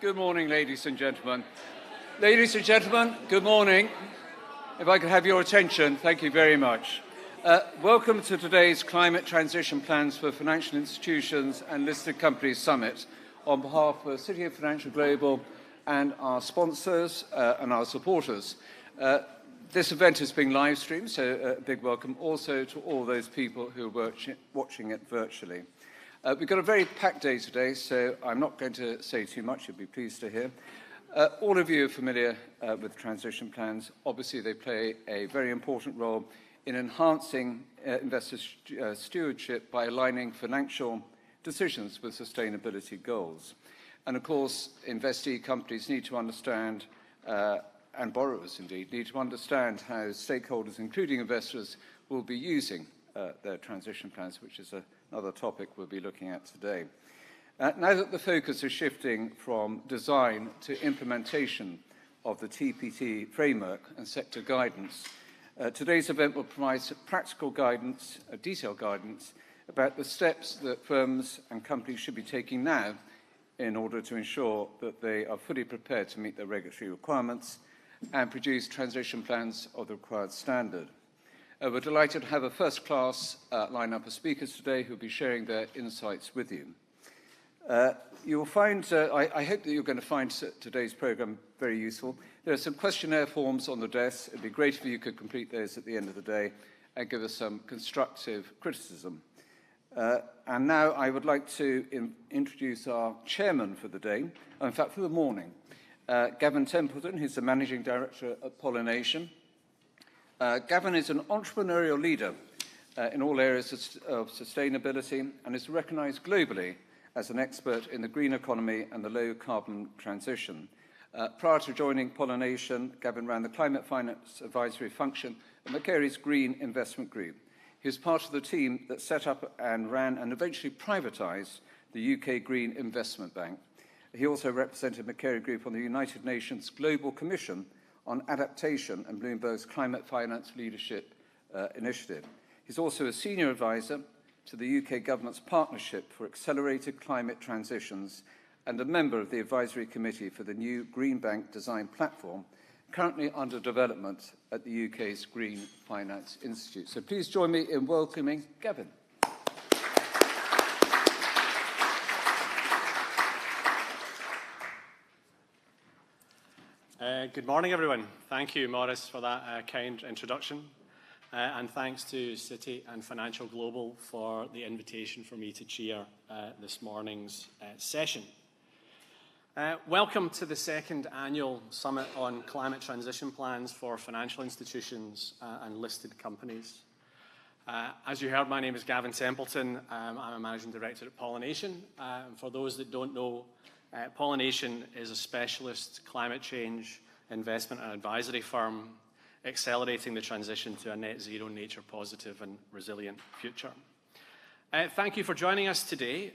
Good morning, ladies and gentlemen. Ladies and gentlemen, good morning. If I could have your attention, thank you very much. Welcome to today's Climate Transition Plans for Financial Institutions and Listed Companies Summit on behalf of City of Financial Global and our sponsors and our supporters. This event is being live streamed, so a big welcome also to all those people who are watching it virtually. We've got a very packed day today, so I'm not going to say too much, you'll be pleased to hear. All of you are familiar with transition plans. Obviously, they play a very important role in enhancing investor stewardship by aligning financial decisions with sustainability goals. And of course, investee companies need to understand, and borrowers indeed, need to understand how stakeholders, including investors, will be using their transition plans, which is another topic we'll be looking at today. Now that the focus is shifting from design to implementation of the TPT framework and sector guidance, today's event will provide some practical guidance, detailed guidance, about the steps that firms and companies should be taking now in order to ensure that they are fully prepared to meet their regulatory requirements and produce transition plans of the required standard. We're delighted to have a first-class lineup of speakers today who will be sharing their insights with you. You'll find, I hope that you're going to find today's programme very useful. There are some questionnaire forms on the desk. It'd be great if you could complete those at the end of the day and give us some constructive criticism. And now I would like to introduce our chairman for the day, in fact for the morning, Gavin Templeton, who's the Managing Director at Pollination. Gavin is an entrepreneurial leader in all areas of sustainability and is recognised globally as an expert in the green economy and the low-carbon transition. Prior to joining Pollination, Gavin ran the Climate Finance Advisory function at Macquarie's Green Investment Group. He was part of the team that set up and ran and eventually privatised the UK Green Investment Bank. He also represented Macquarie Group on the United Nations Global Commission on Adaptation and Bloomberg's Climate Finance Leadership Initiative. He's also a senior advisor to the UK Government's Partnership for Accelerated Climate Transitions and a member of the Advisory Committee for the new Green Bank Design Platform, currently under development at the UK's Green Finance Institute. So please join me in welcoming Gavin. Good morning, everyone. Thank you, Maurice, for that kind introduction. And thanks to Citi and Financial Global for the invitation for me to chair this morning's session. Welcome to the second annual Summit on Climate Transition Plans for Financial Institutions and Listed Companies. As you heard, my name is Gavin Templeton. I'm a Managing Director at Pollination. For those that don't know, Pollination is a specialist climate change investment and advisory firm accelerating the transition to a net zero, nature positive and resilient future. Thank you for joining us today,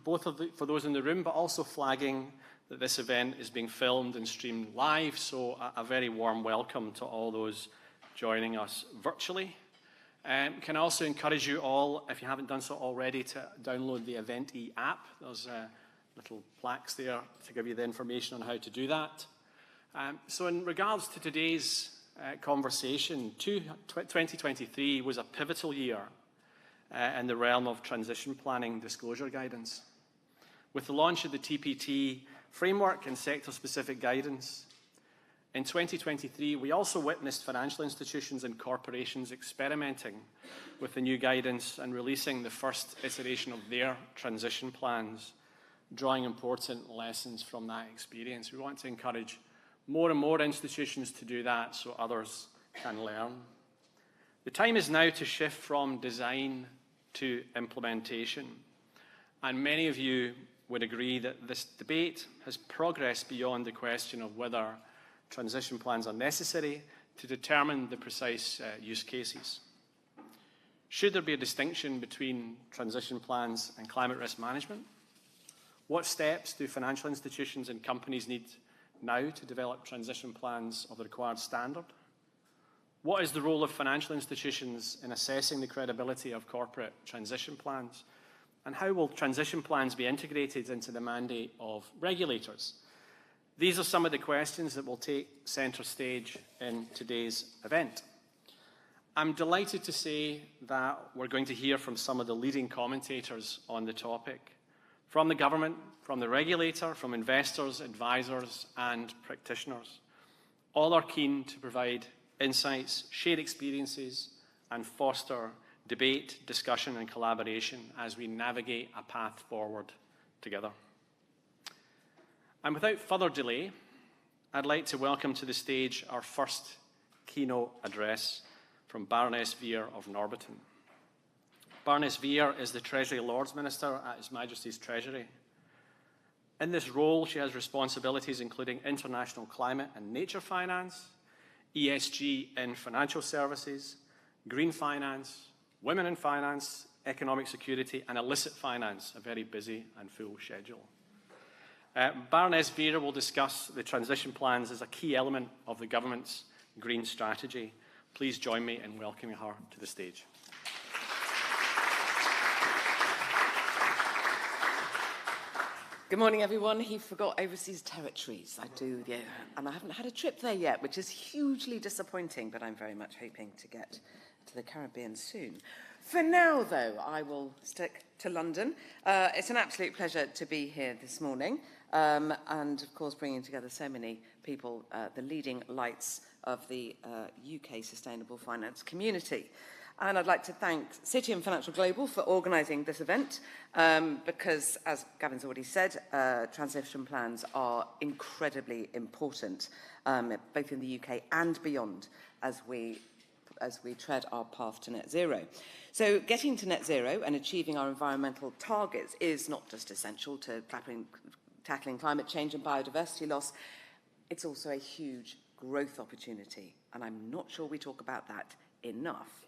both for those in the room, but also flagging that this event is being filmed and streamed live, so a very warm welcome to all those joining us virtually. Can I also encourage you all, if you haven't done so already, to download the Eventee app. There's little plaques there to give you the information on how to do that. So in regards to today's conversation, 2023 was a pivotal year in the realm of transition planning disclosure guidance. With the launch of the TPT framework and sector-specific guidance, in 2023 we also witnessed financial institutions and corporations experimenting with the new guidance and releasing the first iteration of their transition plans, drawing important lessons from that experience. We want to encourage more and more institutions to do that so others can learn. The time is now to shift from design to implementation. And many of you would agree that this debate has progressed beyond the question of whether transition plans are necessary to determine the precise use cases. Should there be a distinction between transition plans and climate risk management? What steps do financial institutions and companies need now to develop transition plans of the required standard? What is the role of financial institutions in assessing the credibility of corporate transition plans? And how will transition plans be integrated into the mandate of regulators? These are some of the questions that will take centre stage in today's event. I'm delighted to say that we're going to hear from some of the leading commentators on the topic, from the government, from the regulator, from investors, advisors, and practitioners. All are keen to provide insights, share experiences, and foster debate, discussion, and collaboration as we navigate a path forward together. And without further delay, I'd like to welcome to the stage our first keynote address from Baroness Veer of Norbiton. Baroness Veer is the Treasury Lords Minister at His Majesty's Treasury. In this role, she has responsibilities including international climate and nature finance, ESG in financial services, green finance, women in finance, economic security, and illicit finance, a very busy and full schedule. Baroness Veer will discuss the transition plans as a key element of the government's green strategy. Please join me in welcoming her to the stage. Good morning, everyone. He forgot overseas territories. I do, yeah. And I haven't had a trip there yet, which is hugely disappointing, but I'm very much hoping to get to the Caribbean soon. For now, though, I will stick to London. It's an absolute pleasure to be here this morning, and, of course, bringing together so many people, the leading lights of the UK sustainable finance community. And I'd like to thank Citium Financial Global for organising this event because, as Gavin's already said, transition plans are incredibly important, both in the UK and beyond, as we tread our path to net zero. So getting to net zero and achieving our environmental targets is not just essential to tackling climate change and biodiversity loss, it's also a huge growth opportunity, and I'm not sure we talk about that enough.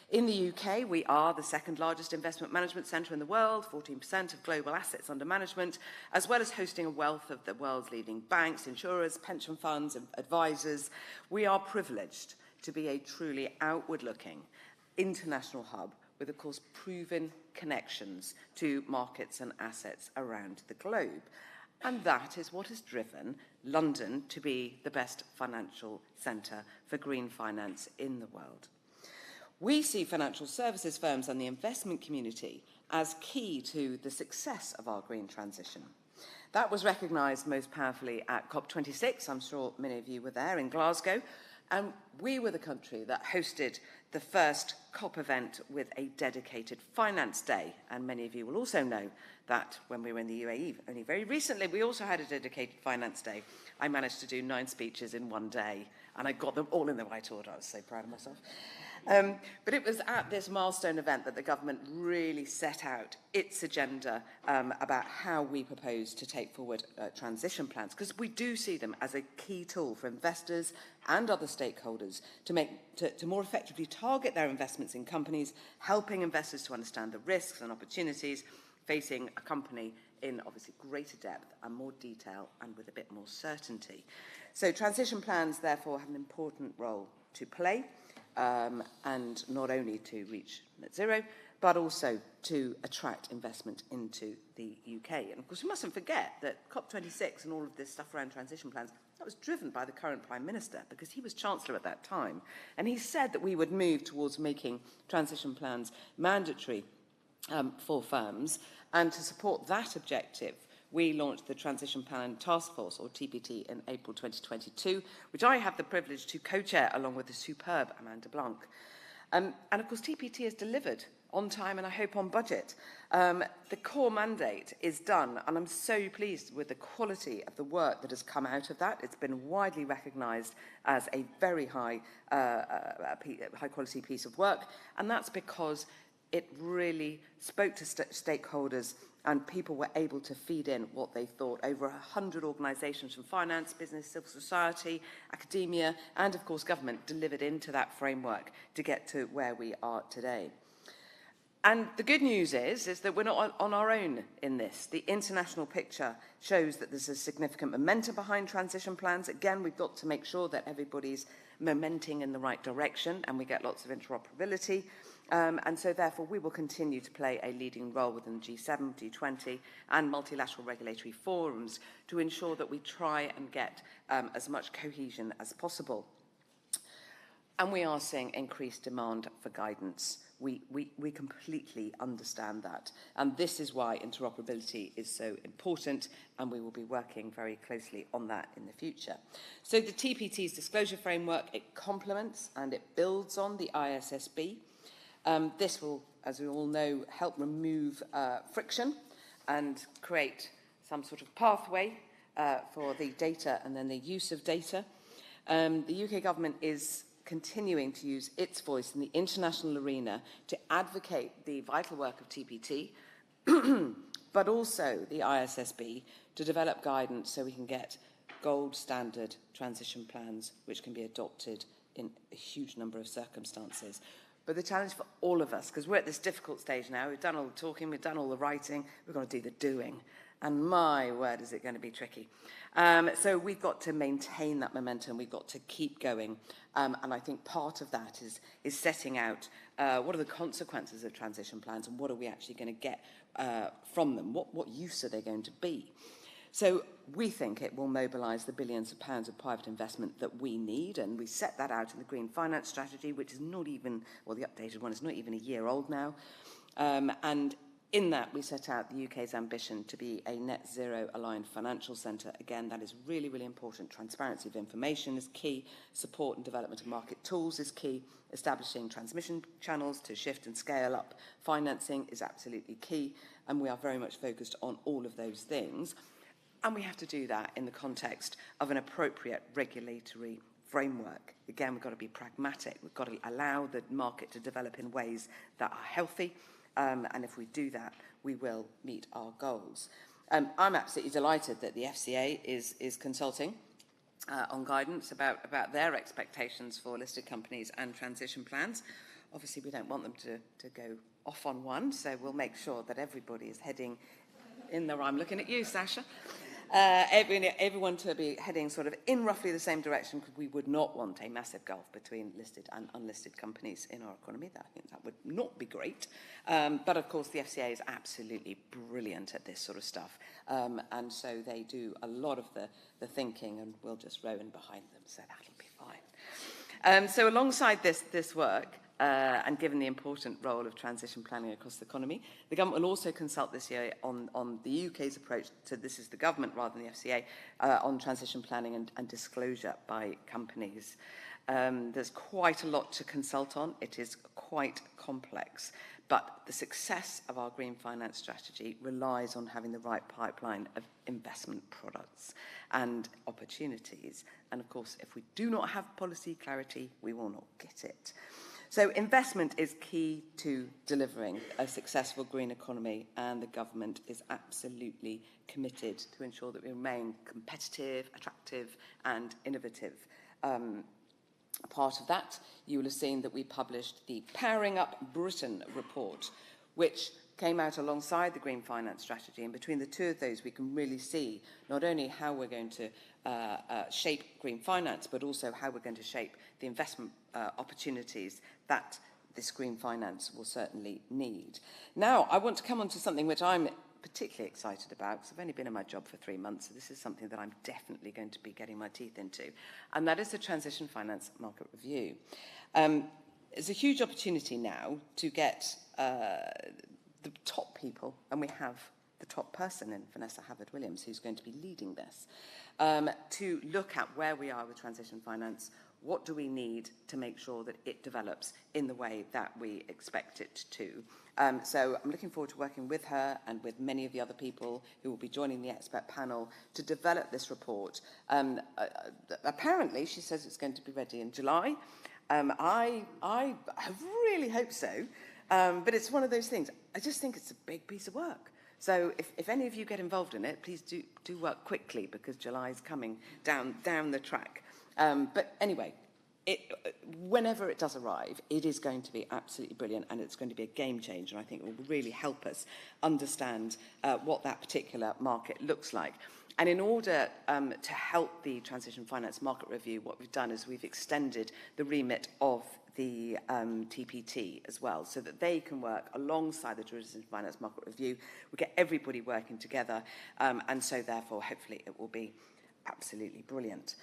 In the UK, we are the second largest investment management centre in the world, 14% of global assets under management, as well as hosting a wealth of the world's leading banks, insurers, pension funds, and advisors. We are privileged to be a truly outward-looking international hub with, of course, proven connections to markets and assets around the globe. And that is what has driven London to be the best financial centre for green finance in the world. We see financial services firms and the investment community as key to the success of our green transition. That was recognised most powerfully at COP26. I'm sure many of you were there in Glasgow. And we were the country that hosted the first COP event with a dedicated finance day. And many of you will also know that when we were in the UAE, only very recently, we also had a dedicated finance day. I managed to do 9 speeches in one day, and I got them all in the right order. I was so proud of myself. But it was at this milestone event that the government really set out its agenda about how we propose to take forward transition plans, because we do see them as a key tool for investors and other stakeholders to more effectively target their investments in companies, helping investors to understand the risks and opportunities facing a company in obviously greater depth and more detail and with a bit more certainty. So transition plans, therefore, have an important role to play. And not only to reach net zero, but also to attract investment into the UK. And of course, we mustn't forget that COP26 and all of this stuff around transition plans, that was driven by the current Prime Minister, because he was Chancellor at that time. And he said that we would move towards making transition plans mandatory for firms. And to support that objective, we launched the Transition Plan Task Force, or TPT, in April 2022, which I have the privilege to co-chair along with the superb Amanda Blanc. And of course, TPT has delivered on time and I hope on budget. The core mandate is done, and I'm so pleased with the quality of the work that has come out of that. It's been widely recognised as a very high quality piece of work, and that's because it really spoke to stakeholders and people were able to feed in what they thought. Over 100 organisations from finance, business, civil society, academia, and of course government delivered into that framework to get to where we are today. And the good news is that we're not on our own in this. The international picture shows that there's a significant momentum behind transition plans. Again, we've got to make sure that everybody's momenting in the right direction and we get lots of interoperability. And so therefore we will continue to play a leading role within G7, G20 and multilateral regulatory forums to ensure that we try and get as much cohesion as possible. And we are seeing increased demand for guidance. We completely understand that. And this is why interoperability is so important, and we will be working very closely on that in the future. So the TPT's disclosure framework, it complements and it builds on the ISSB. This will, as we all know, help remove friction and create some sort of pathway for the data and then the use of data. The UK government is continuing to use its voice in the international arena to advocate the vital work of TPT, but also the ISSB to develop guidance so we can get gold standard transition plans which can be adopted in a huge number of circumstances. But the challenge for all of us, because we're at this difficult stage now, we've done all the talking, we've done all the writing, we've got to do the doing. And my word, is it going to be tricky. So we've got to maintain that momentum. We've got to keep going. And I think part of that is setting out what are the consequences of transition plans and what are we actually going to get from them? What use are they going to be? So we think it will mobilise the billions of pounds of private investment that we need, and we set that out in the Green Finance Strategy, which is not even, well, the updated one is not even a year old now. And in that, we set out the UK's ambition to be a net zero aligned financial centre. Again, that is really, really important. Transparency of information is key. Support and development of market tools is key. Establishing transmission channels to shift and scale up financing is absolutely key. And we are very much focused on all of those things. And we have to do that in the context of an appropriate regulatory framework. Again, we've got to be pragmatic. We've got to allow the market to develop in ways that are healthy. And if we do that, we will meet our goals. I'm absolutely delighted that the FCA is consulting on guidance about their expectations for listed companies and transition plans. Obviously, we don't want them to go off on one, so we'll make sure that everybody is heading in the... I'm looking at you, Sasha. Everyone to be heading sort of in roughly the same direction, because we would not want a massive gulf between listed and unlisted companies in our economy. I think that would not be great. But of course, the FCA is absolutely brilliant at this sort of stuff. And so they do a lot of the thinking, and we'll just row in behind them, so that'll be fine. So alongside this work, and given the important role of transition planning across the economy, the government will also consult this year on the UK's approach to, this is the government rather than the FCA, on transition planning and disclosure by companies. There's quite a lot to consult on. It is quite complex, but the success of our Green Finance Strategy relies on having the right pipeline of investment products and opportunities. And of course, if we do not have policy clarity, we will not get it. So investment is key to delivering a successful green economy, and the government is absolutely committed to ensure that we remain competitive, attractive and innovative. Part of that, you will have seen that we published the Powering Up Britain report, which came out alongside the Green Finance Strategy, and between the two of those we can really see not only how we're going to shape green finance, but also how we're going to shape the investment opportunities that this green finance will certainly need. Now, I want to come on to something which I'm particularly excited about, because I've only been in my job for 3 months, so this is something that I'm definitely going to be getting my teeth into, and that is the Transition Finance Market Review. It's a huge opportunity now to get the top people, and we have the top person in Vanessa Havard-Williams, who's going to be leading this, to look at where we are with transition finance. What do we need to make sure that it develops in the way that we expect it to? So I'm looking forward to working with her and with many of the other people who will be joining the expert panel to develop this report. Apparently, she says it's going to be ready in July. I really hope so, but it's one of those things. I just think it's a big piece of work. So if any of you get involved in it, please do work quickly, because July is coming down the track. But anyway, whenever it does arrive, it is going to be absolutely brilliant, and it's going to be a game changer. And I think it will really help us understand what that particular market looks like. And in order to help the Transition Finance Market Review, what we've done is we've extended the remit of the TPT as well, so that they can work alongside the Transition Finance Market Review. We get everybody working together, and so therefore, hopefully, it will be absolutely brilliant.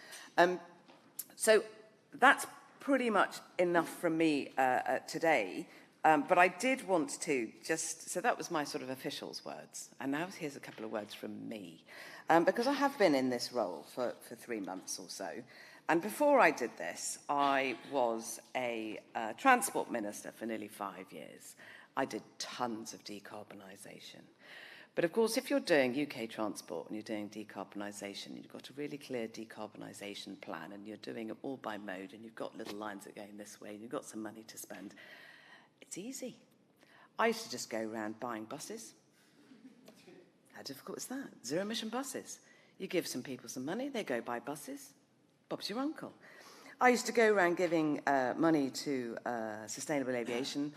So that's pretty much enough from me today. But I did want to so that was my sort of official's words. And now here's a couple of words from me. Because I have been in this role for 3 months or so. And before I did this, I was a transport minister for nearly 5 years. I did tons of decarbonisation. But of course, if you're doing UK transport and you're doing decarbonisation, you've got a really clear decarbonisation plan, and you're doing it all by mode, and you've got little lines that are going this way, and you've got some money to spend, it's easy. I used to just go around buying buses. How difficult is that? Zero-emission buses. You give some people some money, they go buy buses. Bob's your uncle. I used to go around giving money to sustainable aviation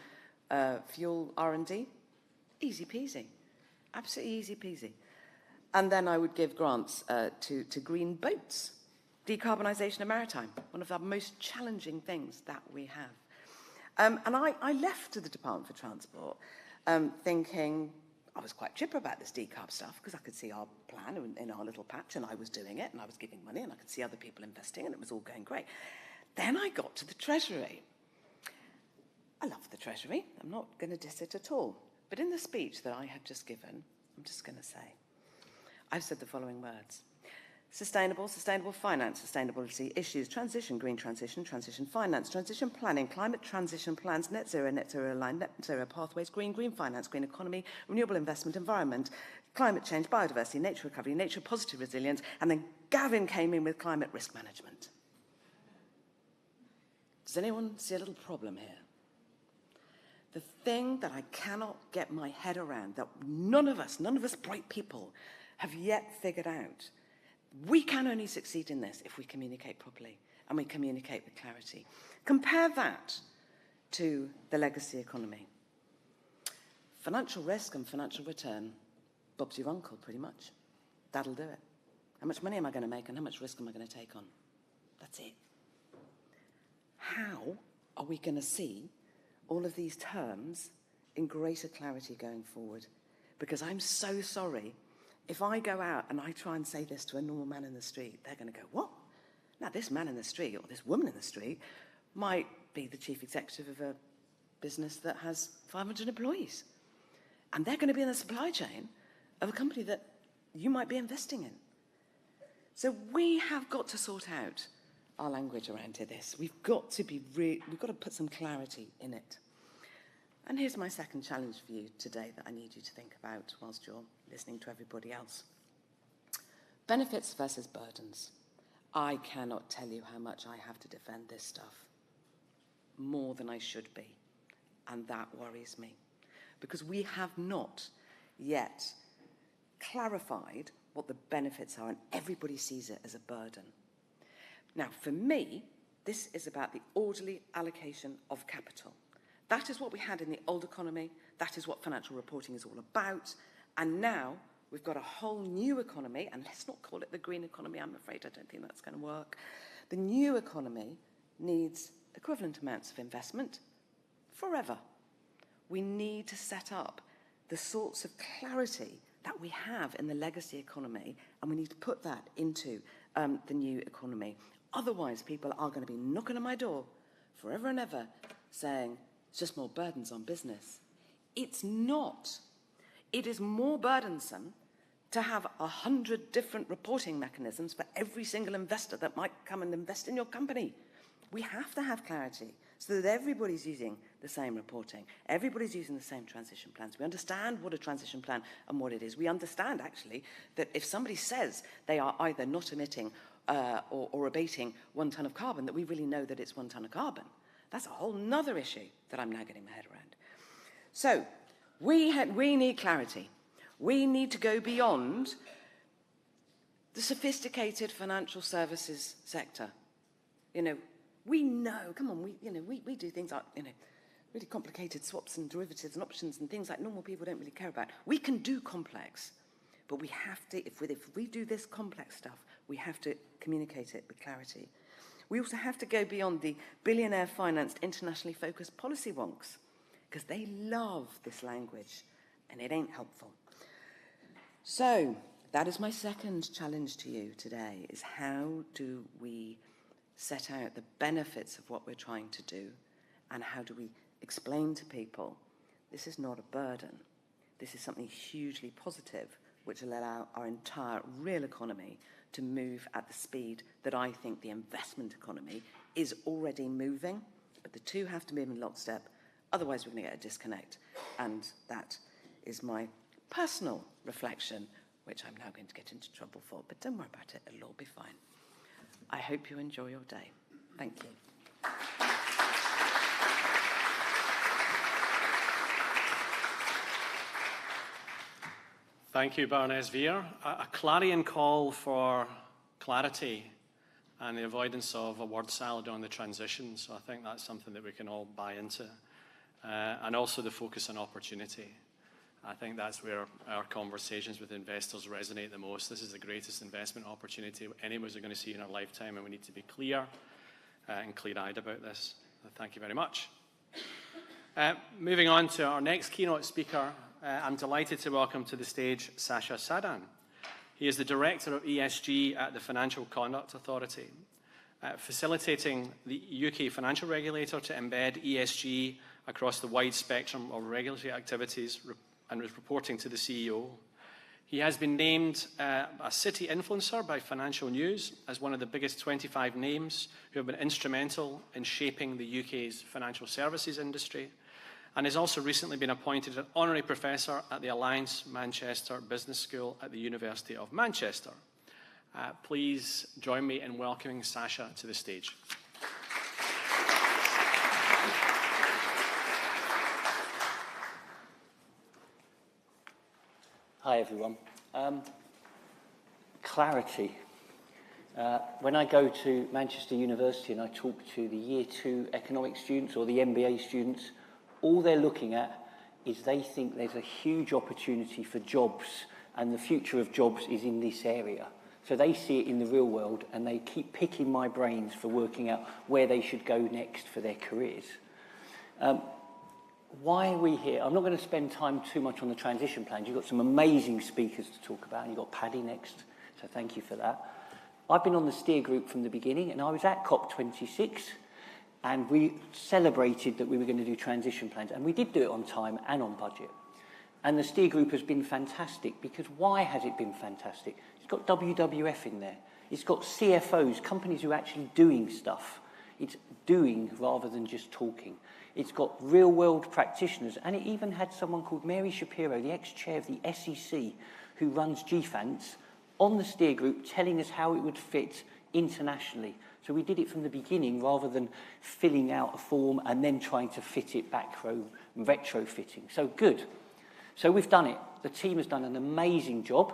fuel R&D. Easy peasy. Absolutely easy peasy. And then I would give grants to green boats. Decarbonisation of maritime, one of the most challenging things that we have. And I left to the Department for Transport thinking, I was quite chipper about this decarb stuff because I could see our plan in our little patch, and I was doing it, and I was giving money, and I could see other people investing, and it was all going great. Then I got to the Treasury. I love the Treasury. I'm not going to diss it at all. But in the speech that I have just given, I'm just going to say, I've said the following words. Sustainable finance, sustainability issues, transition, green transition, transition finance, transition planning, climate transition plans, net zero aligned, net zero pathways, green finance, green economy, renewable investment, environment, climate change, biodiversity, nature recovery, nature positive resilience, and then Gavin came in with climate risk management. Does anyone see a little problem here? The thing that I cannot get my head around, that none of us bright people have yet figured out, we can only succeed in this if we communicate properly and we communicate with clarity. Compare that to the legacy economy. Financial risk and financial return, Bob's your uncle, pretty much. That'll do it. How much money am I going to make and how much risk am I going to take on? That's it. How are we going to see all of these terms in greater clarity going forward? Because I'm so sorry, if I go out and I try and say this to a normal man in the street, they're going to go, what? Now, this man in the street or this woman in the street might be the chief executive of a business that has 500 employees. And they're going to be in the supply chain of a company that you might be investing in. So we have got to sort out our language around this. We've got to put some clarity in it. And here's my second challenge for you today that I need you to think about whilst you're listening to everybody else. Benefits versus burdens. I cannot tell you how much I have to defend this stuff. More than I should be. And that worries me. Because we have not yet clarified what the benefits are, and everybody sees it as a burden. Now, for me, this is about the orderly allocation of capital. That is what we had in the old economy. That is what financial reporting is all about. And now we've got a whole new economy, and let's not call it the green economy. I'm afraid I don't think that's going to work. The new economy needs equivalent amounts of investment forever. We need to set up the sorts of clarity that we have in the legacy economy, and we need to put that into the new economy. Otherwise, people are going to be knocking on my door forever and ever saying, it's just more burdens on business. It's not. It is more burdensome to have 100 different reporting mechanisms for every single investor that might come and invest in your company. We have to have clarity so that everybody's using the same reporting. Everybody's using the same transition plans. We understand what a transition plan and what it is. We understand, actually, that if somebody says they are either not emitting or abating 1 tonne of carbon, that we really know that it's 1 tonne of carbon. That's a whole nother issue that I'm now getting my head around. So we need clarity. We need to go beyond the sophisticated financial services sector. You know, We know, come on, we do things like, really complicated swaps and derivatives and options and things like normal people don't really care about. We can do complex, but we have to, if we do this complex stuff, we have to communicate it with clarity. We also have to go beyond the billionaire-financed, internationally focused policy wonks, because they love this language, and it ain't helpful. So, that is my second challenge to you today, is how do we set out the benefits of what we're trying to do, and how do we explain to people this is not a burden, this is something hugely positive, which will allow our entire real economy to move at the speed that I think the investment economy is already moving, but the two have to move in lockstep, otherwise we're going to get a disconnect. And that is my personal reflection, which I'm now going to get into trouble for, but don't worry about it, it'll all be fine. I hope you enjoy your day. Thank you. Thank you, Baroness Veer. A clarion call for clarity and the avoidance of a word salad on the transition. So I think that's something that we can all buy into. And also the focus on opportunity. I think that's where our conversations with investors resonate the most. This is the greatest investment opportunity any of us are going to see in our lifetime, and we need to be clear and clear-eyed about this. So thank you very much. Moving on to our next keynote speaker, I'm delighted to welcome to the stage Sasha Sadan. He is the Director of ESG at the Financial Conduct Authority, facilitating the UK financial regulator to embed ESG across the wide spectrum of regulatory activities and is reporting to the CEO. He has been named a city influencer by Financial News as one of the biggest 25 names who have been instrumental in shaping the UK's financial services industry, and has also recently been appointed an honorary professor at the Alliance Manchester Business School at the University of Manchester. Please join me in welcoming Sasha to the stage. Hi everyone. Clarity. When I go to Manchester University and I talk to the Year 2 economics students or the MBA students, all they're looking at is they think there's a huge opportunity for jobs and the future of jobs is in this area. So they see it in the real world and they keep picking my brains for working out where they should go next for their careers. Why are we here? I'm not going to spend time too much on the transition plans. You've got some amazing speakers to talk about, and you've got Paddy next, so thank you for that. I've been on the steer group from the beginning, and I was at COP26, and we celebrated that we were going to do transition plans, and we did do it on time and on budget. And the steer group has been fantastic, because why has it been fantastic? It's got WWF in there. It's got CFOs, companies who are actually doing stuff. It's doing rather than just talking. It's got real-world practitioners, and it even had someone called Mary Shapiro, the ex-chair of the SEC, who runs GFANZ, on the steer group telling us how it would fit internationally. So we did it from the beginning rather than filling out a form and then trying to fit it back, retrofitting. So good. So we've done it. The team has done an amazing job,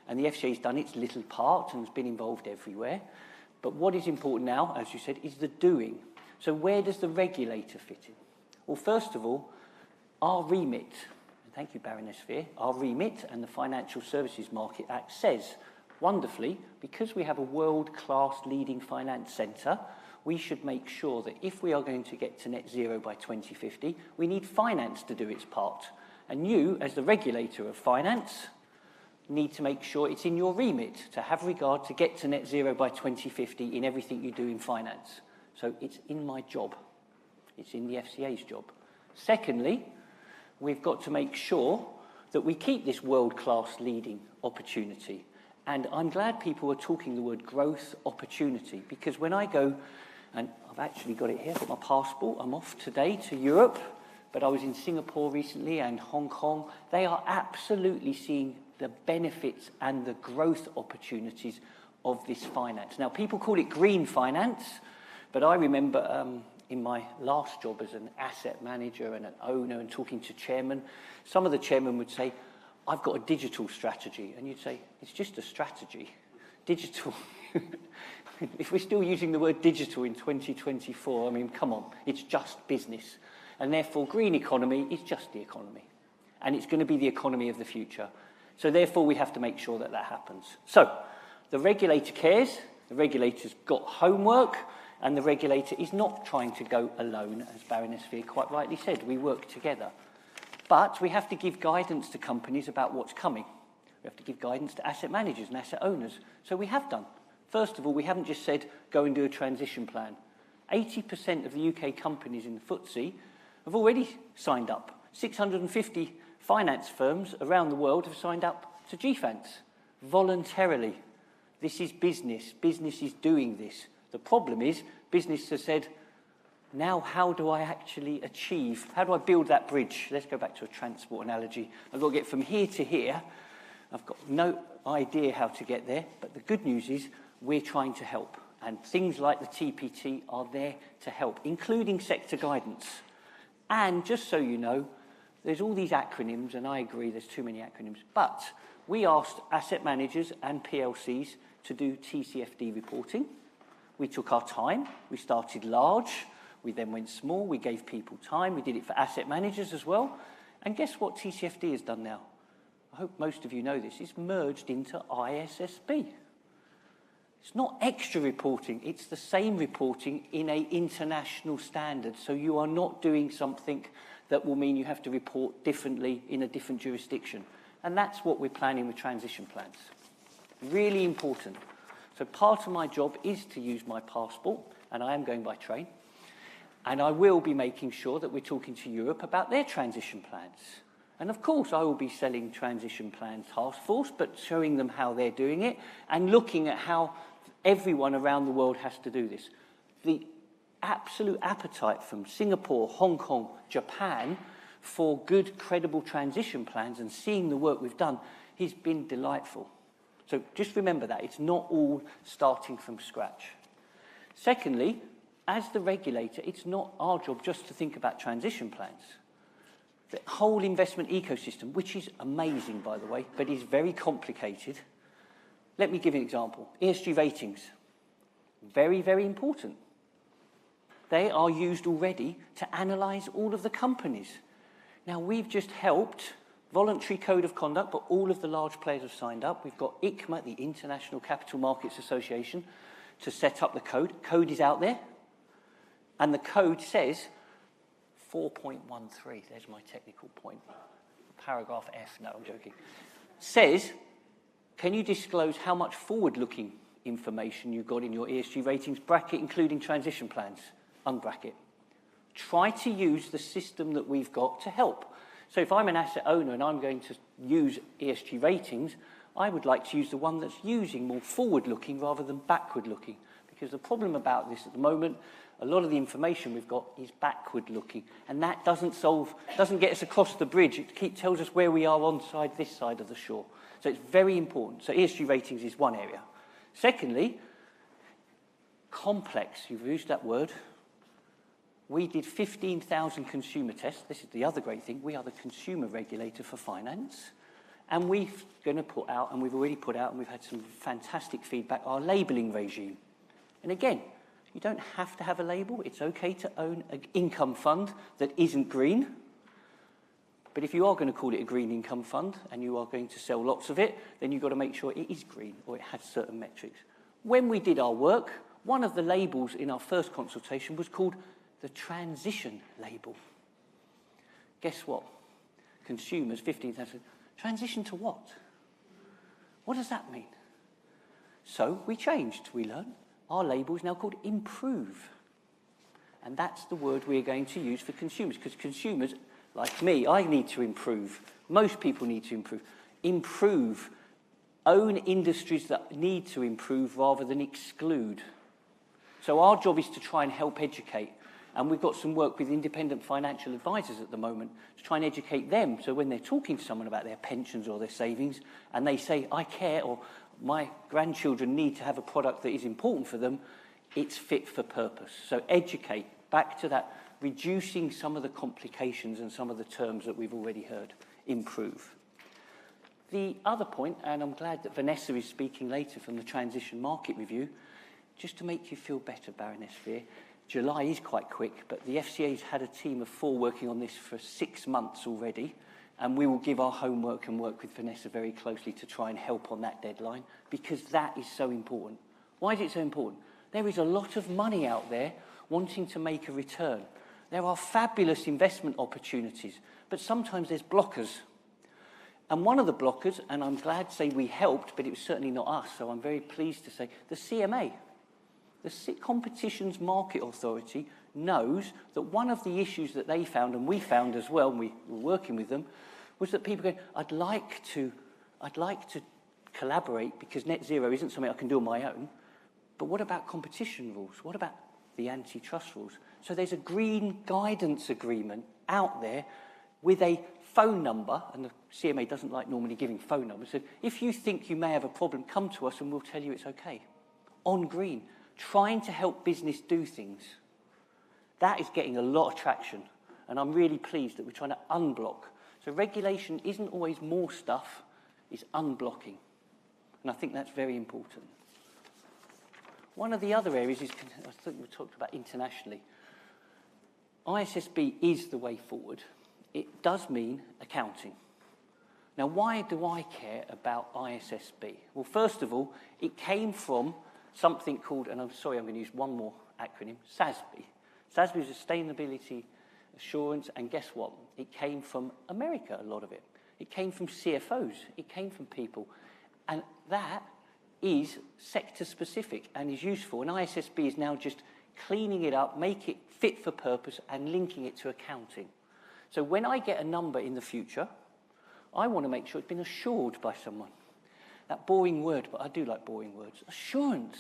and the FCA has done its little part and has been involved everywhere. But what is important now, as you said, is the doing. So where does the regulator fit in? Well, first of all, our remit, and thank you, Baroness Veer, our remit and the Financial Services Market Act says, wonderfully, because we have a world-class leading finance centre, we should make sure that if we are going to get to net zero by 2050, we need finance to do its part. And you, as the regulator of finance, need to make sure it's in your remit to have regard to get to net zero by 2050 in everything you do in finance. So it's in my job. It's in the FCA's job. Secondly, we've got to make sure that we keep this world-class leading opportunity. And I'm glad people are talking the word growth opportunity, because when I go, and I've actually got it here, I've got my passport, I'm off today to Europe, but I was in Singapore recently and Hong Kong. They are absolutely seeing the benefits and the growth opportunities of this finance. Now, people call it green finance, but I remember in my last job as an asset manager and an owner and talking to chairmen, some of the chairmen would say, I've got a digital strategy. And you'd say, it's just a strategy. Digital. If we're still using the word digital in 2024, I mean, come on, it's just business. And therefore, green economy is just the economy. And it's going to be the economy of the future. So therefore, we have to make sure that that happens. So the regulator cares, the regulator's got homework, and the regulator is not trying to go alone, as Baroness Veer quite rightly said. We work together. But we have to give guidance to companies about what's coming. We have to give guidance to asset managers and asset owners. So we have done. First of all, we haven't just said, go and do a transition plan. 80% of the UK companies in the FTSE have already signed up. 650 finance firms around the world have signed up to GFANZ voluntarily. This is business. Business is doing this. The problem is, business has said, now how do I actually achieve, how do I build that bridge? Let's go back to a transport analogy. I've got to get from here to here. I've got no idea how to get there, but the good news is we're trying to help. And things like the TPT are there to help, including sector guidance. And just so you know, there's all these acronyms, and I agree there's too many acronyms, but we asked asset managers and PLCs to do TCFD reporting. We took our time. We started large. We then went small. We gave people time. We did it for asset managers as well. And guess what TCFD has done now? I hope most of you know this. It's merged into ISSB. It's not extra reporting. It's the same reporting in an international standard. So you are not doing something that will mean you have to report differently in a different jurisdiction. And that's what we're planning with transition plans. Really important. So part of my job is to use my passport, and I am going by train. And I will be making sure that we're talking to Europe about their transition plans. And of course, I will be selling transition plan task force, but showing them how they're doing it and looking at how everyone around the world has to do this. The absolute appetite from Singapore, Hong Kong, Japan for good, credible transition plans and seeing the work we've done has been delightful. So just remember that. It's not all starting from scratch. Secondly, as the regulator, it's not our job just to think about transition plans. The whole investment ecosystem, which is amazing, by the way, but is very complicated. Let me give you an example. ESG ratings. Very, very important. They are used already to analyse all of the companies. Now, we've just helped voluntary code of conduct, but all of the large players have signed up. We've got ICMA, the International Capital Markets Association, to set up the code. Code is out there. And the code says 4.13, there's my technical point. Paragraph F, no, I'm joking. Says, can you disclose how much forward-looking information you've got in your ESG ratings bracket, including transition plans? Unbracket. Try to use the system that we've got to help. So if I'm an asset owner and I'm going to use ESG ratings, I would like to use the one that's using more forward-looking rather than backward-looking. Because the problem about this at the moment, a lot of the information we've got is backward-looking. And that doesn't get us across the bridge. It tells us where we are on this side of the shore. So it's very important. So ESG ratings is one area. Secondly, complex. You've used that word. We did 15,000 consumer tests. This is the other great thing. We are the consumer regulator for finance. And we're going to put out, and we've already put out, and we've had some fantastic feedback, our labelling regime. And again, you don't have to have a label. It's okay to own an income fund that isn't green. But if you are going to call it a green income fund, and you are going to sell lots of it, then you've got to make sure it is green, or it has certain metrics. When we did our work, one of the labels in our first consultation was called the transition label. Guess what? Consumers, 15,000, transition to what? What does that mean? So we changed, we learned. Our label is now called improve. And that's the word we're going to use for consumers, because consumers, like me, I need to improve. Most people need to improve. Improve. Own industries that need to improve rather than exclude. So our job is to try and help educate. And we've got some work with independent financial advisors at the moment to try and educate them. So when they're talking to someone about their pensions or their savings, and they say, I care, or my grandchildren need to have a product that is important for them, it's fit for purpose. So educate, back to that, reducing some of the complications and some of the terms that we've already heard. Improve. The other point, and I'm glad that Vanessa is speaking later from the Transition Market Review, just to make you feel better, Baroness Fear, July is quite quick, but the FCA's had a team of 4 working on this for 6 months already, and we will give our homework and work with Vanessa very closely to try and help on that deadline, because that is so important. Why is it so important? There is a lot of money out there wanting to make a return. There are fabulous investment opportunities, but sometimes there's blockers. And one of the blockers, and I'm glad to say we helped, but it was certainly not us, so I'm very pleased to say, the CMA, the Competitions Market Authority, knows that one of the issues that they found, and we found as well, and we were working with them, was that people go, I'd like to collaborate because net zero isn't something I can do on my own, but what about competition rules? What about the antitrust rules? So there's a green guidance agreement out there with a phone number, and the CMA doesn't like normally giving phone numbers, so if you think you may have a problem, come to us and we'll tell you it's okay. On green, trying to help business do things. That is getting a lot of traction, and I'm really pleased that we're trying to unblock. So regulation isn't always more stuff, it's unblocking. And I think that's very important. One of the other areas is, I think we talked about internationally. ISSB is the way forward. It does mean accounting. Now, why do I care about ISSB? Well, first of all, it came from something called, and I'm sorry, I'm going to use one more acronym, SASB. SASB is Sustainability Assurance, and guess what? It came from America, a lot of it. It came from CFOs. It came from people. And that is sector-specific and is useful. And ISSB is now just cleaning it up, make it fit for purpose, and linking it to accounting. So when I get a number in the future, I want to make sure it's been assured by someone. That boring word, but I do like boring words. Assurance.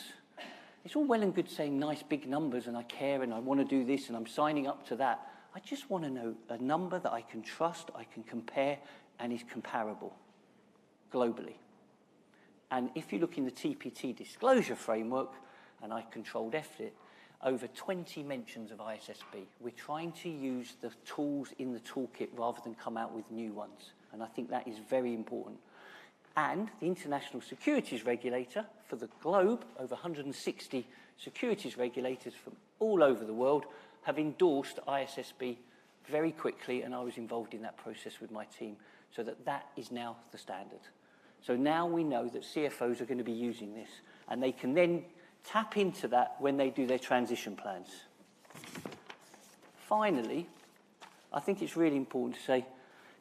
It's all well and good saying nice big numbers and I care and I want to do this and I'm signing up to that. I just want to know a number that I can trust, I can compare, and is comparable globally. And if you look in the TPT disclosure framework, and I controlled F'd it, over 20 mentions of ISSB. We're trying to use the tools in the toolkit rather than come out with new ones. And I think that is very important. And the International Securities Regulator for the globe, over 160 securities regulators from all over the world, have endorsed ISSB very quickly, and I was involved in that process with my team, so that is now the standard. So now we know that CFOs are going to be using this, and they can then tap into that when they do their transition plans. Finally, I think it's really important to say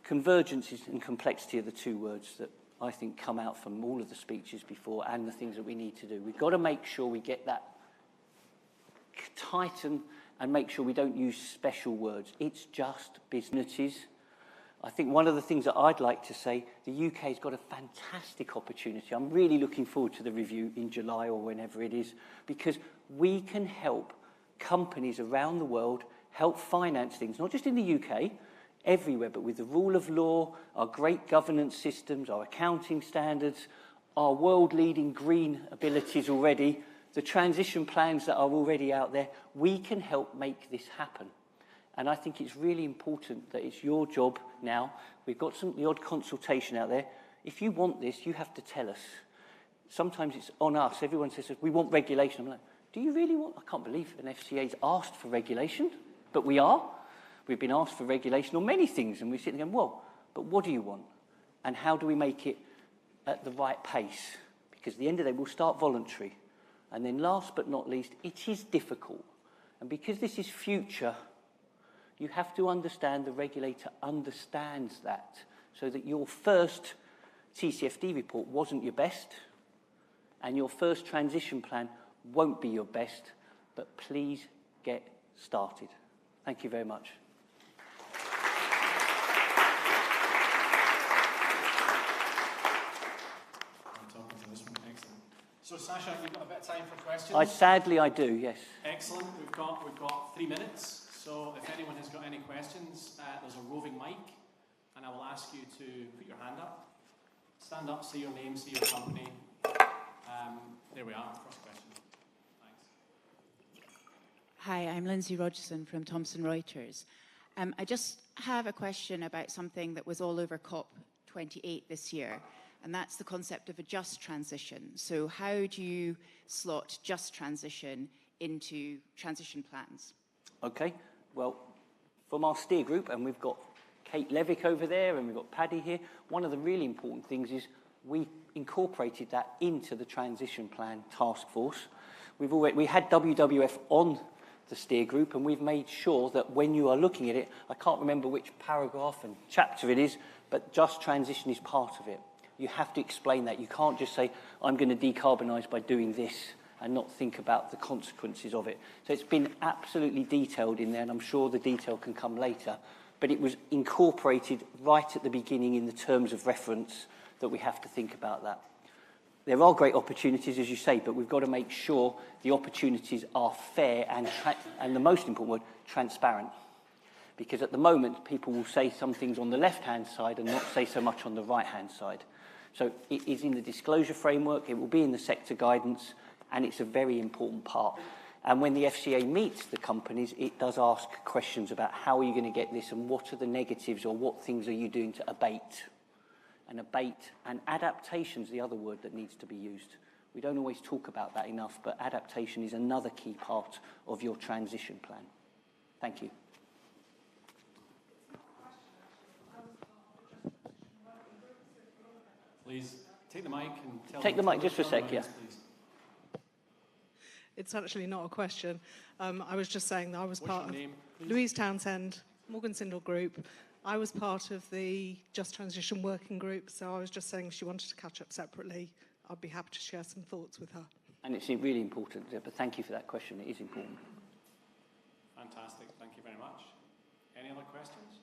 convergence and complexity are the 2 words that I think come out from all of the speeches before and the things that we need to do. We've got to make sure we get that tighten and make sure we don't use special words. It's just businesses. I think one of the things that I'd like to say, the UK's got a fantastic opportunity. I'm really looking forward to the review in July or whenever it is, because we can help companies around the world help finance things, not just in the UK, everywhere, but with the rule of law, our great governance systems, our accounting standards, our world-leading green abilities already, the transition plans that are already out there. We can help make this happen. And I think it's really important that it's your job now. We've got the odd consultation out there. If you want this, you have to tell us. Sometimes it's on us. Everyone says, we want regulation. I'm like, do you really want? I can't believe an FCA's asked for regulation, but we are. We've been asked for regulation on many things, and we're sitting there going, well, but what do you want? And how do we make it at the right pace? Because at the end of the day, we'll start voluntary. And then last but not least, it is difficult. And because this is future, you have to understand the regulator understands that, so that your first TCFD report wasn't your best, and your first transition plan won't be your best, but please get started. Thank you very much. So, Sasha, you've got a bit of time for questions? Sadly, I do, yes. Excellent. We've got 3 minutes. So if anyone has got any questions, there's a roving mic, and I will ask you to put your hand up. Stand up, say your name, say your company. There we are, first question. Thanks. Hi, I'm Lindsay Rogerson from Thomson Reuters. I just have a question about something that was all over COP28 this year, and that's the concept of a just transition. So how do you slot just transition into transition plans? Okay, well, from our steer group, and we've got Kate Levick over there, and we've got Paddy here, one of the really important things is we incorporated that into the transition plan task force. We had WWF on the steer group, and we've made sure that when you are looking at it, I can't remember which paragraph and chapter it is, but just transition is part of it. You have to explain that. You can't just say, I'm going to decarbonise by doing this and not think about the consequences of it. So it's been absolutely detailed in there, and I'm sure the detail can come later, but it was incorporated right at the beginning in the terms of reference that we have to think about that. There are great opportunities, as you say, but we've got to make sure the opportunities are fair and the most important word, transparent. Because at the moment, people will say some things on the left-hand side and not say so much on the right-hand side. So it is in the disclosure framework, it will be in the sector guidance, and it's a very important part. And when the FCA meets the companies, it does ask questions about how are you going to get this and what are the negatives or what things are you doing to abate. And abate and adaptation is the other word that needs to be used. We don't always talk about that enough, but adaptation is another key part of your transition plan. Thank you. Please take the mic and tell Take the mic just for a sec, yeah. please. It's actually not a question. I was just saying that I was What's part your of name, please? Louise Townsend, Morgan Sindall Group. I was part of the Just Transition Working Group, so I was just saying if she wanted to catch up separately, I'd be happy to share some thoughts with her. And it's really important, but thank you for that question. It is important. Fantastic. Thank you very much. Any other questions?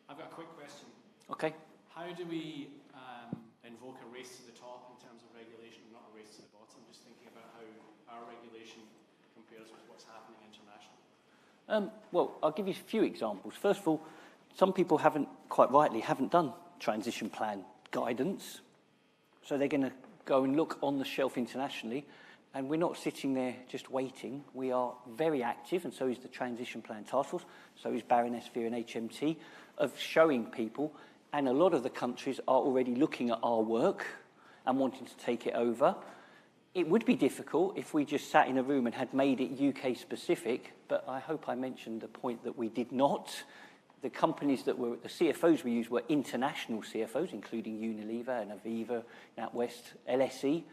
I've got a quick question. Okay. How do we invoke a race to the top in terms of regulation, not a race to the bottom? Just thinking about how our regulation compares with what's happening internationally. Well, I'll give you a few examples. First of all, some people quite rightly, haven't done transition plan guidance. So they're going to go and look on the shelf internationally. And we're not sitting there just waiting. We are very active, and so is the Transition Plan Task Force, so is Baroness Vera and HMT, of showing people. And a lot of the countries are already looking at our work and wanting to take it over. It would be difficult if we just sat in a room and had made it UK specific, but I hope I mentioned the point that we did not. The companies that were, the CFOs we used were international CFOs, including Unilever and Aviva, NatWest, LSE.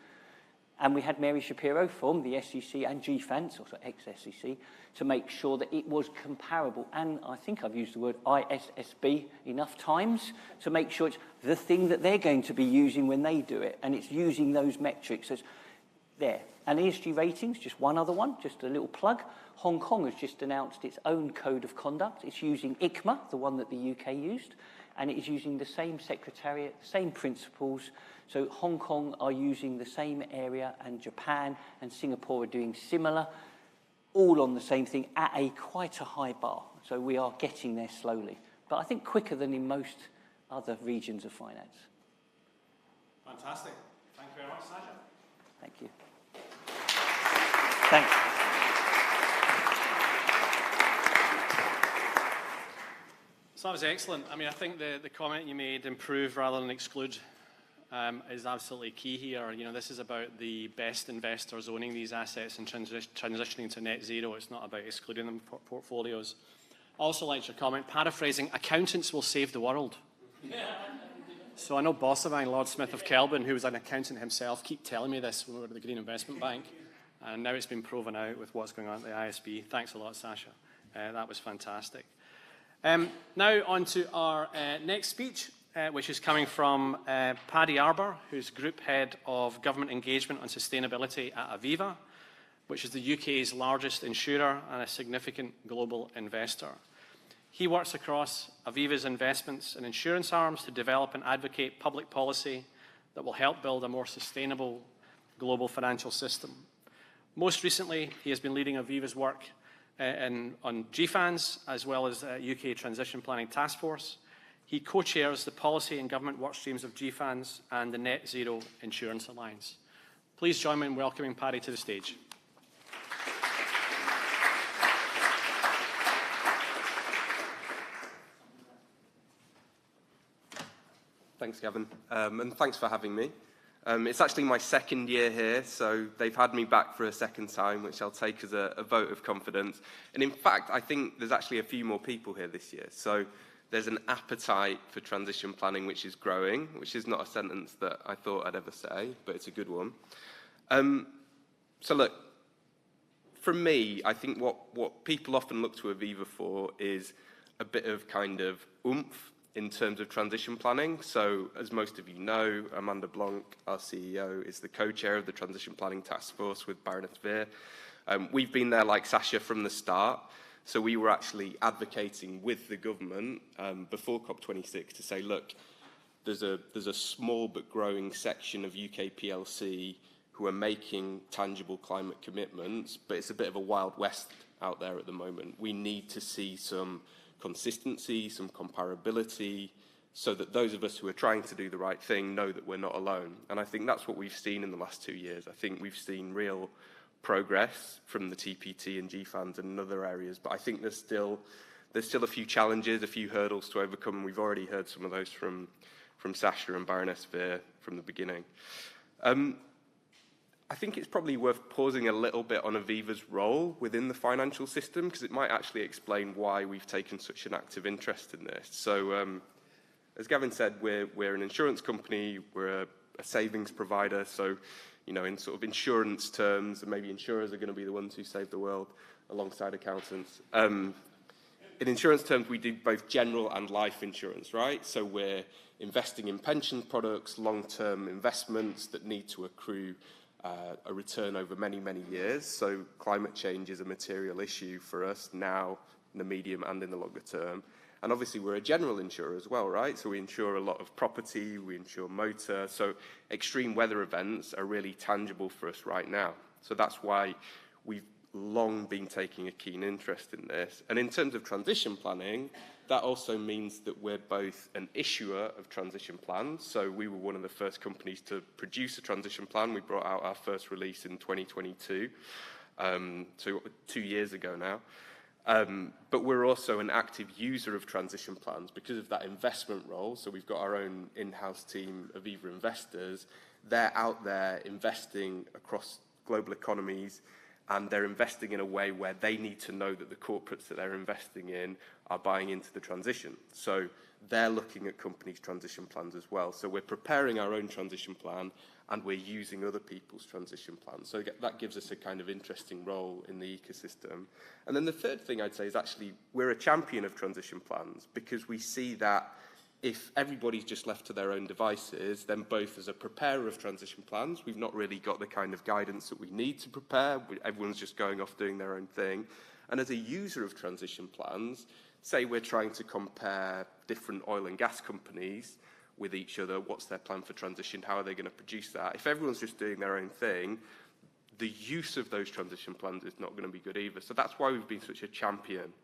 And we had Mary Shapiro from the SEC and GFANS, also ex-SEC, to make sure that it was comparable. And I think I've used the word ISSB enough times to make sure it's the thing that they're going to be using when they do it. And it's using those metrics as there. And ESG ratings, just one other one, just a little plug. Hong Kong has just announced its own code of conduct. It's using ICMA, the one that the UK used, and it is using the same secretariat, same principles. So Hong Kong are using the same area, and Japan and Singapore are doing similar, all on the same thing at quite a high bar. So we are getting there slowly, but I think quicker than in most other regions of finance. Fantastic. Thank you very much, Sasha. Thank you. Thanks. So that was excellent. I mean, I think the comment you made, improve rather than exclude, is absolutely key here. You know, this is about the best investors owning these assets and transitioning to net zero. It's not about excluding them from portfolios. I also liked your comment, paraphrasing, accountants will save the world. So I know Bossevine, Lord Smith of Kelvin, who was an accountant himself, keep telling me this when we were at the Green Investment Bank. And now it's been proven out with what's going on at the ISB. Thanks a lot, Sasha. That was fantastic. Now on to our next speech, which is coming from Paddy Arbour, who's Group Head of Government Engagement on Sustainability at Aviva, which is the UK's largest insurer and a significant global investor. He works across Aviva's investments and insurance arms to develop and advocate public policy that will help build a more sustainable global financial system. Most recently, he has been leading Aviva's work on GFANS, as well as UK Transition Planning Task Force. He co-chairs the policy and government work streams of GFANS and the Net Zero Insurance Alliance. Please join me in welcoming Paddy to the stage. Thanks, Gavin. And thanks for having me. It's actually my second year here, so they've had me back for a second time, which I'll take as a vote of confidence. And in fact, I think there's actually a few more people here this year. So there's an appetite for transition planning which is growing, which is not a sentence that I thought I'd ever say, but it's a good one. So look, from me, I think what people often look to Aviva for is a bit of kind of oomph in terms of transition planning. So, as most of you know, Amanda Blanc, our CEO, is the co-chair of the Transition Planning Task Force with Baroness Veer. We've been there like Sasha from the start. So we were actually advocating with the government before COP26 to say, look, there's a small but growing section of UK PLC who are making tangible climate commitments, but it's a bit of a Wild West out there at the moment. We need to see some consistency, some comparability, so that those of us who are trying to do the right thing know that we're not alone. And I think that's what we've seen in the last 2 years. I think we've seen real progress from the TPT and GFANZ and other areas, but I think there's still a few challenges, a few hurdles to overcome, and we've already heard some of those from Sasha and Baroness Veer from the beginning. I think it's probably worth pausing a little bit on Aviva's role within the financial system, because it might actually explain why we've taken such an active interest in this. So, as Gavin said, we're an insurance company, we're a savings provider, so, you know, in sort of insurance terms, and maybe insurers are going to be the ones who save the world alongside accountants. In insurance terms, we do both general and life insurance, right? So we're investing in pension products, long-term investments that need to accrue a return over many, many years. So climate change is a material issue for us now, in the medium and in the longer term. And obviously we're a general insurer as well, right? So we insure a lot of property, we insure motor. So extreme weather events are really tangible for us right now. So that's why we've long been taking a keen interest in this. And in terms of transition planning, that also means that we're both an issuer of transition plans. So we were one of the first companies to produce a transition plan. We brought out our first release in 2022, so 2 years ago now. But we're also an active user of transition plans because of that investment role. So we've got our own in-house team, Aviva Investors. They're out there investing across global economies, and they're investing in a way where they need to know that the corporates that they're investing in are buying into the transition. So they're looking at companies' transition plans as well. So we're preparing our own transition plan, and we're using other people's transition plans. So that gives us a kind of interesting role in the ecosystem. And then the third thing I'd say is actually we're a champion of transition plans, because we see that if everybody's just left to their own devices, then both as a preparer of transition plans, we've not really got the kind of guidance that we need to prepare. Everyone's just going off doing their own thing. And as a user of transition plans, say we're trying to compare different oil and gas companies with each other, what's their plan for transition, how are they going to produce that? If everyone's just doing their own thing, the use of those transition plans is not going to be good either. So that's why we've been such a champion.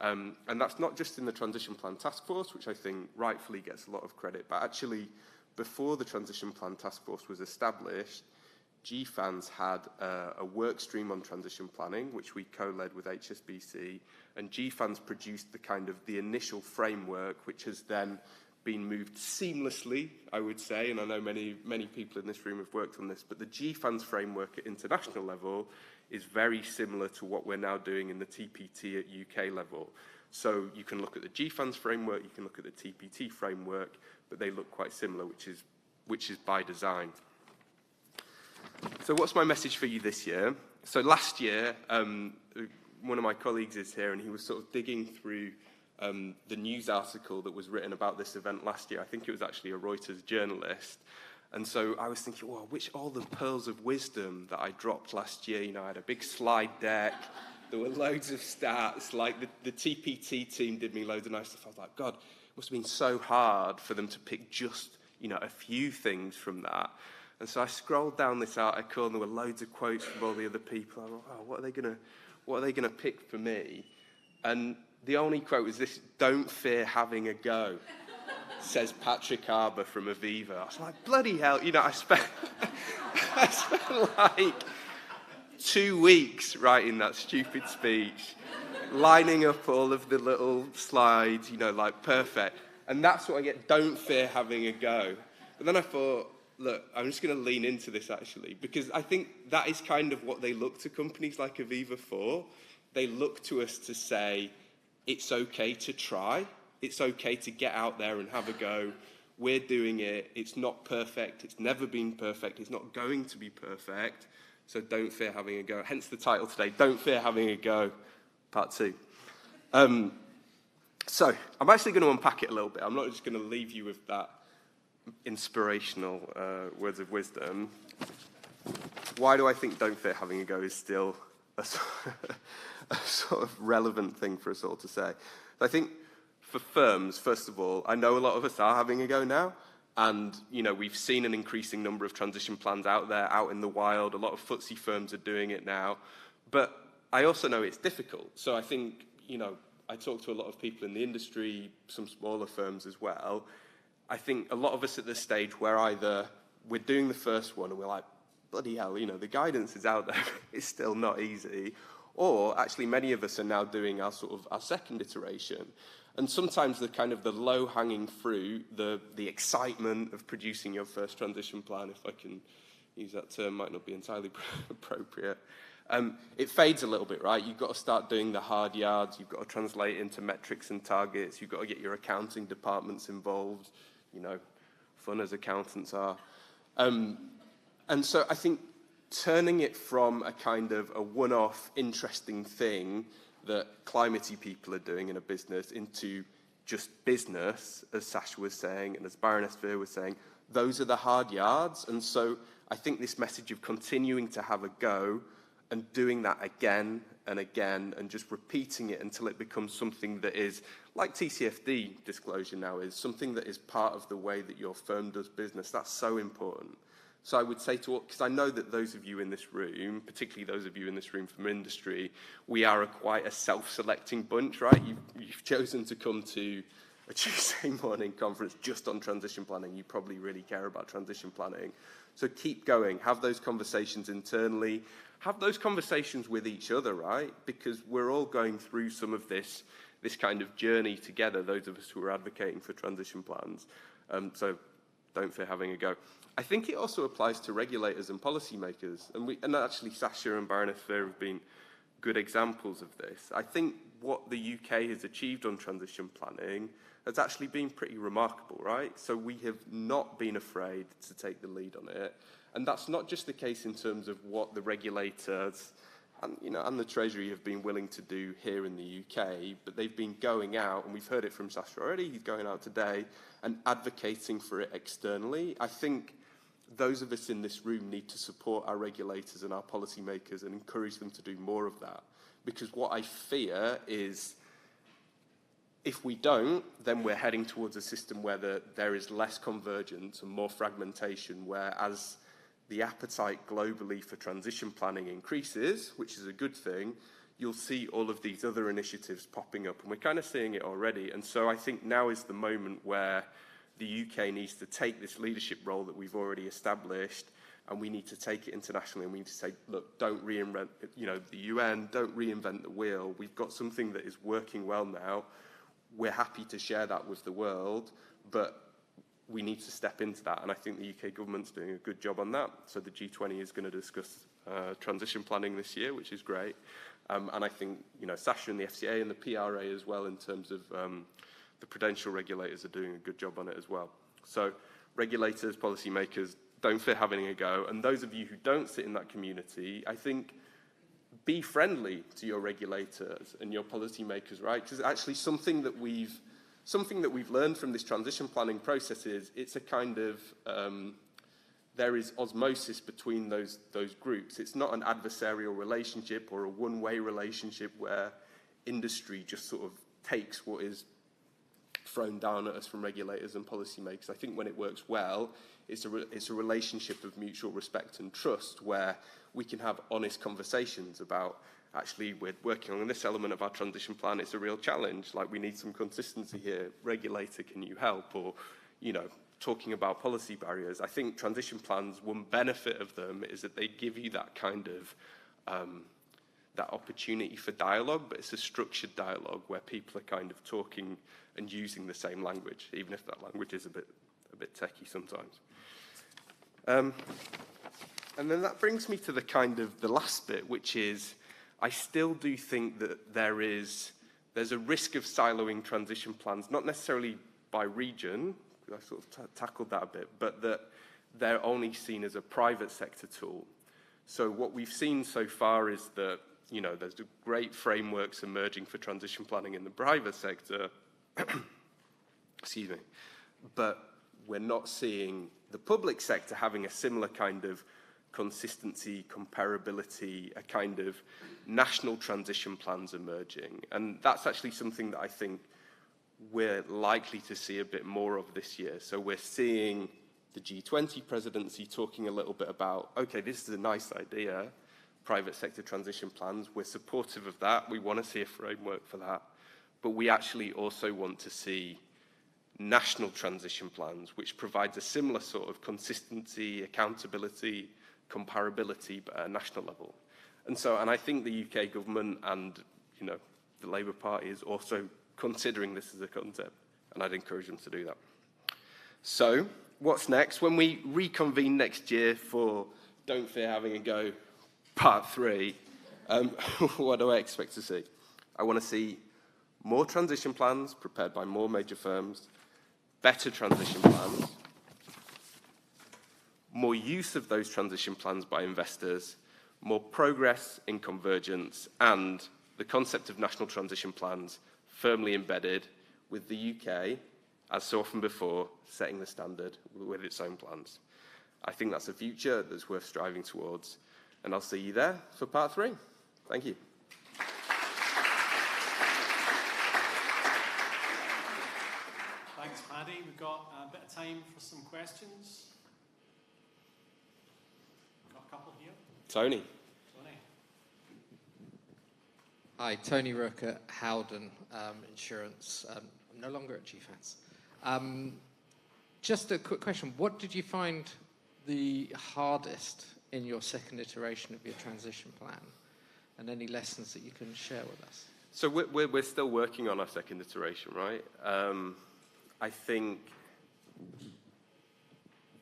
And that's not just in the Transition Plan Task Force, which I think rightfully gets a lot of credit, but actually before the Transition Plan Task Force was established, GFANZ had a work stream on transition planning, which we co-led with HSBC, and GFANZ produced the initial framework, which has then been moved seamlessly, I would say, and I know many people in this room have worked on this, but the GFANZ framework at international level is very similar to what we're now doing in the TPT at UK level. So you can look at the GFANZ framework, you can look at the TPT framework, but they look quite similar, which is by design. So what's my message for you this year? So last year, one of my colleagues is here, and he was sort of digging through the news article that was written about this event last year. I think it was actually a Reuters journalist. And so I was thinking, well, all the pearls of wisdom that I dropped last year, you know, I had a big slide deck, there were loads of stats, like the TPT team did me loads of nice stuff. I was like, God, it must have been so hard for them to pick just, you know, a few things from that. And so I scrolled down this article, and there were loads of quotes from all the other people. I thought, oh, what are they gonna pick for me? And the only quote was this: "Don't fear having a go," says Patrick Arbour from Aviva. I was like, bloody hell, you know, I spent like 2 weeks writing that stupid speech, lining up all of the little slides, you know, like perfect. And that's what I get, don't fear having a go. But then I thought, look, I'm just going to lean into this actually, because I think that is kind of what they look to companies like Aviva for. They look to us to say, it's okay to try. It's okay to get out there and have a go. We're doing it. It's not perfect. It's never been perfect. It's not going to be perfect. So don't fear having a go. Hence the title today, Don't Fear Having a Go, Part 2. So I'm actually going to unpack it a little bit. I'm not just going to leave you with that inspirational words of wisdom. Why do I think don't fear having a go is still a sort of relevant thing for us all to say? I think for firms, first of all, I know a lot of us are having a go now, and we've seen an increasing number of transition plans out there, out in the wild. A lot of FTSE firms are doing it now, but I also know it's difficult. So I think, I talk to a lot of people in the industry, some smaller firms as well. I think a lot of us at this stage where either we're doing the first one and we're like, bloody hell, the guidance is out there, it's still not easy. Or actually many of us are now doing our second iteration. And sometimes the kind of the low-hanging fruit, the excitement of producing your first transition plan, if I can use that term, might not be entirely appropriate. It fades a little bit, right? You've got to start doing the hard yards. You've got to translate into metrics and targets. You've got to get your accounting departments involved, fun as accountants are. And so I think turning it from a kind of a one-off interesting thing that climate-y people are doing in a business into just business, as Sasha was saying, and as Baroness Veer was saying, those are the hard yards. And so I think this message of continuing to have a go and doing that again and again and just repeating it until it becomes something that is, like TCFD disclosure now is, something that is part of the way that your firm does business. That's so important. So I would say because I know that those of you in this room, particularly those of you in this room from industry, we are quite a self-selecting bunch, right? You've chosen to come to a Tuesday morning conference just on transition planning. You probably really care about transition planning. So keep going. Have those conversations internally. Have those conversations with each other, right? Because we're all going through some of this kind of journey together, those of us who are advocating for transition plans. So don't fear having a go. I think it also applies to regulators and policymakers. And actually Sasha and Baroness Veer have been good examples of this. I think what the UK has achieved on transition planning has actually been pretty remarkable, right? So we have not been afraid to take the lead on it. And that's not just the case in terms of what the regulators and the Treasury have been willing to do here in the UK, but they've been going out, and we've heard it from Sasha already, he's going out today, and advocating for it externally. I think those of us in this room need to support our regulators and our policymakers and encourage them to do more of that. Because what I fear is if we don't, then we're heading towards a system where there is less convergence and more fragmentation, where as the appetite globally for transition planning increases, which is a good thing, you'll see all of these other initiatives popping up, and we're kind of seeing it already. And so I think now is the moment where the UK needs to take this leadership role that we've already established, and we need to take it internationally, and we need to say, look, don't reinvent, the UN, don't reinvent the wheel. We've got something that is working well now. We're happy to share that with the world, but we need to step into that, and I think the UK government's doing a good job on that. So the G20 is going to discuss transition planning this year, which is great. And I think, Sasha and the FCA and the PRA as well, in terms of the prudential regulators, are doing a good job on it as well. So regulators, policymakers, don't fear having a go. And those of you who don't sit in that community, I think, be friendly to your regulators and your policymakers, right? Because actually something that we've learned from this transition planning process is it's a kind of, there is osmosis between those groups. It's not an adversarial relationship or a one-way relationship where industry just sort of takes what is thrown down at us from regulators and policymakers. I think when it works well, it's a relationship of mutual respect and trust where we can have honest conversations about, actually, we're working on this element of our transition plan. It's a real challenge. Like, we need some consistency here. Regulator, can you help? Or, talking about policy barriers. I think transition plans, one benefit of them is that they give you that kind of that opportunity for dialogue, but it's a structured dialogue where people are kind of talking and using the same language, even if that language is a bit techie sometimes. And then that brings me to the last bit, which is I still do think that there's a risk of siloing transition plans, not necessarily by region, I sort of tackled that a bit, but that they're only seen as a private sector tool. So what we've seen so far is that, you know, there's great frameworks emerging for transition planning in the private sector, excuse me, but we're not seeing the public sector having a similar kind of consistency, comparability, a kind of national transition plans emerging. And that's actually something that I think we're likely to see a bit more of this year. So we're seeing the G20 presidency talking a little bit about, okay, this is a nice idea, private sector transition plans. We're supportive of that. We want to see a framework for that. But we actually also want to see national transition plans, which provides a similar sort of consistency, accountability, comparability, but at a national level. And I think the UK government and, you know, the Labour Party is also considering this as a concept, and I'd encourage them to do that. So, what's next? When we reconvene next year for Don't Fear Having a Go Part 3, what do I expect to see? I want to see more transition plans prepared by more major firms, better transition plans, more use of those transition plans by investors, more progress in convergence, and the concept of national transition plans firmly embedded with the UK, as so often before, setting the standard with its own plans. I think that's a future that's worth striving towards, and I'll see you there for Part 3. Thank you. Thanks, Paddy. We've got a bit of time for some questions. Got a couple here. Tony. Hi, Tony Rook at Howden Insurance. I'm no longer at GFAS. Just a quick question. What did you find the hardest in your second iteration of your transition plan? And any lessons that you can share with us? So we're still working on our second iteration, right? I think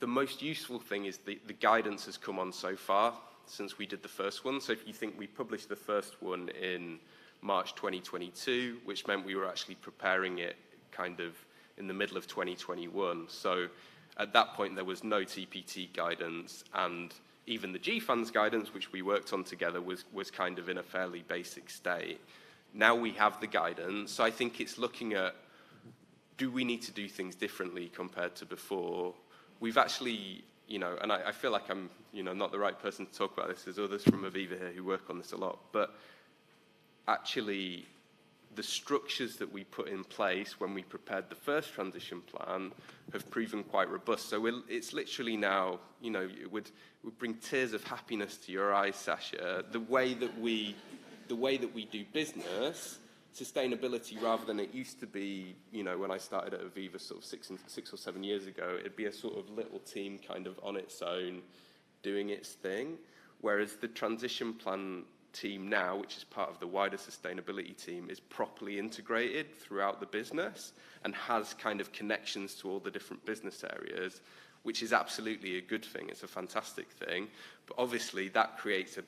the most useful thing is the guidance has come on so far since we did the first one. So if you think we published the first one in March 2022, which meant we were actually preparing it kind of in the middle of 2021. So at that point, there was no TPT guidance, and even the GFANZ guidance, which we worked on together, was kind of in a fairly basic state. Now we have the guidance, so I think it's looking at, do we need to do things differently compared to before? We've actually, you know, and I feel like I'm, you know, not the right person to talk about this. There's others from Aviva here who work on this a lot. But actually, the structures that we put in place when we prepared the first transition plan have proven quite robust. So it's literally now, you know, it would bring tears of happiness to your eyes, Sasha. The way that we do business, sustainability, rather than it used to be, you know, when I started at Aviva sort of six or 7 years ago, it'd be a sort of little team kind of on its own, doing its thing. Whereas the transition plan team now, which is part of the wider sustainability team, is properly integrated throughout the business and has kind of connections to all the different business areas, which is absolutely a good thing. It's a fantastic thing. But obviously that creates a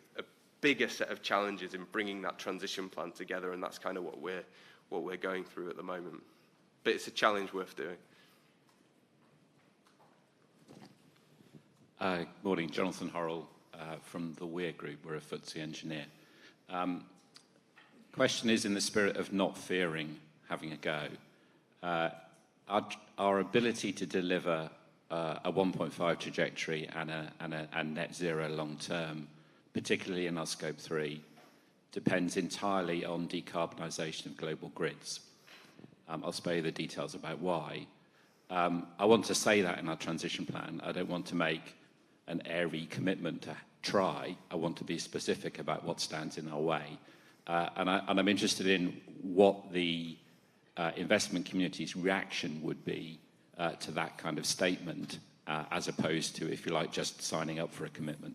bigger set of challenges in bringing that transition plan together, and that's kind of what we're going through at the moment. But it's a challenge worth doing. Morning, Jonathan Horrell from the Weir Group. We're a FTSE engineer. Question is, in the spirit of not fearing having a go, our ability to deliver a 1.5 trajectory and net zero long term, particularly in our Scope 3, depends entirely on decarbonisation of global grids. I'll spare you the details about why. I want to say that in our transition plan. I don't want to make an airy commitment to try. I want to be specific about what stands in our way. And I'm interested in what the investment community's reaction would be to that kind of statement, as opposed to, if you like, just signing up for a commitment.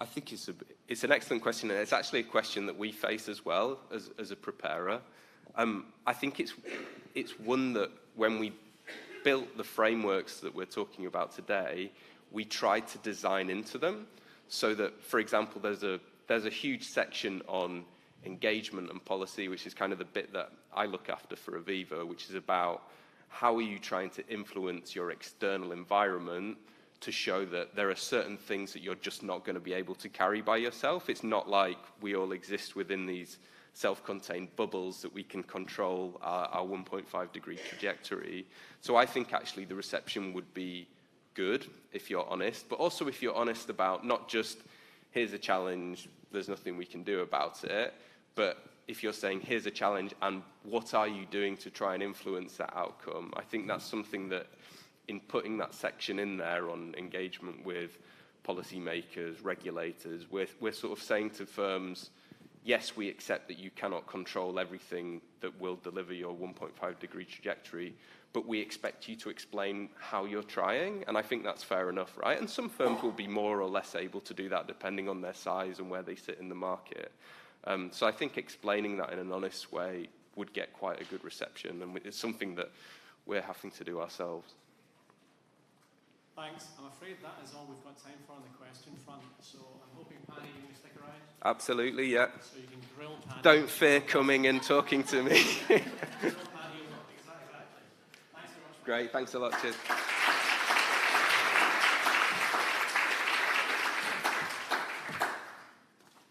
I think it's an excellent question, and it's actually a question that we face as well as a preparer. I think it's one that when we built the frameworks that we're talking about today, we tried to design into them so that, for example, there's a huge section on engagement and policy, which is kind of the bit that I look after for Aviva, which is about how are you trying to influence your external environment to show that there are certain things that you're just not going to be able to carry by yourself. It's not like we all exist within these self-contained bubbles that we can control our 1.5 degree trajectory. So I think actually the reception would be good, if you're honest, but also if you're honest about not just, here's a challenge, there's nothing we can do about it, but if you're saying, here's a challenge, and what are you doing to try and influence that outcome? I think that's something that, in putting that section in there on engagement with policymakers, regulators, we're sort of saying to firms, yes, we accept that you cannot control everything that will deliver your 1.5 degree trajectory, but we expect you to explain how you're trying, and I think that's fair enough, right? And some firms will be more or less able to do that depending on their size and where they sit in the market. So I think explaining that in an honest way would get quite a good reception, and it's something that we're having to do ourselves. Thanks. I'm afraid that is all we've got time for on the question front, so I'm hoping, Paddy, you can stick around. Absolutely, yeah. So you can grill Paddy. Don't fear coming and talking to me. Grill Paddy over. Exactly. Thanks very much. Great, thanks a lot, cheers.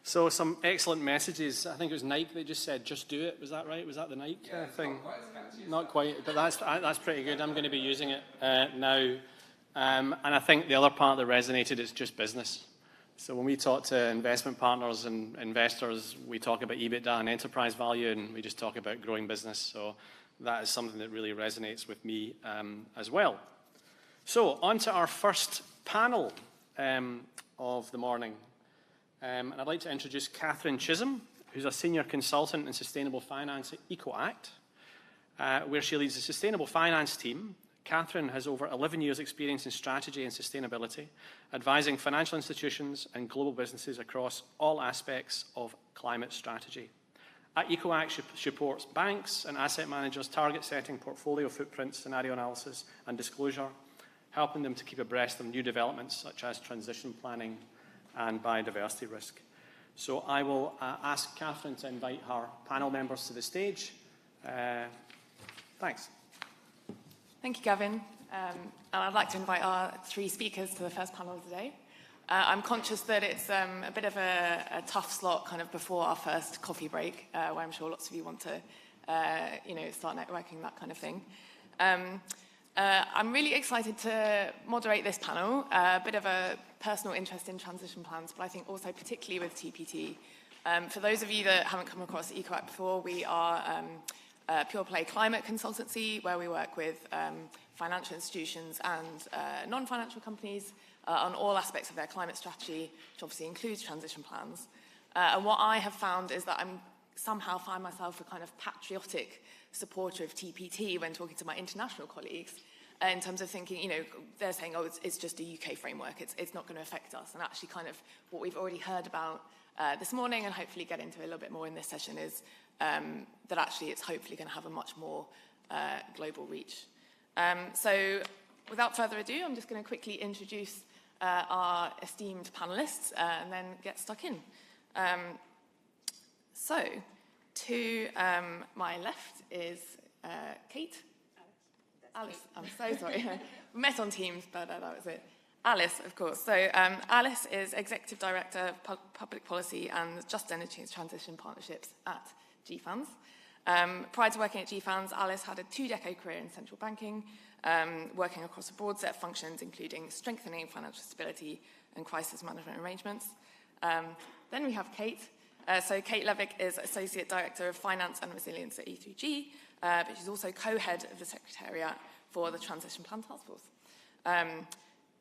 So some excellent messages. I think it was Nike that just said, just do it. Was that right? Was that the Nike thing? Not quite, but that's pretty good. I'm going to be using it now. And I think the other part that resonated is just business. So when we talk to investment partners and investors, we talk about EBITDA and enterprise value, and we just talk about growing business. So that is something that really resonates with me as well. So on to our first panel of the morning. And I'd like to introduce Catherine Chisholm, who's a senior consultant in sustainable finance at EcoAct, where she leads the sustainable finance team. Catherine has over 11 years' experience in strategy and sustainability, advising financial institutions and global businesses across all aspects of climate strategy. At EcoAct, she supports banks and asset managers target setting, portfolio footprint, scenario analysis, and disclosure, helping them to keep abreast of new developments such as transition planning and biodiversity risk. So I will ask Catherine to invite her panel members to the stage. Thanks. Thank you, Gavin. And I'd like to invite our three speakers to the first panel of the day. I'm conscious that it's a bit of a tough slot kind of before our first coffee break, where I'm sure lots of you want to start networking, that kind of thing. I'm really excited to moderate this panel, a bit of a personal interest in transition plans, but I think also particularly with TPT. For those of you that haven't come across EcoAct before, we are a pure play climate consultancy where we work with financial institutions and non-financial companies on all aspects of their climate strategy, which obviously includes transition plans. And what I have found is that I'm somehow find myself a kind of patriotic supporter of TPT when talking to my international colleagues, in terms of thinking, they're saying, oh, it's just a UK framework, it's not going to affect us. And actually kind of what we've already heard about this morning, and hopefully get into a little bit more in this session, is that actually it's hopefully going to have a much more global reach. So without further ado, I'm just going to quickly introduce our esteemed panelists and then get stuck in. So to my left is Kate. Alice, I'm so sorry. We met on Teams, but that was it. Alice, of course. So Alice is Executive Director of Public Policy and Just Energy and Transition Partnerships at GFANZ. Prior to working at GFANZ, Alice had a 2-decade career in central banking, working across a broad set of functions, including strengthening financial stability and crisis management arrangements. Then we have Kate. So Kate Levick is Associate Director of Finance and Resilience at E3G, but she's also co-head of the Secretariat for the Transition Plan Task Force.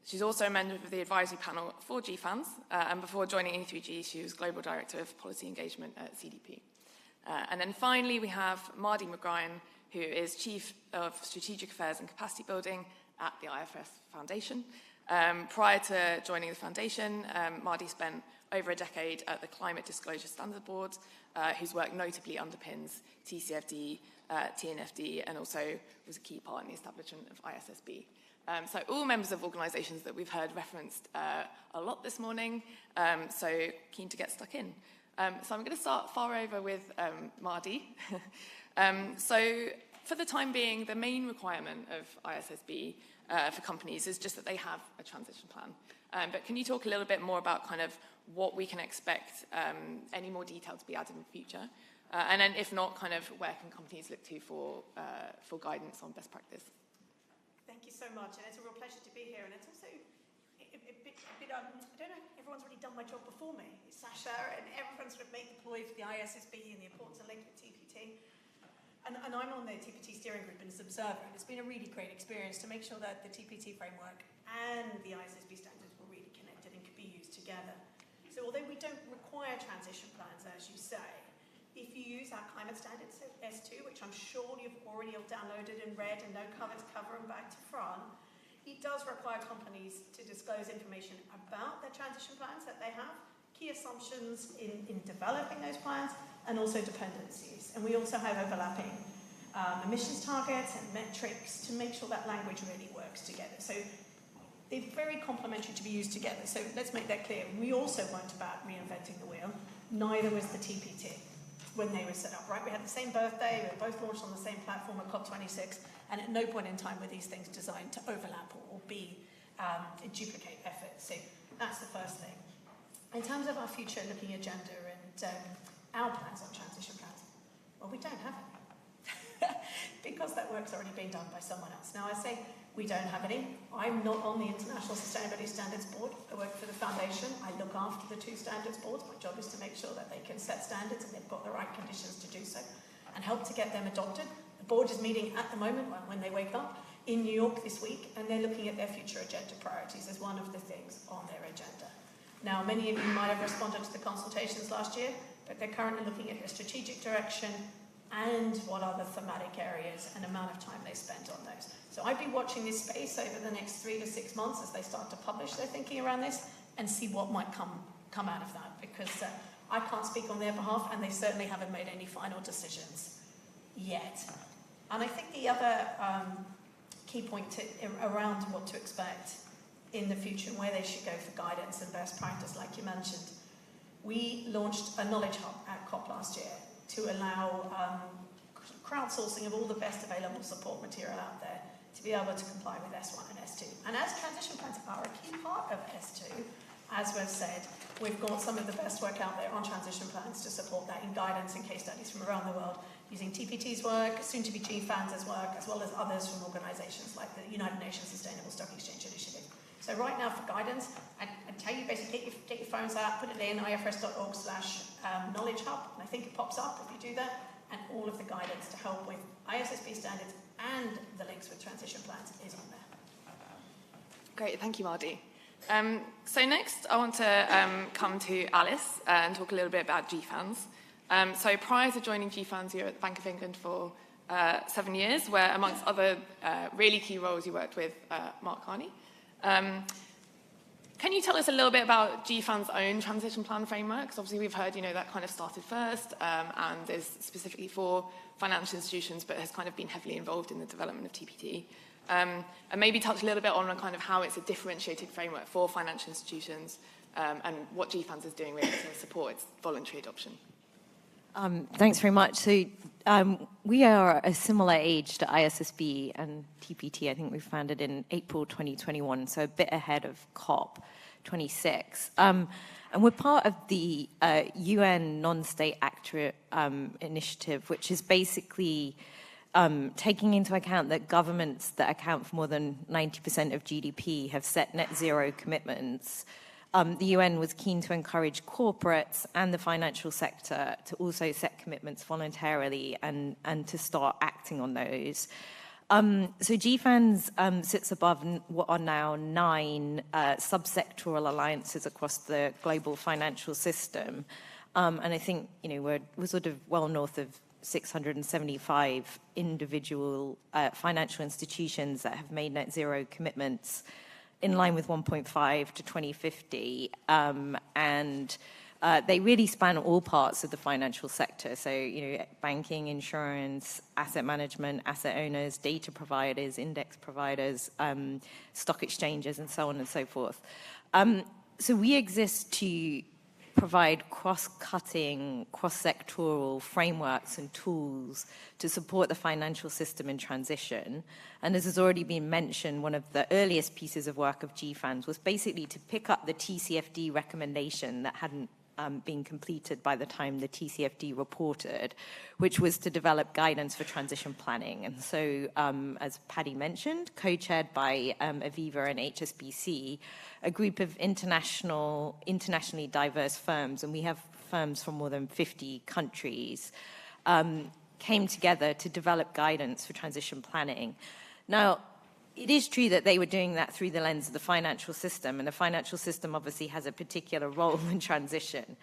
She's also a member of the advisory panel for GFANZ, and before joining E3G, she was Global Director of Policy Engagement at CDP. And then finally, we have Mardy McGryan, who is Chief of Strategic Affairs and Capacity Building at the IFS Foundation. Prior to joining the foundation, Mardy spent over a decade at the Climate Disclosure Standard Board, whose work notably underpins TCFD, TNFD, and also was a key part in the establishment of ISSB. So all members of organisations that we've heard referenced a lot this morning, so keen to get stuck in. So I'm going to start far over with Mardi. So for the time being, the main requirement of ISSB for companies is just that they have a transition plan. But can you talk a little bit more about kind of what we can expect, any more detail to be added in the future? And then if not, kind of where can companies look to for guidance on best practice? Thank you so much, and it's a real pleasure to be here. And it's also a bit I don't know, everyone's already done my job before me. Sasha and everyone's sort of made the ploy for the ISSB and the importance of link with TPT. And I'm on the TPT steering group and as observer, and it's been a really great experience to make sure that the TPT framework and the ISSB standards were really connected and could be used together. So although we don't require transition plans, as you say, if you use our climate standards S2, which I'm sure you've already all downloaded and read and know cover to cover and back to front, it does require companies to disclose information about their transition plans that they have, key assumptions in developing those plans, and also dependencies. And we also have overlapping emissions targets and metrics to make sure that language really works together. So they're very complementary to be used together. So let's make that clear. We also weren't about reinventing the wheel. Neither was the TPT when they were set up, right? We had the same birthday, we were both launched on the same platform at COP26, and at no point in time were these things designed to overlap or be duplicate efforts. So that's the first thing. In terms of our future looking agenda and our plans on transition plans, well, we don't have any. Because that work's already been done by someone else. Now, I say we don't have any. I'm not on the International Sustainability Standards Board. I work for the Foundation. I look after the two standards boards. My job is to make sure that they can set standards and they've got the right conditions to do so and help to get them adopted. The board is meeting at the moment when they wake up in New York this week, and they're looking at their future agenda priorities as one of the things on their agenda. Now, many of you might have responded to the consultations last year, but they're currently looking at their strategic direction and what are the thematic areas and amount of time they spent on those. So I'd be watching this space over the next 3 to 6 months as they start to publish their thinking around this and see what might come out of that, because I can't speak on their behalf and they certainly haven't made any final decisions yet. And I think the other key point around what to expect in the future and where they should go for guidance and best practice, like you mentioned, we launched a knowledge hub at COP last year to allow crowdsourcing of all the best available support material out there to be able to comply with S1 and S2. And as transition plans are a key part of S2, as we've said, we've got some of the best work out there on transition plans to support that in guidance and case studies from around the world, using TPT's work, soon to be GFANZ's work, as well as others from organisations like the United Nations Sustainable Stock Exchange Initiative. So right now for guidance, I'd tell you basically get your phones out, put it in ifrs.org/knowledge hub, and I think it pops up if you do that, and all of the guidance to help with ISSB standards and the links with transition plans is on there. Great, thank you, Mardi. So next, I want to come to Alice and talk a little bit about GFANZ. So prior to joining GFANZ, you were at the Bank of England for 7 years, where amongst other really key roles, you worked with Mark Carney. Can you tell us a little bit about GFANZ's own transition plan framework? Because obviously we've heard, that kind of started first and is specifically for financial institutions, but has kind of been heavily involved in the development of TPT. And maybe touch a little bit on kind of how it's a differentiated framework for financial institutions and what GFANZ is doing really to support its voluntary adoption. Thanks very much. So we are a similar age to ISSB and TPT. I think we founded in April 2021, so a bit ahead of COP26. And we're part of the UN Non-State Actor Initiative, which is basically taking into account that governments that account for more than 90% of GDP have set net zero commitments. The UN was keen to encourage corporates and the financial sector to also set commitments voluntarily and to start acting on those. So GFANZ sits above what are now 9 subsectoral alliances across the global financial system. And I think, we're sort of well north of 675 individual financial institutions that have made net zero commitments in line with 1.5 to 2050, and they really span all parts of the financial sector. So, banking, insurance, asset management, asset owners, data providers, index providers, stock exchanges, and so on and so forth. So we exist to provide cross-cutting, cross-sectoral frameworks and tools to support the financial system in transition. And as has already been mentioned, one of the earliest pieces of work of GFANZ was basically to pick up the TCFD recommendation that hadn't been completed by the time the TCFD reported, which was to develop guidance for transition planning. And so, as Paddy mentioned, co-chaired by Aviva and HSBC, a group of internationally diverse firms, and we have firms from more than 50 countries, came together to develop guidance for transition planning. Now, it is true that they were doing that through the lens of the financial system, and the financial system obviously has a particular role in transition,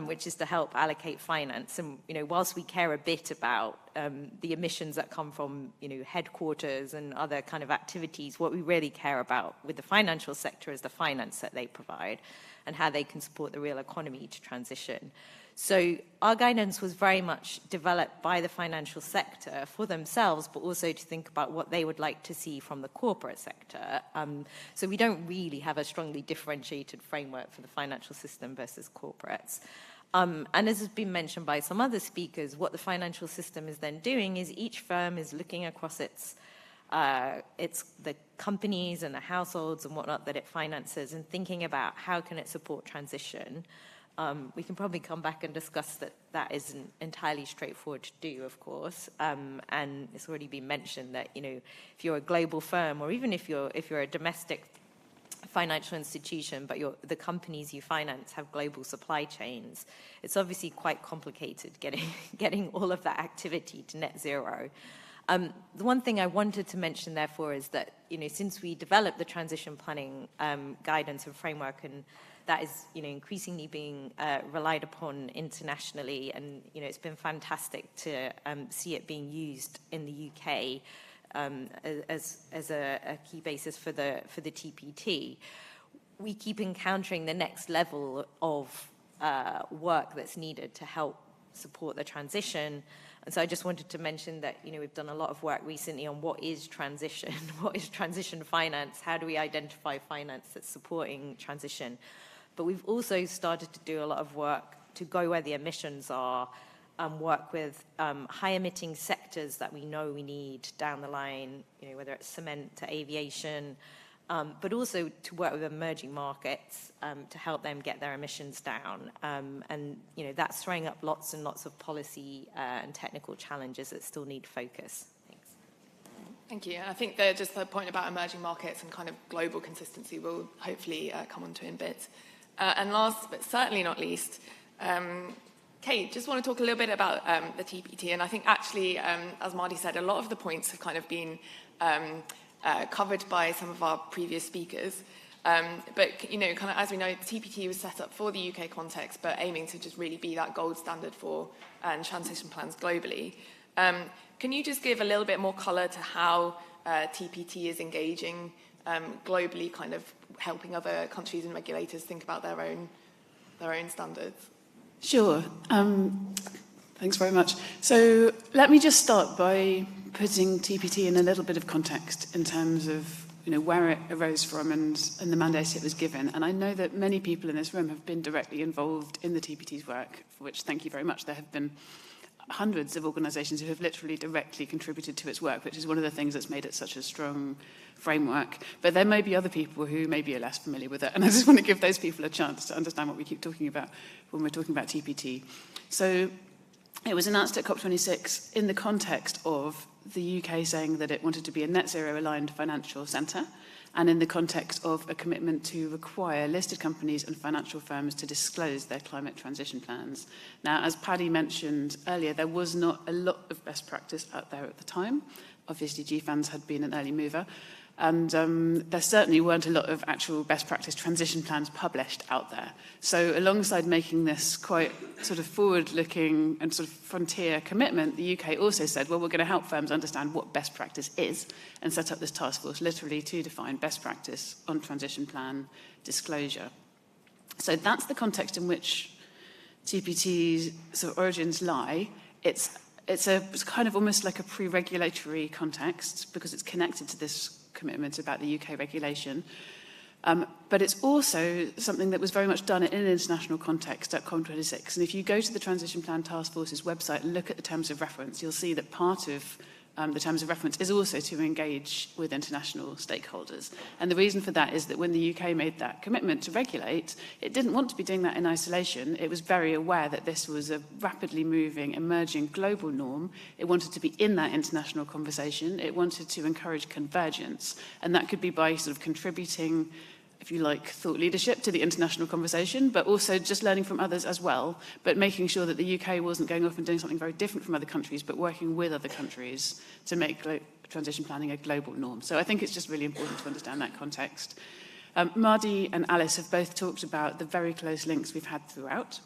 which is to help allocate finance. And whilst we care a bit about the emissions that come from headquarters and other kind of activities, what we really care about with the financial sector is the finance that they provide and how they can support the real economy to transition. So our guidance was very much developed by the financial sector for themselves, but also to think about what they would like to see from the corporate sector. So we don't really have a strongly differentiated framework for the financial system versus corporates. And as has been mentioned by some other speakers, what the financial system is then doing is each firm is looking across its the companies and the households and whatnot that it finances and thinking about how can it support transition. We can probably come back and discuss that isn't entirely straightforward to do, of course. And it's already been mentioned that, if you're a global firm or even if you're a domestic financial institution, but the companies you finance have global supply chains, it's obviously quite complicated getting all of that activity to net zero. The one thing I wanted to mention, therefore, is that, since we developed the transition planning guidance and framework, and that is, increasingly being relied upon internationally, and, it's been fantastic to see it being used in the UK as a key basis for the TPT. We keep encountering the next level of work that's needed to help support the transition. And so I just wanted to mention that, we've done a lot of work recently on what is transition, what is transition finance, how do we identify finance that's supporting transition. But we've also started to do a lot of work to go where the emissions are, work with high-emitting sectors that we know we need down the line, whether it's cement to aviation, but also to work with emerging markets to help them get their emissions down. And, that's throwing up lots and lots of policy and technical challenges that still need focus. Thanks. Thank you. And I think that just the point about emerging markets and kind of global consistency will hopefully come on to in a bit. And last, but certainly not least, Kate, just want to talk a little bit about the TPT. And I think actually, as Marty said, a lot of the points have kind of been covered by some of our previous speakers. But, kind of as we know, the TPT was set up for the UK context, but aiming to just really be that gold standard for transition plans globally. Can you just give a little bit more colour to how TPT is engaging globally, kind of helping other countries and regulators think about their own standards? Sure. Thanks very much. So let me just start by putting TPT in a little bit of context in terms of where it arose from and the mandate it was given. And I know that many people in this room have been directly involved in the TPT's work, for which thank you very much. There have been hundreds of organisations who have literally directly contributed to its work, which is one of the things that's made it such a strong framework. But there may be other people who maybe are less familiar with it, and I just want to give those people a chance to understand what we keep talking about when we're talking about TPT. So it was announced at COP26 in the context of the UK saying that it wanted to be a net zero aligned financial centre, and in the context of a commitment to require listed companies and financial firms to disclose their climate transition plans. Now, as Paddy mentioned earlier, there was not a lot of best practice out there at the time obviously GFANZ had been an early mover. And there certainly weren't a lot of actual best practice transition plans published out there. So alongside making this quite sort of forward-looking and sort of frontier commitment, the UK also said, well, we're going to help firms understand what best practice is and set up this task force literally to define best practice on transition plan disclosure. So that's the context in which TPT's sort of origins lie. It's kind of almost like a pre-regulatory context because it's connected to this commitment about the UK regulation. But it's also something that was very much done in an international context at COP26. And if you go to the Transition Plan Task Force's website and look at the terms of reference, you'll see that part of the terms of reference is also to engage with international stakeholders. And the reason for that is that when the UK made that commitment to regulate, it didn't want to be doing that in isolation. It was very aware that this was a rapidly moving, emerging global norm. It wanted to be in that international conversation. It wanted to encourage convergence. And that could be by sort of contributing, if you like, thought leadership to the international conversation, but also just learning from others as well, but making sure that the UK wasn't going off and doing something very different from other countries, but working with other countries to make transition planning a global norm. So I think it's just really important to understand that context. Mardi and Alice have both talked about the very close links we've had throughout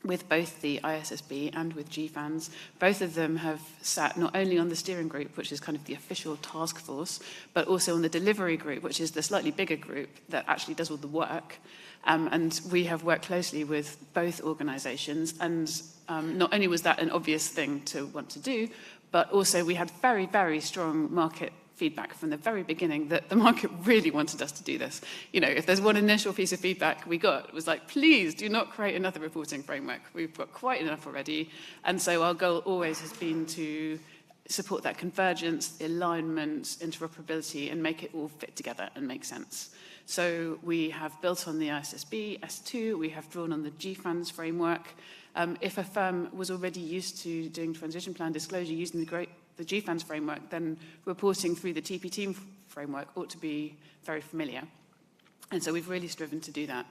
with both the ISSB and with GFANZ. Both of them have sat not only on the steering group, which is kind of the official task force, but also on the delivery group, which is the slightly bigger group that actually does all the work. And we have worked closely with both organisations. And not only was that an obvious thing to want to do, but also we had very, very strong market feedback from the very beginning that the market really wanted us to do this. You know, if there's one initial piece of feedback we got, it was like, please do not create another reporting framework. We've got quite enough already. And so our goal always has been to support that convergence, alignment, interoperability, and make it all fit together and make sense. So we have built on the ISSB S2, we have drawn on the GFANZ framework. If a firm was already used to doing transition plan disclosure using the GFANZ framework, then reporting through the TPT framework ought to be very familiar. And so we've really striven to do that.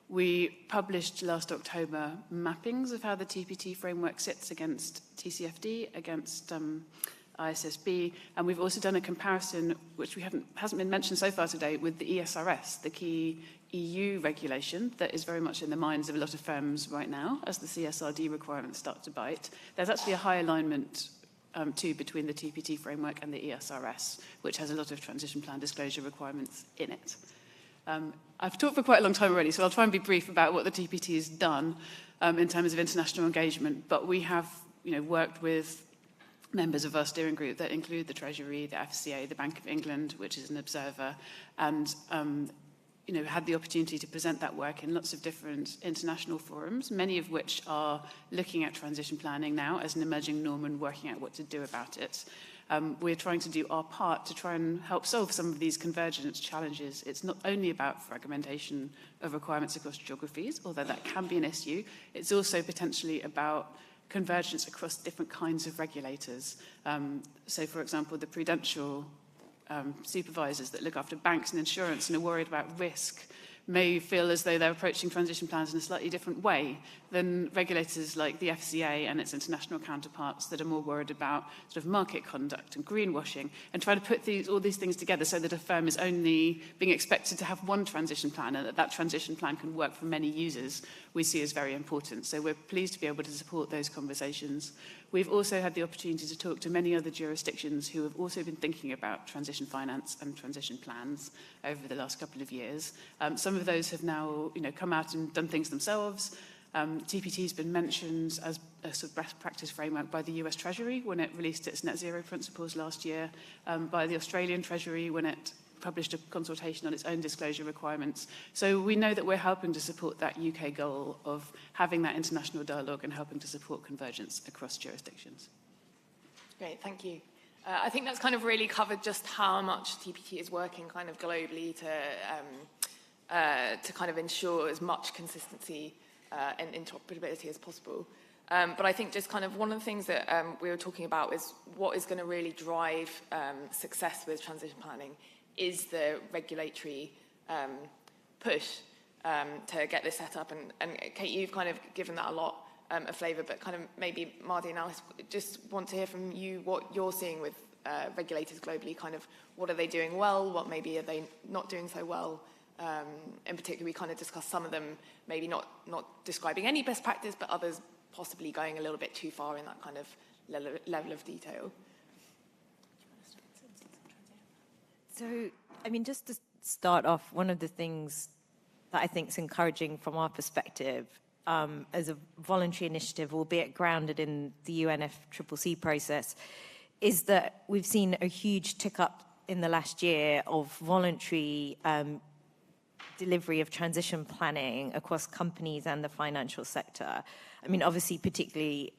We published last October mappings of how the TPT framework sits against TCFD, against ISSB, and we've also done a comparison, which hasn't been mentioned so far today, with the ESRS, the key EU regulation that is very much in the minds of a lot of firms right now as the CSRD requirements start to bite. There's actually a high alignment too between the TPT framework and the ESRS, which has a lot of transition plan disclosure requirements in it. I've talked for quite a long time already, so I'll try and be brief about what the TPT has done in terms of international engagement, but we have worked with members of our steering group that include the Treasury, the FCA, the Bank of England, which is an observer, and had the opportunity to present that work in lots of different international forums, many of which are looking at transition planning now as an emerging norm and working out what to do about it. We're trying to do our part to try and help solve some of these convergence challenges. It's not only about fragmentation of requirements across geographies, although that can be an issue. It's also potentially about convergence across different kinds of regulators. So, for example, the prudential supervisors that look after banks and insurance and are worried about risk may feel as though they're approaching transition plans in a slightly different way than regulators like the FCA and its international counterparts that are more worried about sort of market conduct and greenwashing, and try to put all these things together so that a firm is only being expected to have one transition plan and that transition plan can work for many users, we see as very important. So we're pleased to be able to support those conversations. We've also had the opportunity to talk to many other jurisdictions who have also been thinking about transition finance and transition plans over the last couple of years. Some of those have now come out and done things themselves. TPT has been mentioned as a sort of best practice framework by the US Treasury when it released its net zero principles last year, by the Australian Treasury when it published a consultation on its own disclosure requirements. So we know that we're helping to support that UK goal of having that international dialogue and helping to support convergence across jurisdictions. Great, thank you. I think that's kind of really covered just how much TPT is working kind of globally to kind of ensure as much consistency and interoperability as possible. But I think just kind of one of the things that we were talking about is what is going to really drive success with transition planning is the regulatory push to get this set up. And Kate, you've kind of given that a lot of flavour, but kind of maybe Mardi and Alice, just want to hear from you what you're seeing with regulators globally, kind of what are they doing well, what maybe are they not doing so well. In particular, we kind of discussed some of them maybe not describing any best practice, but others possibly going a little bit too far in that kind of level of detail. So, I mean, just to start off, one of the things that I think is encouraging from our perspective as a voluntary initiative, albeit grounded in the UNFCCC process, is that we've seen a huge tick up in the last year of voluntary delivery of transition planning across companies and the financial sector. I mean, obviously, particularly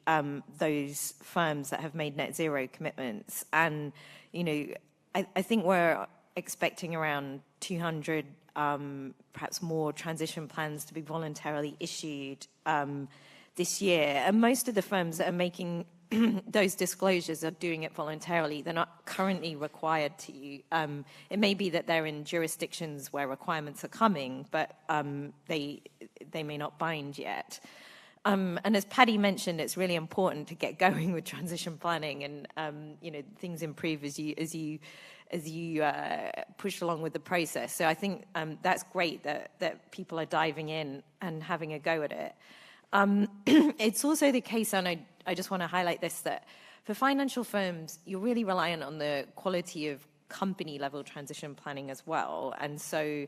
those firms that have made net zero commitments. And, you know, I think we're expecting around 200, perhaps more, transition plans to be voluntarily issued this year. And most of the firms that are making those disclosures are doing it voluntarily. They're not currently required to. It may be that they're in jurisdictions where requirements are coming, but they may not bind yet. And as Paddy mentioned, it's really important to get going with transition planning, and you know, things improve as you push along with the process. So I think that's great that people are diving in and having a go at it. It's also the case, and I just want to highlight this, that for financial firms, you're really reliant on the quality of company-level transition planning as well. And so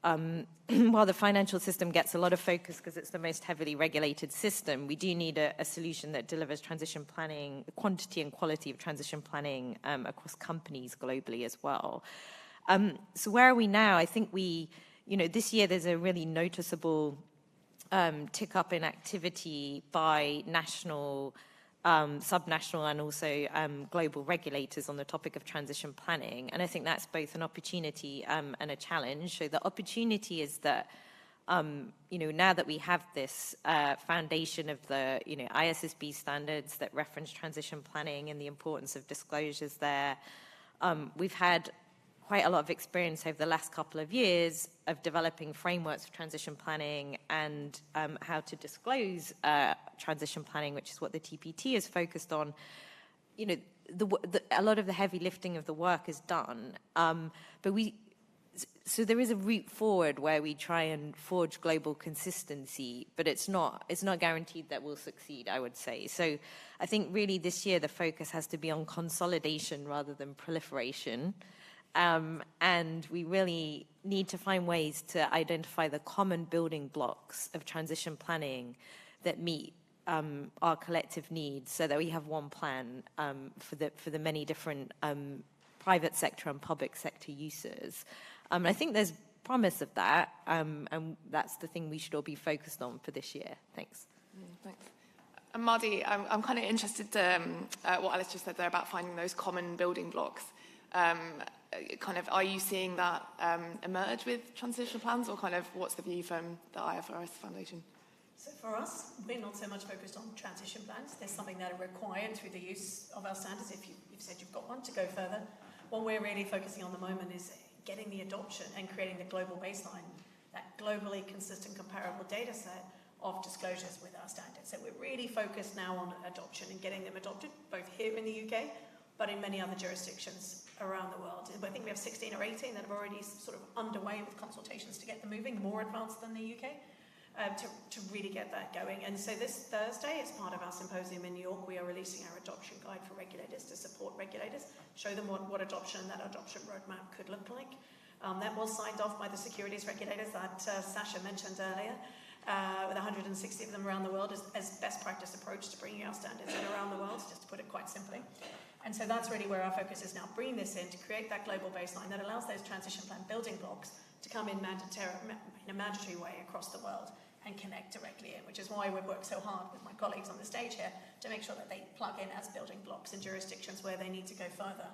while the financial system gets a lot of focus because it's the most heavily regulated system, we do need a solution that delivers transition planning, the quantity and quality of transition planning across companies globally as well. So where are we now? I think this year there's a really noticeable tick up in activity by national, subnational and also global regulators on the topic of transition planning. And I think that's both an opportunity and a challenge. So the opportunity is that, now that we have this foundation of the, ISSB standards that reference transition planning and the importance of disclosures there, we've had quite a lot of experience over the last couple of years of developing frameworks for transition planning and how to disclose transition planning, which is what the TPT is focused on. A lot of the heavy lifting of the work is done, so there is a route forward where we try and forge global consistency, but it's not guaranteed that we'll succeed, I would say. So I think really this year the focus has to be on consolidation rather than proliferation. And we really need to find ways to identify the common building blocks of transition planning that meet our collective needs, so that we have one plan for the many different private sector and public sector uses. I think there's promise of that, and that's the thing we should all be focused on for this year. Thanks. Thanks. And Mardi, I'm kind of interested what Alice just said there about finding those common building blocks. Are you seeing that emerge with transition plans, or kind of what's the view from the IFRS Foundation? So for us, we're not so much focused on transition plans. There's something that are required through the use of our standards. If you've said you've got one, to go further. What we're really focusing on at the moment is getting the adoption and creating the global baseline, that globally consistent comparable data set of disclosures with our standards. So we're really focused now on adoption and getting them adopted, both here in the UK, but in many other jurisdictions around the world. I think we have 16 or 18 that have already sort of underway with consultations to get them moving, more advanced than the UK, to really get that going. And so this Thursday, as part of our symposium in New York, we are releasing our adoption guide for regulators to support regulators, show them what adoption, that adoption roadmap could look like. That was signed off by the securities regulators that Sasha mentioned earlier, with 160 of them around the world as best practice approach to bringing our standards in around the world, just to put it quite simply. And so that's really where our focus is now, bringing this in to create that global baseline that allows those transition plan building blocks to come in a mandatory way across the world and connect directly in, which is why we've worked so hard with my colleagues on the stage here to make sure that they plug in as building blocks in jurisdictions where they need to go further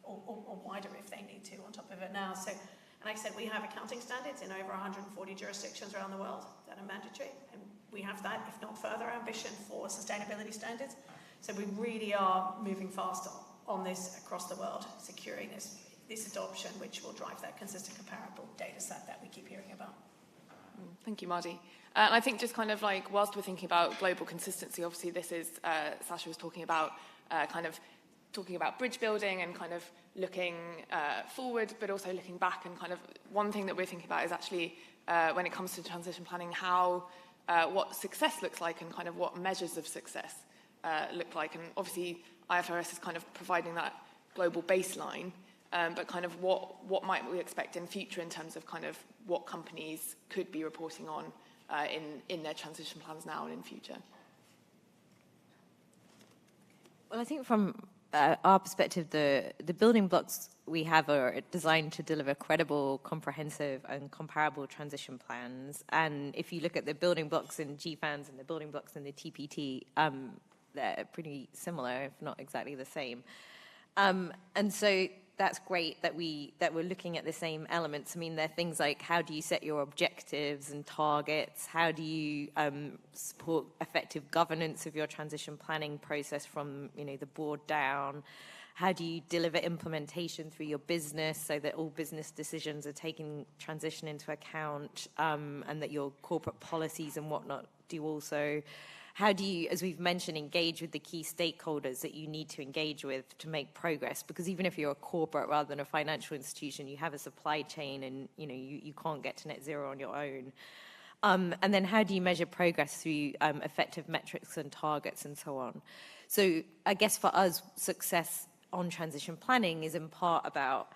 or wider if they need to on top of it now. So, and like I said, we have accounting standards in over 140 jurisdictions around the world that are mandatory, and we have that, if not further, ambition for sustainability standards. So we really are moving fast on this across the world, securing this adoption, which will drive that consistent comparable data set that we keep hearing about. Thank you, Mardi. And I think just kind of like, whilst we're thinking about global consistency, obviously this is, Sasha was talking about kind of talking about bridge building and kind of looking forward, but also looking back. And kind of one thing that we're thinking about is actually when it comes to transition planning, how what success looks like and kind of what measures of success look like. And obviously IFRS is kind of providing that global baseline, but kind of what might we expect in future in terms of kind of what companies could be reporting on in their transition plans now and in future? Well, I think from our perspective, the building blocks we have are designed to deliver credible, comprehensive, and comparable transition plans. And if you look at the building blocks in GFANZ and the building blocks in the TPT, they're pretty similar, if not exactly the same. And so that's great that we're looking at the same elements. I mean, there are things like how do you set your objectives and targets? How do you support effective governance of your transition planning process from the board down? How do you deliver implementation through your business so that all business decisions are taking transition into account, and that your corporate policies and whatnot do also? How do you, as we've mentioned, engage with the key stakeholders that you need to engage with to make progress? Because even if you're a corporate rather than a financial institution, you have a supply chain, and you can't get to net zero on your own. And then how do you measure progress through effective metrics and targets and so on? So I guess for us, success on transition planning is in part about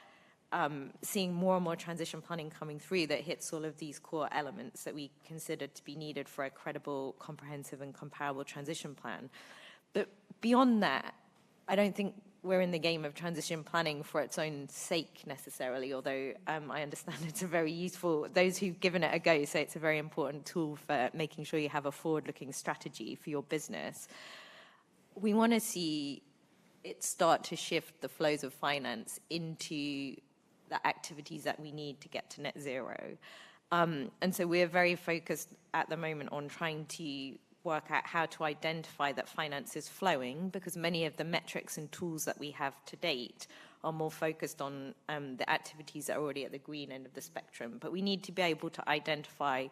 seeing more and more transition planning coming through that hits all of these core elements that we consider to be needed for a credible, comprehensive, and comparable transition plan. But beyond that, I don't think we're in the game of transition planning for its own sake necessarily, although I understand it's a very useful, those who've given it a go say it's a very important tool for making sure you have a forward-looking strategy for your business. We want to see it start to shift the flows of finance into the activities that we need to get to net zero. And so we're very focused at the moment on trying to work out how to identify that finance is flowing, because many of the metrics and tools that we have to date are more focused on the activities that are already at the green end of the spectrum. But we need to be able to identify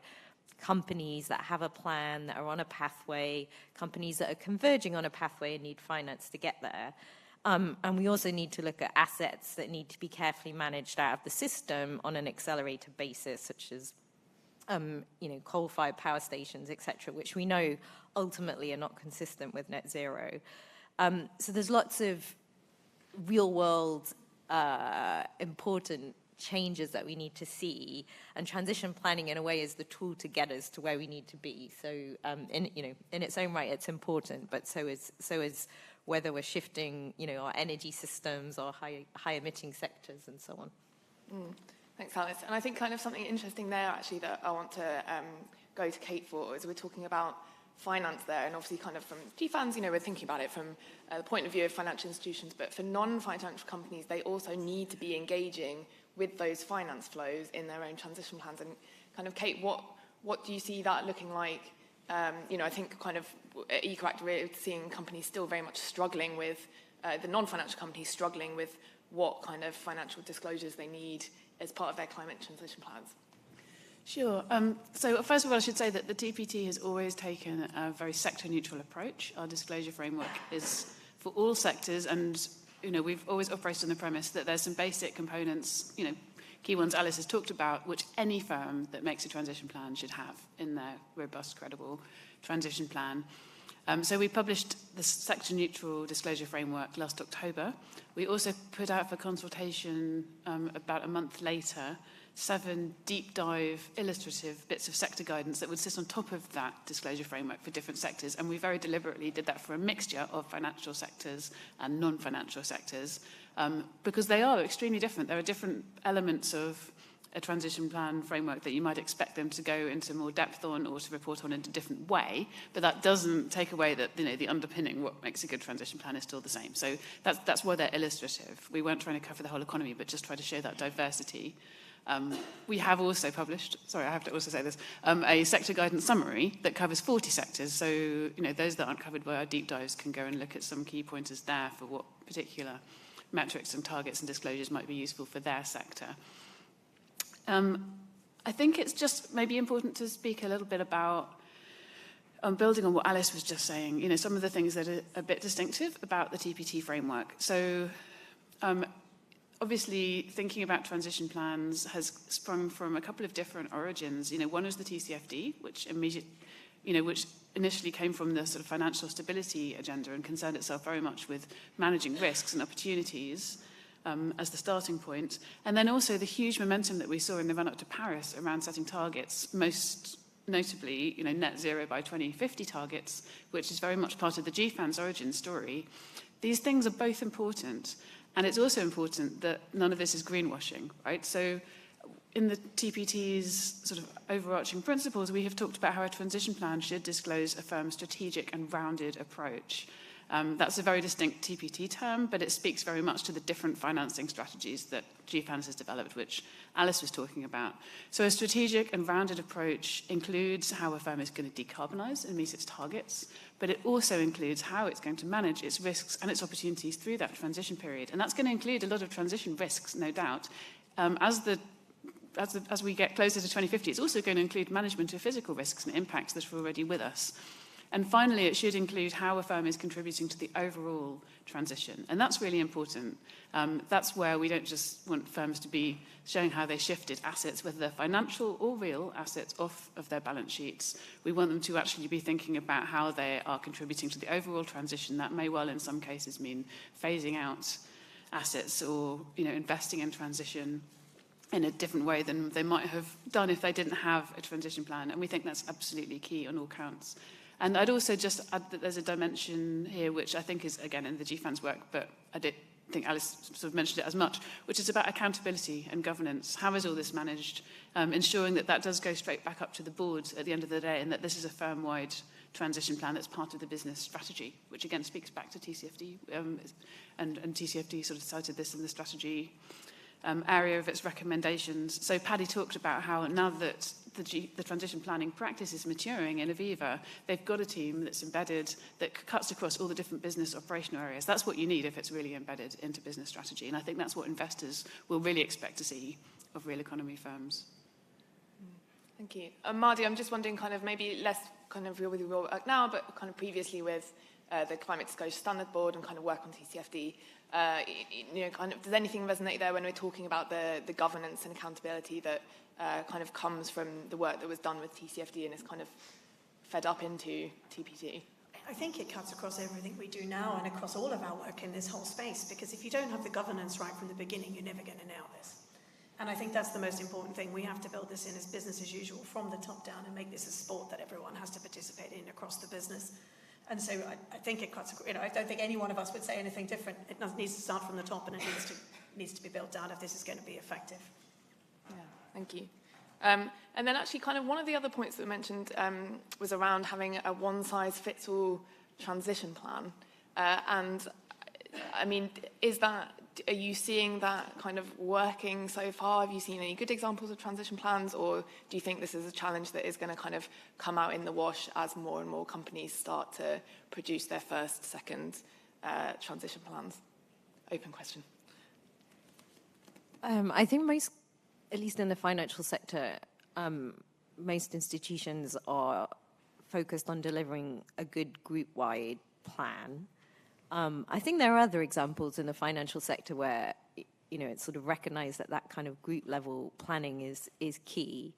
companies that have a plan, that are on a pathway, companies that are converging on a pathway and need finance to get there. And we also need to look at assets that need to be carefully managed out of the system on an accelerated basis, such as coal-fired power stations, etc., which we know ultimately are not consistent with net zero. So there's lots of real-world important changes that we need to see, and transition planning in a way is the tool to get us to where we need to be. So in its own right, it's important, but so is whether we're shifting our energy systems or high emitting sectors and so on. Thanks, Alice. And I think kind of something interesting there actually that I want to go to Kate for is we're talking about finance there, and obviously kind of from GFANZ, we're thinking about it from the point of view of financial institutions, but for non-financial companies, they also need to be engaging with those finance flows in their own transition plans. And kind of, Kate, what do you see that looking like? I think kind of at EcoAct we're seeing companies still very much struggling with, the non-financial companies struggling with what kind of financial disclosures they need as part of their climate transition plans. Sure. So first of all, I should say that the TPT has always taken a very sector-neutral approach. Our disclosure framework is for all sectors, and we've always operated on the premise that there's some basic components, key ones Alice has talked about, which any firm that makes a transition plan should have in their robust, credible transition plan. So we published the sector-neutral disclosure framework last October. We also put out for consultation about a month later 7 deep dive illustrative bits of sector guidance that would sit on top of that disclosure framework for different sectors. And we very deliberately did that for a mixture of financial sectors and non-financial sectors, because they are extremely different. There are different elements of a transition plan framework that you might expect them to go into more depth on or to report on in a different way, but that doesn't take away that the underpinning, what makes a good transition plan, is still the same. So that's why they're illustrative. We weren't trying to cover the whole economy, but just try to show that diversity. We have also published, sorry, I have to also say this, a sector guidance summary that covers 40 sectors. So, those that aren't covered by our deep dives can go and look at some key pointers there for what particular metrics and targets and disclosures might be useful for their sector. I think it's just maybe important to speak a little bit about building on what Alice was just saying, you know, some of the things that are a bit distinctive about the TPT framework. So obviously, thinking about transition plans has sprung from a couple of different origins. You know, one is the TCFD, which initially came from the sort of financial stability agenda and concerned itself very much with managing risks and opportunities as the starting point. And then also the huge momentum that we saw in the run-up to Paris around setting targets, most notably, you know, net zero by 2050 targets, which is very much part of the GFANZ origin story. These things are both important. And it's also important that none of this is greenwashing, right? So in the TPT's sort of overarching principles, we have talked about how a transition plan should disclose a firm's strategic and rounded approach. That's a very distinct TPT term, but it speaks very much to the different financing strategies that GFANZ has developed, which Alice was talking about. So a strategic and rounded approach includes how a firm is going to decarbonise and meet its targets, but it also includes how it's going to manage its risks and its opportunities through that transition period. And that's going to include a lot of transition risks, no doubt. As we get closer to 2050, it's also going to include management of physical risks and impacts that are already with us. And finally, it should include how a firm is contributing to the overall transition. And that's really important. That's where we don't just want firms to be showing how they shifted assets, whether they're financial or real assets, off of their balance sheets. We want them to actually be thinking about how they are contributing to the overall transition. That may well, in some cases, mean phasing out assets or, you know, investing in transition in a different way than they might have done if they didn't have a transition plan. And we think that's absolutely key on all counts. And I'd also just add that there's a dimension here which I think is, again, in the GFANZ work, but I did think Alice sort of mentioned it as much, which is about accountability and governance. How is all this managed? Ensuring that that does go straight back up to the board at the end of the day, and that this is a firm-wide transition plan that's part of the business strategy, which again speaks back to TCFD. And TCFD sort of cited this in the strategy area of its recommendations. So Paddy talked about how now that the transition planning practice is maturing in Aviva, they've got a team that's embedded, that cuts across all the different business operational areas. That's what you need if it's really embedded into business strategy. And I think that's what investors will really expect to see of real economy firms. Thank you. Mardi, I'm just wondering, kind of maybe less kind of with your work now, but kind of previously with the Climate Disclosure Standard Board and kind of work on TCFD. You know, kind of, does anything resonate there when we're talking about the governance and accountability that kind of comes from the work that was done with TCFD and is kind of fed up into TPT? I think it cuts across everything we do now and across all of our work in this whole space, because if you don't have the governance right from the beginning, you're never going to nail this. And I think that's the most important thing. We have to build this in as business as usual from the top down and make this a sport that everyone has to participate in across the business. And so I think it cuts, you know, I don't think any one of us would say anything different. It needs to start from the top, and it needs to be built down if this is going to be effective. Yeah, thank you. And then actually kind of one of the other points that we mentioned was around having a one-size-fits-all transition plan. And I mean, are you seeing that kind of working so far? Have you seen any good examples of transition plans, or do you think this is a challenge that is going to kind of come out in the wash as more and more companies start to produce their first, second transition plans? Open question. I think most, at least in the financial sector, most institutions are focused on delivering a good group-wide plan. I think there are other examples in the financial sector where, you know, it's sort of recognized that that kind of group-level planning is key.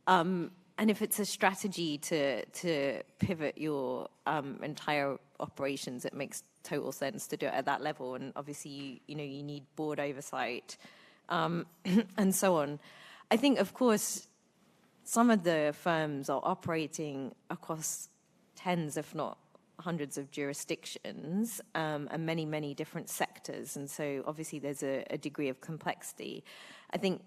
And if it's a strategy to pivot your entire operations, it makes total sense to do it at that level. And obviously, you need board oversight and so on. I think, of course, some of the firms are operating across tens, if not hundreds of jurisdictions and many, many different sectors. And so obviously there's a degree of complexity. I think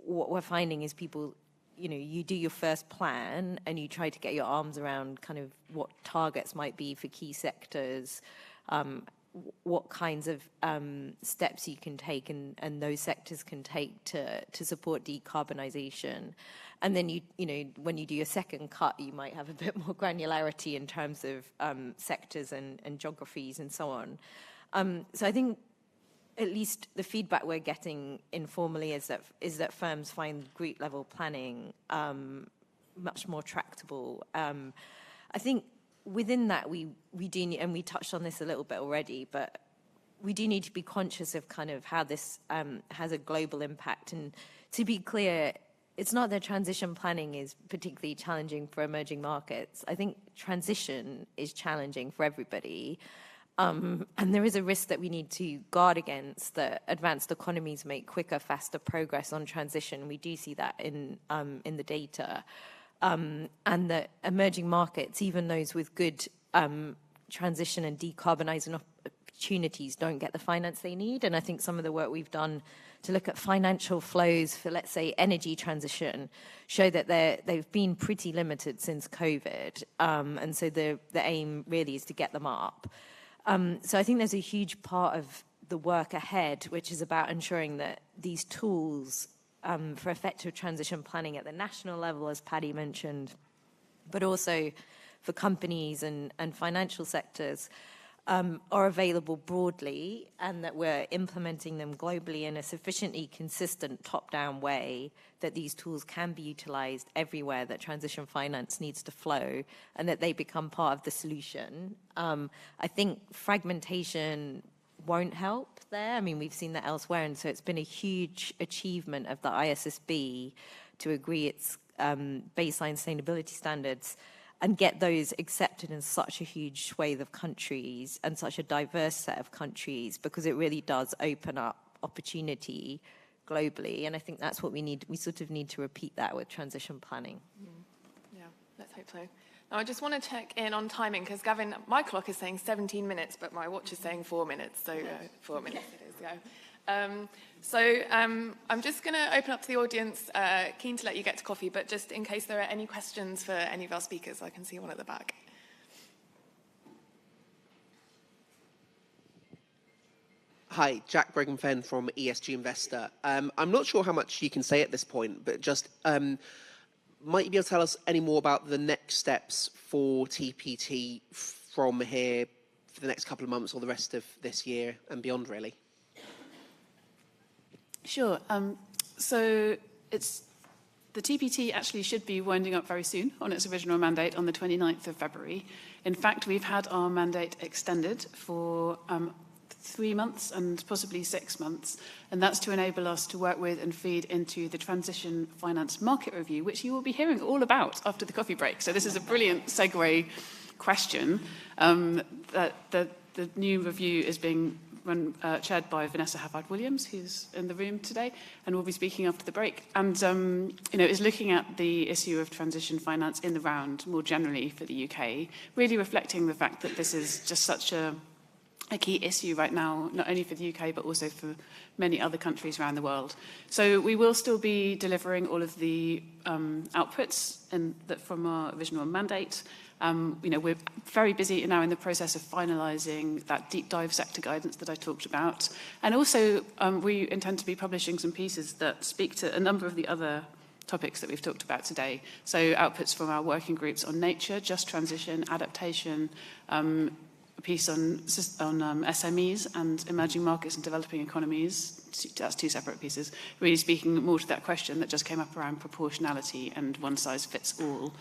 what we're finding is people, you know, you do your first plan and you try to get your arms around kind of what targets might be for key sectors, what kinds of steps you can take and those sectors can take to support decarbonisation. And then, you know, when you do your second cut, you might have a bit more granularity in terms of sectors and geographies and so on. So I think at least the feedback we're getting informally is that firms find group level planning much more tractable. I think within that, we do need, and we touched on this a little bit already, but we do need to be conscious of kind of how this has a global impact. And to be clear, it's not that transition planning is particularly challenging for emerging markets. I think transition is challenging for everybody. And there is a risk that we need to guard against, that advanced economies make quicker, faster progress on transition. We do see that in the data. And that emerging markets, even those with good transition and decarbonising opportunities, don't get the finance they need. And I think some of the work we've done to look at financial flows for, let's say, energy transition show that they've been pretty limited since COVID. And so the aim really is to get them up. So I think there's a huge part of the work ahead, which is about ensuring that these tools for effective transition planning at the national level, as Paddy mentioned, but also for companies and financial sectors, are available broadly, and that we're implementing them globally in a sufficiently consistent top-down way that these tools can be utilised everywhere that transition finance needs to flow, and that they become part of the solution. I think fragmentation won't help there. I mean, we've seen that elsewhere, and so it's been a huge achievement of the ISSB to agree its baseline sustainability standards and get those accepted in such a huge swathe of countries and such a diverse set of countries, because it really does open up opportunity globally. And I think that's what we need. We sort of need to repeat that with transition planning. Yeah, let's hope so. Now, I just want to check in on timing, because Gavin, my clock is saying 17 minutes, but my watch is saying 4 minutes, so 4 minutes it is, yeah. I'm just going to open up to the audience, keen to let you get to coffee, but just in case there are any questions for any of our speakers, I can see one at the back. Hi, Jack Bregenfen from ESG Investor. I'm not sure how much you can say at this point, but just might you be able to tell us any more about the next steps for TPT from here for the next couple of months or the rest of this year and beyond, really? Sure. So the TPT actually should be winding up very soon on its original mandate on the 29th of February. In fact, we've had our mandate extended for 3 months and possibly 6 months, and that's to enable us to work with and feed into the Transition Finance Market Review, which you will be hearing all about after the coffee break. So this is a brilliant segue question. That the new review is being chaired by Vanessa Havard-Williams, who's in the room today, and will be speaking after the break. And, is looking at the issue of transition finance in the round more generally for the UK, really reflecting the fact that this is just such a key issue right now, not only for the UK, but also for many other countries around the world. So we will still be delivering all of the outputs from our original mandate. We're very busy now in the process of finalising that deep dive sector guidance that I talked about. And also, we intend to be publishing some pieces that speak to a number of the other topics that we've talked about today. So outputs from our working groups on nature, just transition, adaptation, a piece on SMEs and emerging markets and developing economies. That's 2 separate pieces, really speaking more to that question that just came up around proportionality and one size fits all.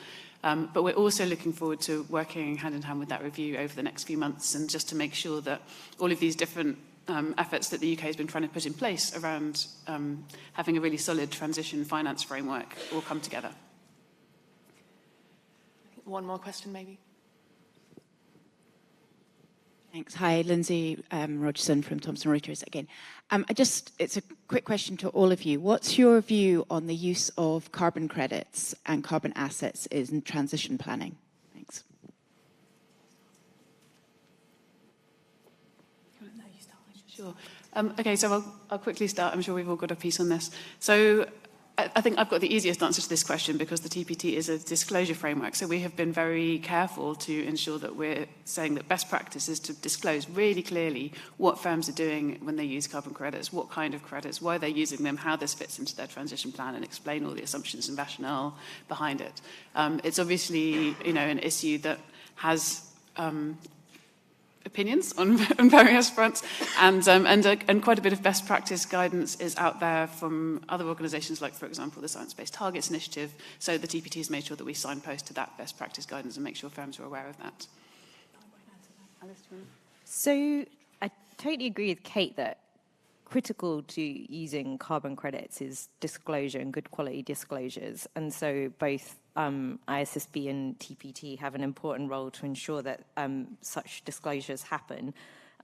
But we're also looking forward to working hand in hand with that review over the next few months, and just to make sure that all of these different efforts that the UK has been trying to put in place around having a really solid transition finance framework all come together. One more question, maybe. Thanks. Hi, Lindsay Rogerson from Thomson Reuters again. It's a quick question to all of you. What's your view on the use of carbon credits and carbon assets in transition planning? Thanks. Sure. Okay, so I'll quickly start. I'm sure we've all got a piece on this. So I think I've got the easiest answer to this question, because the TPT is a disclosure framework. So we have been very careful to ensure that we're saying that best practice is to disclose really clearly what firms are doing when they use carbon credits, what kind of credits, why they're using them, how this fits into their transition plan, and explain all the assumptions and rationale behind it. It's obviously, an issue that has opinions on various fronts, and quite a bit of best practice guidance is out there from other organisations, like, for example, the Science Based Targets Initiative. So the TPT has made sure that we signpost to that best practice guidance and make sure firms are aware of that. So I totally agree with Kate that critical to using carbon credits is disclosure and good quality disclosures. And so both ISSB and TPT have an important role to ensure that such disclosures happen.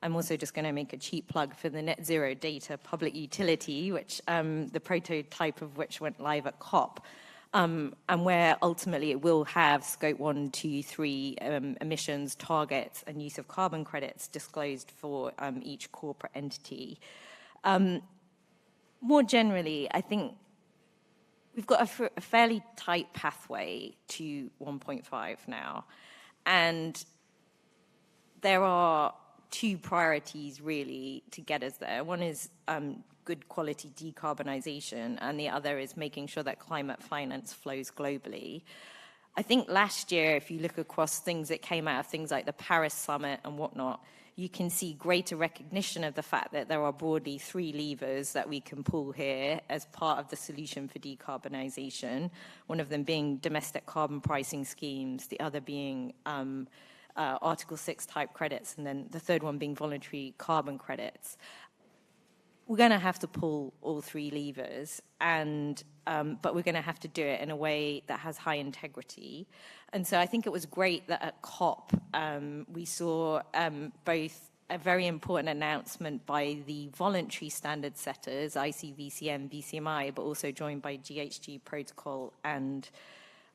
I'm also just going to make a cheap plug for the Net Zero Data Public Utility, which the prototype of which went live at COP. And where ultimately it will have scope 1, 2, 3 emissions targets and use of carbon credits disclosed for each corporate entity. More generally, I think we've got a fairly tight pathway to 1.5 now, and there are two priorities really to get us there. One is good quality decarbonisation, and the other is making sure that climate finance flows globally. I think last year, if you look across things that came out of things like the Paris Summit and whatnot, you can see greater recognition of the fact that there are broadly 3 levers that we can pull here as part of the solution for decarbonisation, one of them being domestic carbon pricing schemes, the other being Article 6 type credits, and then the third one being voluntary carbon credits. We're going to have to pull all 3 levers, and but we're going to have to do it in a way that has high integrity. And so I think it was great that at COP we saw both a very important announcement by the voluntary standard setters, ICVCM, BCMI, but also joined by GHG Protocol and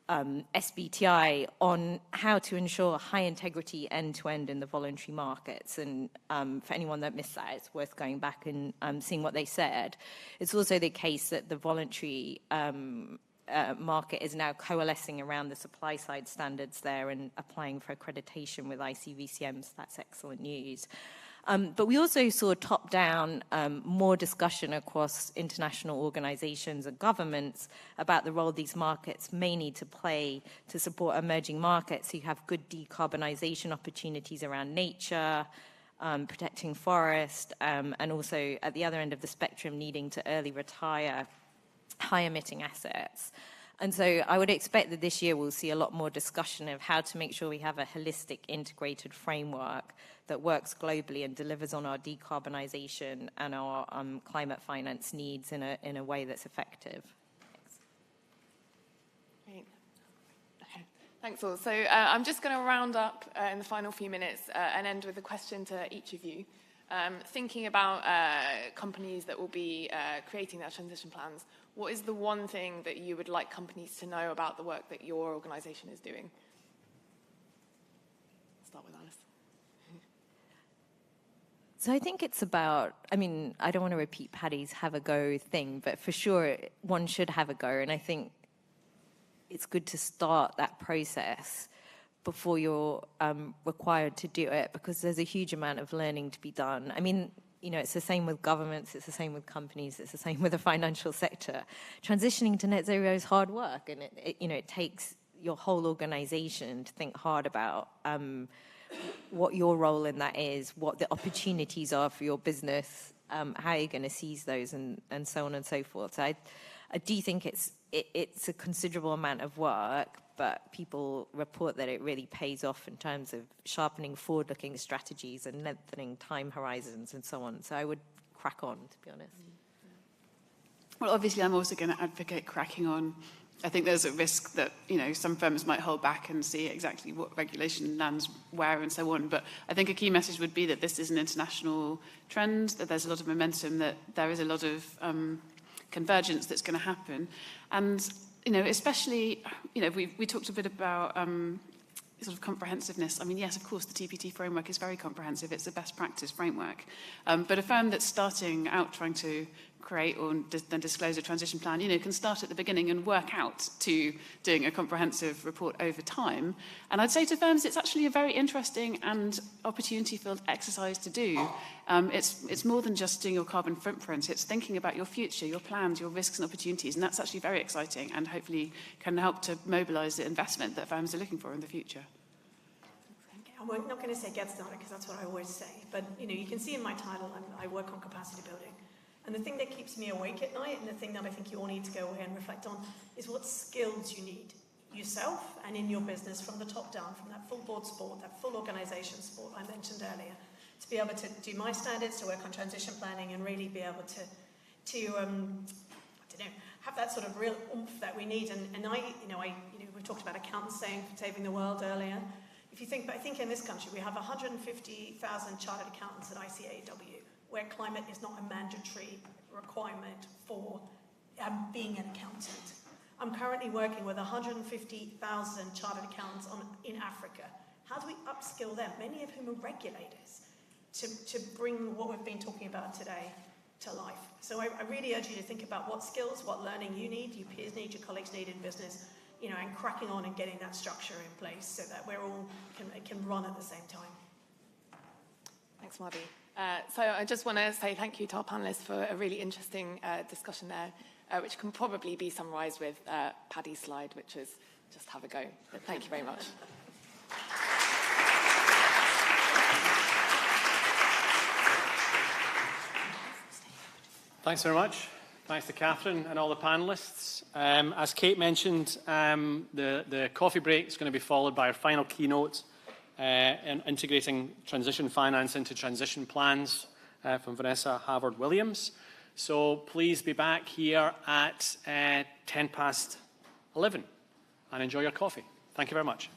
SBTI on how to ensure high integrity end-to-end in the voluntary markets. And for anyone that missed that, it's worth going back and seeing what they said. It's also the case that the voluntary market is now coalescing around the supply side standards there and applying for accreditation with ICVCM, so that's excellent news. But we also saw top-down more discussion across international organizations and governments about the role these markets may need to play to support emerging markets who have good decarbonization opportunities around nature, protecting forest, and also at the other end of the spectrum needing to early retire high-emitting assets. And so I would expect that this year we'll see a lot more discussion of how to make sure we have a holistic, integrated framework that works globally and delivers on our decarbonisation and our climate finance needs in a way that's effective. Thanks. Great. Okay. Thanks all. So I'm just going to round up in the final few minutes and end with a question to each of you. Thinking about companies that will be creating their transition plans, what is the one thing that you would like companies to know about the work that your organisation is doing? I'll start with Alice. So I think it's about, I mean, I don't want to repeat Paddy's have a go thing, but for sure one should have a go. And I think it's good to start that process before you're required to do it, because there's a huge amount of learning to be done. I mean, you know, it's the same with governments, it's the same with companies, it's the same with the financial sector. Transitioning to net zero is hard work, and it takes your whole organization to think hard about what your role in that is, what the opportunities are for your business, how you're going to seize those, and so on and so forth. So I do think it's a considerable amount of work, but people report that it really pays off in terms of sharpening forward-looking strategies and lengthening time horizons and so on. So I would crack on, to be honest. Well, obviously, I'm also going to advocate cracking on. I think there's a risk that, you know, some firms might hold back and see exactly what regulation lands where and so on. But I think a key message would be that this is an international trend, that there's a lot of momentum, that there is a lot of convergence that's going to happen. And you know, especially, you know, we talked a bit about sort of comprehensiveness. I mean, yes, of course, the TPT framework is very comprehensive. It's a best practice framework. But a firm that's starting out trying to create or then disclose a transition plan, you know, can start at the beginning and work out to doing a comprehensive report over time. And I'd say to firms, it's actually a very interesting and opportunity-filled exercise to do. It's more than just doing your carbon footprint. It's thinking about your future, your plans, your risks and opportunities. And that's actually very exciting and hopefully can help to mobilise the investment that firms are looking for in the future. I'm not going to say get started because that's what I always say, but you can see in my title, I work on capacity building. And the thing that keeps me awake at night, and the thing that I think you all need to go away and reflect on, is what skills you need yourself and in your business from the top down, from that full board support, that full organisation support I mentioned earlier, to be able to do my standards, to work on transition planning, and really be able to have that sort of real oomph that we need. And we talked about accountants saving the world earlier. If you think, but I think in this country we have 150,000 chartered accountants at ICAEW, where climate is not a mandatory requirement for being an accountant. I'm currently working with 150,000 chartered accountants in Africa. How do we upskill them, many of whom are regulators, to bring what we've been talking about today to life? So I really urge you to think about what skills, what learning you need, your peers need, your colleagues need in business, and cracking on and getting that structure in place so that we're all can run at the same time. Thanks, Marby. So I just want to say thank you to our panellists for a really interesting discussion there, which can probably be summarised with Paddy's slide, which is just have a go. But thank you very much. Thanks very much. Thanks to Catherine and all the panellists. As Kate mentioned, the coffee break is going to be followed by our final keynote, integrating transition finance into transition plans from Vanessa Harvard-Williams. So please be back here at 11:10 and enjoy your coffee. Thank you very much.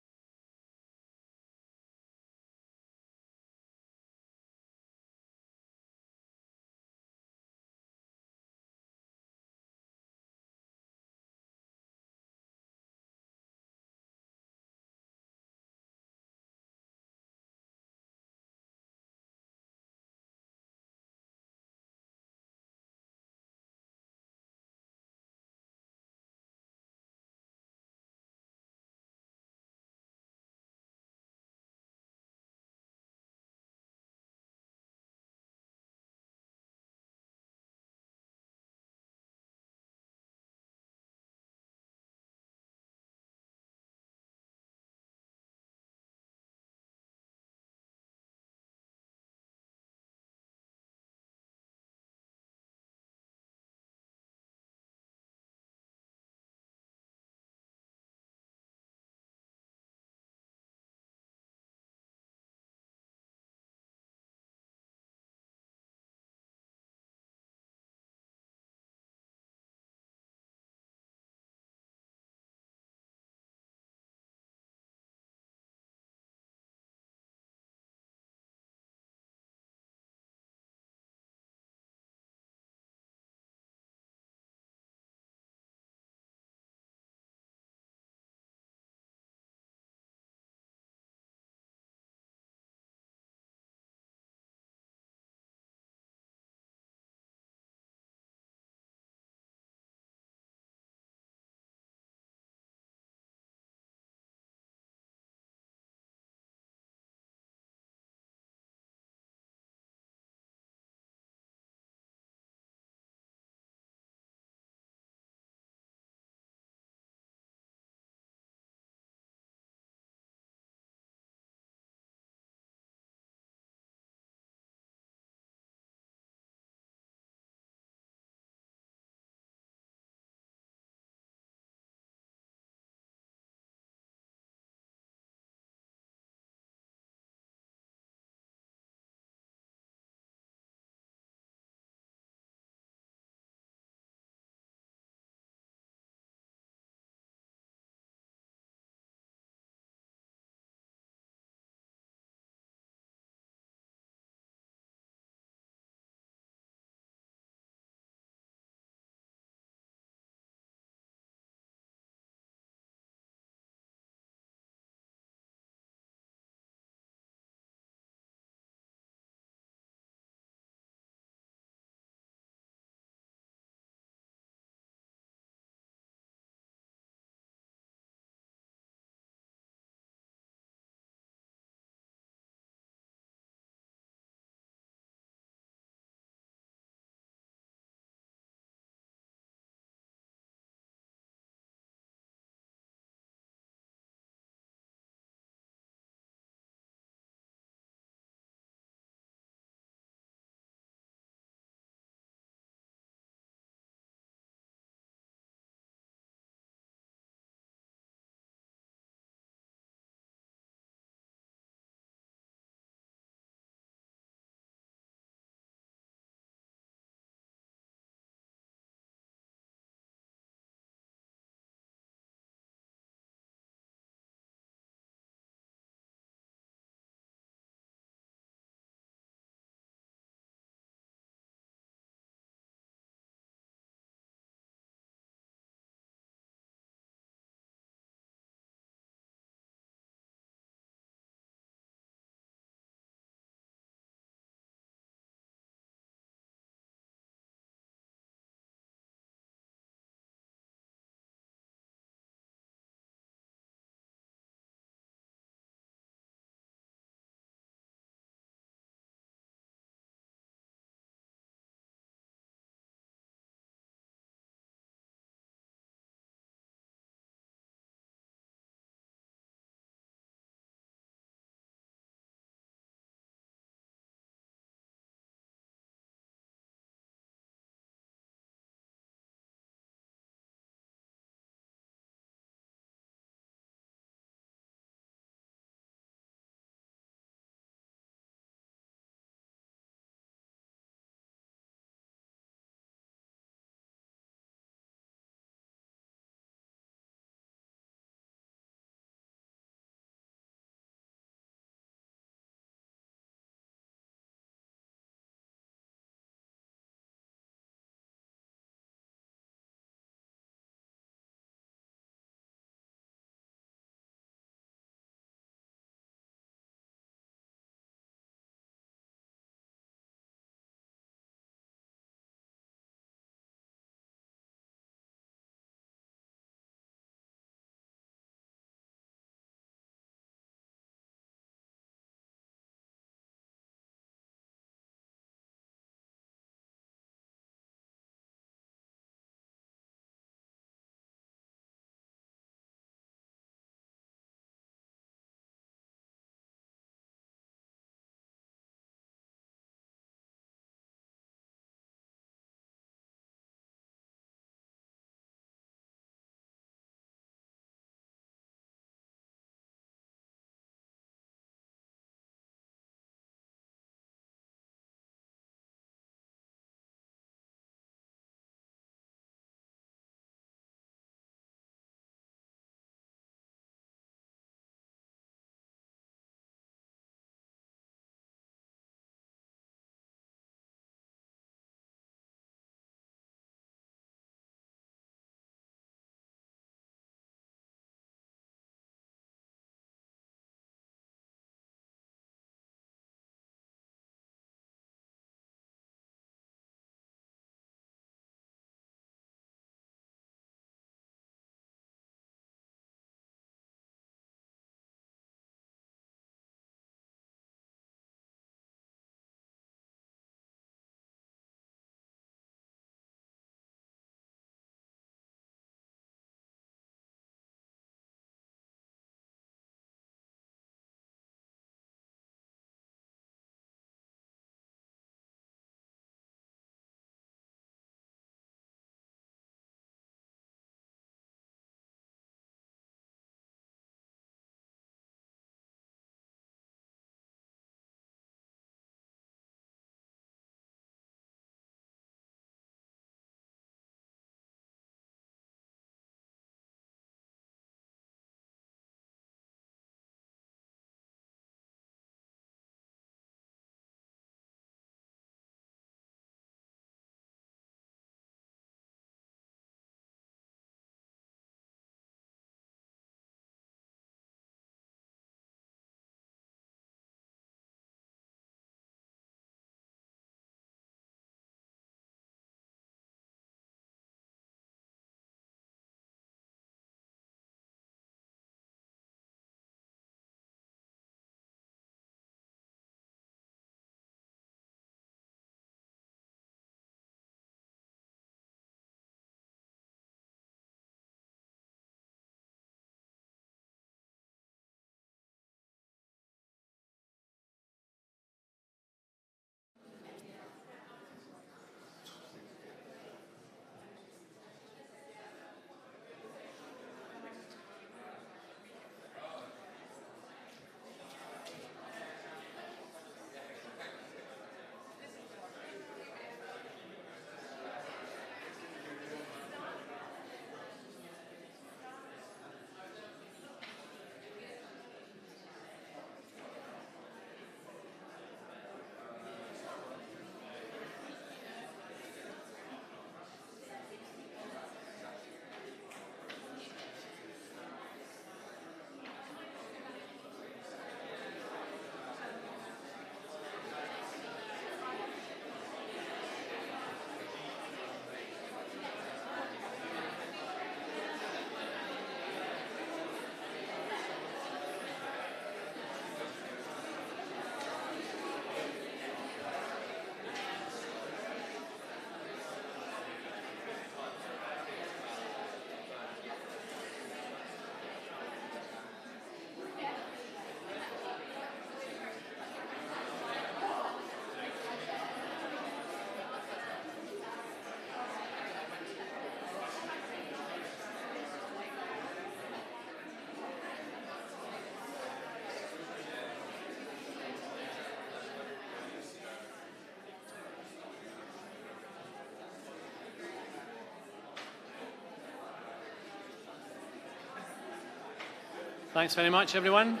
Thanks very much, everyone.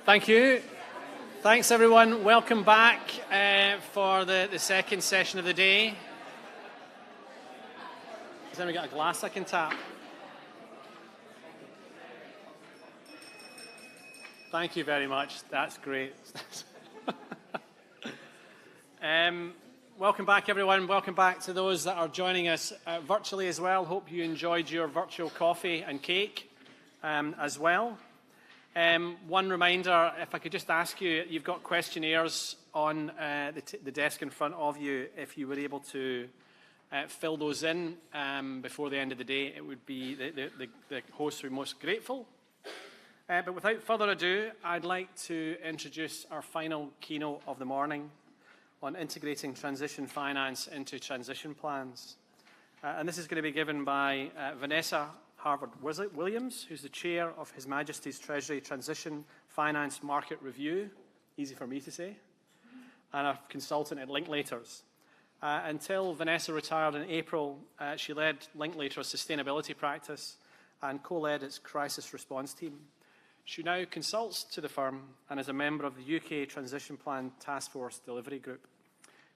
Thank you. Thanks, everyone. Welcome back for the second session of the day. Has anyone got a glass I can tap? Thank you very much. That's great. Welcome back, everyone. Welcome back to those that are joining us virtually as well. Hope you enjoyed your virtual coffee and cake as well. One reminder, if I could just ask you, you've got questionnaires on the desk in front of you. If you were able to fill those in before the end of the day, it would be the host would be most grateful. But without further ado, I'd like to introduce our final keynote of the morning on integrating transition finance into transition plans. And this is going to be given by Vanessa Harvard-Williams, who's the chair of His Majesty's Treasury Transition Finance Market Review, easy for me to say, and a consultant at Linklaters. Until Vanessa retired in April, she led Linklaters' sustainability practice and co-led its crisis response team. She now consults to the firm and is a member of the UK Transition Plan Task Force Delivery Group.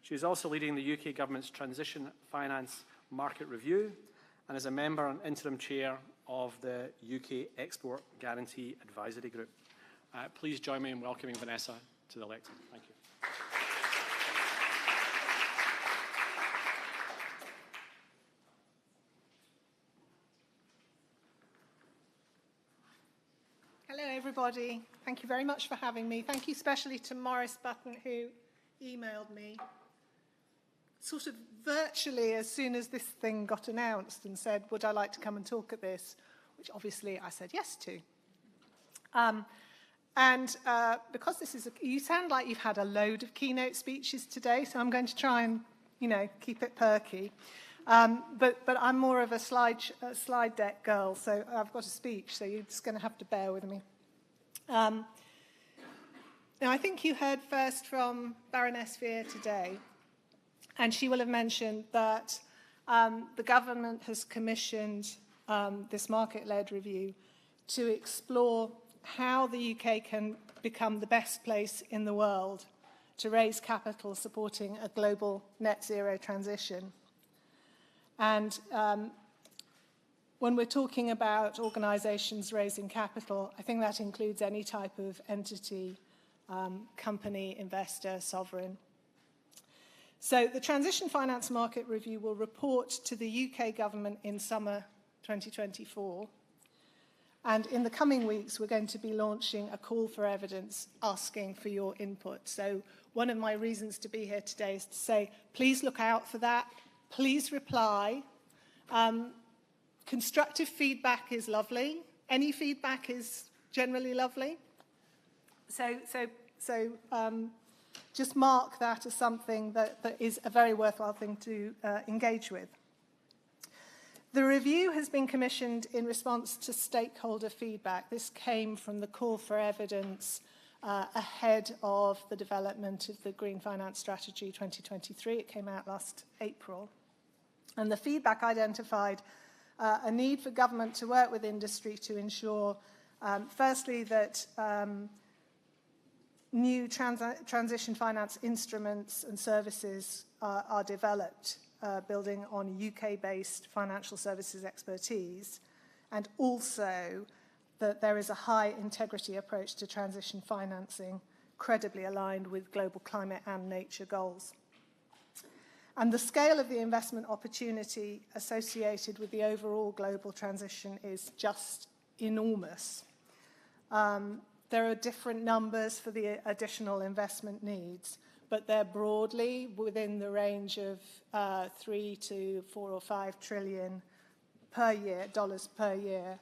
She is also leading the UK Government's Transition Finance Market Review and is a member and interim chair of the UK Export Guarantee Advisory Group. Please join me in welcoming Vanessa to the lectern. Thank you. Hello, everybody. Thank you very much for having me. Thank you especially to Morris Button, who emailed me sort of virtually as soon as this thing got announced and said, would I like to come and talk at this, which obviously I said yes to. Because this is, you sound like you've had a load of keynote speeches today, so I'm going to try and, keep it perky. But I'm more of a slide deck girl, so I've got a speech, so you're just going to have to bear with me. Now, I think you heard first from Baroness Veer today, and she will have mentioned that the government has commissioned this market-led review to explore how the UK can become the best place in the world to raise capital supporting a global net zero transition. And when we're talking about organisations raising capital, I think that includes any type of entity, company, investor, sovereign. So the Transition Finance Market Review will report to the UK government in summer 2024. And in the coming weeks, we're going to be launching a call for evidence asking for your input. So one of my reasons to be here today is to say, please look out for that. Please reply. Constructive feedback is lovely. Any feedback is generally lovely. So just mark that as something that is a very worthwhile thing to engage with. The review has been commissioned in response to stakeholder feedback. This came from the call for evidence ahead of the development of the Green Finance Strategy 2023. It came out last April. And the feedback identified a need for government to work with industry to ensure, firstly, that new transition finance instruments and services are developed, building on UK-based financial services expertise, and also that there is a high integrity approach to transition financing, credibly aligned with global climate and nature goals. And the scale of the investment opportunity associated with the overall global transition is just enormous. There are different numbers for the additional investment needs, but they're broadly within the range of 3 to 4 or 5 trillion dollars per year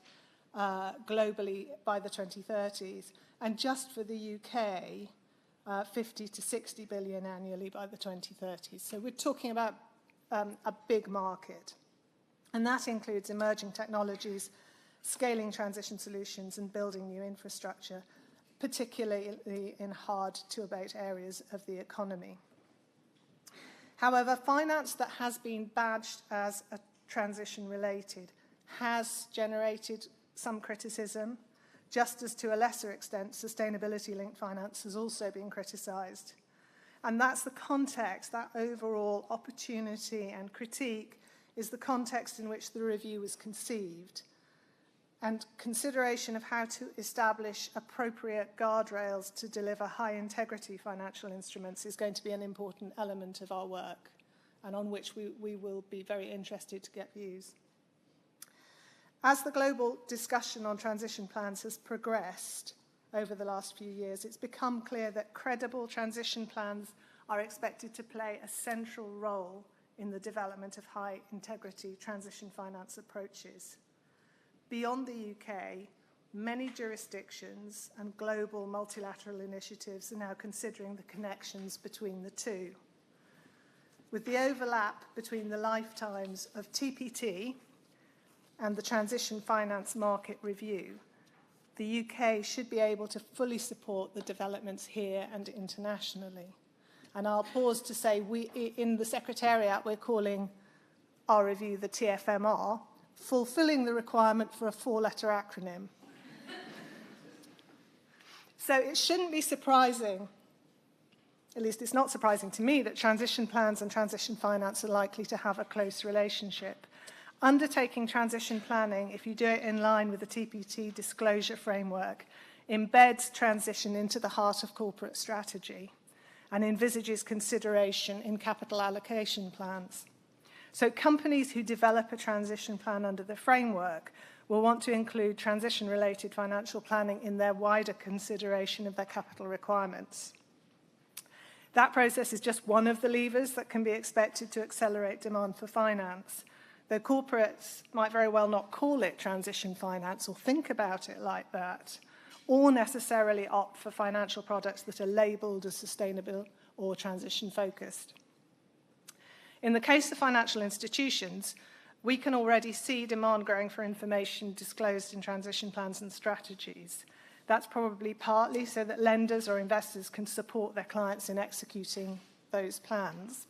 globally by the 2030s. And just for the UK, 50 to 60 billion annually by the 2030s. So we're talking about a big market. And that includes emerging technologies scaling transition solutions and building new infrastructure, particularly in hard-to-abate areas of the economy. However, finance that has been badged as a transition-related has generated some criticism, just as to a lesser extent, sustainability-linked finance has also been criticised. And that's the context, that overall opportunity and critique is the context in which the review was conceived. And consideration of how to establish appropriate guardrails to deliver high-integrity financial instruments is going to be an important element of our work, and on which we will be very interested to get views. As the global discussion on transition plans has progressed over the last few years, it's become clear that credible transition plans are expected to play a central role in the development of high-integrity transition finance approaches. Beyond the UK, many jurisdictions and global multilateral initiatives are now considering the connections between the two. With the overlap between the lifetimes of TPT and the Transition Finance Market Review, the UK should be able to fully support the developments here and internationally. And I'll pause to say, in the Secretariat, we're calling our review the TFMR, fulfilling the requirement for a 4-letter acronym. So it shouldn't be surprising, at least it's not surprising to me, that transition plans and transition finance are likely to have a close relationship. Undertaking transition planning, if you do it in line with the TPT disclosure framework, embeds transition into the heart of corporate strategy and envisages consideration in capital allocation plans. So companies who develop a transition plan under the framework will want to include transition-related financial planning in their wider consideration of their capital requirements. That process is just one of the levers that can be expected to accelerate demand for finance, though corporates might very well not call it transition finance or think about it like that, or necessarily opt for financial products that are labelled as sustainable or transition-focused. In the case of financial institutions, we can already see demand growing for information disclosed in transition plans and strategies. That's probably partly so that lenders or investors can support their clients in executing those plans.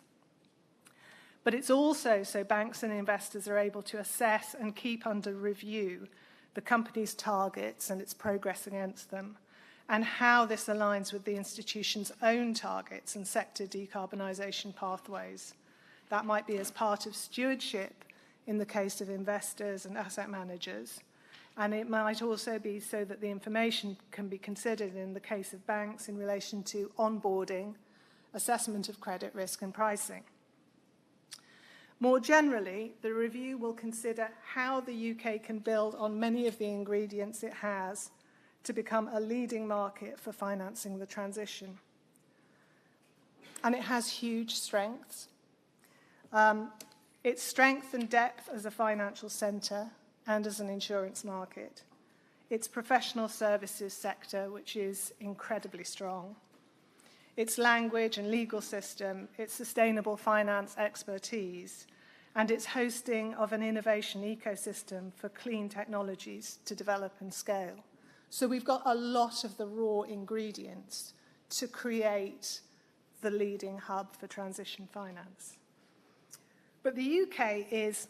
But it's also so banks and investors are able to assess and keep under review the company's targets and its progress against them, and how this aligns with the institution's own targets and sector decarbonisation pathways. That might be as part of stewardship in the case of investors and asset managers, and it might also be so that the information can be considered in the case of banks in relation to onboarding, assessment of credit risk and pricing. More generally, the review will consider how the UK can build on many of the ingredients it has to become a leading market for financing the transition. And it has huge strengths. Its strength and depth as a financial centre and as an insurance market. Its professional services sector, which is incredibly strong. Its language and legal system, its sustainable finance expertise, and its hosting of an innovation ecosystem for clean technologies to develop and scale. So we've got a lot of the raw ingredients to create the leading hub for transition finance. But the UK is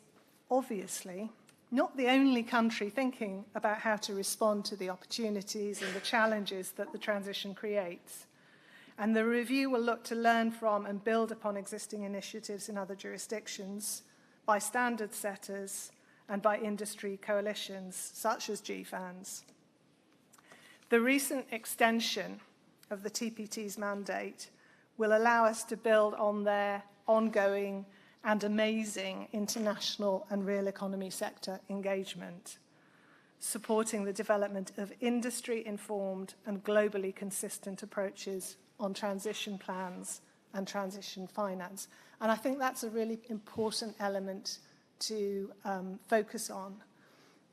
obviously not the only country thinking about how to respond to the opportunities and the challenges that the transition creates. And the review will look to learn from and build upon existing initiatives in other jurisdictions by standard setters and by industry coalitions such as GFANZ. The recent extension of the TPT's mandate will allow us to build on their ongoing and amazing international and real economy sector engagement, supporting the development of industry-informed and globally consistent approaches on transition plans and transition finance. And I think that's a really important element to focus on.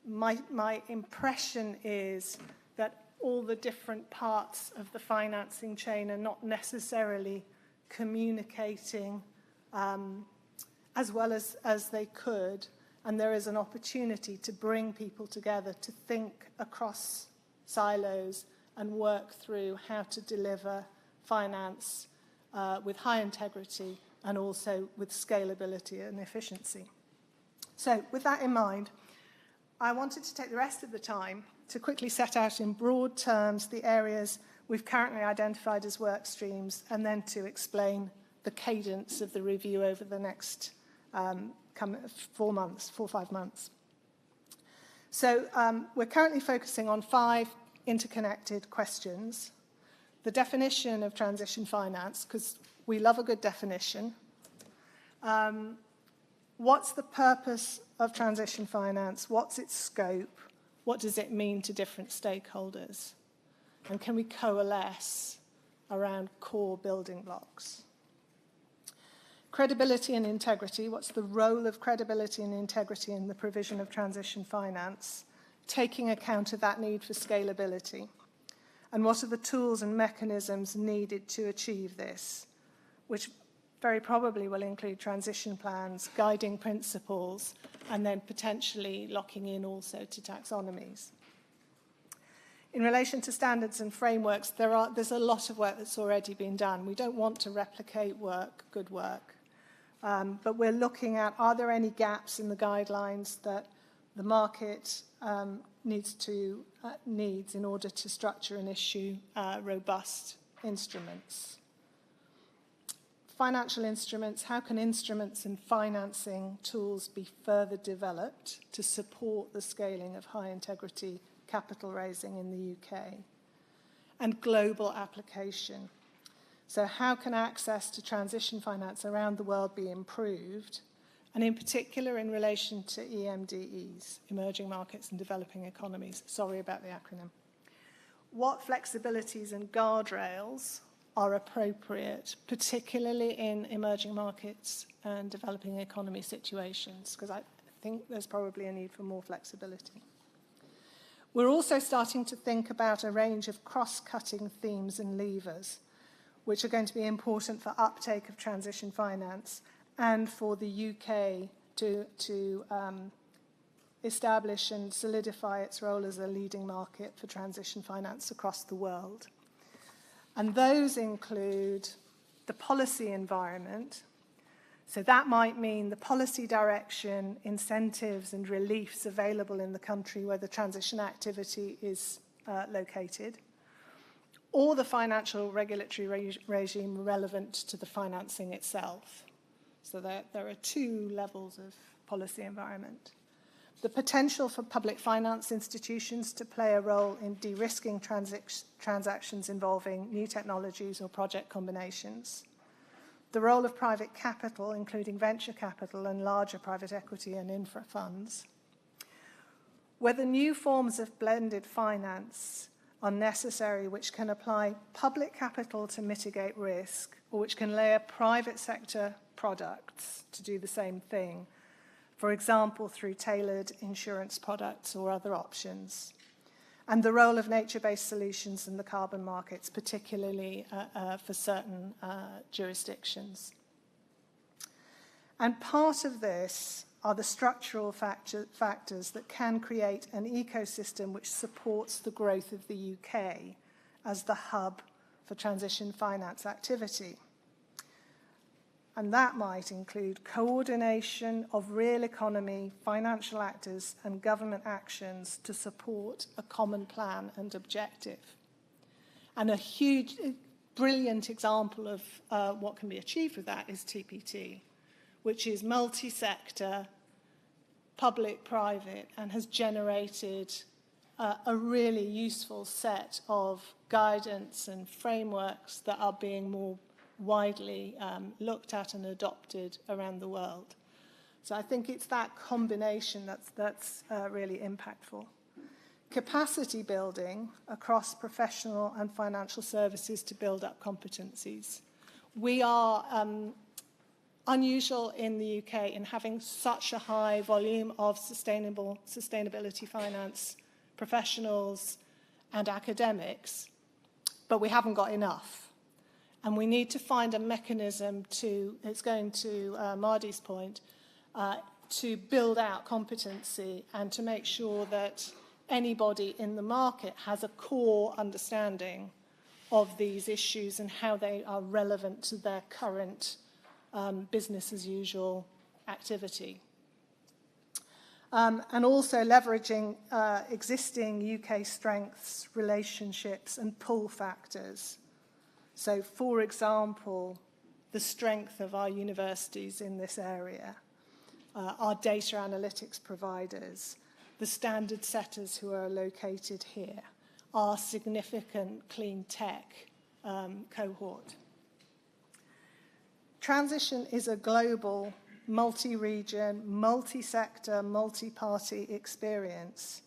My impression is that all the different parts of the financing chain are not necessarily communicating as well as they could, And there is an opportunity to bring people together to think across silos and work through how to deliver finance with high integrity and also with scalability and efficiency. So with that in mind, I wanted to take the rest of the time to quickly set out in broad terms the areas we've currently identified as work streams, and then to explain the cadence of the review over the next 4 or 5 months. So we're currently focusing on 5 interconnected questions. The definition of transition finance, because we love a good definition. What's the purpose of transition finance? What's its scope? What does it mean to different stakeholders? And can we coalesce around core building blocks? Credibility and integrity. What's the role of credibility and integrity in the provision of transition finance, taking account of that need for scalability? And what are the tools and mechanisms needed to achieve this, which very probably will include transition plans, guiding principles, and then potentially locking in also to taxonomies. In relation to standards and frameworks, there's a lot of work that's already been done. We don't want to replicate good work, but we're looking at, are there any gaps in the guidelines that the market needs in order to structure and issue robust instruments? Financial instruments, how can instruments and financing tools be further developed to support the scaling of high integrity capital raising in the UK? And global application. So how can access to transition finance around the world be improved? And in particular in relation to EMDEs, emerging markets and developing economies. Sorry about the acronym. What flexibilities and guardrails are appropriate, particularly in emerging markets and developing economy situations? Because I think there's probably a need for more flexibility. We're also starting to think about a range of cross-cutting themes and levers, which are going to be important for uptake of transition finance and for the UK to establish and solidify its role as a leading market for transition finance across the world. And those include the policy environment. So that might mean the policy direction, incentives and reliefs available in the country where the transition activity is located, or the financial regulatory regime relevant to the financing itself. So there are 2 levels of policy environment. The potential for public finance institutions to play a role in de-risking transactions involving new technologies or project combinations. The role of private capital, including venture capital and larger private equity and infra funds. Whether new forms of blended finance are necessary which can apply public capital to mitigate risk, or which can layer private sector products to do the same thing, for example, through tailored insurance products or other options. And the role of nature-based solutions in the carbon markets, particularly for certain jurisdictions. And part of this are the structural factors that can create an ecosystem which supports the growth of the UK as the hub for transition finance activity. And that might include coordination of real economy, financial actors, and government actions to support a common plan and objective. And a huge, brilliant example of what can be achieved with that is TPT, which is multi-sector, public-private, and has generated a really useful set of guidance and frameworks that are being more widely looked at and adopted around the world. So I think it's that combination that's really impactful. Capacity building across professional and financial services to build up competencies. We are unusual in the UK in having such a high volume of sustainability finance professionals and academics, but we haven't got enough. And we need to find a mechanism to, it's going to Mardy's point, to build out competency and to make sure that anybody in the market has a core understanding of these issues and how they are relevant to their current business as usual activity. And also leveraging existing UK strengths, relationships and pull factors. So, for example, the strength of our universities in this area, our data analytics providers, the standard setters who are located here, our significant clean tech cohort. Transition is a global, multi-region, multi-sector, multi-party experience.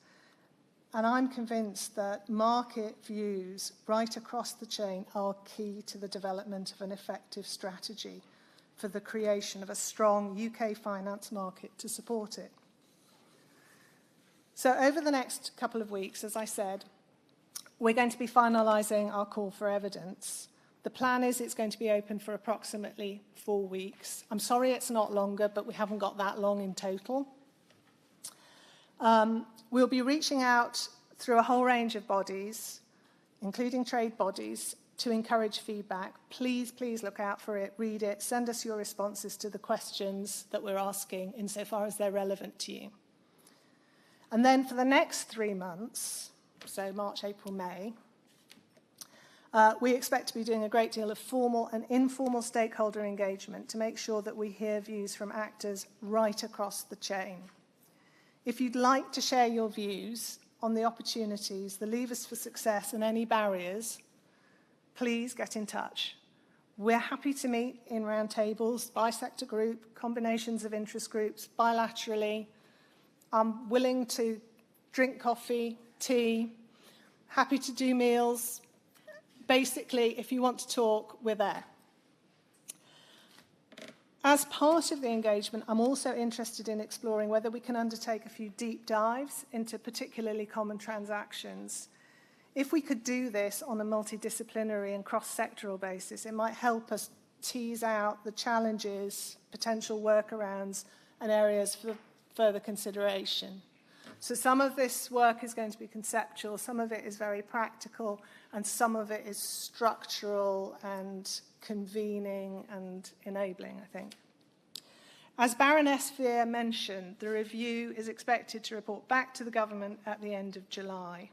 And I'm convinced that market views right across the chain are key to the development of an effective strategy for the creation of a strong UK finance market to support it. So over the next couple of weeks, as I said, we're going to be finalising our call for evidence. The plan is it's going to be open for approximately 4 weeks. I'm sorry it's not longer, but we haven't got that long in total. We'll be reaching out through a whole range of bodies, including trade bodies, to encourage feedback. Please, please look out for it, read it, send us your responses to the questions that we're asking insofar as they're relevant to you. And then for the next 3 months, so March, April, May, we expect to be doing a great deal of formal and informal stakeholder engagement to make sure that we hear views from actors right across the chain. If you'd like to share your views on the opportunities, the levers for success and any barriers, please get in touch. We're happy to meet in roundtables, by-sector group, combinations of interest groups, bilaterally. I'm willing to drink coffee, tea, happy to do meals. Basically, if you want to talk, we're there. As part of the engagement, I'm also interested in exploring whether we can undertake a few deep dives into particularly common transactions. If we could do this on a multidisciplinary and cross-sectoral basis, it might help us tease out the challenges, potential workarounds, and areas for further consideration. So some of this work is going to be conceptual, some of it is very practical, and some of it is structural and convening and enabling, I think. As Baroness Veer mentioned, the review is expected to report back to the government at the end of July.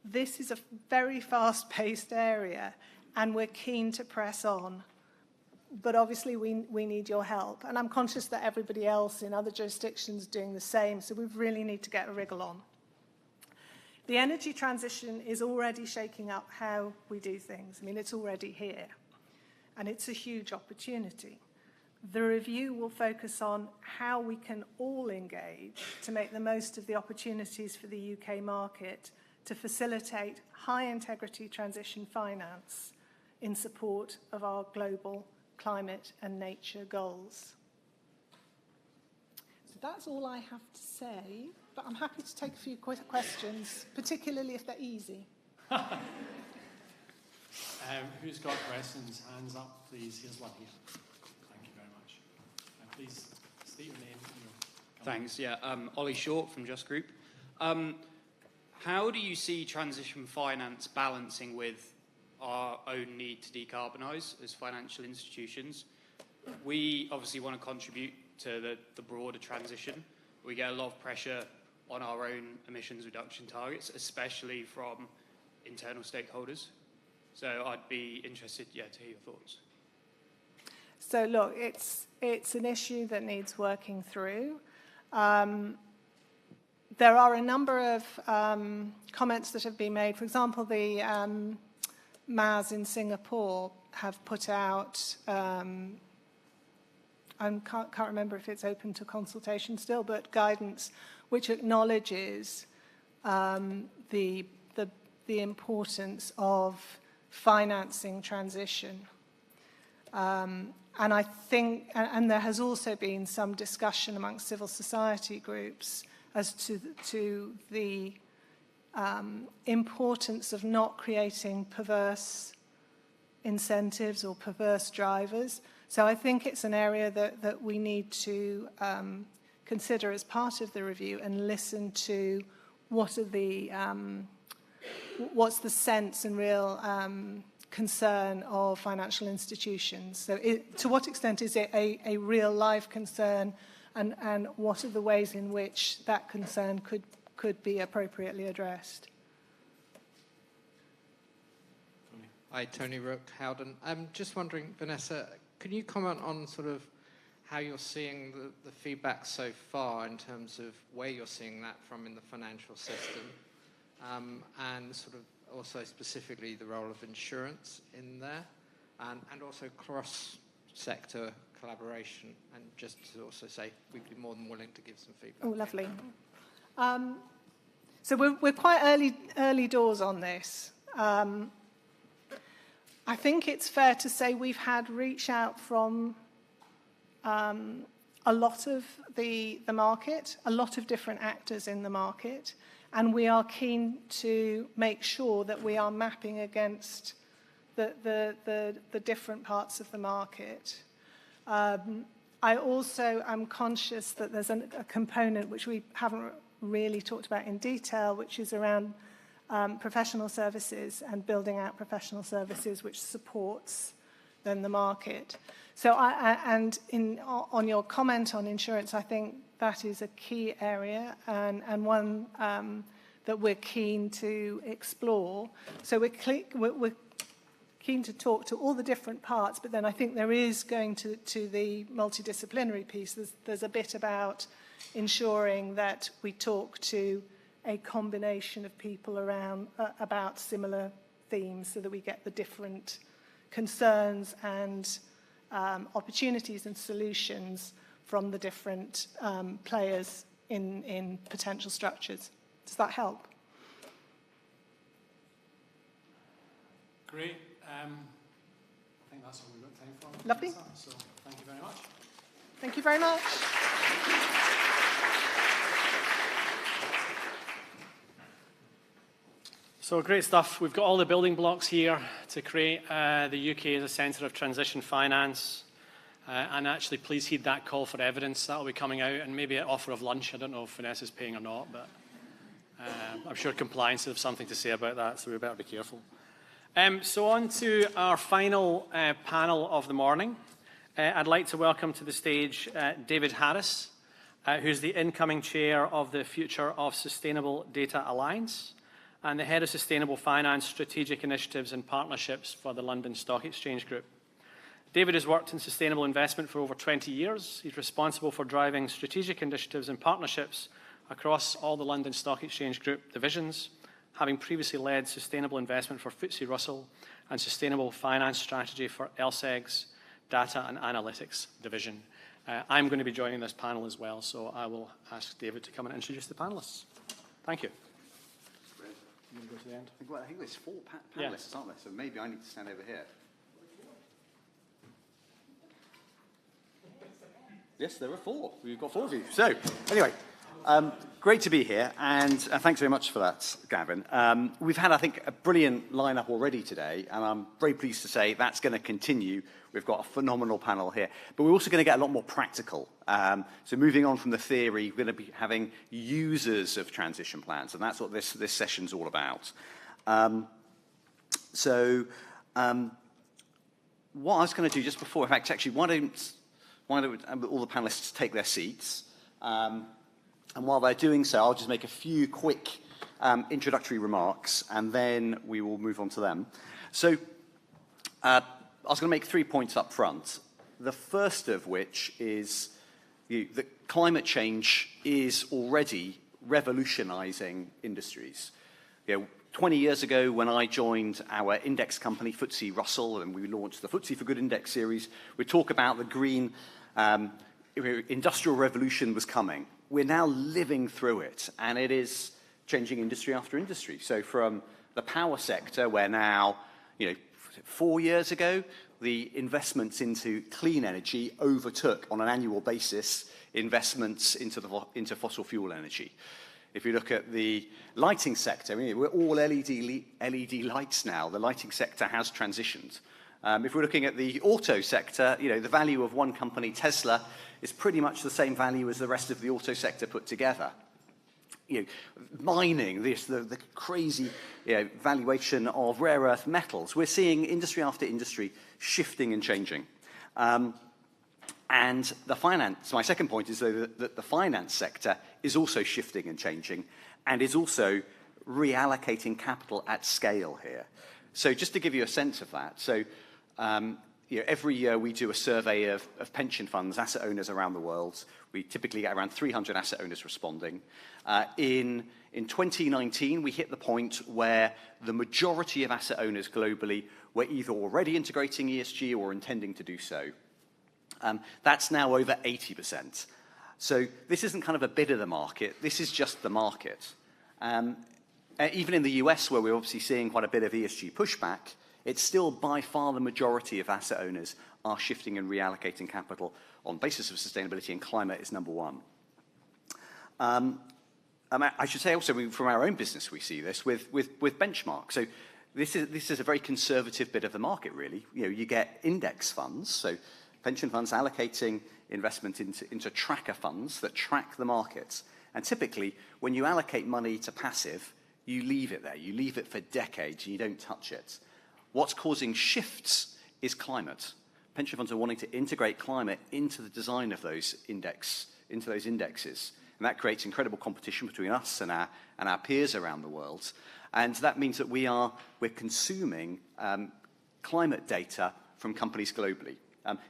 This is a very fast-paced area, and we're keen to press on. But obviously, we need your help. And I'm conscious that everybody else in other jurisdictions is doing the same, so we really need to get a wriggle on. The energy transition is already shaking up how we do things. I mean, it's already here, and it's a huge opportunity. The review will focus on how we can all engage to make the most of the opportunities for the UK market to facilitate high-integrity transition finance in support of our global climate and nature goals. So that's all I have to say, but I'm happy to take a few questions, particularly if they're easy. Who's got questions? Hands up, please. Here's one here. Thank you very much. And please state your name. Thanks. Yeah, Ollie Short from Just Group. How do you see transition finance balancing with our own need to decarbonise as financial institutions? We obviously want to contribute to the broader transition. We get a lot of pressure on our own emissions reduction targets, especially from internal stakeholders. So I'd be interested, to hear your thoughts. So look, it's an issue that needs working through. There are a number of comments that have been made. For example, the MAS in Singapore have put out, I can't remember if it's open to consultation still, but guidance which acknowledges the importance of financing transition. And I think, and there has also been some discussion amongst civil society groups as to the importance of not creating perverse incentives or perverse drivers. So I think it's an area that we need to consider as part of the review and listen to what are the what's the sense and real concern of financial institutions. So to what extent is it a real live concern, and what are the ways in which that concern could be appropriately addressed? Hi, Tony Rook, Howden. I'm just wondering, Vanessa, can you comment on sort of how you're seeing the feedback so far in terms of where you're seeing that from in the financial system, and sort of also specifically the role of insurance in there, and also cross-sector collaboration, and just to also say we'd be more than willing to give some feedback. Oh, lovely. So we're quite early doors on this. I think it's fair to say we've had reach out from a lot of the market, a lot of different actors in the market, and we are keen to make sure that we are mapping against the different parts of the market. I also am conscious that there's a component which we haven't really talked about in detail, which is around professional services and building out professional services which supports then the market. So on your comment on insurance, I think that is a key area and one that we're keen to explore. So we're keen to talk to all the different parts, but then I think there is going to the multidisciplinary piece. There's a bit about ensuring that we talk to a combination of people around about similar themes so that we get the different concerns and opportunities and solutions from the different players in potential structures. Does that help? Great. I think that's all we've got time for. Lovely. So thank you very much. Thank you very much. So great stuff. We've got all the building blocks here to create the UK as a centre of transition finance. And actually, please heed that call for evidence. That will be coming out, and maybe an offer of lunch. I don't know if Vanessa's paying or not, but I'm sure compliance will have something to say about that, so we better be careful. So on to our final panel of the morning. I'd like to welcome to the stage David Harris, who's the incoming chair of the Future of Sustainable Data Alliance and the head of Sustainable Finance, Strategic Initiatives and Partnerships for the London Stock Exchange Group. David has worked in sustainable investment for over 20 years. He's responsible for driving strategic initiatives and partnerships across all the London Stock Exchange Group divisions, having previously led sustainable investment for FTSE Russell and sustainable finance strategy for LSEG's Data and Analytics division. I'm going to be joining this panel as well, so I will ask David to come and introduce the panelists. Thank you. You want to go to the end? Well, I think there's four panelists, aren't there? So maybe I need to stand over here. Yes, there are four. We've got four of you. So, anyway, great to be here, and thanks very much for that, Gavin. We've had, I think, a brilliant lineup already today, and I'm very pleased to say that's going to continue. We've got a phenomenal panel here, but we're also going to get a lot more practical. So moving on from the theory, we're going to be having users of transition plans, and that's what this session's all about. What I was going to do just before, in fact, actually, why don't all the panelists take their seats? And while they're doing so, I'll just make a few quick introductory remarks, and then we will move on to them. So I was going to make 3 points up front. The first of which is that climate change is already revolutionizing industries. 20 years ago, when I joined our index company, FTSE Russell, and we launched the FTSE for Good Index series, we talk about the green industrial revolution was coming. We're now living through it, and it is changing industry after industry. So from the power sector, where now, 4 years ago, the investments into clean energy overtook, on an annual basis, investments into fossil fuel energy. If you look at the lighting sector, we're all LED lights now. The lighting sector has transitioned. If we're looking at the auto sector, you know, the value of one company, Tesla, is pretty much the same value as the rest of the auto sector put together. You know, mining, the crazy, you know, valuation of rare earth metals. We're seeing industry after industry shifting and changing. And the finance, my second point is that the finance sector is also shifting and changing and is also reallocating capital at scale here. So just to give you a sense of that, so you know, every year we do a survey of pension funds, asset owners around the world. We typically get around 300 asset owners responding. In 2019, we hit the point where the majority of asset owners globally were either already integrating ESG or intending to do so. That's now over 80%. So this isn't kind of a bit of the market, this is just the market. Even in the US, where we're obviously seeing quite a bit of ESG pushback, it's still by far the majority of asset owners are shifting and reallocating capital on basis of sustainability, and climate is number one. I should say also, from our own business, we see this with Benchmark. So this is a very conservative bit of the market, really. You know, you get index funds, so pension funds allocating investment into tracker funds that track the markets. And typically, when you allocate money to passive, you leave it there. You leave it for decades, and you don't touch it. What's causing shifts is climate. Pension funds are wanting to integrate climate into the design of those indexes. And that creates incredible competition between us and our peers around the world. And that means that we're consuming climate data from companies globally.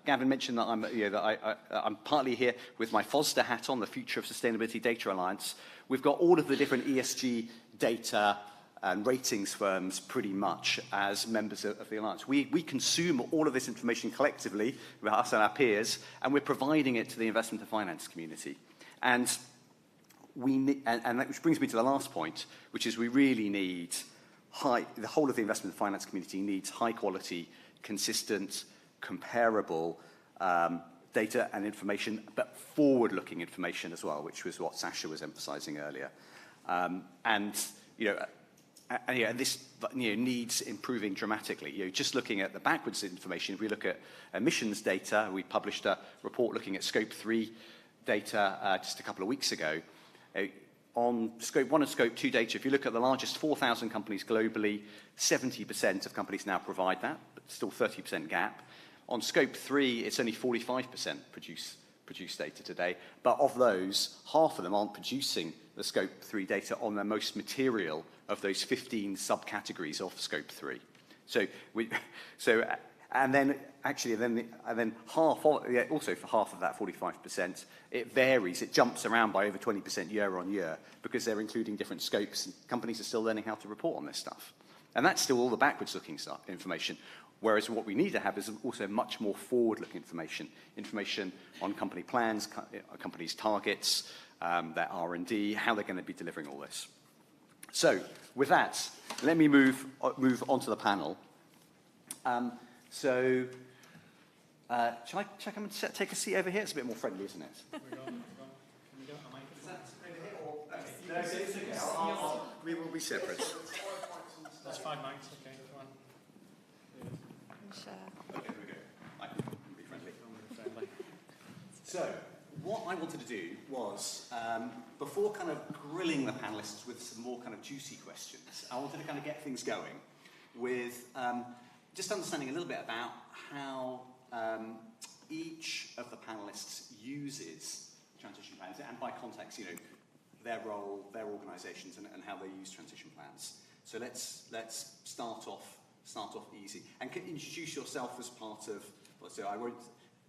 Gavin mentioned that I'm partly here with my FOSDA hat on, the Future of Sustainability Data Alliance. We've got all of the different ESG data and ratings firms pretty much as members of the Alliance. We consume all of this information collectively with us and our peers, and we're providing it to the investment and finance community. And which brings me to the last point, which is we really need the whole of the investment and finance community needs high quality, consistent, comparable data and information, but forward-looking information as well, which was what Sasha was emphasizing earlier. This needs improving dramatically. Just looking at the backwards information, if we look at emissions data, we published a report looking at Scope 3 data just a couple of weeks ago. On Scope 1 and Scope 2 data, if you look at the largest 4,000 companies globally, 70% of companies now provide that, but still 30% gap. On Scope 3, it's only 45% produce data today, but of those, half of them aren't producing the Scope 3 data on the most material of those 15 subcategories of Scope 3. And then half of, also for half of that 45%, it varies. It jumps around by over 20% year on year because they're including different scopes, and companies are still learning how to report on this stuff. And that's still all the backwards-looking information. Whereas what we need to have is also much more forward-looking information on company plans, companies' targets, their R&D, how they're going to be delivering all this. So, with that, let me move on to the panel. Shall I come and take a seat over here? It's a bit more friendly, isn't it? We will be separate. That's 5 mics, okay. Okay, here we go. I can be friendly. So, what I wanted to do was, before kind of grilling the panelists with some more kind of juicy questions, I wanted to kind of get things going with just understanding a little bit about how each of the panelists uses transition plans, and by context, their role, their organisations, and how they use transition plans. So let's start off easy, and can introduce yourself as part of. So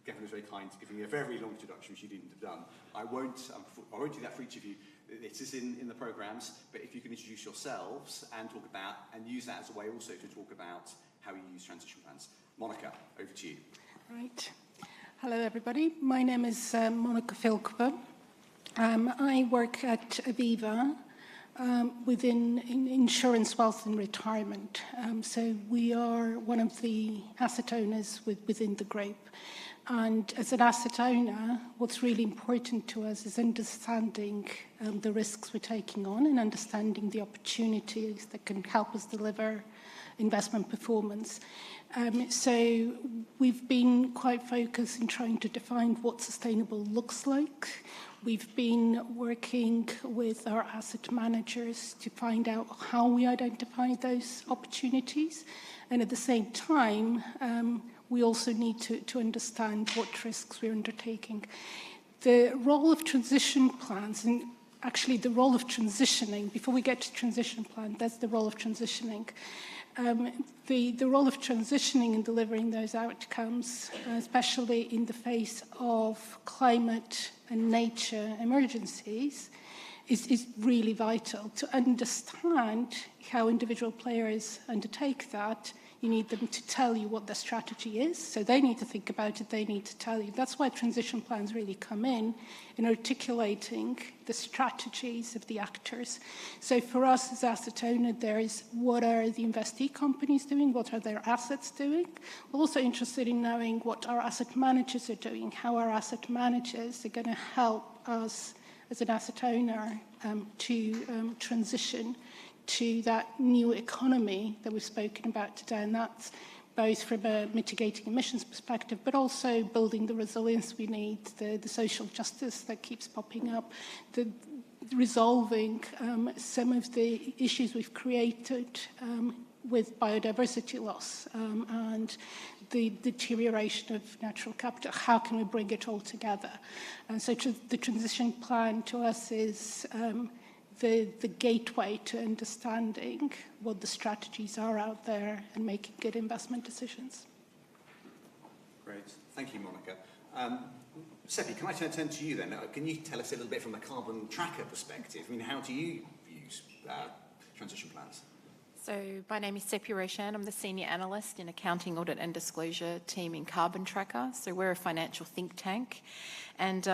Gavin was very kind to give me a very long introduction, which you didn't have done. I won't do that for each of you. It is in the programmes, but if you can introduce yourselves and talk about, and use that as a way also to talk about how you use transition plans. Monica, over to you. Right. Hello, everybody. My name is Monica Philcooper. I work at Aviva within insurance, wealth and retirement. So we are one of the asset owners within the group. And as an asset owner, what's really important to us is understanding the risks we're taking on and understanding the opportunities that can help us deliver investment performance. So we've been quite focused in trying to define what sustainable looks like. We've been working with our asset managers to find out how we identify those opportunities. And at the same time, we also need to understand what risks we're undertaking. The role of transition plans, and actually the role of transitioning, before we get to transition plan, that's the role of transitioning. The role of transitioning in delivering those outcomes, especially in the face of climate and nature emergencies, is really vital. To understand how individual players undertake that, you need them to tell you what their strategy is. So they need to think about it, they need to tell you. That's why transition plans really come in articulating the strategies of the actors. So for us as asset owner, there is what are the investee companies doing, what are their assets doing. We're also interested in knowing what our asset managers are doing, how our asset managers are going to help us as an asset owner to transition to that new economy that we've spoken about today, and that's both from a mitigating emissions perspective, but also building the resilience we need, the social justice that keeps popping up, the resolving some of the issues we've created with biodiversity loss and the deterioration of natural capital. How can we bring it all together? And so the transition plan to us is the gateway to understanding what the strategies are out there and making good investment decisions. Great. Thank you, Monica. Seppi, can I turn to you then? Can you tell us a little bit from the carbon tracker perspective? I mean, how do you use transition plans? So my name is Seppi Roshan. I'm the Senior Analyst in Accounting, Audit and Disclosure team in Carbon Tracker. So we're a financial think tank. And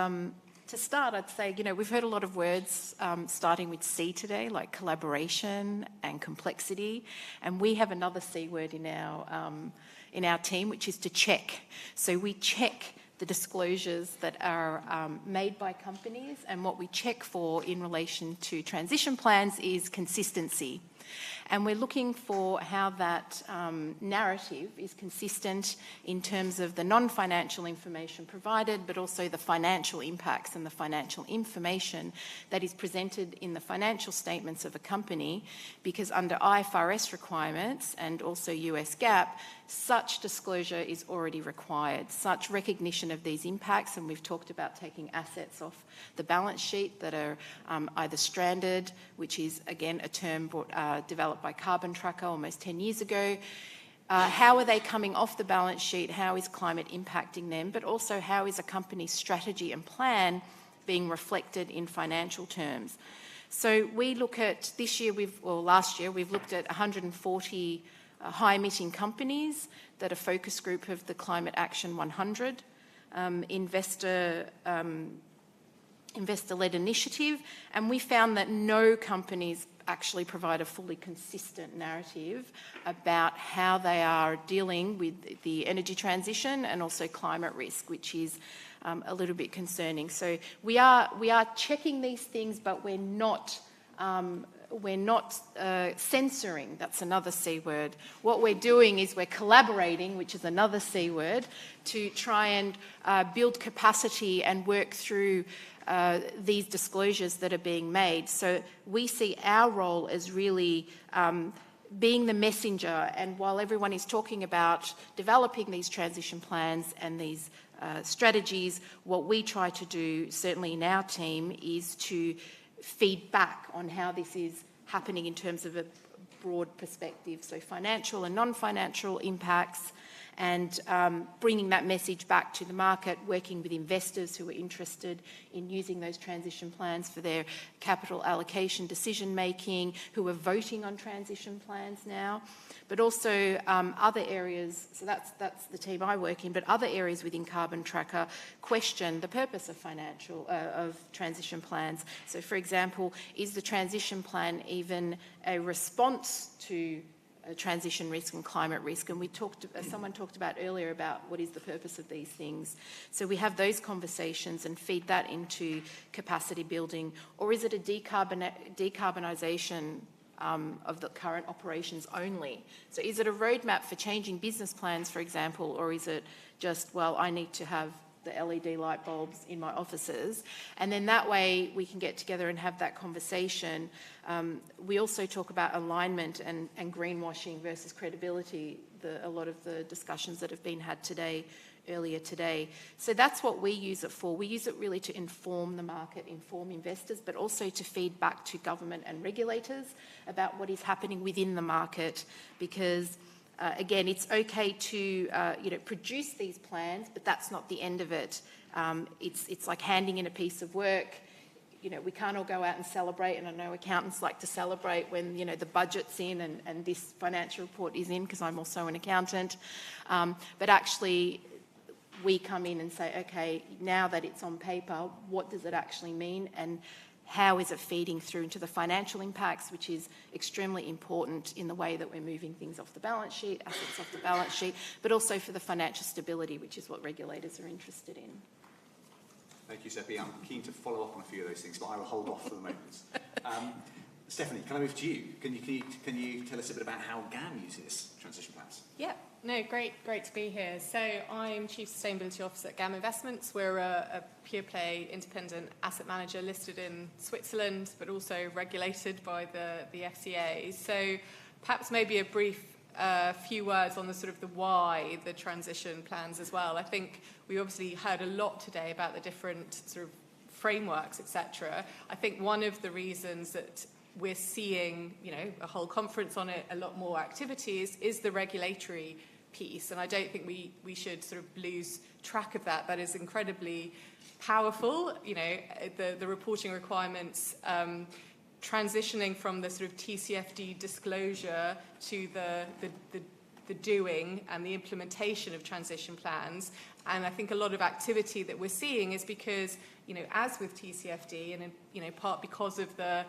to start, I'd say, we've heard a lot of words starting with C today, like collaboration and complexity. And we have another C word in our team, which is to check. So we check the disclosures that are made by companies, and what we check for in relation to transition plans is consistency. And we're looking for how that narrative is consistent in terms of the non-financial information provided, but also the financial impacts and the financial information that is presented in the financial statements of a company, because under IFRS requirements and also US GAAP, such disclosure is already required. Such recognition of these impacts, and we've talked about taking assets off the balance sheet that are either stranded, which is, again, a term developed by Carbon Tracker almost 10 years ago. How are they coming off the balance sheet? How is climate impacting them? But also, how is a company's strategy and plan being reflected in financial terms? So we look at last year, we've looked at 140 high-emitting companies that are focus group of the Climate Action 100, investor-led initiative, and we found that no companies actually provide a fully consistent narrative about how they are dealing with the energy transition and also climate risk, which is a little bit concerning. So we are checking these things, but we're not censoring. That's another C word. What we're doing is we're collaborating, which is another C word, to try and build capacity and work through these disclosures that are being made. So we see our role as really being the messenger, and while everyone is talking about developing these transition plans and these strategies, what we try to do, certainly in our team, is to feed back on how this is happening in terms of a broad perspective, so financial and non-financial impacts, and bringing that message back to the market, working with investors who are interested in using those transition plans for their capital allocation decision-making, who are voting on transition plans now, but also other areas. So that's the team I work in, but other areas within Carbon Tracker question the purpose of of transition plans. So, for example, is the transition plan even a response to transition risk and climate risk? And someone talked about earlier about what is the purpose of these things. So we have those conversations and feed that into capacity building. Or is it a decarbonisation of the current operations only. So is it a roadmap for changing business plans, for example, or is it just, well, I need to have the LED light bulbs in my offices? And then that way we can get together and have that conversation. We also talk about alignment and greenwashing versus credibility, a lot of the discussions that have been had earlier today. So that's what we use it for. We use it really to inform the market, inform investors, but also to feed back to government and regulators about what is happening within the market, because again, it's okay to produce these plans, but that's not the end of it. It's like handing in a piece of work. We can't all go out and celebrate, and I know accountants like to celebrate when the budget's in and this financial report is in, because I'm also an accountant. But actually, we come in and say, okay, now that it's on paper, what does it actually mean, and how is it feeding through into the financial impacts, which is extremely important in the way that we're moving things off the balance sheet, assets off the balance sheet, but also for the financial stability, which is what regulators are interested in. Thank you, Seppi. I'm keen to follow up on a few of those things, but I will hold off for the moment. Stephanie, can I move to you? Can you tell us a bit about how GAM uses transition plans? Yeah, no, great to be here. So I'm Chief Sustainability Officer at GAM Investments. We're a pure play independent asset manager listed in Switzerland, but also regulated by the FCA. So perhaps maybe a brief few words on the sort of the why, the transition plans as well. I think we obviously heard a lot today about the different sort of frameworks, etc. I think one of the reasons that we're seeing, a whole conference on it, a lot more activities, is the regulatory piece. And I don't think we should sort of lose track of that. That is incredibly powerful. The reporting requirements, transitioning from the sort of TCFD disclosure to the doing and the implementation of transition plans. And I think a lot of activity that we're seeing is because, as with TCFD, and in part because of the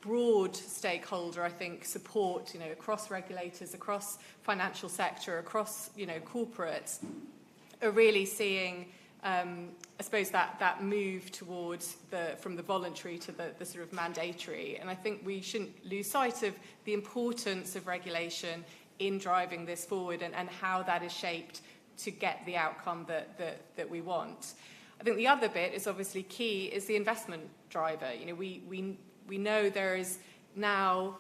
broad stakeholder, I think, support, across regulators, across financial sector, across, corporates, are really seeing, I suppose, that move towards from the voluntary to the sort of mandatory. And I think we shouldn't lose sight of the importance of regulation in driving this forward and how that is shaped to get the outcome that we want. I think the other bit is obviously key is the investment driver. We know there is now,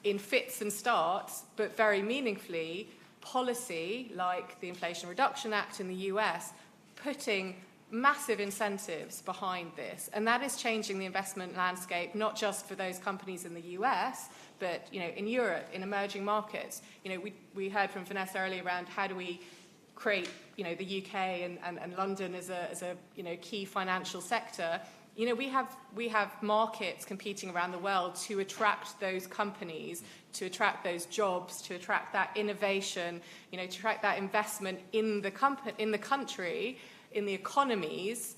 in fits and starts, but very meaningfully, policy like the Inflation Reduction Act in the US putting massive incentives behind this. And that is changing the investment landscape, not just for those companies in the US, but in Europe, in emerging markets. We heard from Vanessa earlier around how do we create the UK and London as a key financial sector. We have markets competing around the world to attract those companies, to attract those jobs, to attract that innovation, to attract that investment in the country, in the economies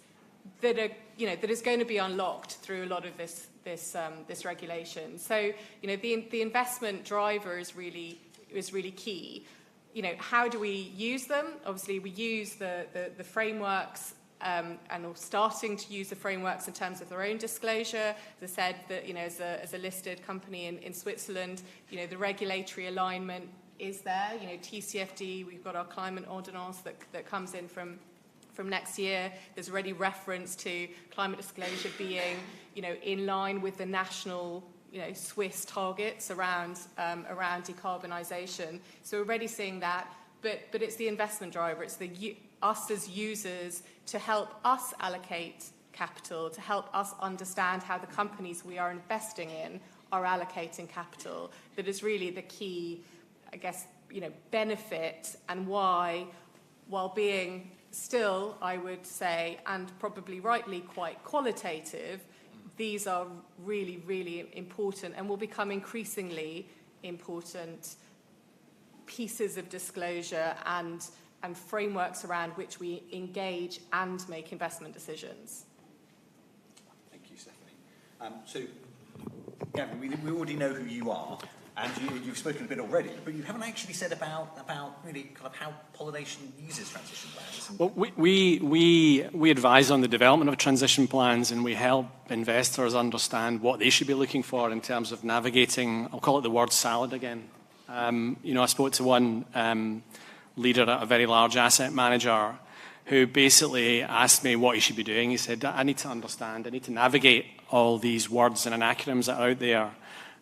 that are that is going to be unlocked through a lot of this regulation. So the investment driver is really key. How do we use them? Obviously, we use the frameworks. And are starting to use the frameworks in terms of their own disclosure. As I said, that as a listed company in Switzerland, the regulatory alignment is there. TCFD, we've got our climate ordinance that comes in from next year. There's already reference to climate disclosure being in line with the national Swiss targets around decarbonisation. So we're already seeing that. But it's the investment driver. It's us as users to help us allocate capital, to help us understand how the companies we are investing in are allocating capital. That is really the key, I guess, benefit, and why, while being still, I would say, and probably rightly quite qualitative, these are really, really important and will become increasingly important pieces of disclosure and frameworks around which we engage and make investment decisions. Thank you, Stephanie. So, Gavin, we already know who you are, And you've spoken a bit already, but you haven't actually said about really kind of how pollination uses transition plans. Well, we advise on the development of transition plans, and we help investors understand what they should be looking for in terms of navigating, I'll call it the word salad again. I spoke to one leader at a very large asset manager who basically asked me what he should be doing. He said, I need to understand, I need to navigate all these words and acronyms that are out there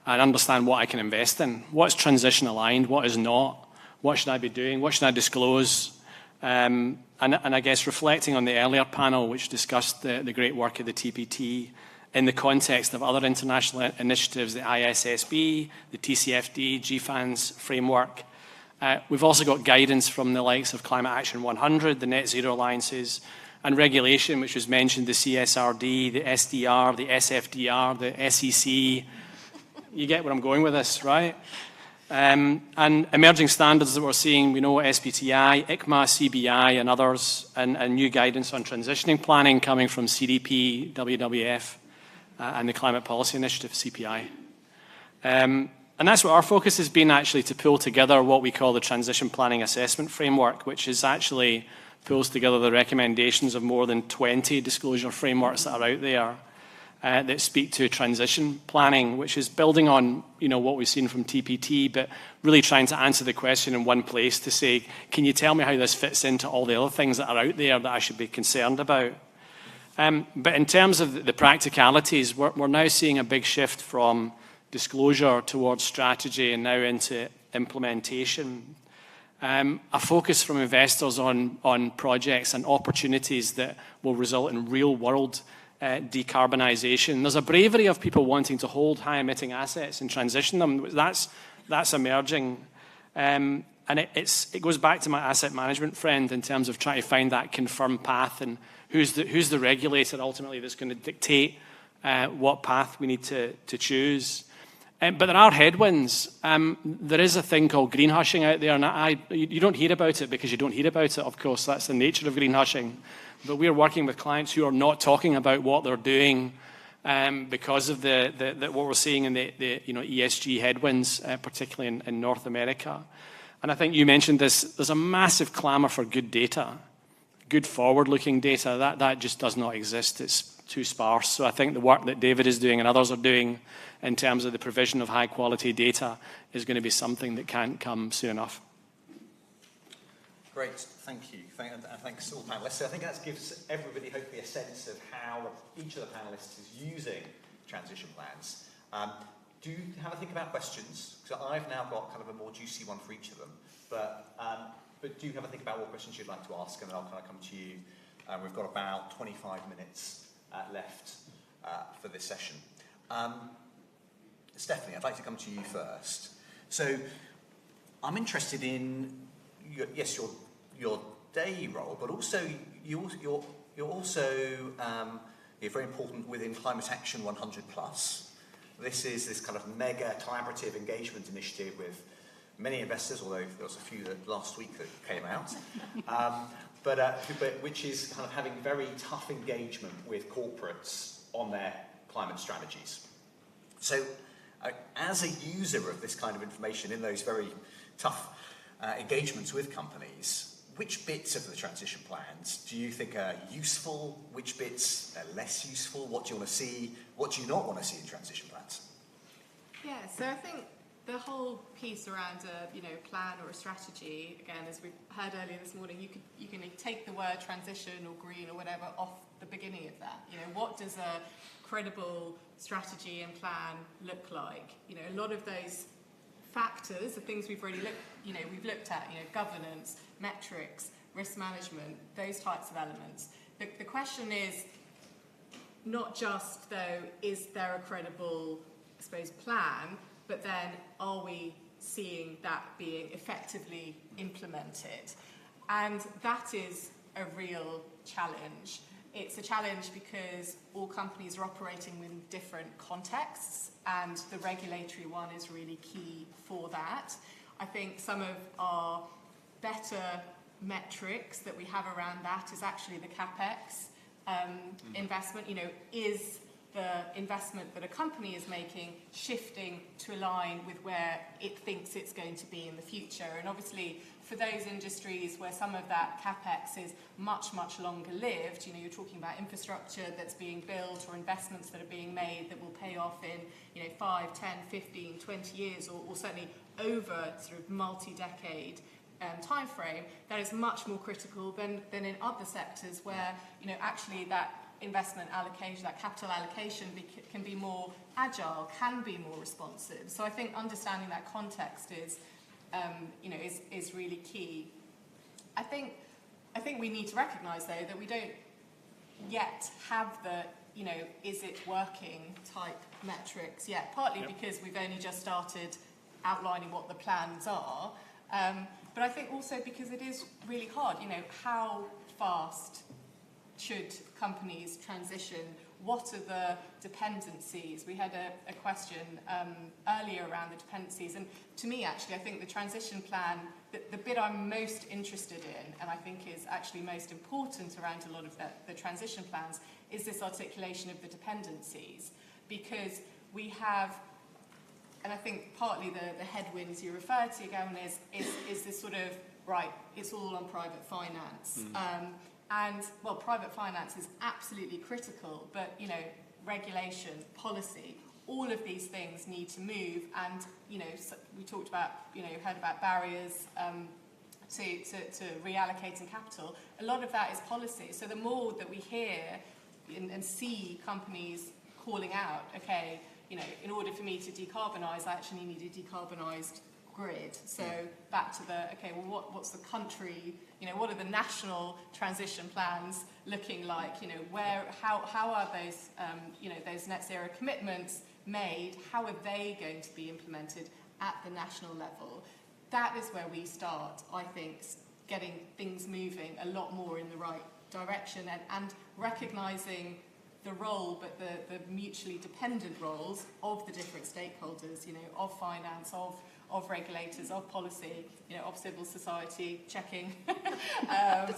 and understand what I can invest in. What's transition aligned? What is not? What should I be doing? What should I disclose? And I guess reflecting on the earlier panel, which discussed the great work of the TPT in the context of other international initiatives, the ISSB, the TCFD, GFANZ framework. We've also got guidance from the likes of Climate Action 100, the Net Zero Alliances, and regulation, which was mentioned, the CSRD, the SDR, the SFDR, the SEC. You get where I'm going with this, right? And emerging standards that we're seeing, we know SBTI, ICMA, CBI, and others, and new guidance on transitioning planning coming from CDP, WWF, and the Climate Policy Initiative, CPI. And that's what our focus has been, actually, to pull together what we call the Transition Planning Assessment Framework, which is actually pulls together the recommendations of more than 20 disclosure frameworks that are out there that speak to transition planning, which is building on what we've seen from TPT, but really trying to answer the question in one place to say, can you tell me how this fits into all the other things that are out there that I should be concerned about? But in terms of the practicalities, we're now seeing a big shift from disclosure towards strategy and now into implementation. A focus from investors on projects and opportunities that will result in real-world decarbonisation. There's a bravery of people wanting to hold high-emitting assets and transition them. That's emerging. And it goes back to my asset management friend in terms of trying to find that confirmed path and who's the regulator ultimately that's going to dictate what path we need to choose. But there are headwinds. There is a thing called greenhushing out there, and you don't hear about it because you don't hear about it, of course. That's the nature of greenhushing. But we're working with clients who are not talking about what they're doing because of what we're seeing in the ESG headwinds, particularly in North America. And I think you mentioned this. There's a massive clamour for good data, good forward-looking data. That just does not exist. It's too sparse. So I think the work that David is doing and others are doing in terms of the provision of high-quality data is going to be something that can't come soon enough. Great, thank you. And thanks to all panellists. So I think that gives everybody hopefully a sense of how each of the panellists is using transition plans. Do have a think about questions, because I've now got kind of a more juicy one for each of them. But do have a think about what questions you'd like to ask, and then I'll kind of come to you. We've got about 25 minutes left for this session. Stephanie, I'd like to come to you first. So I'm interested in your day role, but also you're also very important within Climate Action 100+. This is this kind of mega collaborative engagement initiative with many investors, although there was a few last week that came out, but which is kind of having very tough engagement with corporates on their climate strategies. So as a user of this kind of information in those very tough engagements with companies, which bits of the transition plans do you think are useful? Which bits are less useful? What do you want to see? What do you not want to see in transition plans? Yeah, so I think the whole piece around a plan or a strategy, again, as we heard earlier this morning, you can take the word transition or green or whatever off the beginning of that. What does a credible strategy and plan look like? A lot of those factors, the things we've already looked at, governance, metrics, risk management, those types of elements. The question is not just, though, is there a credible, I suppose, plan, but then are we seeing that being effectively implemented? And that is a real challenge. It's a challenge because all companies are operating in different contexts, and the regulatory one is really key for that. I think some of our better metrics that we have around that is actually the CapEx investment. Is the investment that a company is making shifting to align with where it thinks it's going to be in the future. And obviously, for those industries where some of that capex is much, much longer lived, you know, you're talking about infrastructure that's being built or investments that are being made that will pay off in, you know, 5, 10, 15, 20 years, or certainly over sort of multi-decade time frame, that is much more critical than in other sectors where, you know, actually that investment allocation, that capital allocation can be more agile, can be more responsive. So I think understanding that context is, you know, is really key. I think we need to recognise though that we don't yet have the, you know, is it working type metrics yet. Partly because we've only just started outlining what the plans are, but I think also because it is really hard. You know, how fast should companies transition? What are the dependencies? We had a question earlier around the dependencies, and to me actually I think the transition plan, the bit I'm most interested in and I think is actually most important around a lot of the transition plans is this articulation of the dependencies, because we have, and I think partly the headwinds you refer to, Gavin, is this sort of, right, it's all on private finance. And, well, private finance is absolutely critical, but, you know, regulation, policy, all of these things need to move. And, you know, so we talked about, you know, heard about barriers to reallocating capital. A lot of that is policy. So the more that we hear and see companies calling out, okay, you know, in order for me to decarbonise, I actually need a decarbonised grid. So back to the, okay, well, what's the country, you know, what are the national transition plans looking like? You know, how are those, you know, those net zero commitments made? How are they going to be implemented at the national level? That is where we start, I think, getting things moving a lot more in the right direction and recognising the role, but the mutually dependent roles of the different stakeholders, you know, of finance, of regulators, of policy, you know, of civil society, checking and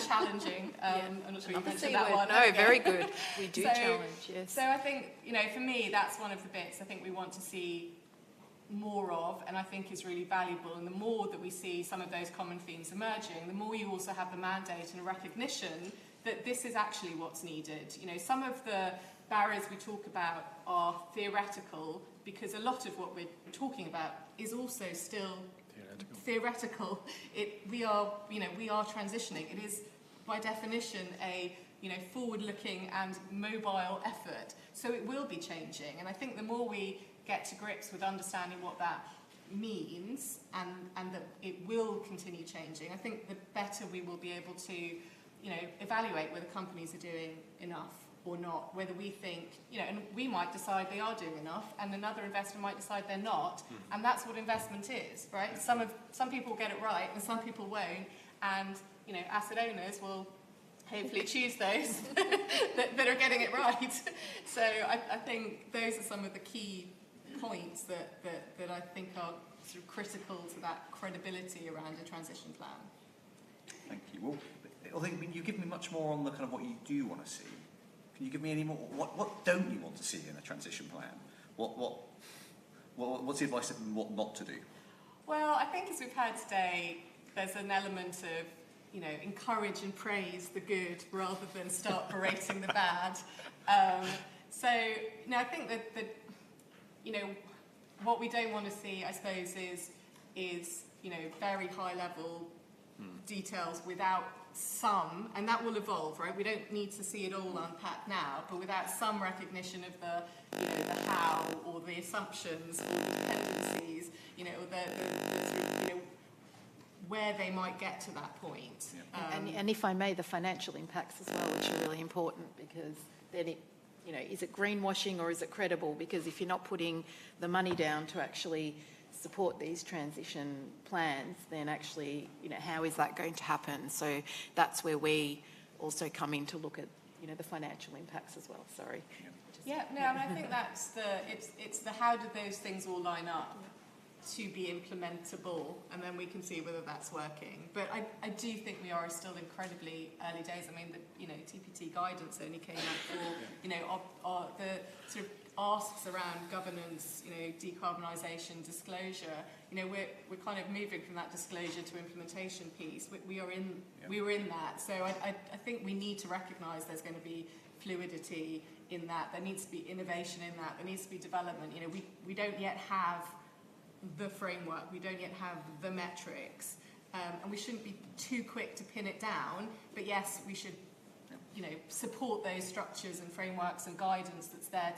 challenging. I'm not sure you mentioned that one. No, very good. We do challenge, yes. So I think, you know, for me, that's one of the bits I think we want to see more of, and I think is really valuable. And the more that we see some of those common themes emerging, the more you also have the mandate and recognition that this is actually what's needed. You know, some of the barriers we talk about are theoretical, because a lot of what we're talking about is also still theoretical. We are transitioning. It is by definition a, you know, forward-looking and mobile effort. So it will be changing. And I think the more we get to grips with understanding what that means and that it will continue changing, I think the better we will be able to, you know, evaluate whether companies are doing enough or not, whether we think, you know, and we might decide they are doing enough, and another investor might decide they're not, and that's what investment is, right? Some people get it right, and some people won't, and, you know, asset owners will hopefully choose those that are getting it right. So I think those are some of the key points that I think are sort of critical to that credibility around a transition plan. Thank you. Well, I think you've given me much more on the kind of what you do want to see. Can you give me any more? What don't you want to see in a transition plan? What's the advice on what not to do? Well, I think as we've heard today, there's an element of, you know, encourage and praise the good rather than start berating the bad. So, you know, I think that you know, what we don't want to see, I suppose, is you know, very high level details without some, and that will evolve, right? We don't need to see it all unpacked now, but without some recognition of the, you know, the how or the assumptions or the dependencies, you know, or the sort of, you know, where they might get to that point. And if I may, the financial impacts as well, which are really important, because then it, you know, is it greenwashing or is it credible? Because if you're not putting the money down to actually support these transition plans, then actually, you know, how is that going to happen? So that's where we also come in to look at, you know, the financial impacts as well. Sorry. Yeah, no, I mean, I think that's it's the how do those things all line up to be implementable, and then we can see whether that's working. But I do think we are still incredibly early days. I mean, TPT guidance only came out for, the sort of asks around governance, decarbonisation, disclosure. We're kind of moving from that disclosure to implementation piece. We were in that. So I think we need to recognise there's going to be fluidity in that. There needs to be innovation in that. There needs to be development. We don't yet have the framework. We don't yet have the metrics. And we shouldn't be too quick to pin it down. But yes, we should support those structures and frameworks and guidance that's there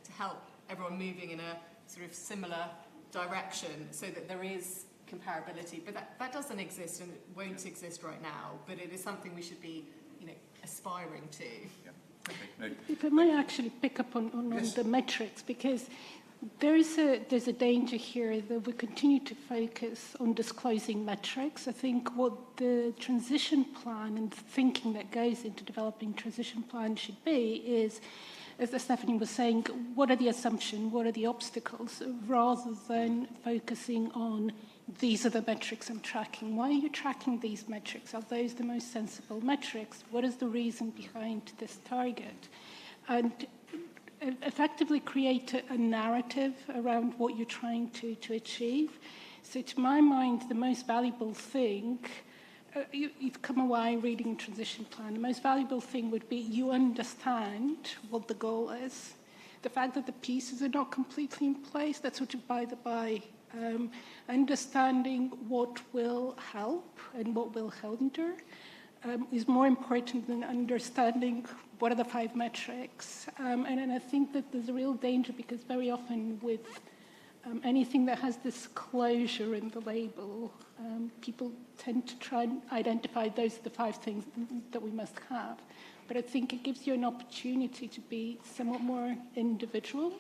to help everyone moving in a sort of similar direction so that there is comparability. But that doesn't exist and it won't exist right now. But it is something we should be aspiring to. Yeah. If I might actually pick up on yes. the metrics, because there's a danger here that we continue to focus on disclosing metrics. I think what the transition plan and the thinking that goes into developing transition plan should be is, as Stephanie was saying, what are the assumptions, what are the obstacles, rather than focusing on these are the metrics I'm tracking. Why are you tracking these metrics? Are those the most sensible metrics? What is the reason behind this target? And effectively create a narrative around what you're trying to achieve. So to my mind, the most valuable thing, you've come away reading a transition plan, the most valuable thing would be you understand what the goal is. The fact that the pieces are not completely in place, that's sort of by the by. Understanding what will help and what will hinder is more important than understanding what are the 5 metrics. And I think that there's a real danger because very often with anything that has disclosure in the label, people tend to try and identify those are the 5 things that we must have. But I think it gives you an opportunity to be somewhat more individual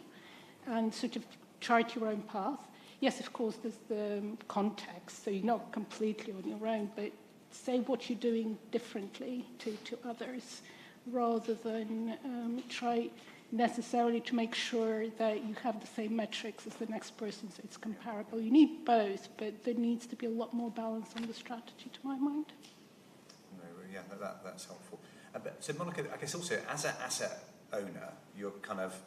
and sort of chart your own path. Yes, of course, there's the context, so you're not completely on your own, but say what you're doing differently to others, rather than try necessarily to make sure that you have the same metrics as the next person, so it's comparable. You need both, but there needs to be a lot more balance on the strategy, to my mind. No, yeah, that's helpful. So, Monica, I guess also as an asset owner, you're kind of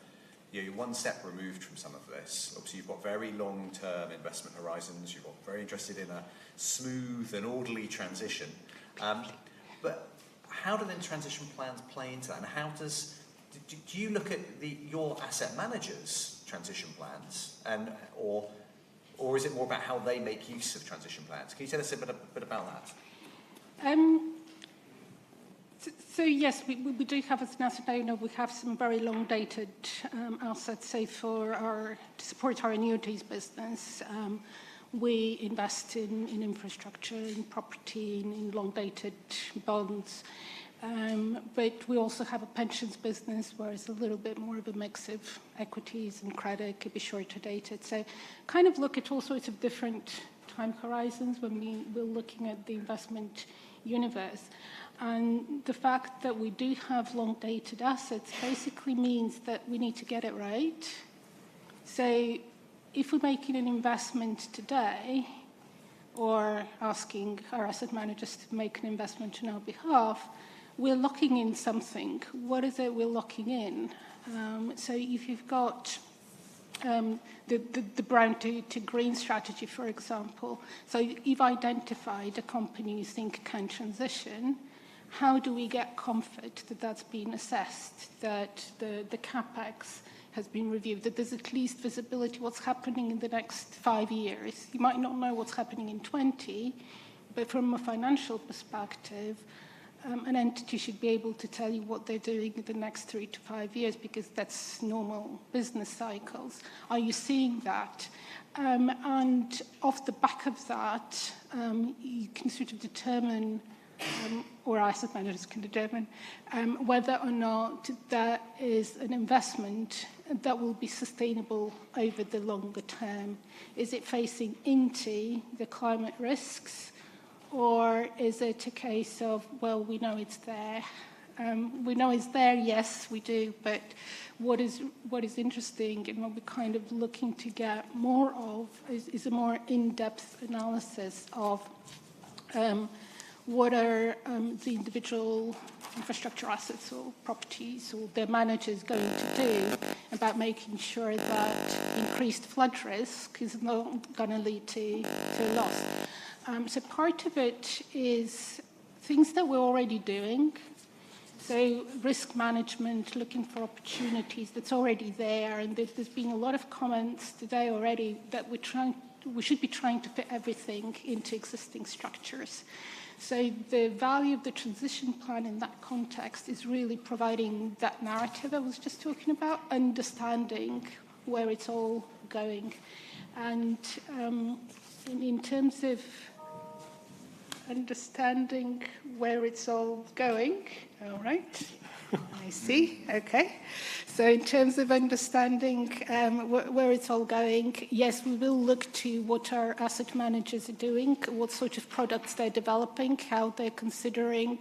you're one step removed from some of this. Obviously, you've got very long-term investment horizons. You've got very interested in a smooth and orderly transition. But how do then transition plans play into that? And how do you look at your asset managers' transition plans, or is it more about how they make use of transition plans? Can you tell us a bit about that? So yes, we do have, as an asset owner, we have some very long-dated assets, say to support our annuities business. We invest in infrastructure, in property, in long-dated bonds. But we also have a pensions business where it's a little bit more of a mix of equities and credit, could be shorter dated. So kind of look at all sorts of different time horizons when we're looking at the investment universe. And the fact that we do have long-dated assets basically means that we need to get it right. So if we're making an investment today, or asking our asset managers to make an investment on our behalf, we're locking in something. What is it we're locking in? So if you've got the brown to green strategy, for example, so you've identified a company you think can transition, how do we get comfort that that's been assessed, that the CapEx has been reviewed, that there's at least visibility what's happening in the next 5 years? You might not know what's happening in 20, but from a financial perspective, an entity should be able to tell you what they're doing in the next 3 to 5 years, because that's normal business cycles. Are you seeing that? And off the back of that, you can sort of determine, or asset managers can determine, whether or not that is an investment that will be sustainable over the longer term. Is it facing into the climate risks? Or is it a case of, well, we know it's there, We know it's there, yes, we do, but what is interesting and what we're kind of looking to get more of is a more in-depth analysis of what are the individual infrastructure assets or properties or their managers going to do about making sure that increased flood risk is not going to lead to loss. So part of it is things that we're already doing. So risk management, looking for opportunities that's already there, and there's been a lot of comments today already that we should be trying to fit everything into existing structures. So the value of the transition plan in that context is really providing that narrative I was just talking about, understanding where it's all going. And in terms of understanding where it's all going, all right, I see, okay. So in terms of understanding where it's all going, yes, we will look to what our asset managers are doing, what sort of products they're developing, how they're considering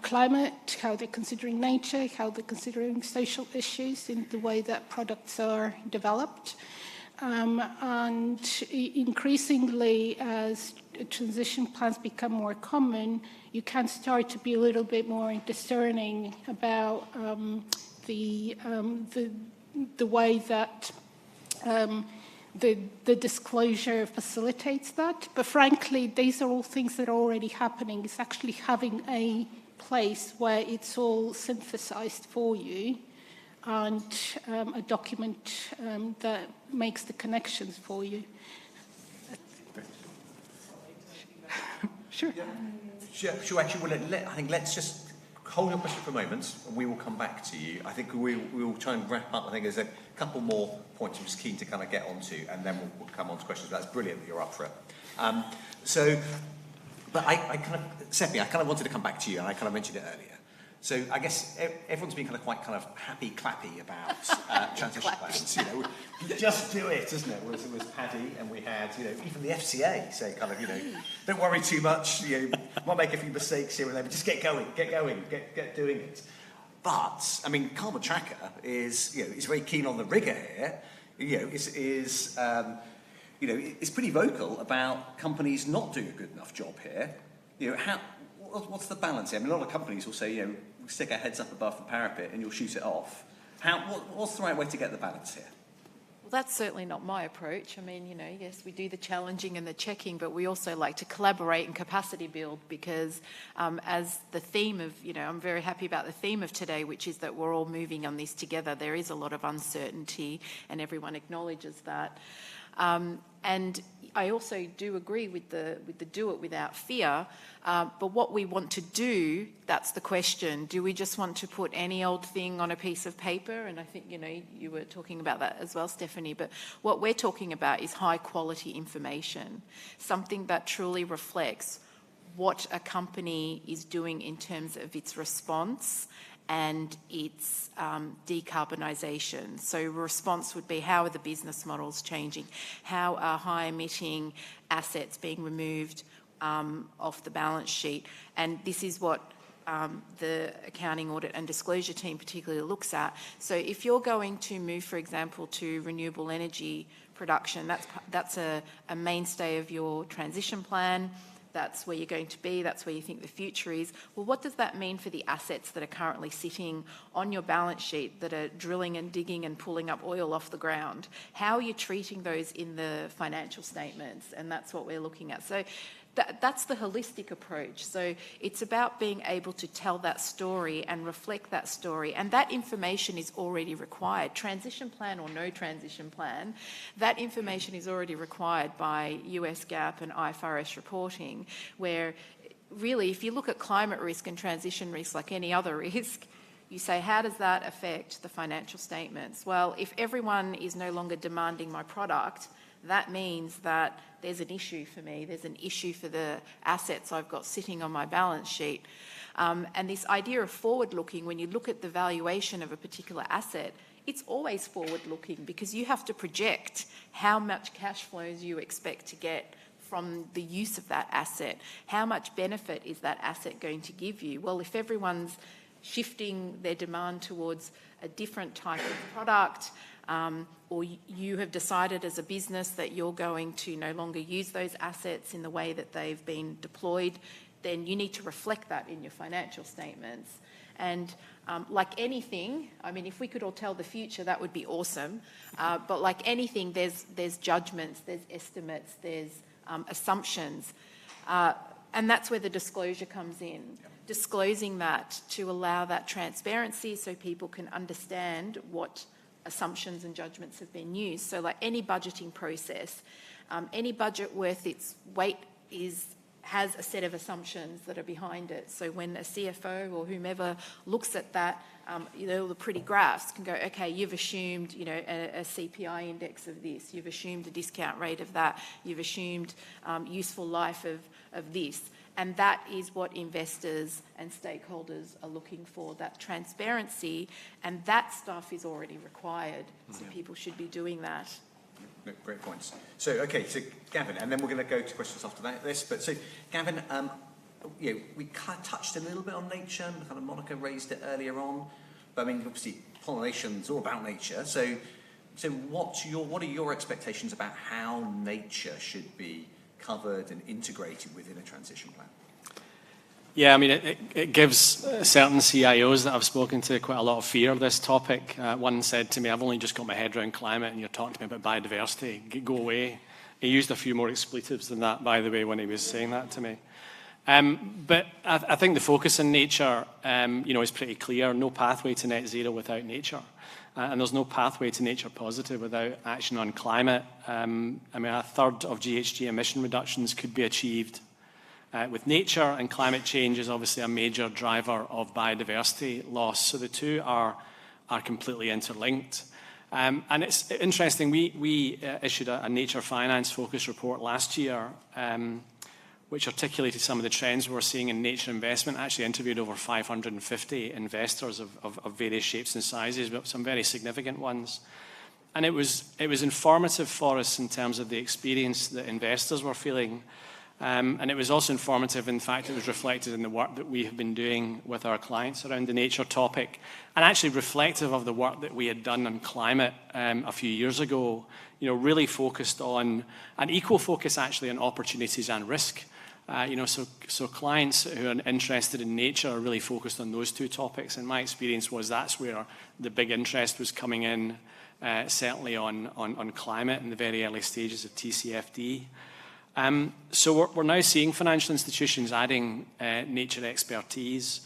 climate, how they're considering nature, how they're considering social issues in the way that products are developed. And increasingly, as transition plans become more common, you can start to be a little bit more discerning about the way that the disclosure facilitates that. But frankly, these are all things that are already happening. It's actually having a place where it's all synthesized for you and a document that makes the connections for you. Sure. Sure, actually, I think let's just hold your question for a moment, and we will come back to you. I think we will try and wrap up. I think there's a couple more points I'm just keen to kind of get onto, and then we'll come on to questions. That's brilliant that you're up for it. But I kind of, Seppi, I kind of wanted to come back to you, and I kind of mentioned it earlier. So I guess everyone's been quite happy clappy about transition plans. Just do it, isn't it? It was Paddy, and we had even the FCA say don't worry too much. Might make a few mistakes here and there, but just get going, get doing it. But I mean, Carbon Tracker is very keen on the rigour here. Is pretty vocal about companies not doing a good enough job here. What's the balance here? I mean, a lot of companies will say, stick our heads up above the parapet and you'll shoot it off. What's the right way to get the balance here? Well, that's certainly not my approach. I mean, yes, we do the challenging and the checking, but we also like to collaborate and capacity build because as the theme of, I'm very happy about the theme of today, which is that we're all moving on this together. There is a lot of uncertainty and everyone acknowledges that. And I also do agree with the do it without fear, but what we want to do, that's the question. Do we just want to put any old thing on a piece of paper? And I think, you were talking about that as well, Stephanie, but what we're talking about is high quality information, something that truly reflects what a company is doing in terms of its response and its decarbonisation. So response would be, how are the business models changing? How are high-emitting assets being removed off the balance sheet? And this is what the accounting, audit and disclosure team particularly looks at. So if you're going to move, for example, to renewable energy production, that's a mainstay of your transition plan. That's where you're going to be, that's where you think the future is. Well, what does that mean for the assets that are currently sitting on your balance sheet that are drilling and digging and pulling up oil off the ground? How are you treating those in the financial statements? And that's what we're looking at. So that's the holistic approach. So it's about being able to tell that story and reflect that story. And that information is already required. Transition plan or no transition plan, that information is already required by US GAAP and IFRS reporting, where really, if you look at climate risk and transition risk like any other risk, you say, how does that affect the financial statements? Well, if everyone is no longer demanding my product, that means that there's an issue for me. There's an issue for the assets I've got sitting on my balance sheet. And this idea of forward-looking, when you look at the valuation of a particular asset, it's always forward-looking because you have to project how much cash flows you expect to get from the use of that asset. How much benefit is that asset going to give you? Well, if everyone's shifting their demand towards a different type of product, or you have decided as a business that you're going to no longer use those assets in the way that they've been deployed, then you need to reflect that in your financial statements. And like anything, I mean, if we could all tell the future, that would be awesome. But like anything, there's judgments, there's estimates, there's assumptions. And that's where the disclosure comes in. Disclosing that to allow that transparency so people can understand what assumptions and judgments have been used. So like any budgeting process, any budget worth its weight has a set of assumptions that are behind it. So when a CFO or whomever looks at that, all the pretty graphs can go, okay, you've assumed, a CPI index of this, you've assumed a discount rate of that, you've assumed useful life of this. And that is what investors and stakeholders are looking for, that transparency, and that stuff is already required. So people should be doing that. Great points. So, okay, so Gavin, and then we're going to go to questions after this. But so, Gavin, we kind of touched a little bit on nature, and kind of Monica raised it earlier on. But I mean, obviously, pollination's all about nature. So what are your expectations about how nature should be covered and integrated within a transition plan? Yeah, I mean, it gives certain CIOs that I've spoken to quite a lot of fear, this topic. One said to me, I've only just got my head around climate and you're talking to me about biodiversity. Go away. He used a few more expletives than that, by the way, when he was saying that to me. But I think the focus on nature, is pretty clear. No pathway to net zero without nature. And there's no pathway to nature positive without action on climate. A third of GHG emission reductions could be achieved with nature, and climate change is obviously a major driver of biodiversity loss. So the two are completely interlinked. And it's interesting, we issued a nature finance focus report last year, which articulated some of the trends we're seeing in nature investment. I actually interviewed over 550 investors of various shapes and sizes, but some very significant ones. And it was informative for us in terms of the experience that investors were feeling. And it was also informative, in fact, it was reflected in the work that we have been doing with our clients around the nature topic, and actually reflective of the work that we had done on climate a few years ago, really focused on an equal focus actually on opportunities and risk. So clients who are interested in nature are really focused on those two topics, and my experience was that's where the big interest was coming in, certainly on climate in the very early stages of TCFD. So we're now seeing financial institutions adding nature expertise,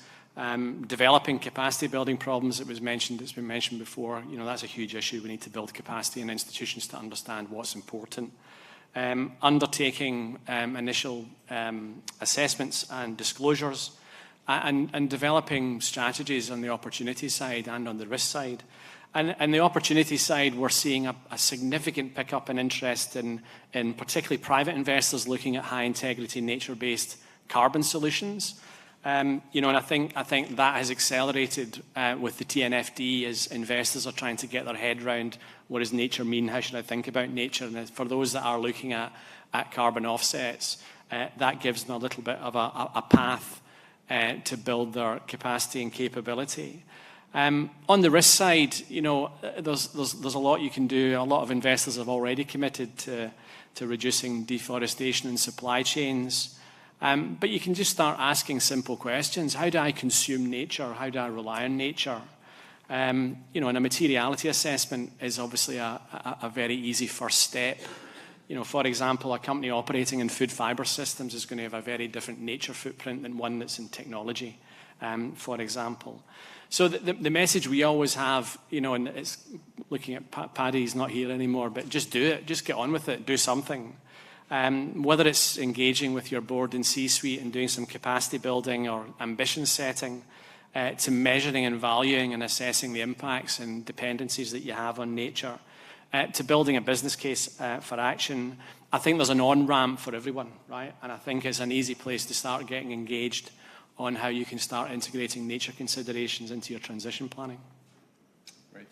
developing capacity building problems. It's been mentioned before. That's a huge issue. We need to build capacity in institutions to understand what's important. Undertaking initial assessments and disclosures, and developing strategies on the opportunity side and on the risk side. And the opportunity side, we're seeing a significant pickup in interest in particularly private investors looking at high integrity nature-based carbon solutions. And I think that has accelerated with the TNFD as investors are trying to get their head around what does nature mean, how should I think about nature? And for those that are looking at carbon offsets, that gives them a little bit of a path to build their capacity and capability. On the risk side, there's a lot you can do. A lot of investors have already committed to reducing deforestation in supply chains. But you can just start asking simple questions. How do I consume nature? How do I rely on nature? And a materiality assessment is obviously a very easy first step. For example, a company operating in food fiber systems is going to have a very different nature footprint than one that's in technology, for example. So the message we always have, and it's looking at Paddy's not here anymore, but just do it. Just get on with it. Do something. Whether it's engaging with your board and C-suite and doing some capacity building or ambition setting, to measuring and valuing and assessing the impacts and dependencies that you have on nature, to building a business case for action. I think there's an on-ramp for everyone, right? And I think it's an easy place to start getting engaged on how you can start integrating nature considerations into your transition planning. Great.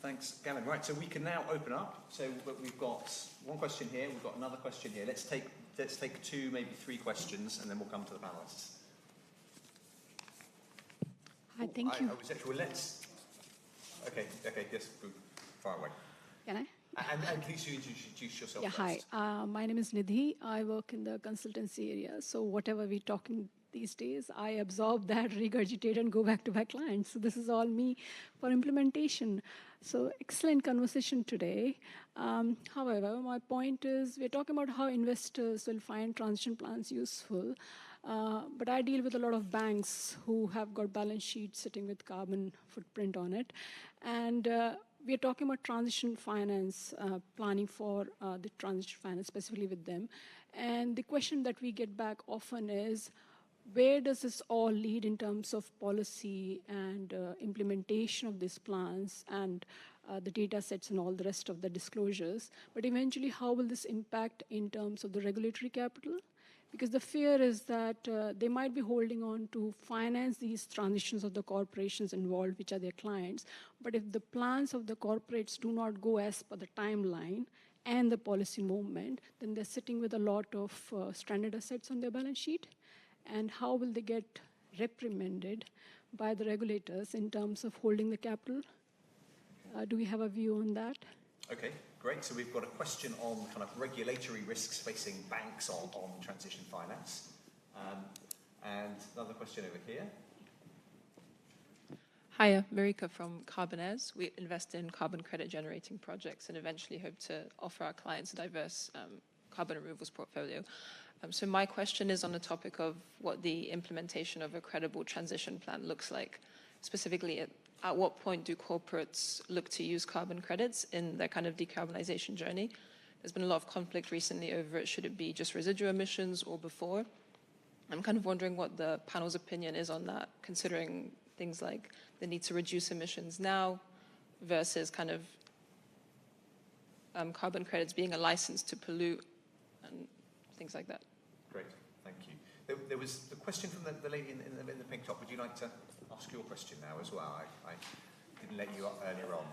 Thanks, Gavin. Right, so we can now open up. So we've got one question here, we've got another question here. Let's take two, maybe three questions, and then we'll come to the panelists. Hi, thank you. Well, let's... Okay, yes, far away. Can I? And please do introduce yourself Yeah, first. hi. My name is Nidhi. I work in the consultancy area. So whatever we're talking these days, I absorb that, regurgitate, and go back to my clients. So this is all me for implementation. So excellent conversation today. However, my point is we're talking about how investors will find transition plans useful. But I deal with a lot of banks who have got balance sheets sitting with carbon footprint on it. And we're talking about transition finance, planning for the transition finance, specifically with them. And the question that we get back often is, where does this all lead in terms of policy and implementation of these plans and the data sets and all the rest of the disclosures? But eventually, how will this impact in terms of the regulatory capital? Because the fear is that they might be holding on to finance these transitions of the corporations involved, which are their clients. But if the plans of the corporates do not go as per the timeline and the policy movement, then they're sitting with a lot of stranded assets on their balance sheet. And how will they get reprimanded by the regulators in terms of holding the capital? Do we have a view on that? Okay, great. So we've got a question on kind of regulatory risks facing banks on transition finance. And another question over here. Hiya, Marika from Carbonez. We invest in carbon credit generating projects and eventually hope to offer our clients a diverse carbon removals portfolio. So my question is on the topic of what the implementation of a credible transition plan looks like. Specifically, at what point do corporates look to use carbon credits in their kind of decarbonization journey? There's been a lot of conflict recently over it. Should it be just residual emissions or before? I'm kind of wondering what the panel's opinion is on that, considering things like the need to reduce emissions now versus kind of carbon credits being a license to pollute and things like that. Great, thank you. There was the question from the lady in the pink top. Would you like to ask your question now as well? I didn't let you up earlier on.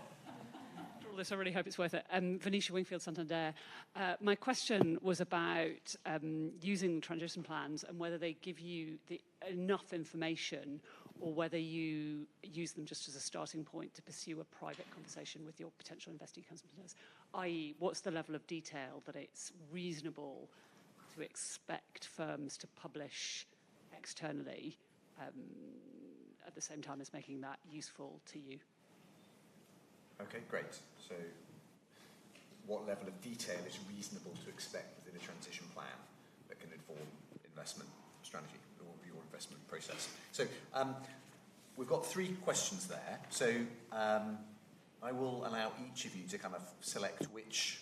After all this, I really hope it's worth it. Venetia Wingfield, Santander. My question was about using transition plans and whether they give you enough information or whether you use them just as a starting point to pursue a private conversation with your potential investing customers, i.e., what's the level of detail that it's reasonable to expect firms to publish externally at the same time as making that useful to you? Okay, great. So what level of detail is reasonable to expect within a transition plan that can inform investment strategy or your investment process? So we've got 3 questions there. So I will allow each of you to kind of select which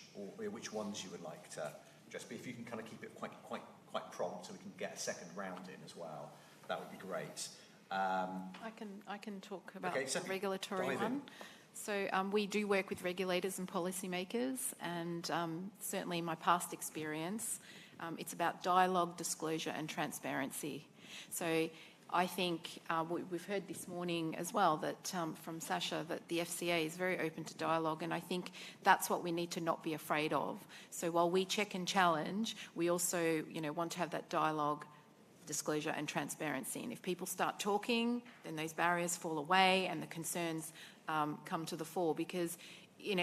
ones you would like to address. But if you can kind of keep it quite prompt so we can get a second round in as well, that would be great. I can talk about okay, the regulatory one. So we do work with regulators and policymakers, and certainly in my past experience, it's about dialogue, disclosure and transparency. So I think we've heard this morning as well that from Sasha that the FCA is very open to dialogue, and I think that's what we need to not be afraid of. So while we check and challenge, we also want to have that dialogue, disclosure and transparency. And if people start talking, then those barriers fall away and the concerns come to the fore. Because,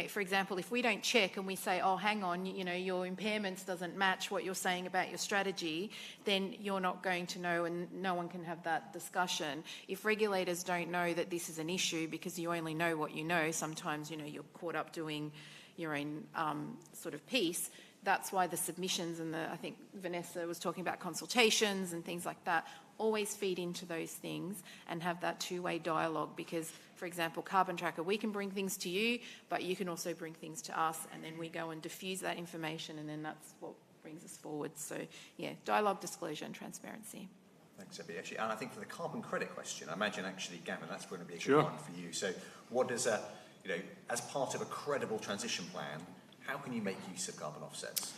for example, if we don't check and we say, oh, hang on, your impairments doesn't match what you're saying about your strategy, then you're not going to know and no one can have that discussion. If regulators don't know that this is an issue because you only know what you know, sometimes, you're caught up doing your own sort of piece. That's why the submissions and I think Vanessa was talking about consultations and things like that, always feed into those things and have that two-way dialogue because, for example, Carbon Tracker, we can bring things to you, but you can also bring things to us, and then we go and diffuse that information, and then that's what brings us forward. So, yeah, dialogue, disclosure and transparency. Thanks, Abby. Actually, and I think for the carbon credit question, I imagine actually, Gavin, that's going to be a Sure. good one for you. So what does as part of a credible transition plan, how can you make use of carbon offsets?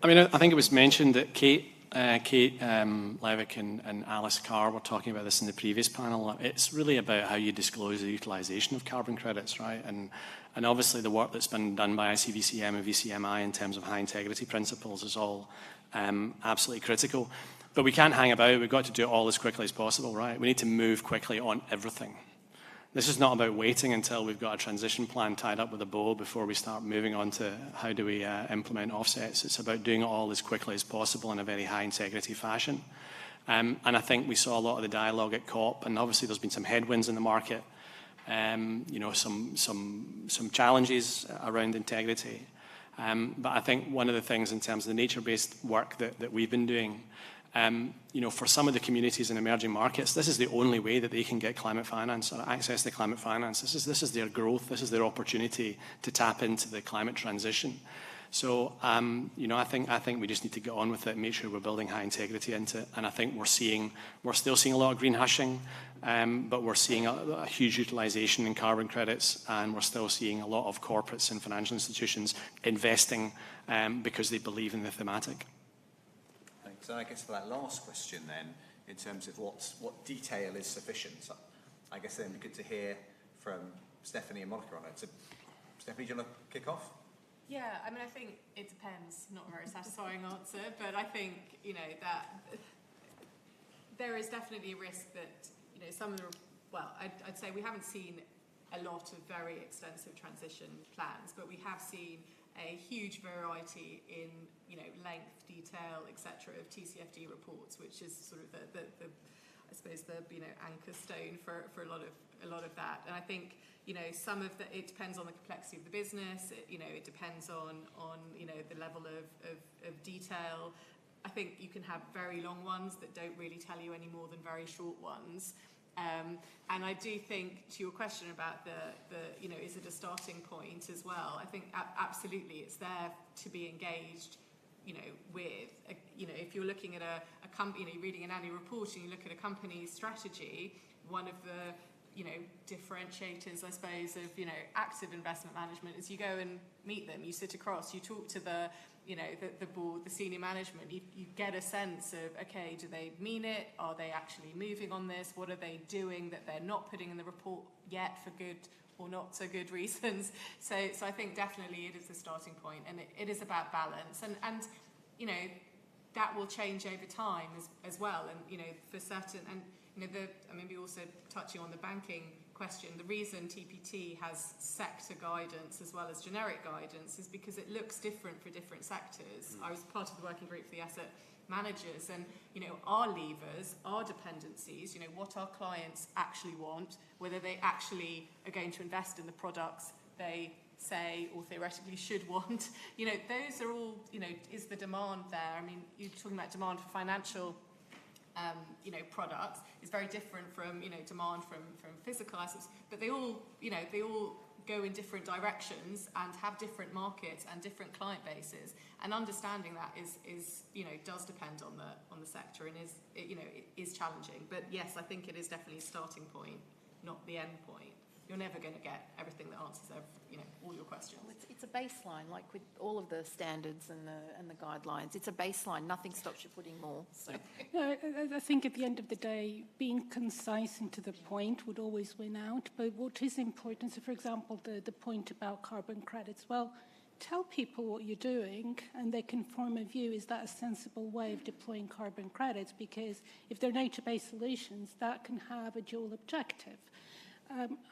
I mean, I think it was mentioned that Kate Levick and Alice Carr were talking about this in the previous panel. It's really about how you disclose the utilisation of carbon credits, right? And obviously the work that's been done by ICVCM and VCMI in terms of high integrity principles is all absolutely critical. But we can't hang about. We've got to do it all as quickly as possible, right? We need to move quickly on everything. This is not about waiting until we've got a transition plan tied up with a bow before we start moving on to how do we implement offsets. It's about doing it all as quickly as possible in a very high integrity fashion. And I think we saw a lot of the dialogue at COP, and obviously there's been some headwinds in the market, you know, some challenges around integrity. But I think one of the things in terms of the nature-based work that we've been doing, you know, for some of the communities in emerging markets, this is the only way that they can get climate finance or access to climate finance. This is their growth. This is their opportunity to tap into the climate transition. So, you know, I think we just need to get on with it and make sure we're building high integrity into it. And I think we're still seeing a lot of green hushing, but we're seeing a huge utilization in carbon credits, and we're still seeing a lot of corporates and financial institutions investing because they believe in the thematic. Thanks. And I guess for that last question then, in terms of what detail is sufficient, so I guess then it'd be good to hear from Stephanie and Monica on it. So, Stephanie, do you want to kick off? Yeah, I mean, I think it depends. Not a very satisfying answer, but I think, you know, that there is definitely a risk that, you know, some of the, well, I'd say we haven't seen a lot of very extensive transition plans, but we have seen a huge variety in, you know, length, detail, etc. of TCFD reports, which is sort of the I suppose the, you know, anchor stone for a lot of that. And I think, you know, some of it depends on the complexity of the business. You know, it depends on you know, the level of detail. I think you can have very long ones that don't really tell you any more than very short ones. And I do think, to your question about the you know, is it a starting point as well? I think absolutely it's there to be engaged, you know, with, you know, if you're looking at a company, you know, you're reading an annual report and you look at a company's strategy, one of the, you know, differentiators, I suppose, of, you know, active investment management is you go and meet them, you sit across, you talk to the, you know, the board, the senior management, you get a sense of, okay, do they mean it? Are they actually moving on this? What are they doing that they're not putting in the report yet for good or not so good reasons? So I think definitely it is a starting point, and it is about balance. And you know, that will change over time as well. And, you know, for certain, and, you know, maybe also touching on the banking question, the reason TPT has sector guidance as well as generic guidance is because it looks different for different sectors. I was part of the working group for the asset managers, and, you know, our levers, our dependencies, you know, what our clients actually want, whether they actually are going to invest in the products they say or theoretically should want, you know, those are all, you know, is the demand there? I mean, you're talking about demand for financial you know, products is very different from, you know, demand from physical assets, but they all, you know, they all go in different directions and have different markets and different client bases, and understanding that is you know, does depend on the sector, and you know, it is challenging. But yes, I think it is definitely a starting point, not the end point. You're never going to get everything that answers you know, all your questions. Well, it's a baseline, like with all of the standards and the guidelines. It's a baseline. Nothing stops you putting more. So. No, I think at the end of the day, being concise and to the point would always win out. But what is important, so for example, the point about carbon credits, well, tell people what you're doing and they can form a view. Is that a sensible way of deploying carbon credits? Because if they're nature-based solutions, that can have a dual objective.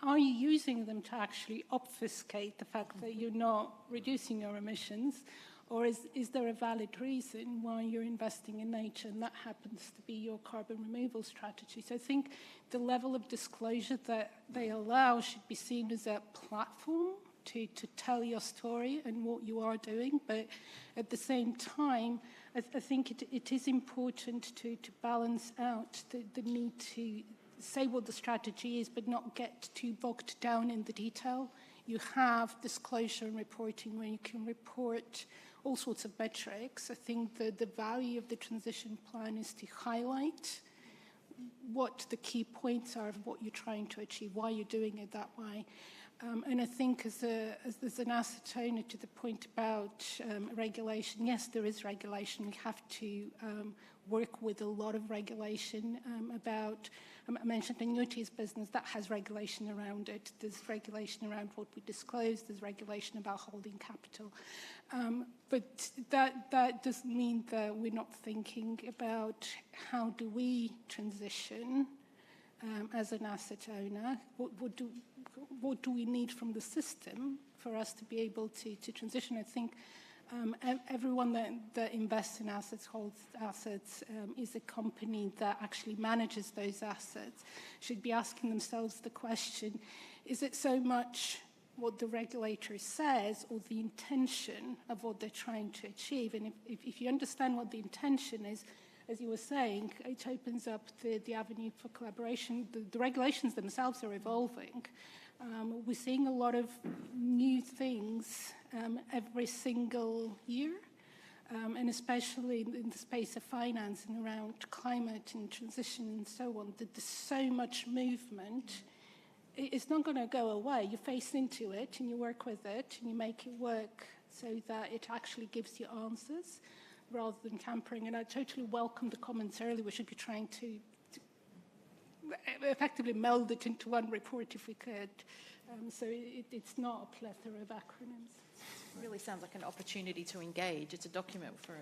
Are you using them to actually obfuscate the fact that you're not reducing your emissions? Or is there a valid reason why you're investing in nature and that happens to be your carbon removal strategy? So I think the level of disclosure that they allow should be seen as a platform to tell your story and what you are doing. But at the same time, I think it is important to balance out the need to say what the strategy is, but not get too bogged down in the detail. You have disclosure and reporting where you can report all sorts of metrics. I think the value of the transition plan is to highlight what the key points are of what you're trying to achieve, why you're doing it that way. And I think as an asset owner, to the point about regulation, yes, there is regulation. We have to work with a lot of regulation about, I mentioned the annuities business, that has regulation around it. There's regulation around what we disclose, there's regulation about holding capital. But that doesn't mean that we're not thinking about how do we transition as an asset owner. What do we need from the system for us to be able to transition? I think everyone that invests in assets, holds assets, is a company that actually manages those assets, should be asking themselves the question, is it so much what the regulator says or the intention of what they're trying to achieve? And if you understand what the intention is, as you were saying, it opens up the avenue for collaboration. The regulations themselves are evolving. We're seeing a lot of new things every single year, and especially in the space of finance and around climate and transition and so on. There's so much movement. It's not going to go away. You face into it and you work with it and you make it work so that it actually gives you answers rather than campering. And I totally welcome the comments earlier. We should be trying to effectively meld it into one report if we could. So it's not a plethora of acronyms. It really sounds like an opportunity to engage. It's a document for,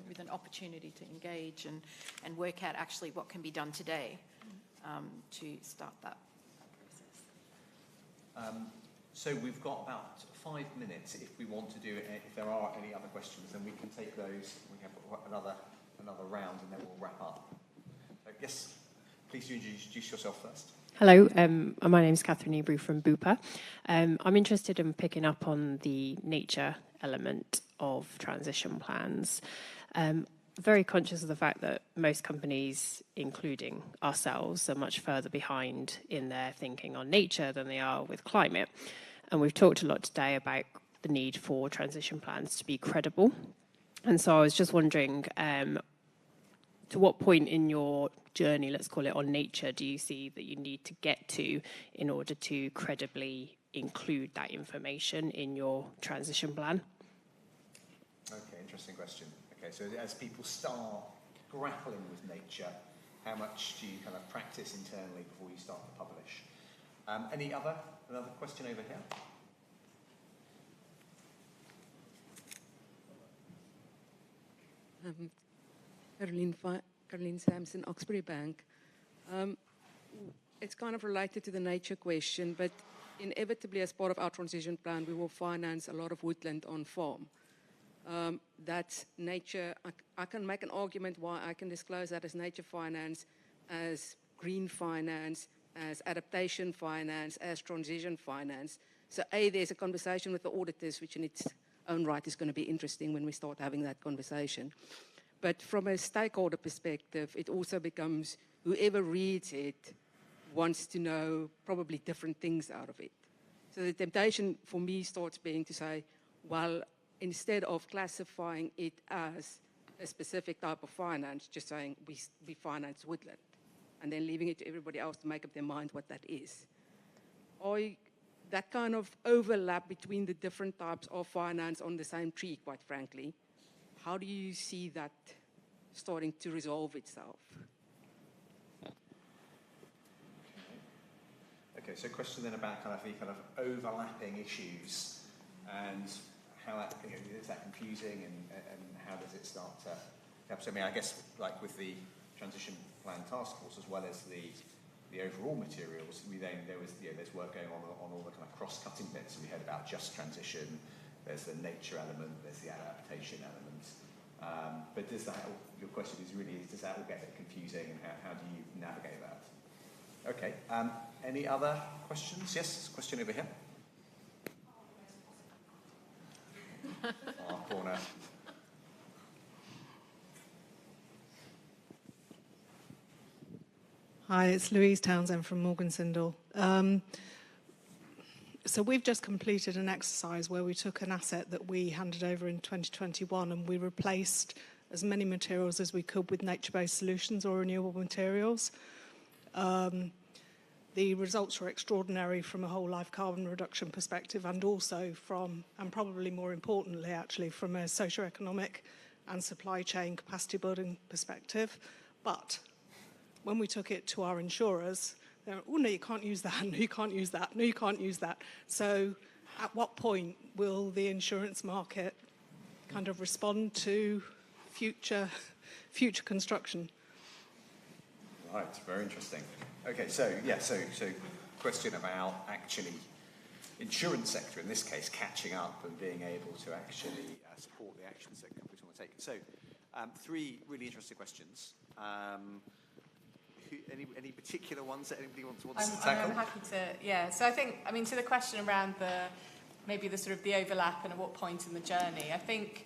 with an opportunity to engage and work out actually what can be done today to start that process. So we've got about 5 minutes if we want to do it. If there are any other questions, then we can take those. We have another round and then we'll wrap up. Yes, please do introduce yourself first. Hello, my name is Catherine Ebrew from Bupa. I'm interested in picking up on the nature element of transition plans. Very conscious of the fact that most companies, including ourselves, are much further behind in their thinking on nature than they are with climate. And we've talked a lot today about the need for transition plans to be credible. And so I was just wondering, to what point in your journey, let's call it, on nature, do you see that you need to get to in order to credibly include that information in your transition plan? Okay, interesting question. Okay, so as people start grappling with nature, how much do you kind of practice internally before you start to publish? Another question over here? Caroline Sampson, Oxbury Bank. It's kind of related to the nature question, but inevitably as part of our transition plan, we will finance a lot of woodland on farm. That's nature. I can make an argument why I can disclose that as nature finance, as green finance, as adaptation finance, as transition finance. So there's a conversation with the auditors, which in its own right is going to be interesting when we start having that conversation. But from a stakeholder perspective, it also becomes whoever reads it wants to know probably different things out of it. So the temptation for me starts being to say, well, instead of classifying it as a specific type of finance, just saying we finance woodland, and then leaving it to everybody else to make up their mind what that is. That kind of overlap between the different types of finance on the same tree, quite frankly, how do you see that starting to resolve itself? Okay, so question then about the kind of overlapping issues and how that, is that confusing and how does it start to happen? So, I mean, I guess like with the transition plan task force as well as the overall materials, there's work going on all the kind of cross-cutting bits. We heard about just transition. There's the nature element. There's the adaptation element. But your question is really, does that all get a bit confusing, and how do you navigate that? Okay. Any other questions? Yes, question over here. Our corner. Hi, it's Louise Townsend from Morgan Sindall. So we've just completed an exercise where we took an asset that we handed over in 2021 and we replaced as many materials as we could with nature-based solutions or renewable materials. The results were extraordinary from a whole life carbon reduction perspective, and also from, and probably more importantly actually, from a socioeconomic and supply chain capacity building perspective. But when we took it to our insurers, they were, oh, no, you can't use that, no, you can't use that, no, you can't use that. So at what point will the insurance market kind of respond to future construction? Right, very interesting. Okay, so question about actually insurance sector, in this case, catching up and being able to actually support the actions that companies want to take. So, three really interesting questions. Any particular ones that anybody wants to tackle? I'm happy to, yeah. So I think, I mean, to the question around maybe the sort of the overlap and at what point in the journey, I think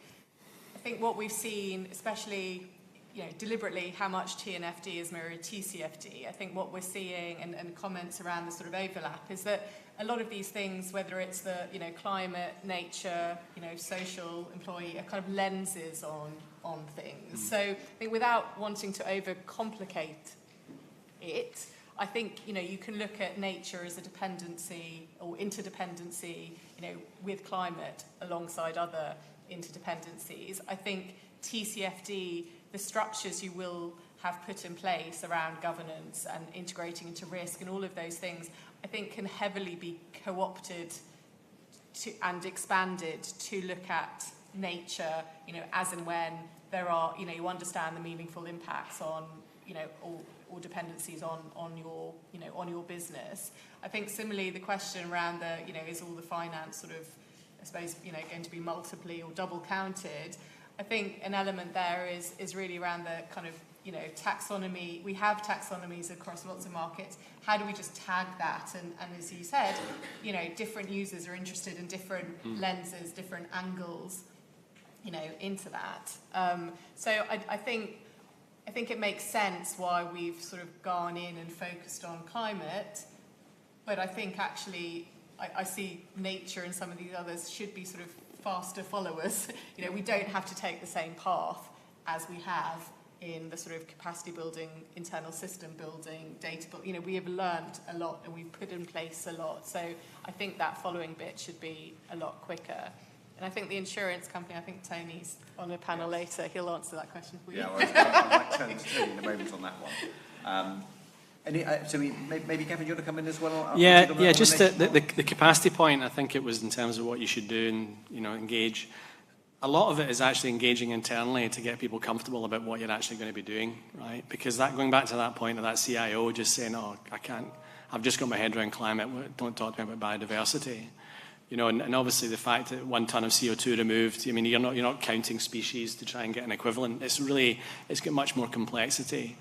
what we've seen, especially, you know, deliberately how much TNFD is mirrored TCFD. I think what we're seeing and comments around the sort of overlap is that a lot of these things, whether it's the, you know, climate, nature, you know, social, employee, are kind of lenses on things. So I think without wanting to overcomplicate it, I think, you know, you can look at nature as a dependency or interdependency, you know, with climate alongside other interdependencies. I think TCFD, the structures you will have put in place around governance and integrating into risk and all of those things, I think can heavily be co-opted and expanded to look at nature, you know, as and when there are, you know, you understand the meaningful impacts on, you know, or dependencies on your, you know, on your business. I think similarly the question around the, you know, is all the finance sort of, I suppose, you know, going to be multiply or double counted? I think an element there is really around the kind of, you know, taxonomy. We have taxonomies across lots of markets. How do we just tag that? And as you said, you know, different users are interested in different lenses, different angles, you know, into that. So I think it makes sense why we've sort of gone in and focused on climate, but I think actually I see nature and some of these others should be sort of faster followers. You know, we don't have to take the same path as we have in the sort of capacity building, internal system building, data building. You know, we have learned a lot and we've put in place a lot. So I think that following bit should be a lot quicker. And I think the insurance company, I think Tony's on a panel later, he'll answer that question for you. Yeah, well, I might turn to Tony in a moment on that one. So maybe Gavin, you want to come in as well? Yeah, just the capacity point, I think it was in terms of what you should do and, you know, engage. A lot of it is actually engaging internally to get people comfortable about what you're actually going to be doing, right? Because that, going back to that point of that CIO just saying, oh, I can't, I've just got my head around climate, don't talk to me about biodiversity. You know, and obviously the fact that 1 ton of CO2 removed, I mean, you're not counting species to try and get an equivalent. It's got much more complexity.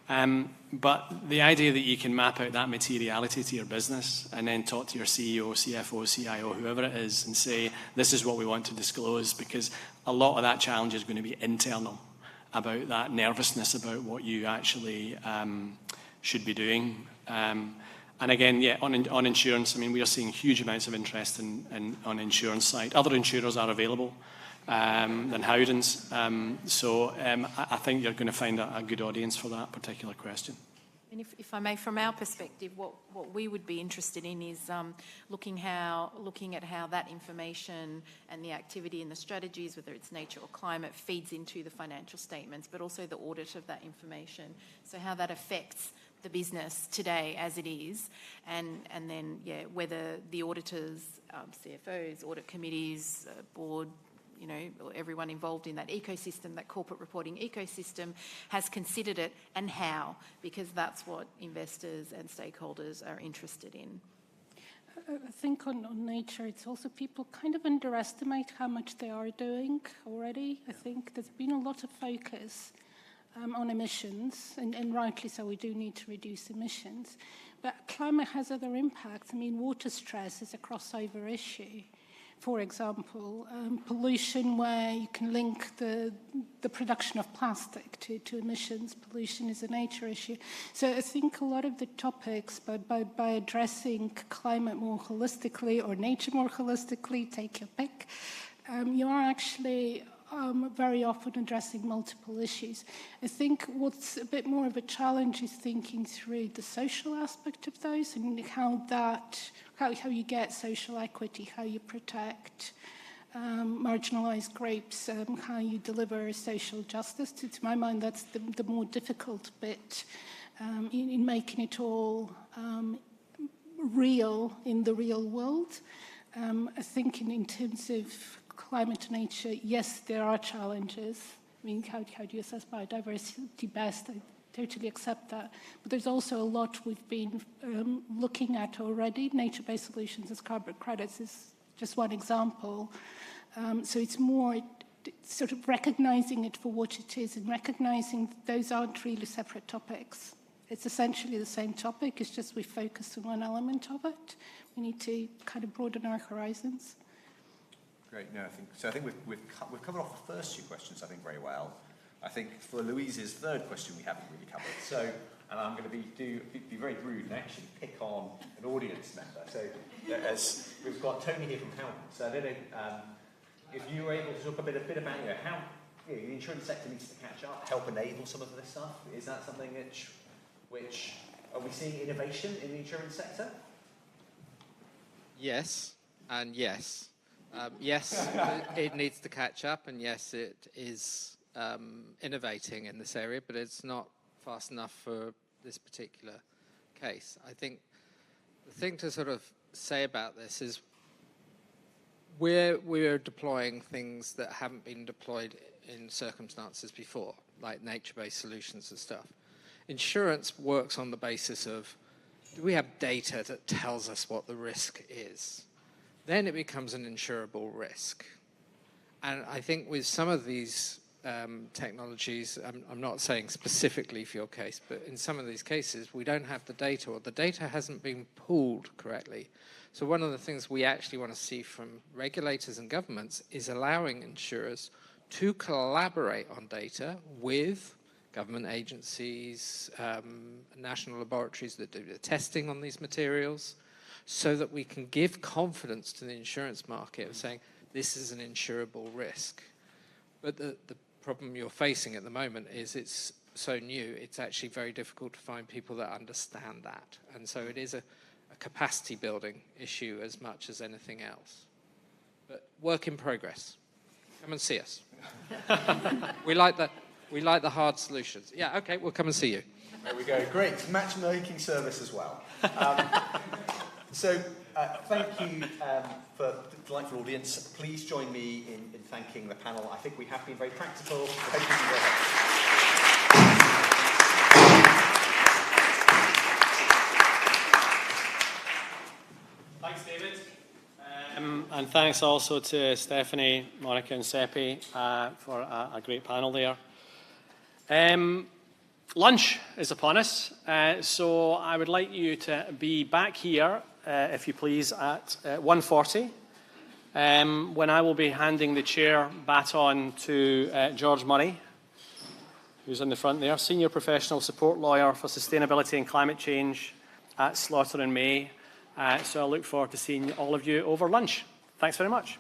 But the idea that you can map out that materiality to your business and then talk to your CEO, CFO, CIO, whoever it is, and say, this is what we want to disclose, because a lot of that challenge is going to be internal about that nervousness about what you actually should be doing. And again, yeah, on insurance, I mean, we are seeing huge amounts of interest on insurance side. Other insurers are available than Howdens. I think you're going to find a good audience for that particular question. And if I may, from our perspective, what we would be interested in is looking at how that information and the activity and the strategies, whether it's nature or climate, feeds into the financial statements, but also the audit of that information. So how that affects the business today as it is, and then, yeah, whether the auditors, CFOs, audit committees, board, you know, everyone involved in that ecosystem, that corporate reporting ecosystem, has considered it, and how, because that's what investors and stakeholders are interested in. I think on nature, it's also people kind of underestimate how much they are doing already. I think there's been a lot of focus on emissions, and rightly so, we do need to reduce emissions. But climate has other impacts. I mean, water stress is a crossover issue. For example, pollution, where you can link the production of plastic to emissions. Pollution is a nature issue. So I think a lot of the topics, by addressing climate more holistically or nature more holistically, take your pick, you are actually very often addressing multiple issues. I think what's a bit more of a challenge is thinking through the social aspect of those and how you get social equity, how you protect marginalised groups, how you deliver social justice. To my mind, that's the more difficult bit in making it all real in the real world. I think in terms of climate and nature, yes, there are challenges. I mean, how do you assess biodiversity best? I totally accept that. But there's also a lot we've been looking at already. Nature-based solutions as carbon credits is just one example. So it's more sort of recognising it for what it is and recognising that those aren't really separate topics. It's essentially the same topic, it's just we focus on one element of it. We need to kind of broaden our horizons. Great. No, I think we've covered off the first two questions, I think, very well. I think for Louise's third question, we haven't really covered. So, and I'm going to be very rude and actually pick on an audience member. So, as we've got Tony here from Howden. So, I don't know if you were able to talk a bit about how the insurance sector needs to catch up, help enable some of this stuff. Is that something which are we seeing innovation in the insurance sector? Yes, and yes. Yes, it needs to catch up, and yes, it is innovating in this area, but it's not fast enough for this particular case. I think the thing to sort of say about this is we're deploying things that haven't been deployed in circumstances before, like nature-based solutions and stuff. Insurance works on the basis of, do we have data that tells us what the risk is? Then it becomes an insurable risk. And I think with some of these technologies, I'm not saying specifically for your case, but in some of these cases, we don't have the data, or the data hasn't been pooled correctly. So one of the things we actually want to see from regulators and governments is allowing insurers to collaborate on data with government agencies, national laboratories that do the testing on these materials, so that we can give confidence to the insurance market of saying, this is an insurable risk. But the problem you're facing at the moment is it's so new, it's actually very difficult to find people that understand that. And so it is a capacity building issue as much as anything else. But work in progress. Come and see us. We like the hard solutions. Yeah, okay, we'll come and see you. There we go. Great. Matchmaking service as well. So thank you for the delightful audience. Please join me in thanking the panel. I think we have been very practical. Thank you very much. Thanks, David. And thanks also to Stephanie, Monica and Seppi for a great panel there. Lunch is upon us, so I would like you to be back here, if you please, at 1:40, when I will be handing the chair baton to George Murray, who's in the front there, Senior Professional Support Lawyer for Sustainability and Climate Change at Slaughter & May. So I look forward to seeing all of you over lunch. Thanks very much.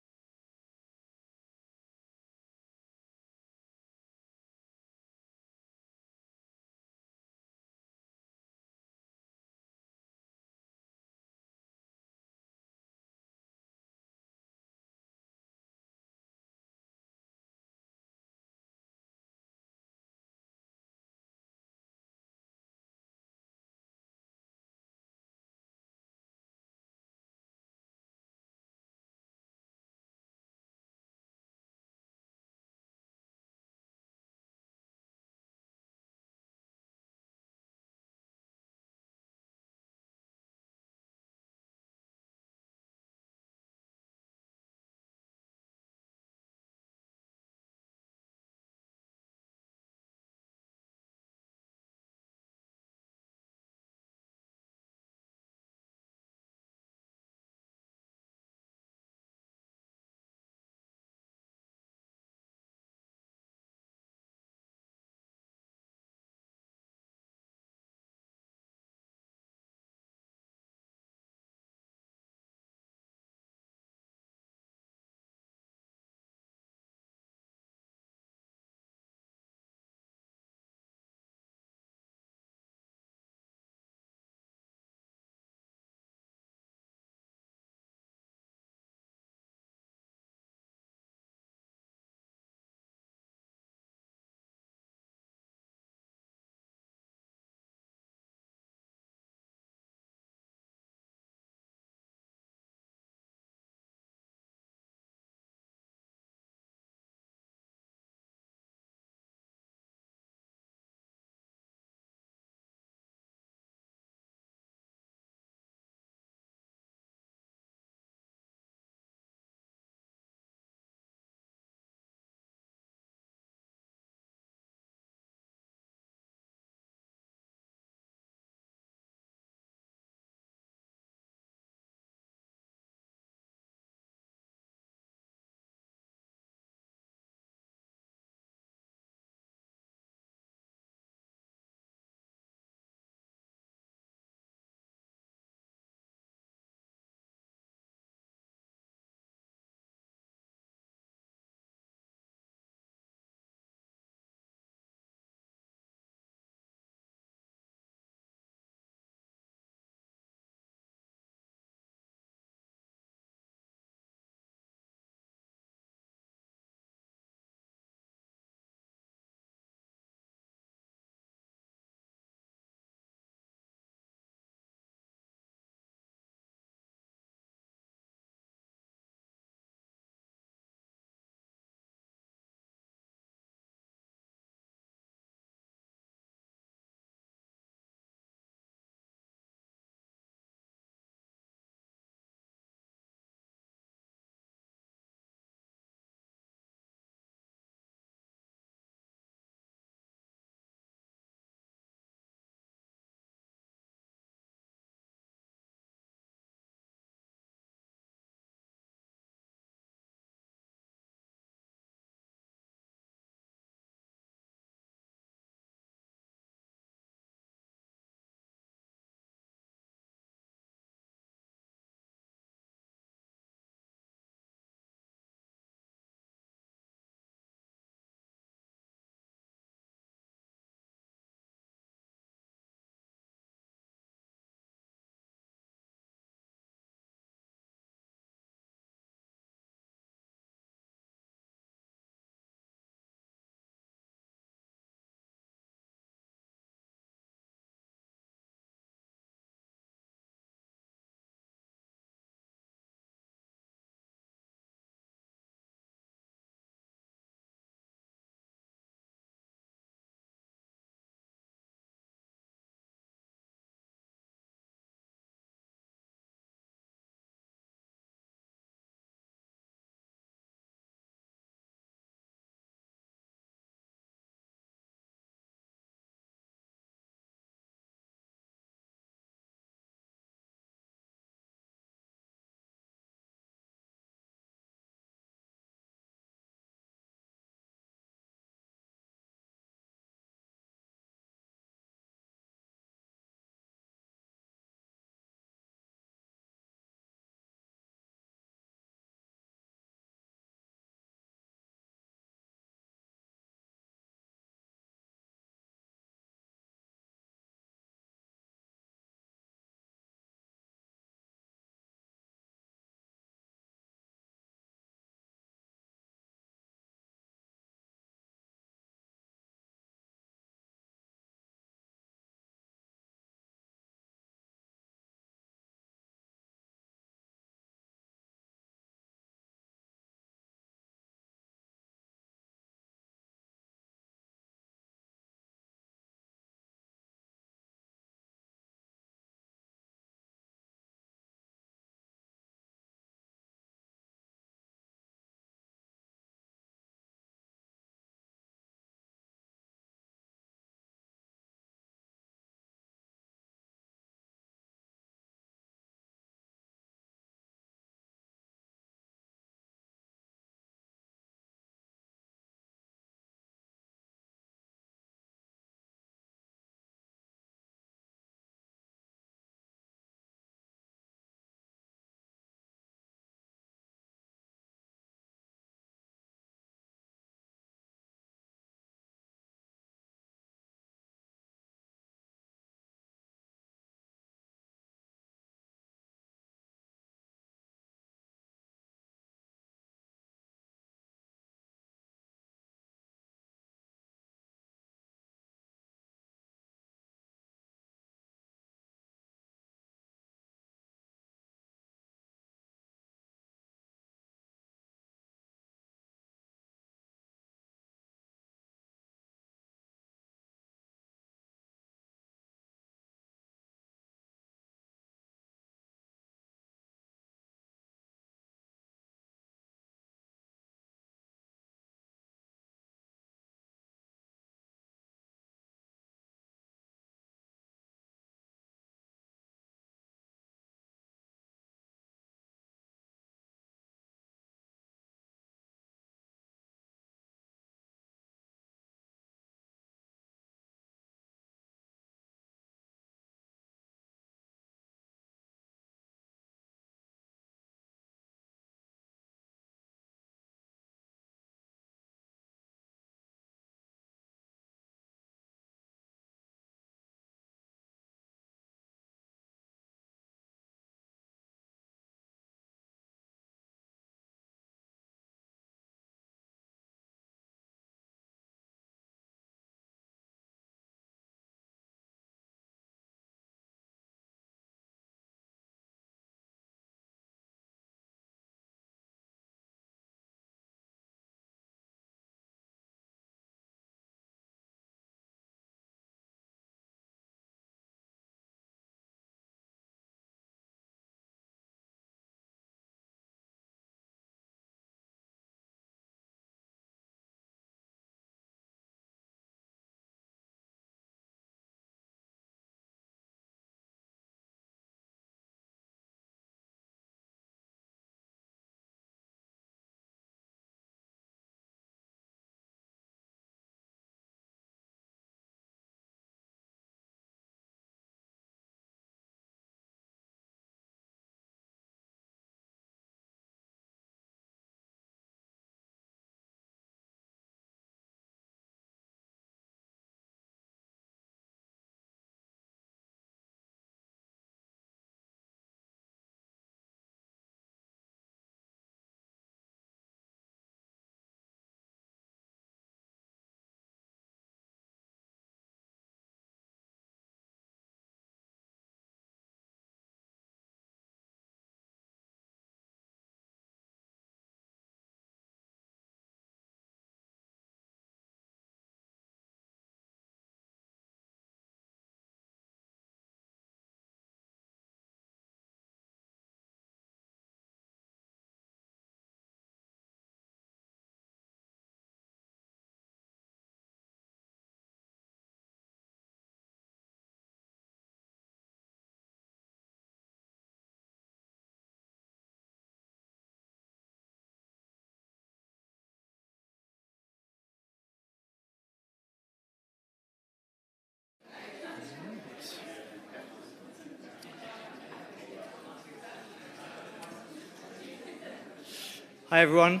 Hi everyone.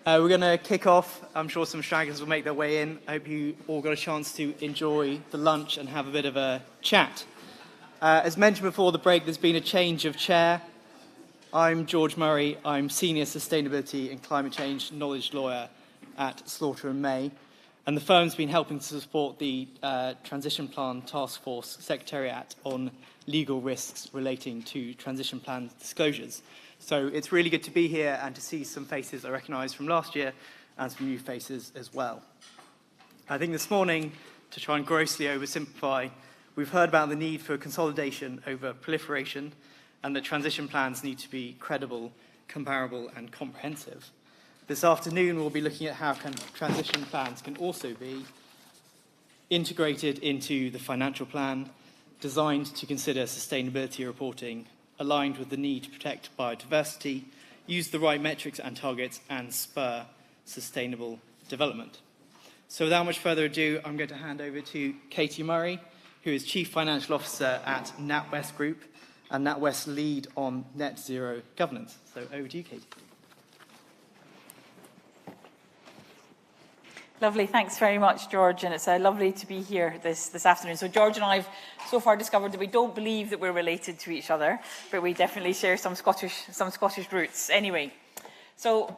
We're going to kick off. I'm sure some stragglers will make their way in. I hope you all got a chance to enjoy the lunch and have a bit of a chat. As mentioned before the break, there's been a change of chair. I'm George Murray. I'm Senior Sustainability and Climate Change Knowledge Lawyer at Slaughter and May. And the firm's been helping to support the Transition Plan Task Force Secretariat on legal risks relating to transition plan disclosures. So it's really good to be here and to see some faces I recognise from last year and some new faces as well. I think this morning, to try and grossly oversimplify, we've heard about the need for consolidation over proliferation and that transition plans need to be credible, comparable and comprehensive. This afternoon, we'll be looking at how transition plans can also be integrated into the financial plan, designed to consider sustainability reporting, aligned with the need to protect biodiversity, use the right metrics and targets, and spur sustainable development. So without much further ado, I'm going to hand over to Katie Murray, who is Chief Financial Officer at NatWest Group, and NatWest lead on net zero governance. So over to you, Katie. Lovely, thanks very much, George, and it's lovely to be here this afternoon. So George and I have so far discovered that we don't believe that we're related to each other, but we definitely share some Scottish roots. Anyway, so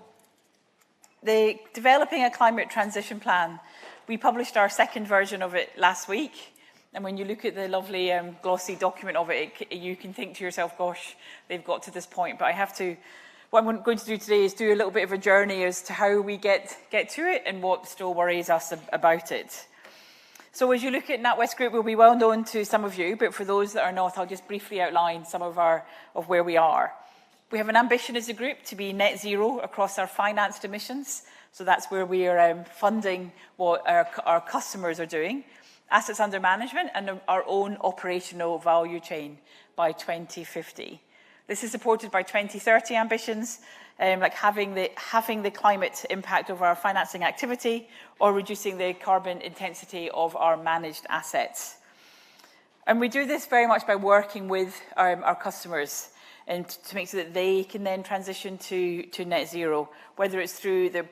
developing a climate transition plan, we published our second version of it last week, and when you look at the lovely glossy document of it, you can think to yourself, gosh, they've got to this point, but what I'm going to do today is do a little bit of a journey as to how we get to it and what still worries us about it. So as you look at NatWest Group, we'll be well known to some of you, but for those that are not, I'll just briefly outline some of where we are. We have an ambition as a group to be net zero across our financed emissions. So that's where we are funding what our customers are doing, assets under management and our own operational value chain by 2050. This is supported by 2030 ambitions, like having the climate impact of our financing activity or reducing the carbon intensity of our managed assets. And we do this very much by working with our customers and to make sure that they can then transition to net zero, whether it's through the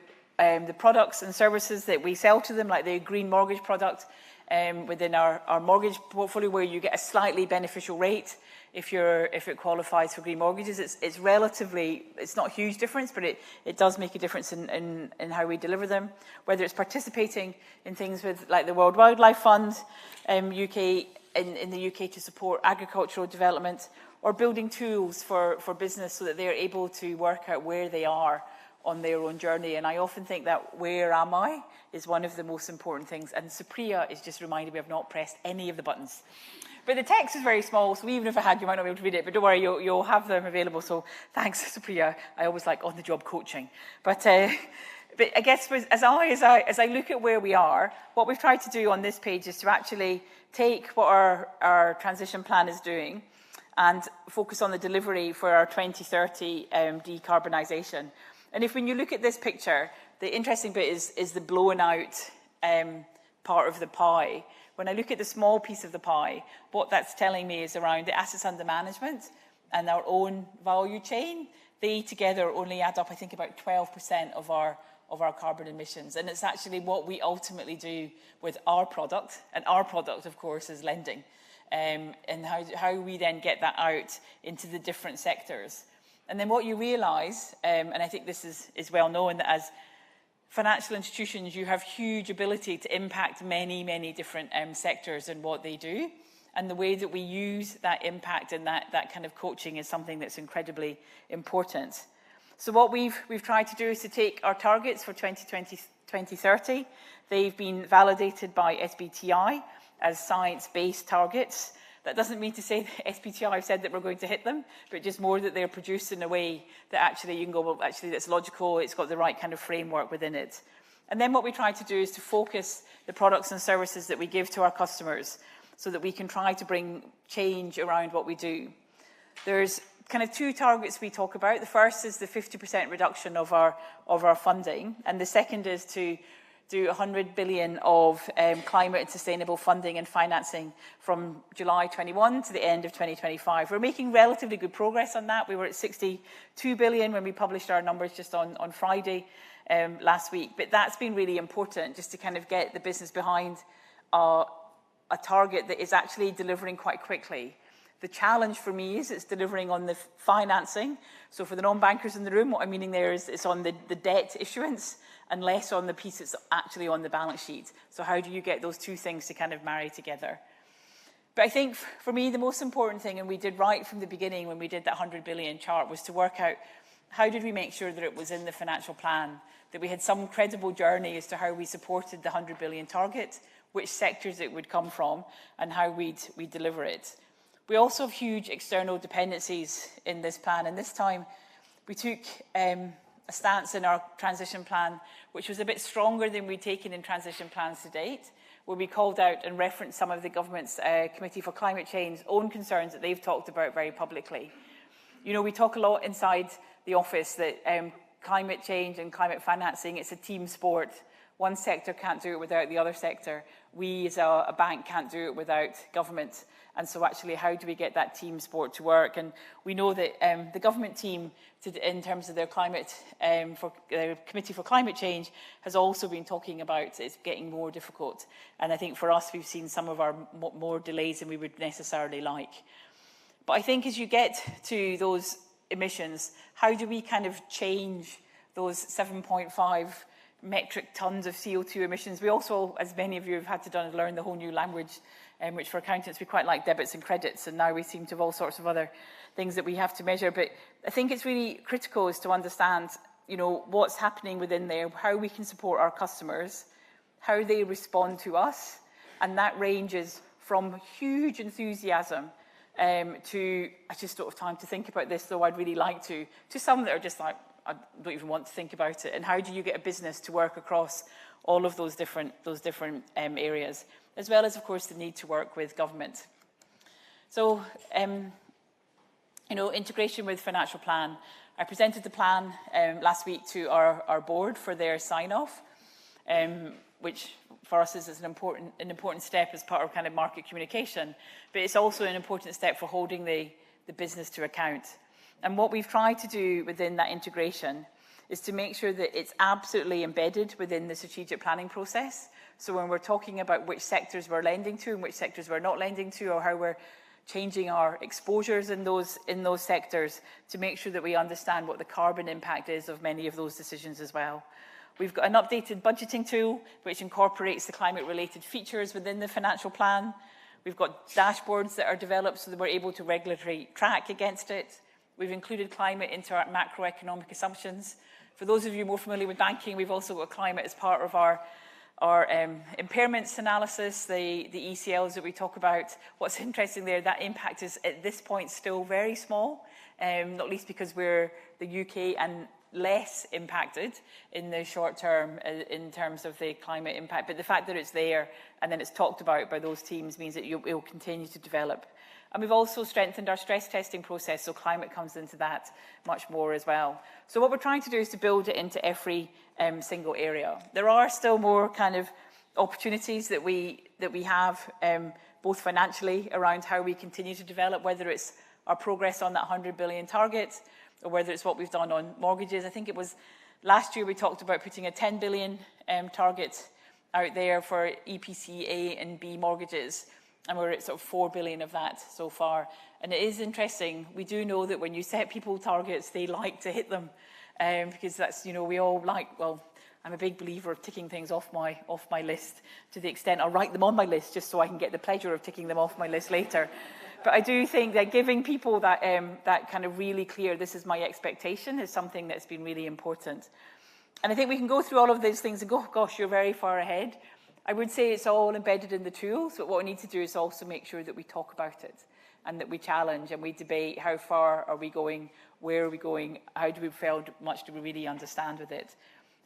products and services that we sell to them, like the green mortgage product within our mortgage portfolio, where you get a slightly beneficial rate if it qualifies for green mortgages. It's not a huge difference, but it does make a difference in how we deliver them. Whether it's participating in things with like the World Wildlife Fund, in the UK to support agricultural development, or building tools for business so that they're able to work out where they are on their own journey. And I often think that where am I is one of the most important things. And Supriya is just reminding me I've not pressed any of the buttons. But the text is very small, so even if I had, you might not be able to read it. But don't worry, you'll have them available. So thanks, Supriya. I always like on-the-job coaching. But I guess as I look at where we are, what we've tried to do on this page is to actually take what our transition plan is doing and focus on the delivery for our 2030 decarbonisation. And when you look at this picture, the interesting bit is the blown out part of the pie. When I look at the small piece of the pie, what that's telling me is around the assets under management and our own value chain. They together only add up, I think, about 12% of our carbon emissions. And it's actually what we ultimately do with our product. And our product, of course, is lending. And how we then get that out into the different sectors. And then what you realise, and I think this is well known, that as financial institutions, you have huge ability to impact many, many different sectors and what they do. And the way that we use that impact and that kind of coaching is something that's incredibly important. So what we've tried to do is to take our targets for 2030. They've been validated by SBTi as science-based targets. That doesn't mean to say that SBTi have said that we're going to hit them, but just more that they're produced in a way that actually you can go, well, actually that's logical, it's got the right kind of framework within it. And then what we try to do is to focus the products and services that we give to our customers so that we can try to bring change around what we do. There's kind of two targets we talk about. The first is the 50% reduction of our funding, and the second is to do 100 billion of climate and sustainable funding and financing from July 21 to the end of 2025. We're making relatively good progress on that. We were at 62 billion when we published our numbers just on Friday last week. But that's been really important, just to kind of get the business behind a target that is actually delivering quite quickly. The challenge for me is it's delivering on the financing. So for the non-bankers in the room, what I'm meaning there is it's on the debt issuance and less on the piece that's actually on the balance sheet. So how do you get those two things to kind of marry together? But I think for me, the most important thing, and we did right from the beginning when we did that 100 billion chart, was to work out how did we make sure that it was in the financial plan, that we had some credible journey as to how we supported the 100 billion target, which sectors it would come from, and how we'd deliver it. We also have huge external dependencies in this plan, and this time we took a stance in our transition plan which was a bit stronger than we'd taken in transition plans to date, where we called out and referenced some of the government's Committee for Climate Change's own concerns that they've talked about very publicly. You know, we talk a lot inside the office that climate change and climate financing, it's a team sport. One sector can't do it without the other sector. We as a bank can't do it without government. And so actually, how do we get that team sport to work? And we know that the government team, in terms of their climate, for their Committee for Climate Change, has also been talking about it's getting more difficult. And I think for us, we've seen some of our more delays than we would necessarily like. But I think as you get to those emissions, how do we kind of change those 7.5 metric tons of CO2 emissions? We also, as many of you have had to learn the whole new language, which for accountants we quite like, debits and credits, and now we seem to have all sorts of other things that we have to measure. But I think it's really critical is to understand, you know, what's happening within there, how we can support our customers, how they respond to us, and that ranges from huge enthusiasm to, I just don't have time to think about this, though I'd really like to some that are just like, I don't even want to think about it. And how do you get a business to work across all of those different areas, as well as, of course, the need to work with government. So, you know, integration with financial plan. I presented the plan last week to our board for their sign-off, which for us is an important step as part of kind of market communication, but it's also an important step for holding the business to account. And what we've tried to do within that integration is to make sure that it's absolutely embedded within the strategic planning process. So when we're talking about which sectors we're lending to and which sectors we're not lending to, or how we're changing our exposures in those sectors, to make sure that we understand what the carbon impact is of many of those decisions as well. We've got an updated budgeting tool which incorporates the climate-related features within the financial plan. We've got dashboards that are developed so that we're able to regularly track against it. We've included climate into our macroeconomic assumptions. For those of you more familiar with banking, we've also got climate as part of our impairments analysis, the ECLs that we talk about. What's interesting there, that impact is at this point still very small, not least because we're the UK and less impacted in the short term in terms of the climate impact. But the fact that it's there and then it's talked about by those teams means that it will continue to develop. And we've also strengthened our stress testing process, so climate comes into that much more as well. So what we're trying to do is to build it into every single area. There are still more kind of opportunities that we have, both financially around how we continue to develop, whether it's our progress on that 100 billion target, or whether it's what we've done on mortgages. I think it was last year we talked about putting a 10 billion target out there for EPC A and B mortgages. And we're at sort of 4 billion of that so far. And it is interesting. We do know that when you set people targets, they like to hit them. Because that's, you know, we all like, well, I'm a big believer of ticking things off my list to the extent I'll write them on my list just so I can get the pleasure of ticking them off my list later. But I do think that giving people that, that kind of really clear, this is my expectation, is something that's been really important. And I think we can go through all of these things and go, gosh, you're very far ahead. I would say it's all embedded in the tools, but what we need to do is also make sure that we talk about it and that we challenge and we debate how far are we going, where are we going, how do we feel, much do we really understand with it.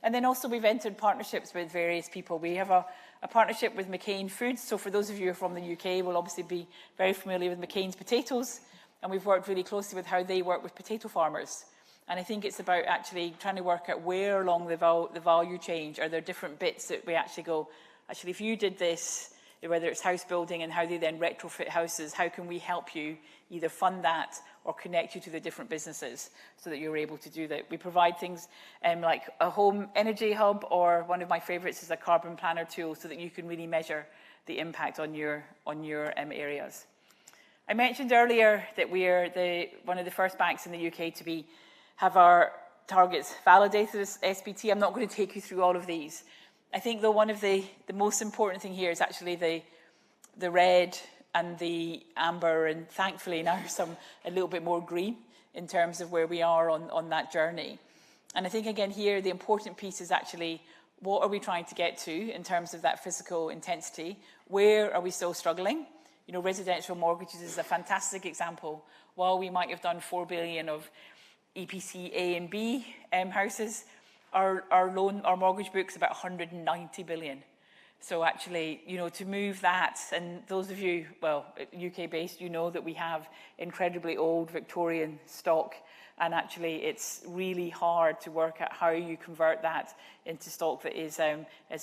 And then also we've entered partnerships with various people. We have a partnership with McCain Foods. So for those of you who are from the UK, will obviously be very familiar with McCain's potatoes. And we've worked really closely with how they work with potato farmers And I think it's about actually trying to work out where along the value chain are there different bits that we actually go, actually, if you did this, whether it's house building and how they then retrofit houses, how can we help you either fund that or connect you to the different businesses so that you're able to do that. We provide things like a home energy hub, or one of my favorites is a carbon planner tool so that you can really measure the impact on your areas. I mentioned earlier that we are one of the first banks in the UK to have our targets validated as SBT. I'm not going to take you through all of these. I think, though, one of the most important thing here is actually the red and the amber, and thankfully now a little bit more green in terms of where we are on that journey. And I think, again, here the important piece is actually what are we trying to get to in terms of that physical intensity? Where are we still struggling? You know, residential mortgages is a fantastic example. While we might have done 4 billion of EPC A and B houses, our mortgage book's about 190 billion. So actually, you know, to move that, and those of you, well, UK-based, you know that we have incredibly old Victorian stock, and actually it's really hard to work out how you convert that into stock that is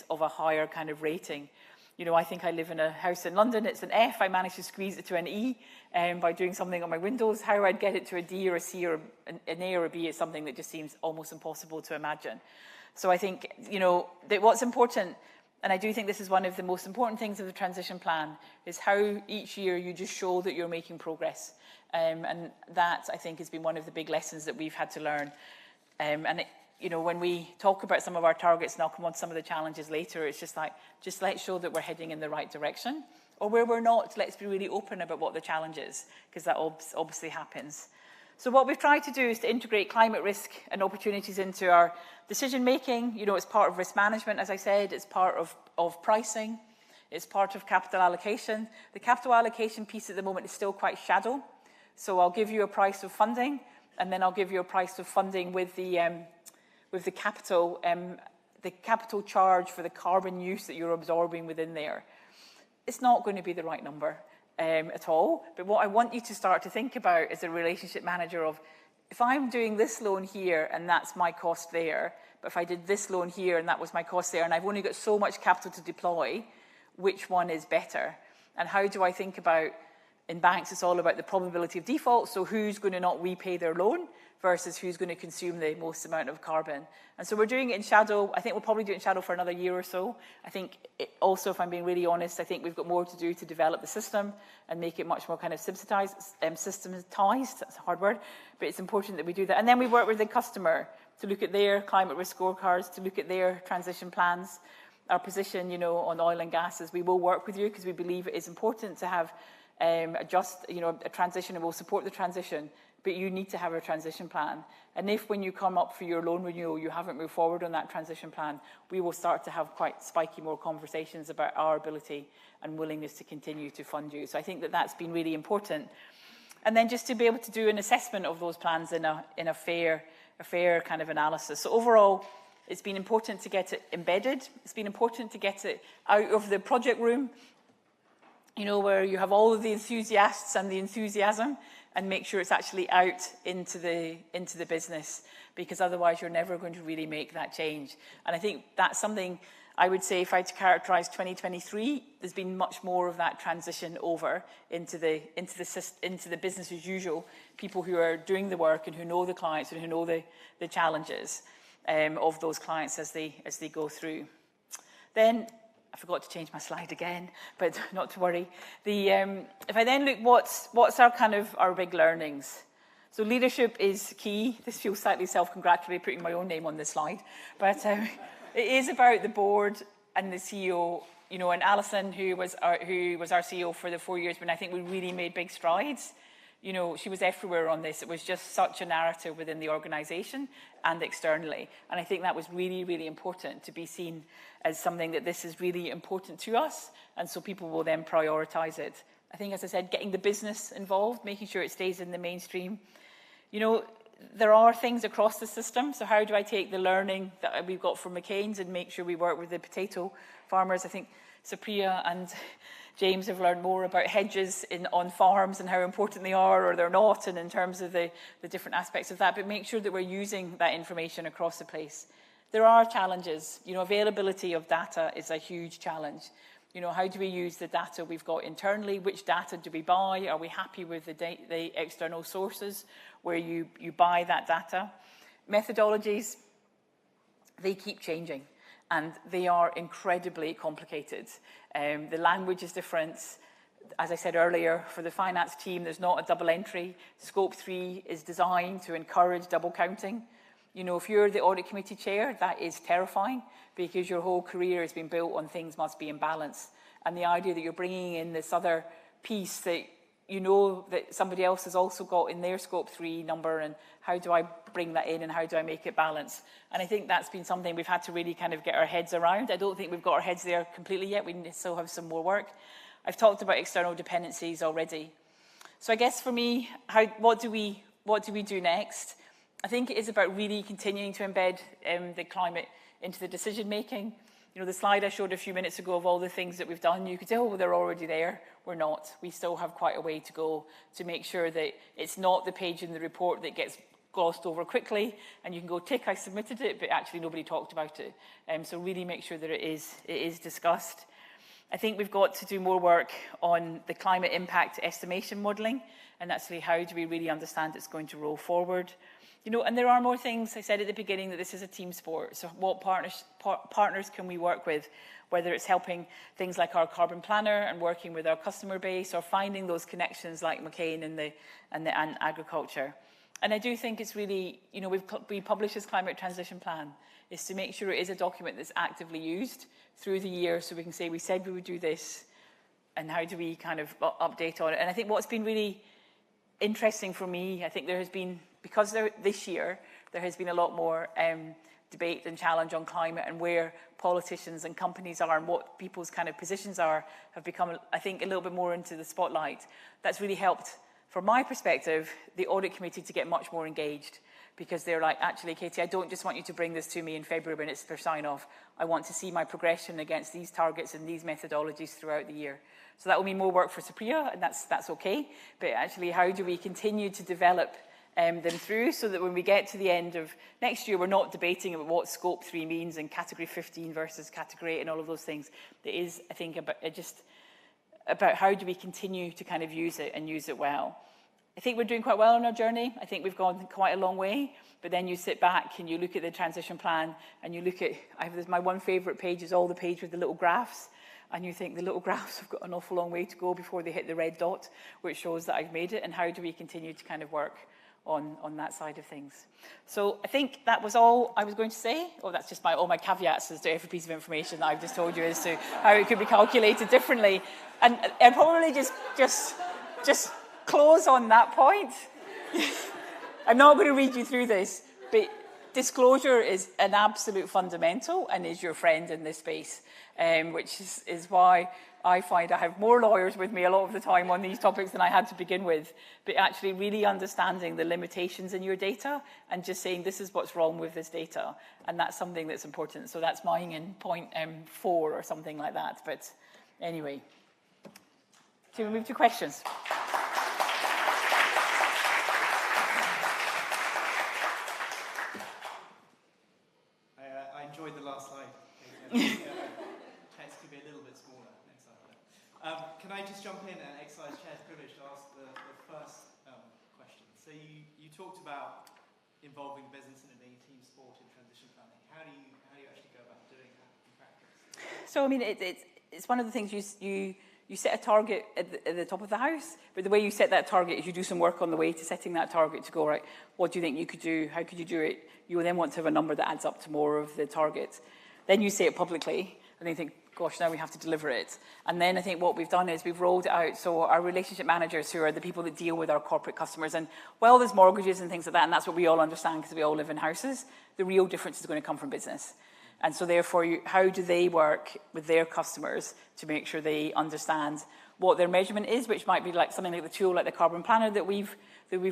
of a higher kind of rating. You know, I think I live in a house in London, it's an F, I managed to squeeze it to an E by doing something on my windows. How I'd get it to a D or a C or an A or a B is something that just seems almost impossible to imagine. So I think, you know, that what's important, and I do think this is one of the most important things of the transition plan, is how each year you just show that you're making progress. And that, I think, has been one of the big lessons that we've had to learn. You know, when we talk about some of our targets, and I'll come on to some of the challenges later, it's just like, just let's show that we're heading in the right direction. Or where we're not, let's be really open about what the challenge is, because that obviously happens. So what we've tried to do is to integrate climate risk and opportunities into our decision-making. You know, it's part of risk management, as I said, it's part of pricing, it's part of capital allocation. The capital allocation piece at the moment is still quite shadow. So I'll give you a price of funding, and then I'll give you a price of funding with the capital charge for the carbon use that you're absorbing within there. It's not going to be the right number at all. But what I want you to start to think about as a relationship manager of, if I'm doing this loan here and that's my cost there, but if I did this loan here and that was my cost there, and I've only got so much capital to deploy, which one is better? And how do I think about, in banks, it's all about the probability of default, so who's going to not repay their loan versus who's going to consume the most amount of carbon. And so we're doing it in shadow. I think we'll probably do it in shadow for another year or so. I think also, if I'm being really honest, I think we've got more to do to develop the system and make it much more kind of systematized, that's a hard word, but it's important that we do that. And then we work with the customer to look at their climate risk scorecards, to look at their transition plans. Our position, you know, on oil and gas is we will work with you because we believe it is important to have a transition, and we'll support the transition, but you need to have a transition plan. And if when you come up for your loan renewal, you haven't moved forward on that transition plan, we will start to have quite spiky more conversations about our ability and willingness to continue to fund you. So I think that that's been really important. And then just to be able to do an assessment of those plans in a fair kind of analysis. So overall, it's been important to get it embedded. It's been important to get it out of the project room, you know, where you have all of the enthusiasts and the enthusiasm, and make sure it's actually out into the business, because otherwise you're never going to really make that change. And I think that's something I would say, if I had to characterize 2023, there's been much more of that transition over into the business as usual, people who are doing the work and who know the clients and who know the challenges of those clients as they go through. Then I forgot to change my slide again, but not to worry. If I then look, what's our big learnings? So leadership is key. This feels slightly self-congratulatory, putting my own name on this slide, but it is about the board and the CEO. You know, and Alison, who was our CEO for the 4 years when I think we really made big strides. You know, she was everywhere on this. It was just such a narrative within the organisation and externally. And I think that was really, really important to be seen as something that this is really important to us. And so people will then prioritise it. I think, as I said, getting the business involved, making sure it stays in the mainstream. You know, there are things across the system. So how do I take the learning that we've got from McCain's and make sure we work with the potato farmers? I think Supriya and James have learned more about hedges on farms and how important they are or they're not, and in terms of the different aspects of that, but make sure that we're using that information across the place. There are challenges. Availability of data is a huge challenge. How do we use the data we've got internally? Which data do we buy? Are we happy with the external sources where you buy that data? Methodologies, they keep changing, and they are incredibly complicated. The language is different. As I said earlier, for the finance team, there's not a double entry. Scope 3 is designed to encourage double counting. If you're the audit committee chair, that is terrifying because your whole career has been built on things must be in balance. And the idea that you're bringing in this other piece that that somebody else has also got in their Scope 3 number, and how do I bring that in and how do I make it balance? And I think that's been something we've had to really kind of get our heads around. I don't think we've got our heads there completely yet. We still have some more work. I've talked about external dependencies already. So I guess for me, what do we do next? I think it is about really continuing to embed the climate into the decision making. The slide I showed a few minutes ago of all the things that we've done, you could say, oh, they're already there. We're not. We still have quite a way to go to make sure that it's not the page in the report that gets glossed over quickly and you can go, tick, I submitted it, but actually nobody talked about it. So really make sure that it is discussed. I think we've got to do more work on the climate impact estimation modelling, and actually how do we really understand it's going to roll forward. And there are more things. I said at the beginning that this is a team sport. So what partners can we work with, whether it's helping things like our carbon planner and working with our customer base, or finding those connections like McCain and agriculture. And I do think it's really, we publish this climate transition plan is to make sure it is a document that's actively used through the year, so we can say we said we would do this, and how do we kind of update on it. And I think what's been really interesting for me, I think there has been, because this year there has been a lot more debate and challenge on climate and where politicians and companies are and what people's kind of positions are, have become, I think, a little bit more into the spotlight. That's really helped, from my perspective, the audit committee to get much more engaged, because they're like, actually, Katie, I don't just want you to bring this to me in February when it's their sign-off. I want to see my progression against these targets and these methodologies throughout the year. So that will mean more work for Supriya, and that's okay. But actually, how do we continue to develop them through, so that when we get to the end of next year, we're not debating about what Scope 3 means and Category 15 versus Category 8 and all of those things. It is, I think, about how do we continue to kind of use it and use it well. I think we're doing quite well on our journey. I think we've gone quite a long way, but then you sit back and you look at the transition plan and you look at, my one favourite page is all the page with the little graphs, and you think the little graphs have got an awful long way to go before they hit the red dot, which shows that I've made it, and how do we continue to kind of work on that side of things. So I think that was all I was going to say. Oh, that's just all my caveats as to every piece of information that I've just told you as to how it could be calculated differently. And I'd probably just close on that point. I'm not going to read you through this, but disclosure is an absolute fundamental and is your friend in this space, which is why I find I have more lawyers with me a lot of the time on these topics than I had to begin with, but actually really understanding the limitations in your data and just saying this is what's wrong with this data, and that's something that's important. So that's mine in point 4 or something like that. But anyway, shall we move to questions? I enjoyed the last slide. Text could be a little bit smaller next time. Can I just jump in and exercise Chair's privilege to ask the first question? So you talked about involving business in a team sport in transition planning. How do you actually go about doing that in practice? So I mean, it's one of the things you set a target at the top of the house, but the way you set that target is you do some work on the way to setting that target to go, right, what do you think you could do? How could you do it? You then want to have a number that adds up to more of the target. Then you say it publicly, and then you think, gosh, now we have to deliver it. And then I think what we've done is we've rolled it out. So our relationship managers, who are the people that deal with our corporate customers, and well, there's mortgages and things like that, and that's what we all understand because we all live in houses. The real difference is going to come from business. And so therefore, how do they work with their customers to make sure they understand what their measurement is, which might be like something like the tool, like the carbon planner that we've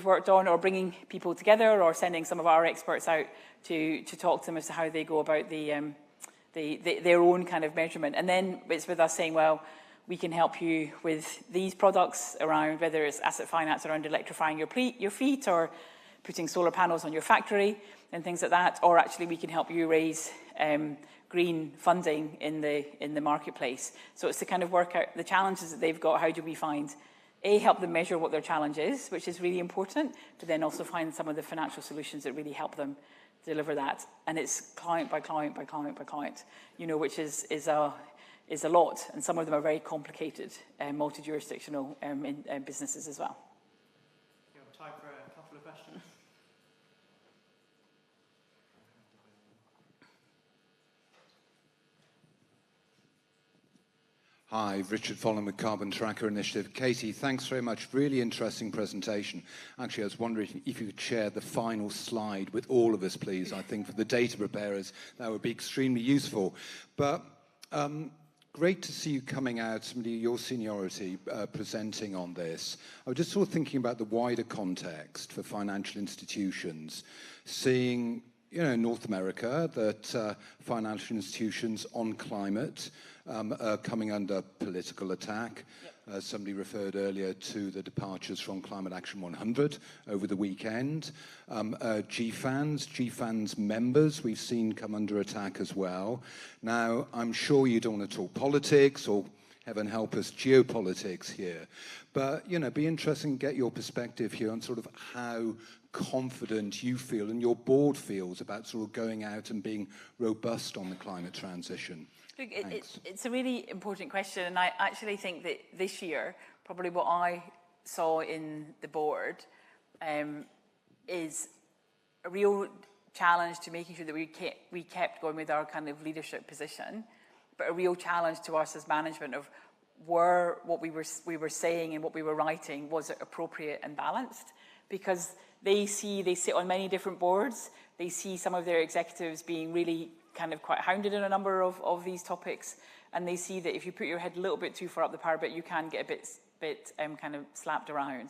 worked on, or bringing people together, or sending some of our experts out to talk to them as to how they go about their own kind of measurement. And then it's with us saying, well, we can help you with these products around whether it's asset finance around electrifying your fleet or putting solar panels on your factory and things like that, or actually we can help you raise green funding in the marketplace. So it's to kind of work out the challenges that they've got. How do we find, help them measure what their challenge is, which is really important, but then also find some of the financial solutions that really help them deliver that. And it's client by client by client by client, you know, which is a lot, and some of them are very complicated, multi-jurisdictional businesses as well. We have time for a couple of questions. Hi, Richard Follen with Carbon Tracker Initiative. Katie, thanks very much. Really interesting presentation. Actually, I was wondering if you could share the final slide with all of us, please. I think for the data preparers, that would be extremely useful. But great to see you coming out, somebody of your seniority, presenting on this. I was just sort of thinking about the wider context for financial institutions, seeing, you know, in North America that financial institutions on climate are coming under political attack. Yep. Somebody referred earlier to the departures from Climate Action 100 over the weekend. GFANZ members we've seen come under attack as well. Now, I'm sure you don't want to talk politics or, heaven help us, geopolitics here. But, you know, be interesting to get your perspective here on sort of how confident you feel and your board feels about sort of going out and being robust on the climate transition. Look, it's a really important question, and I actually think that this year, probably what I saw in the board is a real challenge to making sure that we kept going with our kind of leadership position, but a real challenge to us as management of were what we were saying and what we were writing, was it appropriate and balanced? Because they sit on many different boards, they see some of their executives being really kind of quite hounded in a number of these topics, and they see that if you put your head a little bit too far up the parapet, you can get a bit kind of slapped around.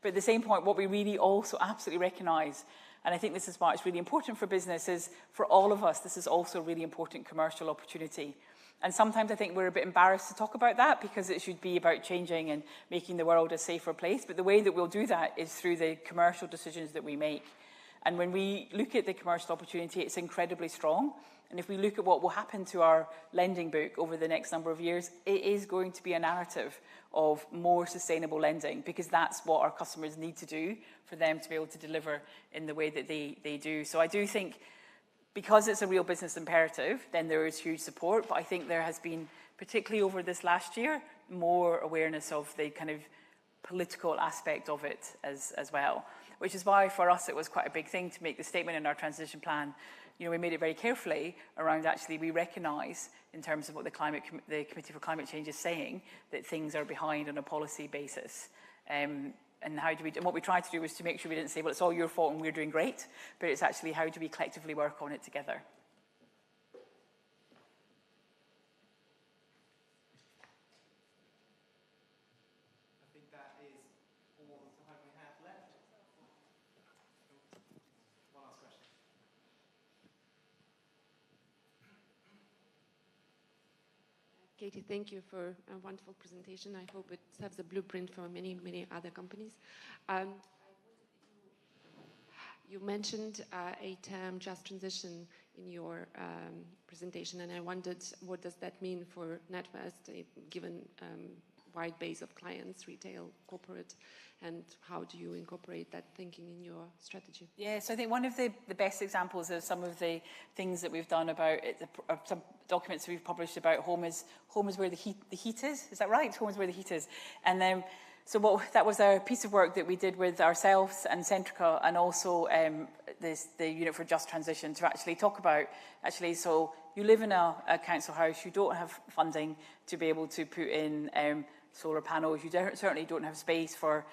But at the same point, what we really also absolutely recognise, and I think this is why it's really important for business, is for all of us, this is also a really important commercial opportunity. And sometimes I think we're a bit embarrassed to talk about that because it should be about changing and making the world a safer place. But the way that we'll do that is through the commercial decisions that we make. And when we look at the commercial opportunity, it's incredibly strong. And if we look at what will happen to our lending book over the next number of years, it is going to be a narrative of more sustainable lending, because that's what our customers need to do for them to be able to deliver in the way that they do. So I do think, because it's a real business imperative, then there is huge support. But I think there has been, particularly over this last year, more awareness of the kind of political aspect of it as well. Which is why for us it was quite a big thing to make the statement in our transition plan. You know, we made it very carefully around, actually we recognise in terms of what the Committee for Climate Change is saying, that things are behind on a policy basis. And what we tried to do was to make sure we didn't say, well, it's all your fault and we're doing great, but it's actually how do we collectively work on it together. I think that is all the time we have left. One last question. Katie, thank you for a wonderful presentation. I hope it serves a blueprint for many, many other companies. You mentioned a term, just transition, in your presentation, and I wondered what does that mean for NatWest, given wide base of clients, retail, corporate, and how do you incorporate that thinking in your strategy? Yes, I think one of the best examples of some of the things that we've done about it, some documents we've published about home is where the heat is. Is that right? Home is where the heat is. And so that was a piece of work that we did with ourselves and Centrica, and also the Unit for Just Transition, to actually talk about, so you live in a council house, you don't have funding to be able to put in solar panels, you certainly don't have space for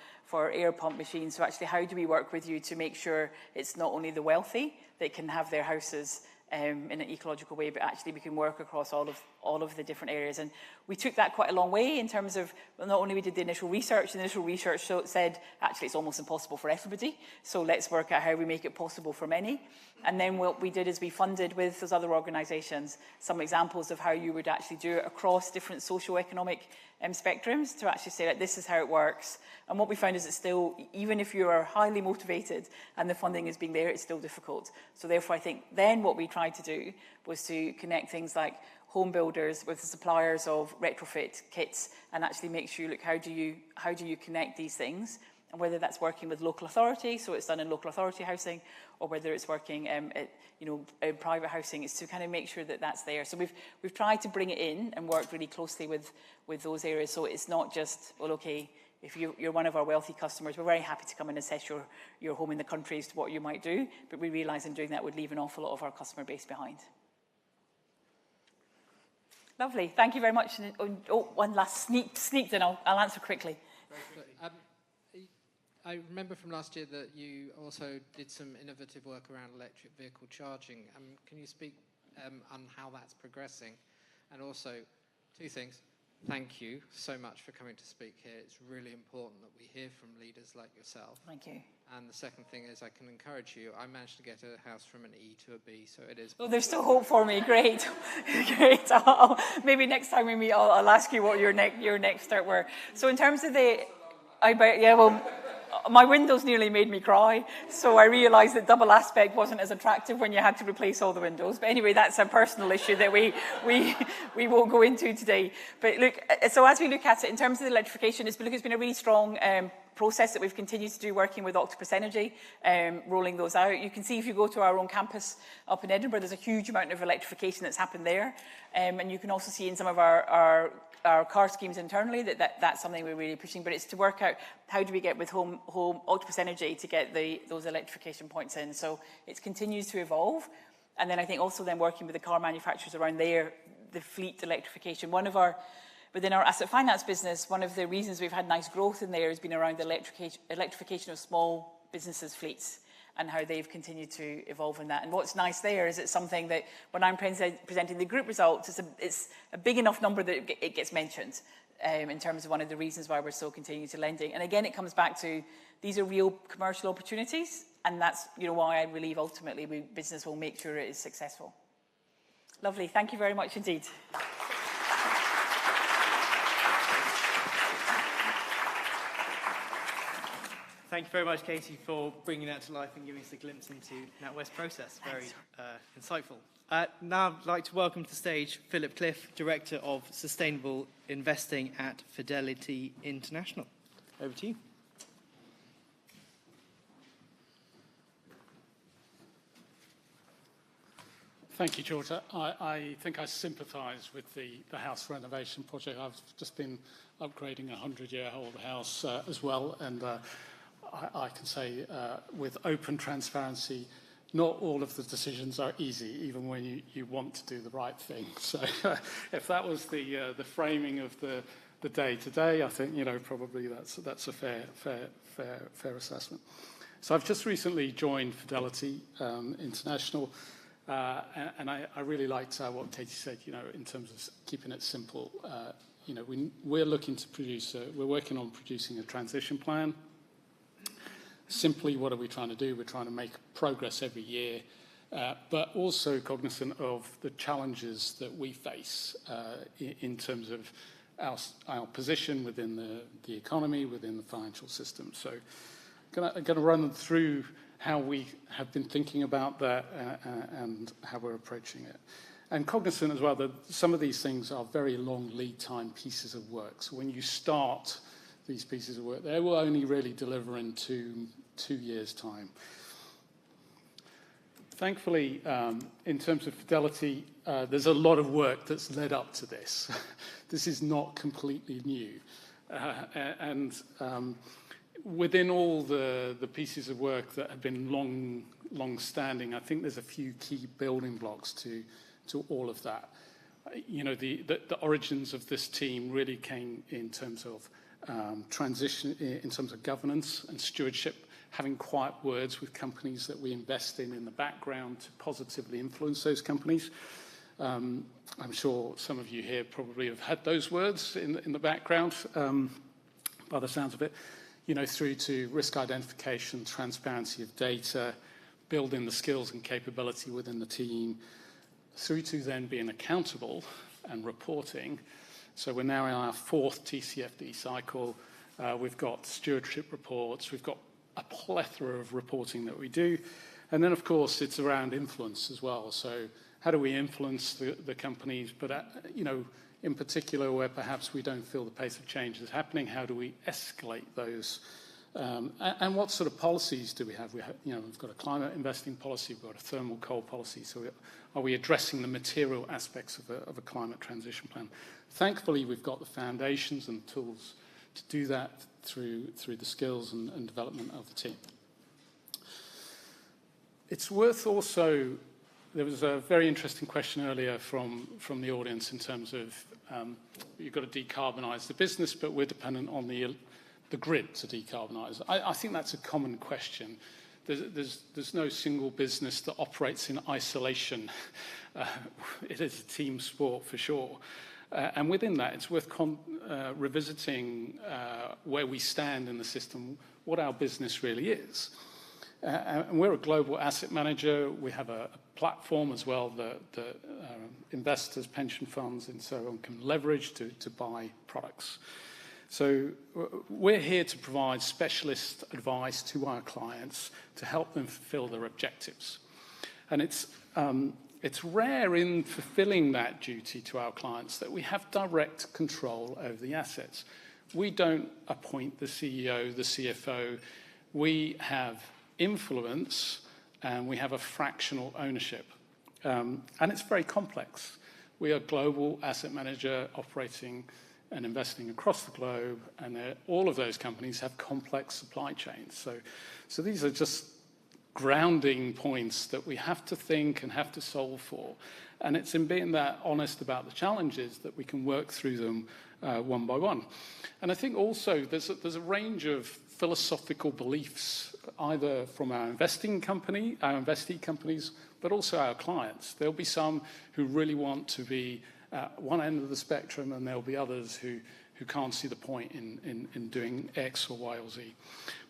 air pump machines, so actually how do we work with you to make sure it's not only the wealthy that can have their houses in an ecological way, but actually we can work across all all of the different areas. And we took that quite a long way in terms of, well, not only we did the initial research said, actually, it's almost impossible for everybody, so let's work out how we make it possible for many. And then what we did is we funded with those other organisations some examples of how you would actually do it across different socio-economic spectrums to actually say, like, this is how it works. And what we found is it's still, even if you are highly motivated and the funding is being there, it's still difficult. So therefore, I think then what we tried to do was to connect things like home builders with the suppliers of retrofit kits and actually make sure, look, how do you connect these things? And whether that's working with local authority, so it's done in local authority housing, or whether it's working in private housing, is to kind of make sure that that's there. So we've tried to bring it in and work really closely with those areas. So it's not just, well, okay, if you're one of our wealthy customers, we're very happy to come and assess your home in the country as to what you might do, but we realise in doing that would leave an awful lot of our customer base behind. Lovely, thank you very much. Oh, one last sneak, then I'll answer quickly. I remember from last year that you also did some innovative work around electric vehicle charging. Can you speak on how that's progressing? And also, two things. Thank you so much for coming to speak here. It's really important that we hear from leaders like yourself. Thank you. And the second thing is I can encourage you. I managed to get a house from an E to a B, so it is... Oh, there's still hope for me. Great. Great. Maybe next time we meet, I'll ask you what your next start were. So in terms of my windows nearly made me cry, so I realised that double aspect wasn't as attractive when you had to replace all the windows. But anyway, that's a personal issue that we won't go into today. But look, so as we look at it, in terms of the electrification, it's been a really strong process that we've continued to do working with Octopus Energy, rolling those out. You can see if you go to our own campus up in Edinburgh, there's a huge amount of electrification that's happened there. And you can also see in some of our car schemes internally that's something we're really pushing, but it's to work out how do we get with home Octopus Energy to get those electrification points in. So it continues to evolve. And then I think also then working with the car manufacturers around the fleet electrification. Within our asset finance business, one of the reasons we've had nice growth in there has been around the electrification of small businesses' fleets and how they've continued to evolve in that. And what's nice there is it's something that when I'm presenting the group results, it's a big enough number that it gets mentioned in terms of one of the reasons why we're still continuing to lending. And again, it comes back to these are real commercial opportunities, and that's why I believe ultimately business will make sure it is successful. Lovely, thank you very much indeed. Thank you very much, Katie, for bringing that to life and giving us a glimpse into NatWest process. Very insightful. Now I'd like to welcome to the stage Philip Cliff, Director of Sustainable Investing at Fidelity International. Over to you. Thank you, George. I think I sympathise with the house renovation project. I've just been upgrading a 100-year-old house as well, and I can say with open transparency, not all of the decisions are easy, even when you want to do the right thing. So if that was the framing of the day today, I think probably that's a fair assessment. So I've just recently joined Fidelity International, and I really liked what Katie said. In terms of keeping it simple. We're looking to we're working on producing a transition plan. Simply, what are we trying to do? We're trying to make progress every year, but also cognizant of the challenges that we face in terms of our position within the economy, within the financial system. So I'm going to run through how we have been thinking about that and how we're approaching it. And cognizant as well that some of these things are very long lead time pieces of work. So when you start these pieces of work, they will only really deliver in two years' time. Thankfully, in terms of Fidelity, there's a lot of work that's led up to this. This is not completely new. Within all the pieces of work that have been long-standing, I think there's a few key building blocks to all of that. The origins of this team really came in terms of transition, in terms of governance and stewardship, having quiet words with companies that we invest in the background to positively influence those companies. I'm sure some of you here probably have had those words in the background, by the sounds of it, through to risk identification, transparency of data, building the skills and capability within the team, through to then being accountable and reporting. So we're now in our 4th TCFD cycle. We've got stewardship reports. We've got a plethora of reporting that we do. And then, of course, it's around influence as well. So how do we influence the companies? But, in particular, where perhaps we don't feel the pace of change is happening, how do we escalate those? And what sort of policies do we have? We've got a climate investing policy. We've got a thermal coal policy. So are we addressing the material aspects of a climate transition plan? Thankfully, we've got the foundations and tools to do that through the skills and development of the team. It's worth also, there was a very interesting question earlier from the audience in terms of you've got to decarbonise the business, but we're dependent on the grid to decarbonise. I think that's a common question. There's no single business that operates in isolation. It is a team sport for sure. And within that, it's worth revisiting where we stand in the system, what our business really is. And we're a global asset manager. We have a platform as well that investors, pension funds, and so on can leverage to buy products. So we're here to provide specialist advice to our clients to help them fulfill their objectives. And it's rare in fulfilling that duty to our clients that we have direct control over the assets. We don't appoint the CEO, the CFO. We have influence and we have a fractional ownership. And it's very complex. We are a global asset manager operating and investing across the globe, and all of those companies have complex supply chains. So these are just grounding points that we have to think and have to solve for. And it's in being that honest about the challenges that we can work through them one by one. And I think also there's a range of philosophical beliefs, either from our investee companies, but also our clients. There'll be some who really want to be at one end of the spectrum, and there'll be others who can't see the point in doing X or Y or Z.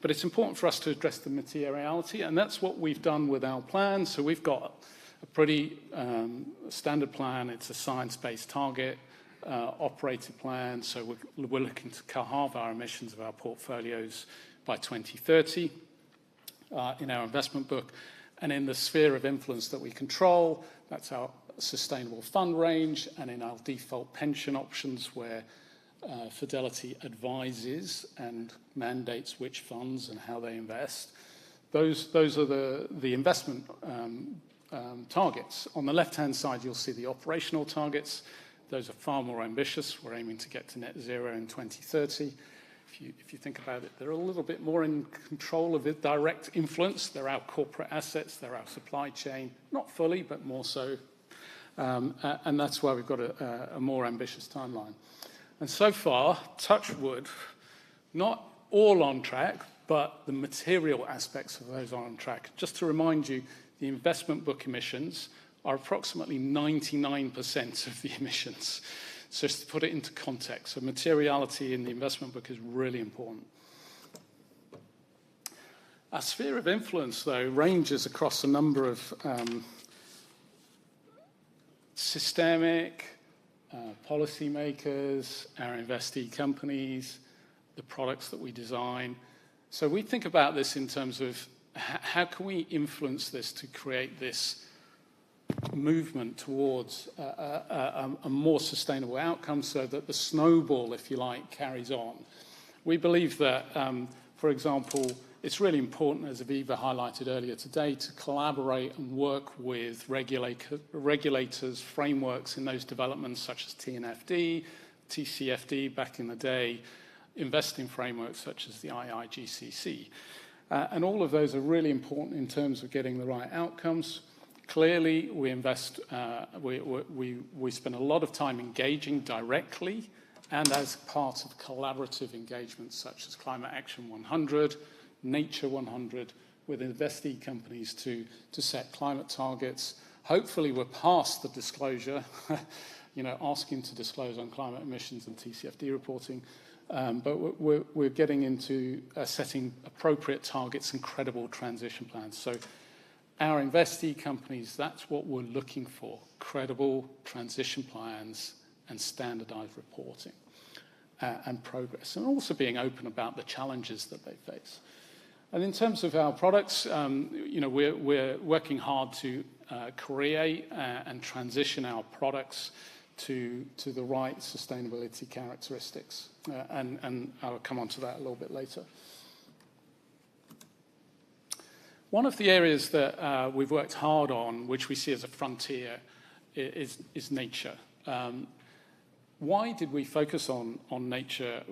But it's important for us to address the materiality, and that's what we've done with our plan. So we've got a pretty standard plan. It's a science-based target operated plan. So we're looking to halve our emissions of our portfolios by 2030 in our investment book. And in the sphere of influence that we control, that's our sustainable fund range, and in our default pension options where Fidelity advises and mandates which funds and how they invest. Those are the investment targets. On the left-hand side, you'll see the operational targets. Those are far more ambitious. We're aiming to get to net zero in 2030. If you think about it, they're a little bit more in control of the direct influence. They're our corporate assets. They're our supply chain. Not fully, but more so. And that's why we've got a more ambitious timeline. And so far, touch wood, not all on track, but the material aspects of those are on track. Just to remind you, the investment book emissions are approximately 99% of the emissions. So just to put it into context, so materiality in the investment book is really important. Our sphere of influence, though, ranges across a number of systemic policymakers, our investee companies, the products that we design. So we think about this in terms of how can we influence this to create this movement towards a more sustainable outcome so that the snowball, if you like, carries on. We believe that, for example, it's really important, as Aviva highlighted earlier today, to collaborate and work with regulators, frameworks in those developments such as TNFD, TCFD back in the day, investing frameworks such as the IIGCC. And all of those are really important in terms of getting the right outcomes. Clearly, we invest, we spend a lot of time engaging directly and as part of collaborative engagements such as Climate Action 100, Nature 100, with investee companies to set climate targets, Hopefully we're past the disclosure, asking to disclose on climate emissions and TCFD reporting, but we're getting into setting appropriate targets and credible transition plans. So our investee companies, that's what we're looking for, credible transition plans and standardized reporting and progress, and also being open about the challenges that they face. And in terms of our products, we're working hard to create and transition our products to the right sustainability characteristics. And I'll come on to that a little bit later. One of the areas that we've worked hard on, which we see as a frontier, is nature. Why did we focus on nature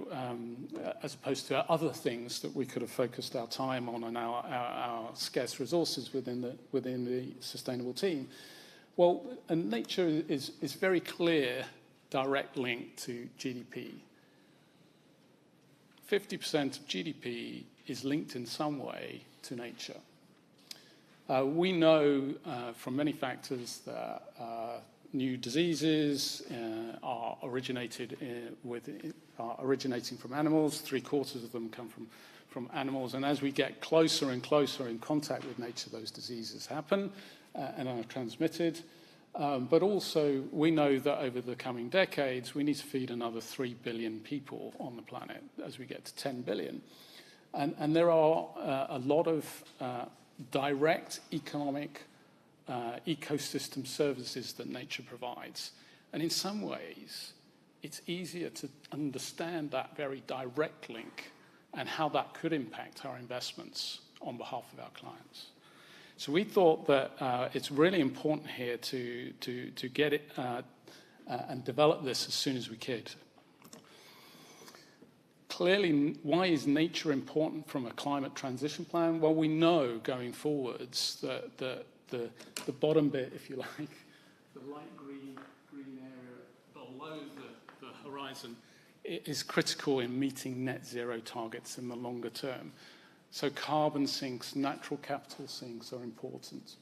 as opposed to other things that we could have focused our time on and our scarce resources within the sustainable team? Well, and nature is very clear, direct link to GDP. 50% of GDP is linked in some way to nature. We know from many factors that new diseases are originating from animals. 3/4 of them come from animals. And as we get closer and closer in contact with nature, those diseases happen and are transmitted. But also, we know that over the coming decades, we need to feed another 3 billion people on the planet as we get to 10 billion. And there are a lot of direct economic ecosystem services that nature provides. And in some ways, it's easier to understand that very direct link and how that could impact our investments on behalf of our clients. So we thought that it's really important here to get it and develop this as soon as we could. Clearly, why is nature important from a climate transition plan? Well, we know going forwards that the bottom bit, if you like, the light green area below the horizon, is critical in meeting net zero targets in the longer term. So carbon sinks, natural capital sinks are important.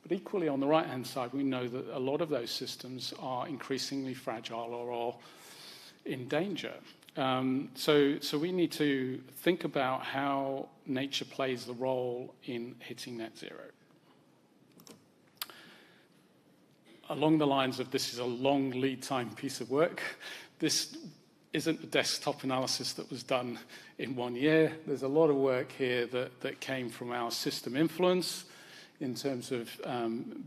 But equally, on the right-hand side, we know that a lot of those systems are increasingly fragile or are in danger. So we need to think about how nature plays the role in hitting net zero. Along the lines of this is a long lead time piece of work. This isn't a desktop analysis that was done in 1 year. There's a lot of work here that came from our system influence in terms of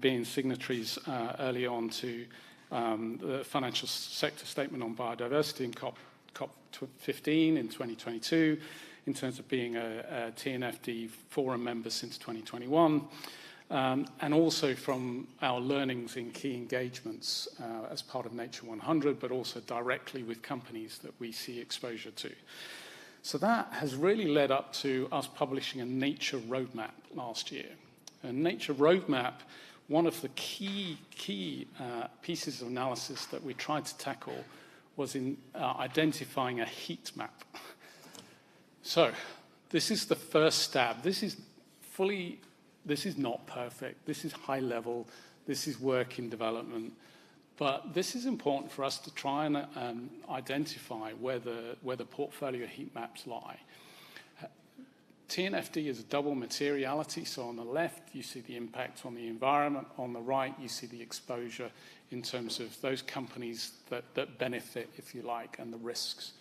being signatories early on to the financial sector statement on biodiversity in COP15 in 2022, in terms of being a TNFD forum member since 2021. And also from our learnings in key engagements as part of Nature 100, but also directly with companies that we see exposure to. So that has really led up to us publishing a nature roadmap last year. A nature roadmap, one of the key pieces of analysis that we tried to tackle was in identifying a heat map. So this is the first stab. This is not perfect. This is high level. This is work in development. But this is important for us to try and identify where the portfolio heat maps lie. TNFD is a double materiality. So on the left, you see the impact on the environment. On the right, you see the exposure in terms of those companies that benefit, if you like, and the risks.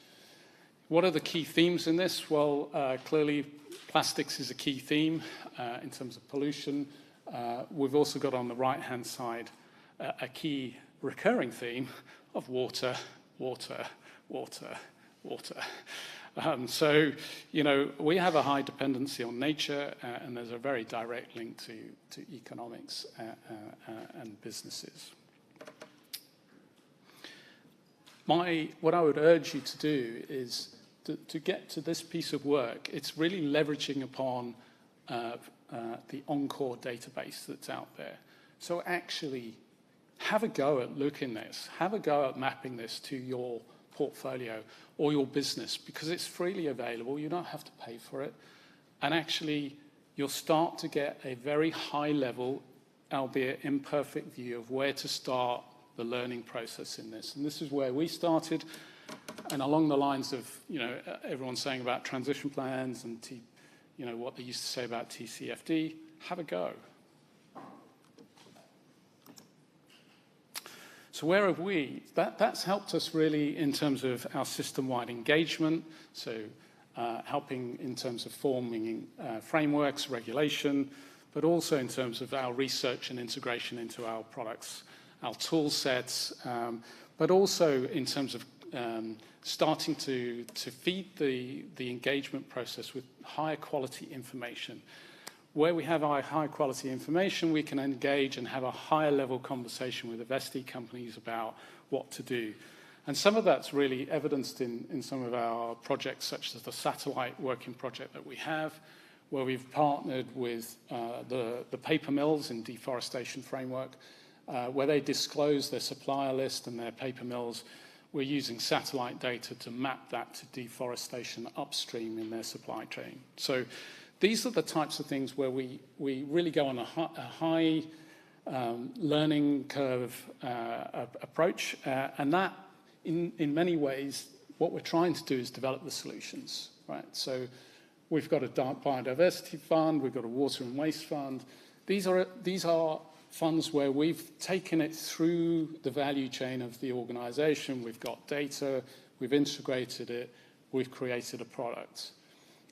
What are the key themes in this? Well, clearly, plastics is a key theme in terms of pollution. We've also got on the right-hand side a key recurring theme of water, water, water, water. So, we have a high dependency on nature, and there's a very direct link to economics and businesses. What I would urge you to do is to get to this piece of work. It's really leveraging upon the Encore database that's out there. So actually, have a go at looking this. Have a go at mapping this to your portfolio or your business, because it's freely available. You don't have to pay for it. And actually, you'll start to get a very high level albeit imperfect, view of where to start the learning process in this. And this is where we started. And along the lines of, everyone saying about transition plans and, what they used to say about TCFD, have a go. So where have we? That's helped us really in terms of our system-wide engagement, so helping in terms of forming frameworks, regulation, but also in terms of our research and integration into our products, our tool sets, but also in terms of starting to feed the engagement process with higher quality information. Where we have our high quality information, we can engage and have a higher level conversation with investee companies about what to do. And some of that's really evidenced in some of our projects, such as the satellite working project that we have, where we've partnered with the paper mills in Deforestation Framework, where they disclose their supplier list and their paper mills. We're using satellite data to map that to deforestation upstream in their supply chain. So these are the types of things where we really go on a high learning curve approach, and that, in many ways, what we're trying to do is develop the solutions, right? So we've got a biodiversity fund, we've got a water and waste fund. These are funds where we've taken it through the value chain of the organization. We've got data, we've integrated it, we've created a product.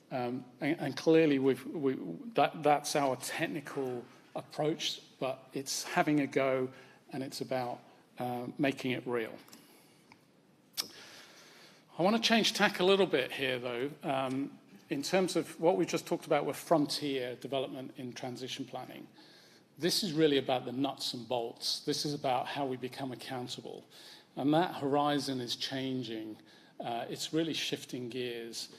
And clearly, that's our technical approach, but it's having a go, and it's about making it real. I want to change tack a little bit here, though, in terms of what we just talked about with frontier development in transition planning. This is really about the nuts and bolts. This is about how we become accountable. And that horizon is changing. It's really shifting gears.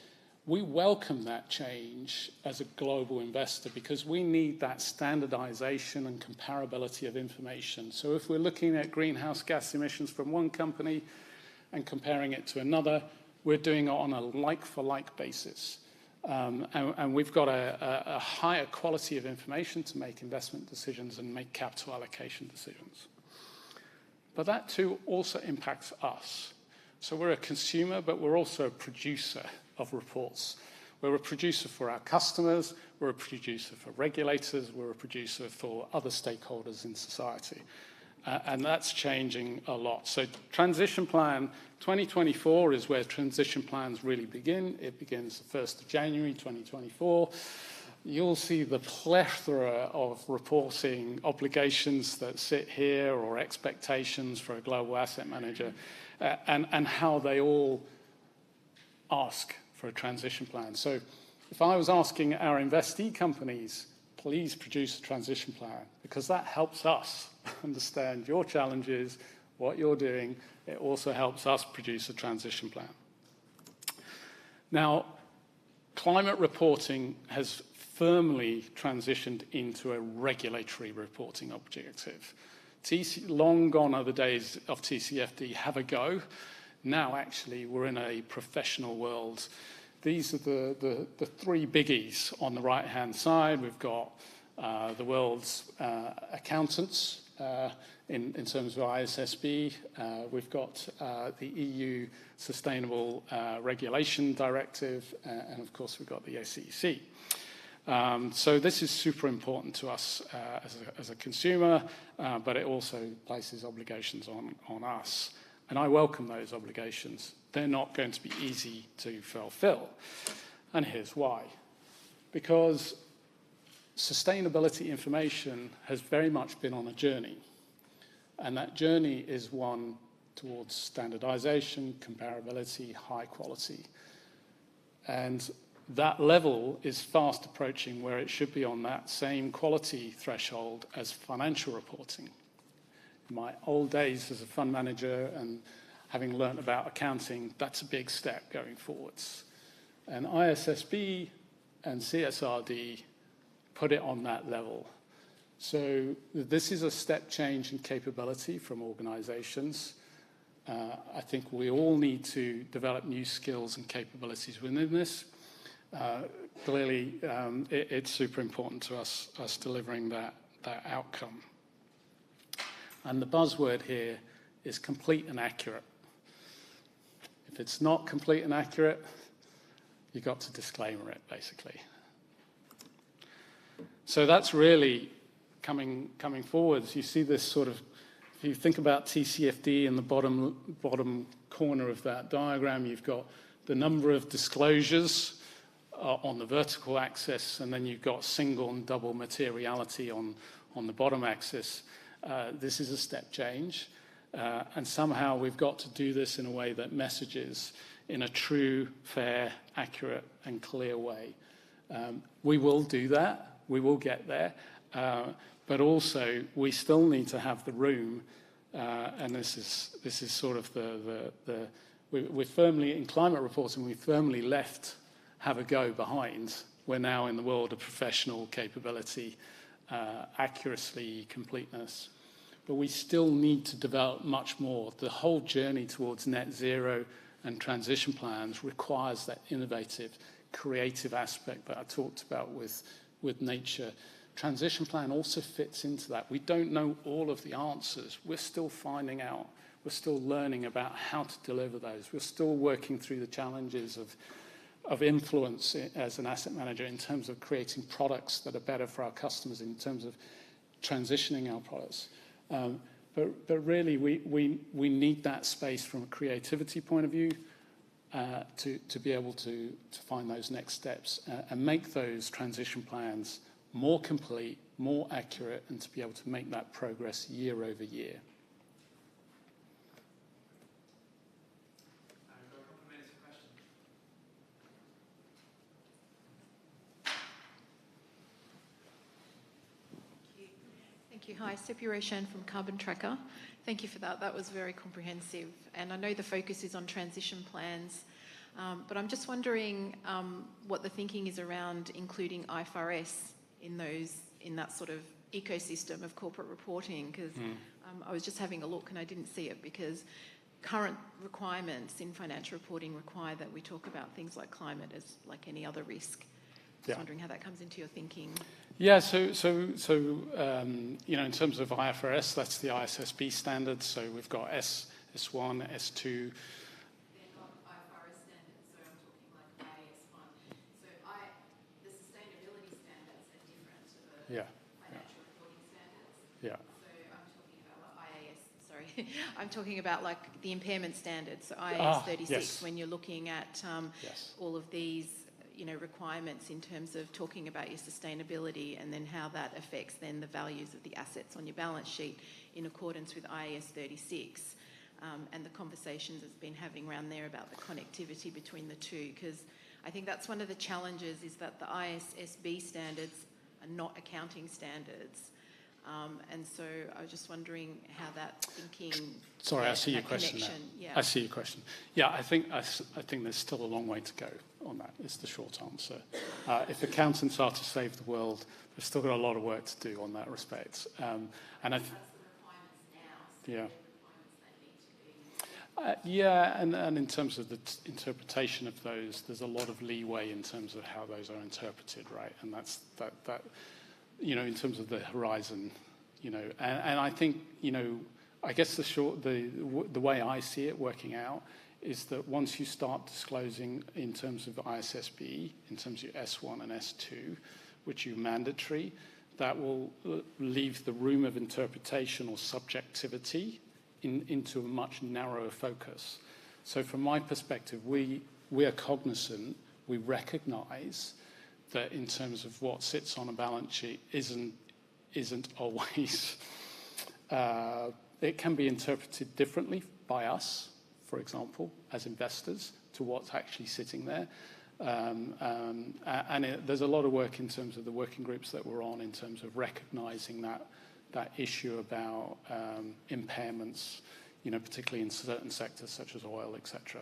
We welcome that change as a global investor because we need that standardization and comparability of information. So if we're looking at greenhouse gas emissions from one company and comparing it to another, we're doing it on a like-for-like basis. And we've got a higher quality of information to make investment decisions and make capital allocation decisions. But that too also impacts us. So we're a consumer, but we're also a producer of reports. We're a producer for our customers, we're a producer for regulators, we're a producer for other stakeholders in society. And that's changing a lot. So transition plan 2024 is where transition plans really begin. It begins the 1st of January 2024. You'll see the plethora of reporting obligations that sit here or expectations for a global asset manager and how they all ask for a transition plan. So if I was asking our investee companies, please produce a transition plan, because that helps us understand your challenges, what you're doing. It also helps us produce a transition plan. Now, climate reporting has firmly transitioned into a regulatory reporting objective. Long gone are the days of TCFD, have a go. Now, actually, we're in a professional world. These are the three biggies on the right-hand side. We've got the world's accountants in terms of ISSB. We've got the EU Sustainable Regulation Directive, and of course, we've got the SEC. So this is super important to us as a consumer, but it also places obligations on us. And I welcome those obligations. They're not going to be easy to fulfill. And here's why. Because sustainability information has very much been on a journey. And that journey is one towards standardization, comparability, high quality. And that level is fast approaching where it should be on that same quality threshold as financial reporting. In my old days as a fund manager and having learnt about accounting, that's a big step going forwards. And ISSB and CSRD put it on that level. So this is a step change in capability from organizations. I think we all need to develop new skills and capabilities within this. Clearly, it's super important to us delivering that outcome. And the buzzword here is complete and accurate. If it's not complete and accurate, you've got to disclaimer it, basically. So that's really coming forwards. You see this sort of, if you think about TCFD in the bottom corner of that diagram, you've got the number of disclosures on the vertical axis, and then you've got single and double materiality on the bottom axis. This is a step change, and somehow we've got to do this in a way that messages in a true, fair, accurate, and clear way. We will do that. We will get there. But also, we still need to have the room, and this is sort of we're firmly, in climate reporting, we firmly left have a go behind. We're now in the world of professional capability, accuracy, completeness. But we still need to develop much more. The whole journey towards net zero and transition plans requires that innovative, creative aspect that I talked about with nature. Transition plan also fits into that. We don't know all of the answers. We're still finding out. We're still learning about how to deliver those. We're still working through the challenges of influence as an asset manager in terms of creating products that are better for our customers, in terms of transitioning our products. But really, we need that space from a creativity point of view to be able to find those next steps and make those transition plans more complete, more accurate, and to be able to make that progress year over year. Thank you. Hi, Seppi Roshan from Carbon Tracker. Thank you for that. That was very comprehensive. And I know the focus is on transition plans, but I'm just wondering what the thinking is around including IFRS in that sort of ecosystem of corporate reporting, because I was just having a look and I didn't see it, because current requirements in financial reporting require that we talk about things like climate as like any other risk. Just wondering how that comes into your thinking. Yeah, so you know, in terms of IFRS, that's the ISSB standard. So we've got S1, S2. They're not IFRS standards, so I'm talking like IAS1. So the sustainability standards are different to the financial reporting standards. Yeah. So I'm talking about like IAS, sorry, I'm talking about like the impairment standards, so IAS 36, when you're looking at all of these requirements in terms of talking about your sustainability and then how that affects then the values of the assets on your balance sheet in accordance with IAS 36 and the conversations it's been having around there about the connectivity between the two, because I think that's one of the challenges, is that the ISSB standards are not accounting standards. And so I was just wondering how that thinking... Sorry, I see your question now. Yeah. I see your question. Yeah, I think there's still a long way to go on that, is the short answer. If accountants are to save the world, they've still got a lot of work to do on that respect. And I think... Yeah. And in terms of the interpretation of those, there's a lot of leeway in terms of how those are interpreted, right? And that's that in terms of the horizon, and I think, I guess the way I see it working out is that once you start disclosing in terms of ISSB, in terms of your S1 and S2, which are mandatory, that will leave the room of interpretation or subjectivity into a much narrower focus. So from my perspective, we are cognizant, we recognize that in terms of what sits on a balance sheet isn't always, it can be interpreted differently by us, for example, as investors, to what's actually sitting there. There's a lot of work in terms of the working groups that we're on in terms of recognizing that issue about impairments, particularly in certain sectors such as oil, etc.,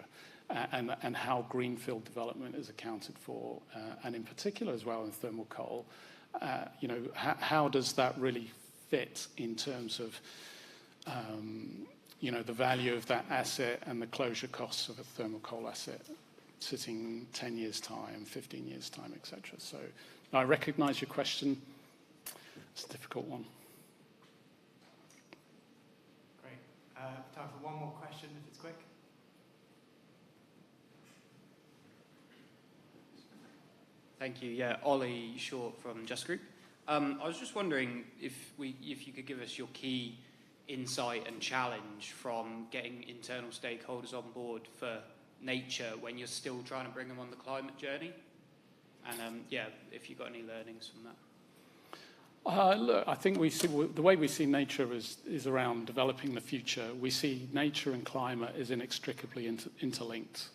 and how greenfield development is accounted for, and in particular as well in thermal coal. How does that really fit in terms of the value of that asset and the closure costs of a thermal coal asset sitting 10 years' time, 15 years' time, etc. So I recognise your question. it's a difficult one. Great. Time for one more question, if it's quick. Thank you. Yeah, Ollie Short from Just Group. I was just wondering if you could give us your key insight and challenge from getting internal stakeholders on board for nature when you're still trying to bring them on the climate journey, and if you've got any learnings from that. Look, I think we see the way we see nature is around developing the future. We see nature and climate as inextricably interlinked.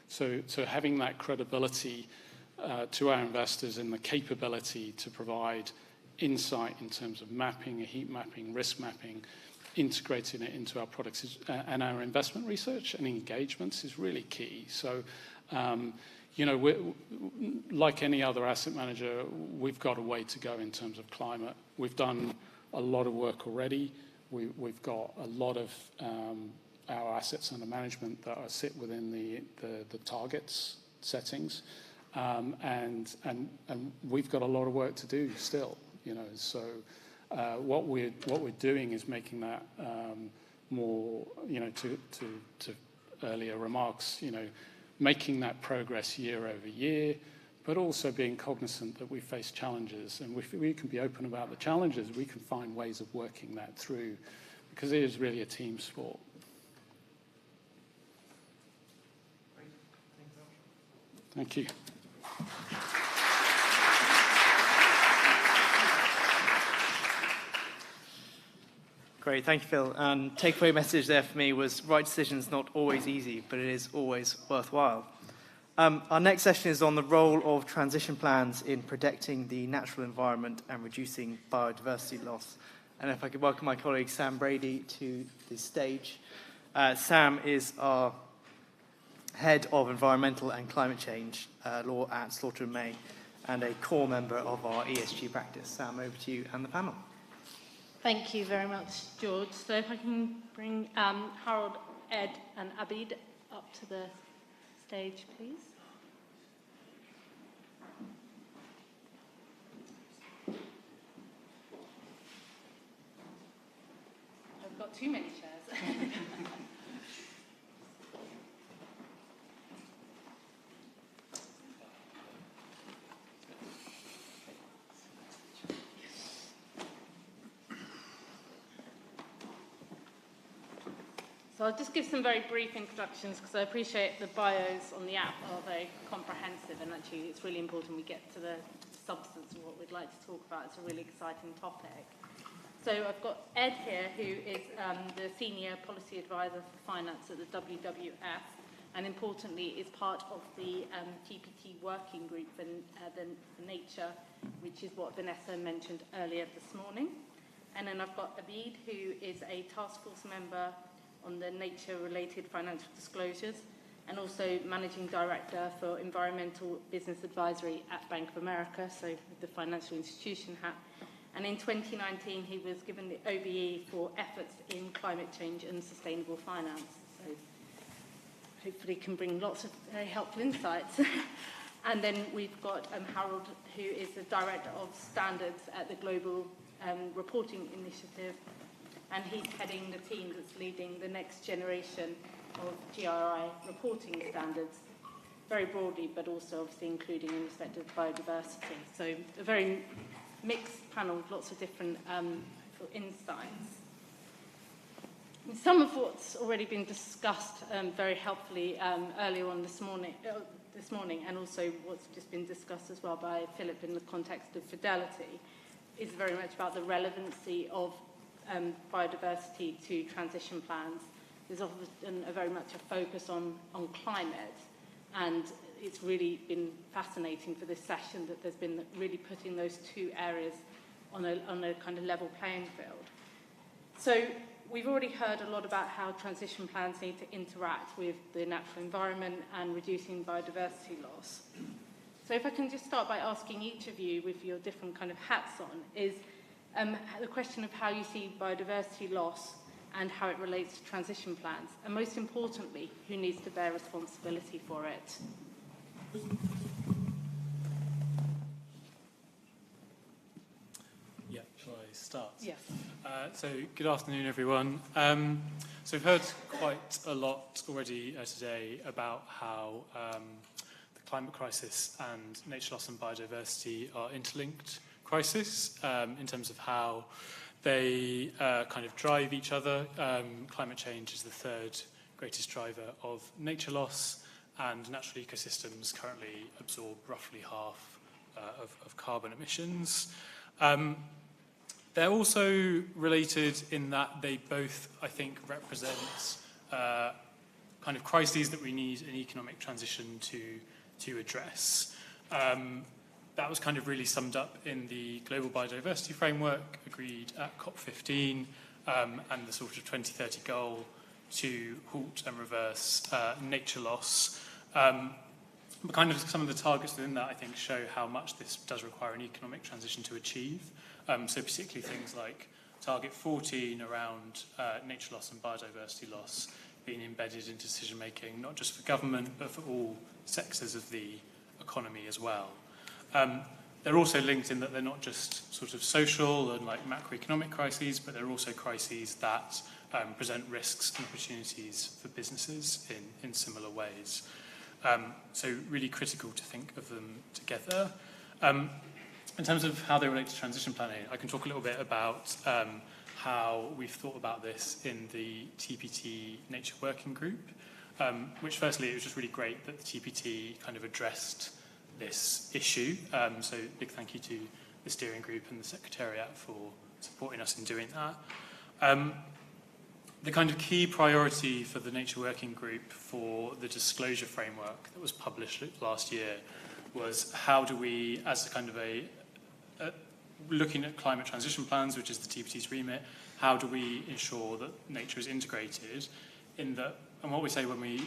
So having that credibility to our investors and the capability to provide insight in terms of mapping, heat mapping, risk mapping, integrating it into our products and our investment research and engagements is really key. So, we're, like any other asset manager, we've got a way to go in terms of climate. We've done a lot of work already. We've got a lot of our assets under management that sit within the targets settings. And we've got a lot of work to do still, So what we're doing is making that more, to earlier remarks, making that progress year over year, but also being cognizant that we face challenges, and if we can be open about the challenges, we can find ways of working that through, because it is really a team sport. Thank you. Great, thank you, Phil. And takeaway message there for me was right decision's not always easy, but it is always worthwhile. Our next session is on the role of transition plans in protecting the natural environment and reducing biodiversity loss. And if I could welcome my colleague Sam Brady to the stage. Sam is our Head of Environmental and Climate Change Law at Slaughter & May and a core member of our ESG practice. Sam, over to you and the panel. Thank you very much, George. So if I can bring Harold, Ed and Abid up to the stage, please. I've got too many chairs. So I'll just give some very brief introductions because I appreciate the bios on the app are very comprehensive, and actually it's really important we get to the substance of what we'd like to talk about. It's a really exciting topic. So I've got Ed here, who is the Senior Policy Advisor for Finance at the WWF, and importantly is part of the GPT working group for nature, which is what Vanessa mentioned earlier this morning. And then I've got Abid, who is a task force member on the nature-related financial disclosures, and also Managing Director for Environmental Business Advisory at Bank of America, so with the financial institution hat. And in 2019, he was given the OBE for efforts in climate change and sustainable finance. So hopefully can bring lots of very helpful insights. And then we've got Harold, who is the Director of Standards at the Global Reporting Initiative, and he's heading the team that's leading the next generation of GRI reporting standards, very broadly, but also obviously including in respect of biodiversity. So a very mixed panel with lots of different insights. Some of what's already been discussed very helpfully earlier on this morning, and also what's just been discussed as well by Philip in the context of Fidelity, is very much about the relevancy of biodiversity to transition plans. There's often very much a focus on climate, and it's really been fascinating for this session that there's been really putting those two areas on a kind of level playing field. So we've already heard a lot about how transition plans need to interact with the natural environment and reducing biodiversity loss. So if I can just start by asking each of you, with your different kind of hats on, is the question of how you see biodiversity loss and how it relates to transition plans, and most importantly, who needs to bear responsibility for it? Yeah, Shall I start? Yes. So good afternoon, everyone. So we've heard quite a lot already today about how the climate crisis and nature loss and biodiversity are interlinked crises in terms of how they kind of drive each other. Climate change is the third greatest driver of nature loss, and natural ecosystems currently absorb roughly half of carbon emissions. They're also related in that they both, I think, represent kind of crises that we need an economic transition to address. That was kind of really summed up in the Global Biodiversity Framework agreed at COP15 and the sort of 2030 goal to halt and reverse nature loss. But kind of some of the targets within that, I think, show how much this does require an economic transition to achieve. So particularly things like Target 14 around nature loss and biodiversity loss being embedded into decision-making, not just for government, but for all sectors of the economy as well. They're also linked in that they're not just sort of social and like macroeconomic crises, but they're also crises that present risks and opportunities for businesses in similar ways. So really critical to think of them together. In terms of how they relate to transition planning, I can talk a little bit about how we've thought about this in the TPT Nature Working Group, which firstly, it was just really great that the TPT kind of addressed this issue. So big thank you to the steering group and the Secretariat for supporting us in doing that. The kind of key priority for the Nature Working Group for the disclosure framework that was published last year was how do we, as a kind of looking at climate transition plans, which is the TPT's remit, how do we ensure that nature is integrated in that, and what we say when we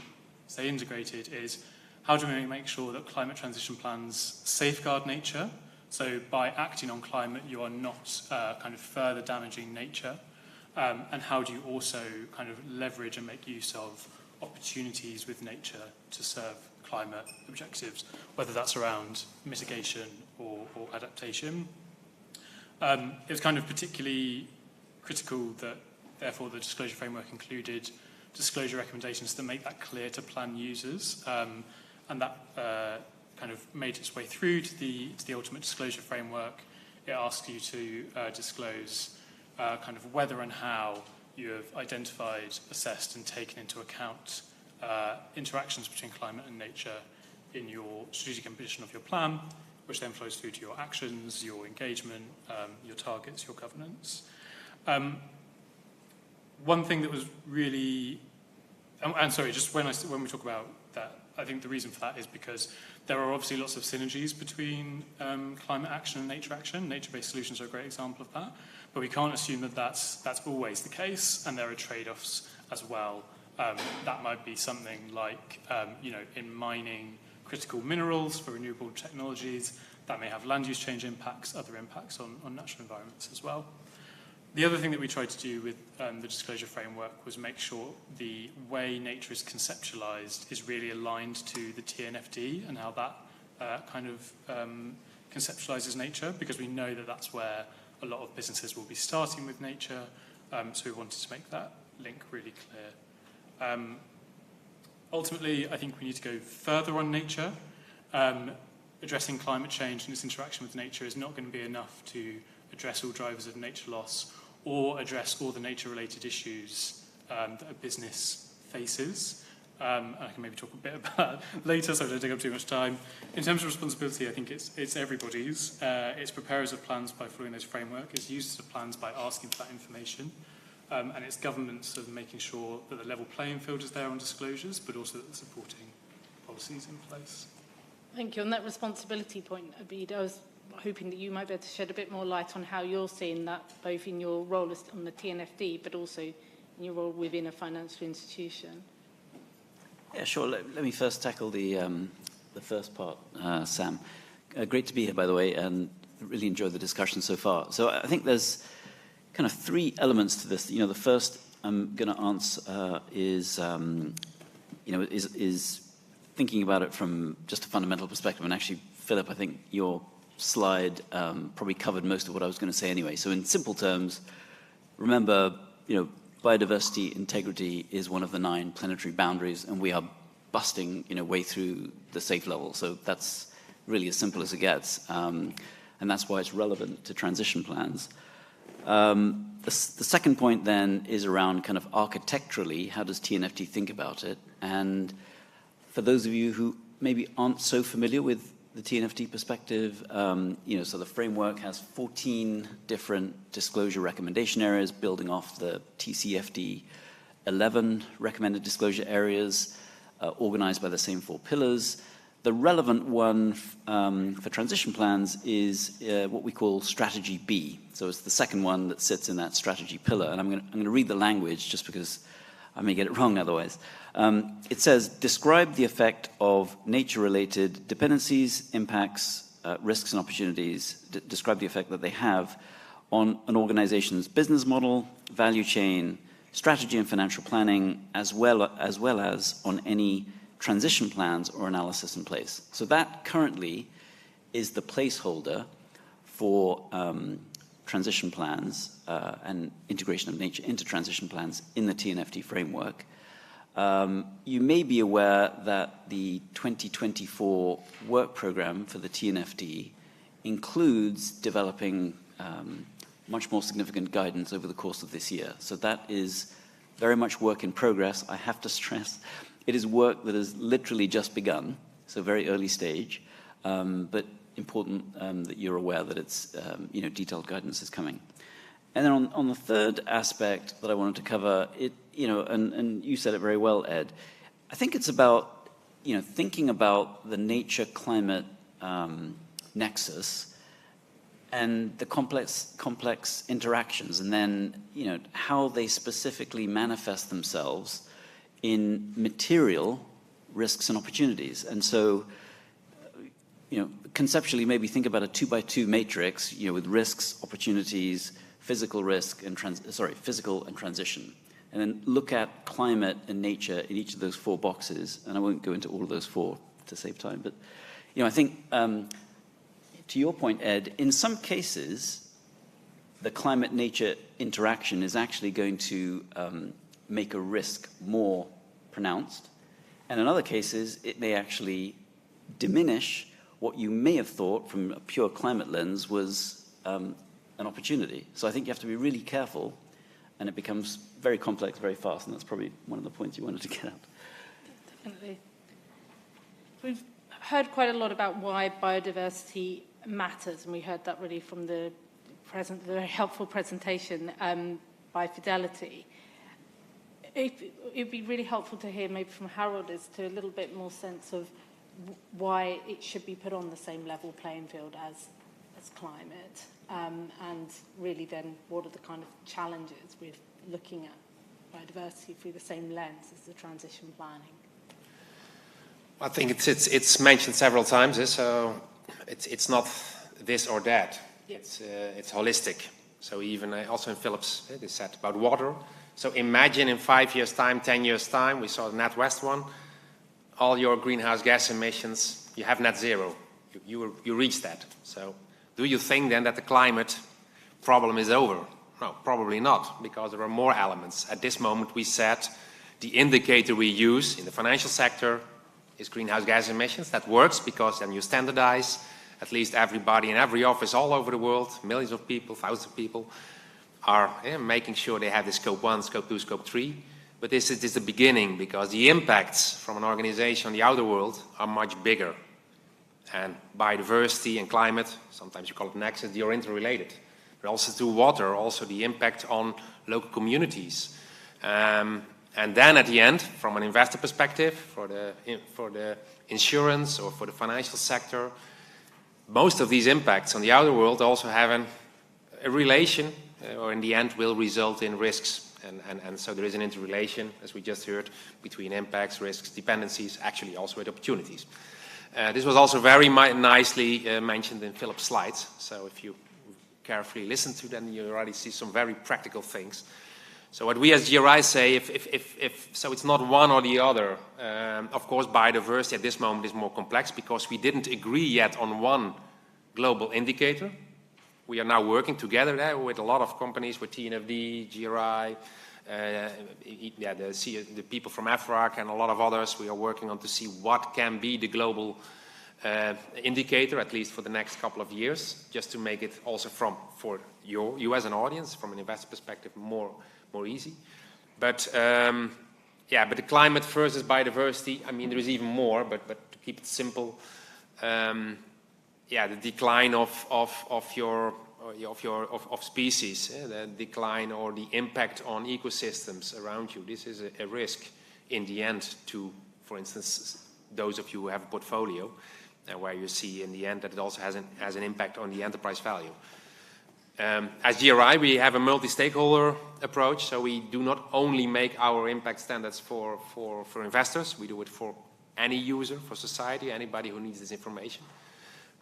say integrated is, how do we make sure that climate transition plans safeguard nature? So by acting on climate, you are not kind of further damaging nature. And how do you also kind of leverage and make use of opportunities with nature to serve climate objectives, whether that's around mitigation or adaptation. It was kind of particularly critical that, therefore, the disclosure framework included disclosure recommendations that make that clear to plan users, and that kind of made its way through to the ultimate disclosure framework. It asks you to disclose kind of whether and how you have identified, assessed and taken into account interactions between climate and nature in your strategic ambition of your plan, which then flows through to your actions, your engagement, your targets, your governance. One thing that was really, and sorry, just when we talk about that, I think the reason for that is because there are obviously lots of synergies between climate action and nature action. Nature-based solutions are a great example of that, but we can't assume that that's always the case, and there are trade-offs as well. That might be something like, in mining critical minerals for renewable technologies, that may have land use change impacts, other impacts on natural environments as well. The other thing that we tried to do with the disclosure framework was make sure the way nature is conceptualized is really aligned to the TNFD and how that kind of conceptualizes nature, because we know that that's where a lot of businesses will be starting with nature, so we wanted to make that link really clear. Ultimately, I think we need to go further on nature. Addressing climate change and its interaction with nature is not going to be enough to address all drivers of nature loss or address all the nature-related issues that a business faces. I can maybe talk a bit about that later, so I don't take up too much time. In terms of responsibility, I think it's everybody's. It's preparers of plans by following those framework. It's users of plans by asking for that information. And it's governments of making sure that the level playing field is there on disclosures, but also that the supporting policies in place. Thank you. On that responsibility point, Abid, I was hoping that you might be able to shed a bit more light on how you're seeing that, both in your role on the TNFD, but also in your role within a financial institution. Yeah, sure. Let me first tackle the first part, Sam. Great to be here, by the way, and really enjoyed the discussion so far. So I think there's kind of three elements to this. The first I'm going to answer is thinking about it from just a fundamental perspective. And actually, Philip, I think your slide probably covered most of what I was going to say anyway. So in simple terms, remember, biodiversity integrity is one of the 9 planetary boundaries, and we are busting, way through the safe level. So that's really as simple as it gets, and that's why it's relevant to transition plans. The second point then is around kind of architecturally, how does TNFD think about it? And for those of you who maybe aren't so familiar with the TNFD perspective, so the framework has 14 different disclosure recommendation areas building off the TCFD 11 recommended disclosure areas organized by the same 4 pillars. The relevant one for transition plans is what we call Strategy B. So it's the second one that sits in that strategy pillar. And I'm going to read the language just because I may get it wrong otherwise. It says, describe the effect of nature-related dependencies, impacts, risks, and opportunities. Describe the effect that they have on an organization's business model, value chain, strategy and financial planning, as well as on any transition plans or analysis in place. So that currently is the placeholder for transition plans and integration of nature into transition plans in the TNFD framework. You may be aware that the 2024 work program for the TNFD includes developing much more significant guidance over the course of this year. So that is very much work in progress. I have to stress, it is work that has literally just begun, so very early stage, but important that you're aware that it's, detailed guidance is coming. And then on the third aspect that I wanted to cover, and you said it very well, Ed, I think it's about, thinking about the nature-climate nexus and the complex interactions, and then, how they specifically manifest themselves in material risks and opportunities. And so, conceptually, maybe think about a 2x2 matrix, with risks, opportunities, physical risk, and physical and transition. And then look at climate and nature in each of those 4 boxes. And I won't go into all of those 4 to save time. But, I think, to your point, Ed, in some cases, the climate-nature interaction is actually going to make a risk more pronounced. And in other cases, it may actually diminish what you may have thought from a pure climate lens was an opportunity. So I think you have to be really careful, and it becomes very complex very fast, and that's probably one of the points you wanted to get at. Definitely. We've heard quite a lot about why biodiversity matters, and we heard that really from the very helpful presentation by Fidelity. It'd be really helpful to hear maybe from Harold as to a little bit more sense of why it should be put on the same level playing field as climate, and really then what are the kind of challenges with looking at biodiversity through the same lens as the transition planning? I think it's mentioned several times, so it's not this or that. Yep. It's holistic. So even also in Philips, they said about water. So imagine in 5 years' time, 10 years' time, we saw the NatWest one, all your greenhouse gas emissions, you have net zero. You reach that. So do you think then that the climate problem is over? No, probably not, because there are more elements. At this moment, we said the indicator we use in the financial sector is greenhouse gas emissions. That works because then you standardize. At least everybody in every office all over the world, millions of people, thousands of people, are making sure they have the scope 1, scope 2, scope 3. But this is the beginning, because the impacts from an organization on the outer world are much bigger. And biodiversity and climate, sometimes you call it nexus, they are interrelated. But also to water, also the impact on local communities. And then at the end, from an investor perspective, for the insurance or for the financial sector, most of these impacts on the outer world also have a relation, or in the end will result in risks. And so there is an interrelation, as we just heard, between impacts, risks, dependencies, actually also with opportunities. This was also very nicely mentioned in Philip's slides. So if you carefully listen to them, you already see some very practical things. So what we as GRI say, so it's not one or the other. Of course, biodiversity at this moment is more complex because we didn't agree yet on one global indicator. We are now working together there with a lot of companies, with TNFD, GRI, the people from AFRAC and a lot of others. We are working on to see what can be the global indicator, at least for the next couple of years, just to make it also for you as an audience, from an investor perspective, more easy. But but the climate versus biodiversity, I mean, there is even more, but to keep it simple, the decline of species, the decline or the impact on ecosystems around you. This is a risk in the end to, for instance, those of you who have a portfolio, where you see in the end that it also has an impact on the enterprise value. As GRI, we have a multi-stakeholder approach, so we do not only make our impact standards for investors, we do it for any user, for society, anybody who needs this information.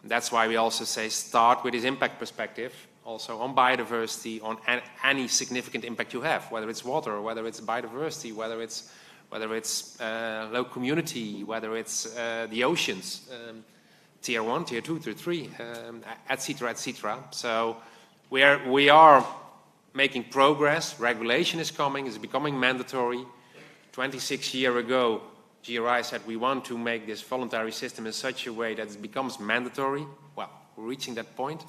That's why we also say start with this impact perspective, also on biodiversity, on any significant impact you have, whether it's water, whether it's biodiversity, whether it's low community, whether it's the oceans, tier 1, tier 2, tier 3, et cetera, et cetera. So we are making progress. Regulation is coming, it's becoming mandatory. 26 years ago, GRI said we want to make this voluntary system in such a way that it becomes mandatory. Well, we're reaching that point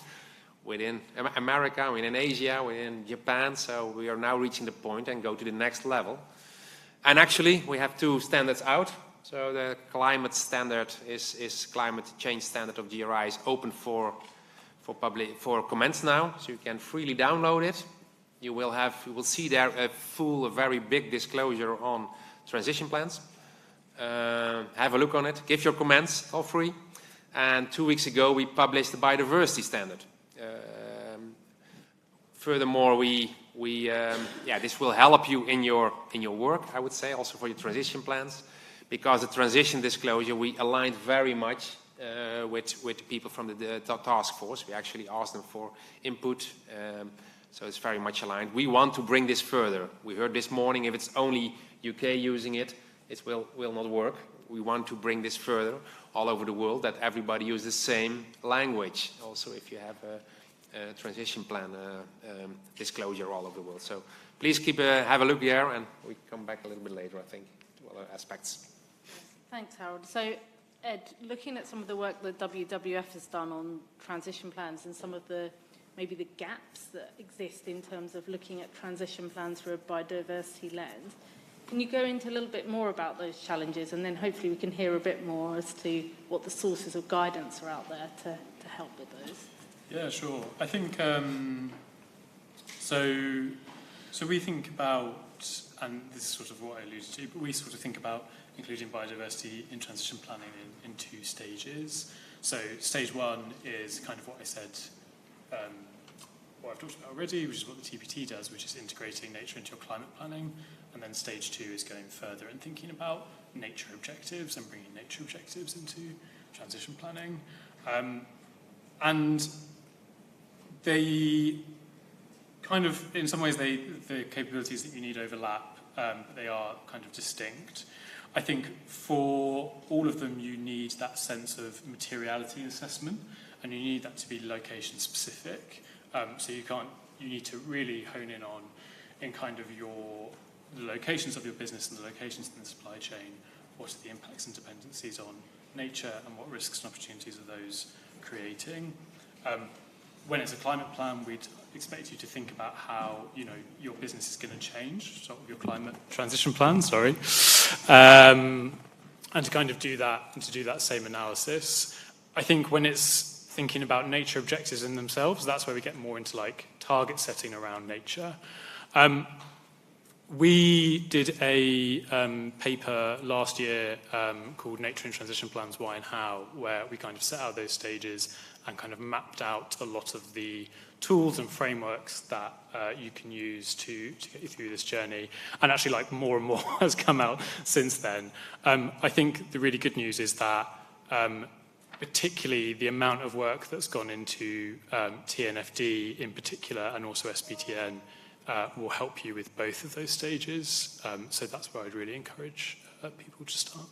within America, within Asia, within Japan. So we are now reaching the point and go to the next level. And actually, we have 2 standards out. So the climate standard is climate change standard of GRI is open for comments now, so you can freely download it. You will see there a very big disclosure on transition plans. Have a look on it. Give your comments, all free. And 2 weeks ago, we published the biodiversity standard. Furthermore, this will help you in your work, I would say, also for your transition plans, because the transition disclosure we aligned very much with people from the task force. We actually asked them for input, so it's very much aligned. We want to bring this further. We heard this morning if it's only UK using it, it will not work. We want to bring this further all over the world, that everybody uses the same language. Also, if you have a transition plan disclosure all over the world. So please have a look there, and we come back a little bit later, I think, to other aspects. Thanks, Harold. So, Ed, looking at some of the work that WWF has done on transition plans and some of maybe the gaps that exist in terms of looking at transition plans for a biodiversity lens, can you go into a little bit more about those challenges, and then hopefully we can hear a bit more as to what the sources of guidance are out there to help with those? Yeah, sure. I think, so we think about, and this is sort of what I alluded to, but we sort of think about including biodiversity in transition planning in 2 stages. So stage 1 is kind of what I said, what I've talked about already, which is what the TPT does, which is integrating nature into your climate planning. And then stage 2 is going further and thinking about nature objectives and bringing nature objectives into transition planning. And they kind of, in some ways, the capabilities that you need overlap, but they are kind of distinct. I think for all of them, you need that sense of materiality assessment, and you need that to be location specific. So you need to really hone in kind of the locations of your business and the locations in the supply chain. What are the impacts and dependencies on nature, and what risks and opportunities are those creating? When it's a climate plan, we'd expect you to think about how your business is going to change. Start with your climate transition plan, and to kind of do that, and to do that same analysis. I think when it's thinking about nature objectives in themselves, that's where we get more into like target setting around nature. We did a paper last year called Nature in Transition Plans, Why and How, where we kind of set out those stages and kind of mapped out a lot of the tools and frameworks that you can use to get you through this journey. And actually, like, more and more has come out since then. I think the really good news is that particularly the amount of work that's gone into TNFD in particular, and also SBTN, will help you with both of those stages. So that's where I'd really encourage people to start.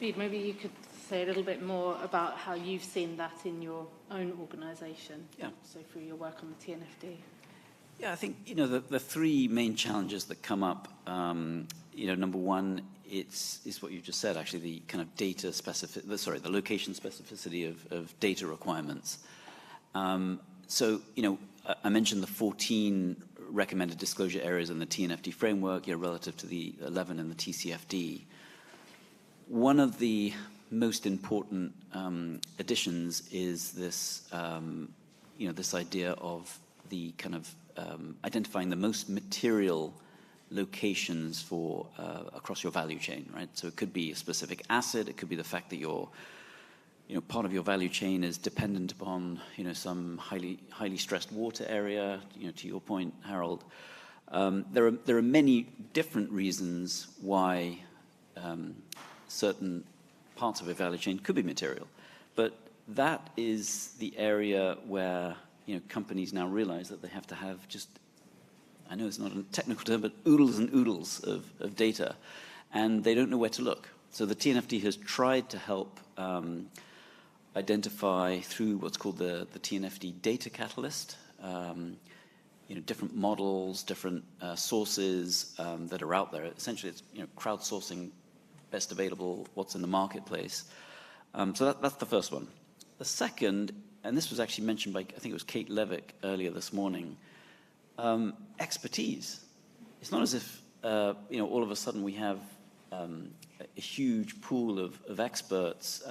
Maybe you could say a little bit more about how you've seen that in your own organisation. Yeah. So through your work on the TNFD. Yeah, I think, the three main challenges that come up, number one, is what you just said, actually, the kind of the location specificity of data requirements. I mentioned the 14 recommended disclosure areas in the TNFD framework, relative to the 11 in the TCFD. One of the most important additions is this, this idea of the kind of identifying the most material locations for across your value chain, right? So it could be a specific asset, it could be the fact that part of your value chain is dependent upon, some highly stressed water area, to your point, Harold. There are many different reasons why certain parts of a value chain could be material, but that is the area where companies now realize that they have to have just, I know it's not a technical term, but oodles and oodles of data, and they don't know where to look. So the TNFD has tried to help identify through what's called the TNFD data catalyst, different models, different sources that are out there. Essentially, it's crowdsourcing best available, what's in the marketplace. So that's the first one. The second, and this was actually mentioned by, I think it was Kate Levick earlier this morning, expertise. It's not as if, all of a sudden we have a huge pool of experts,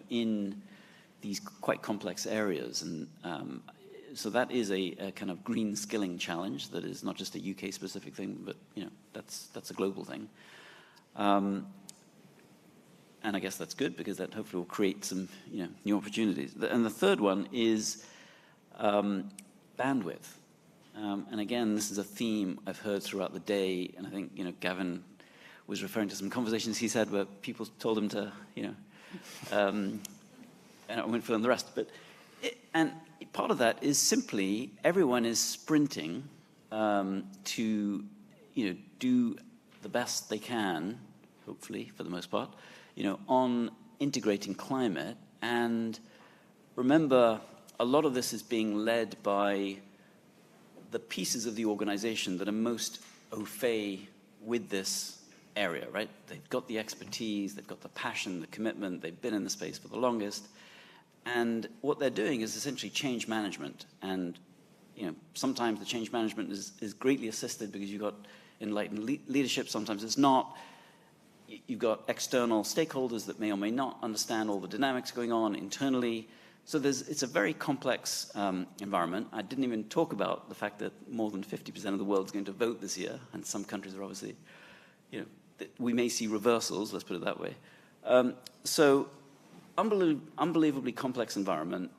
in these quite complex areas. And so that is a kind of green skilling challenge that is not just a UK-specific thing, but, that's a global thing. And I guess that's good because that hopefully will create some, new opportunities. And the third one is bandwidth. And again, this is a theme I've heard throughout the day, and I think, Gavin was referring to some conversations he's had where people told him to, and I won't fill in the rest, but and part of that is simply everyone is sprinting to, do the best they can, hopefully for the most part, on integrating climate. And remember, a lot of this is being led by the pieces of the organization that are most au fait with this area, right? They've got the expertise, they've got the passion, the commitment, they've been in the space for the longest. And what they're doing is essentially change management. And, sometimes the change management is greatly assisted because you've got enlightened leadership, sometimes it's not. You've got external stakeholders that may or may not understand all the dynamics going on internally. So it's a very complex environment. I didn't even talk about the fact that more than 50% of the world is going to vote this year, and some countries are obviously, we may see reversals, let's put it that way. So unbelievably complex environment,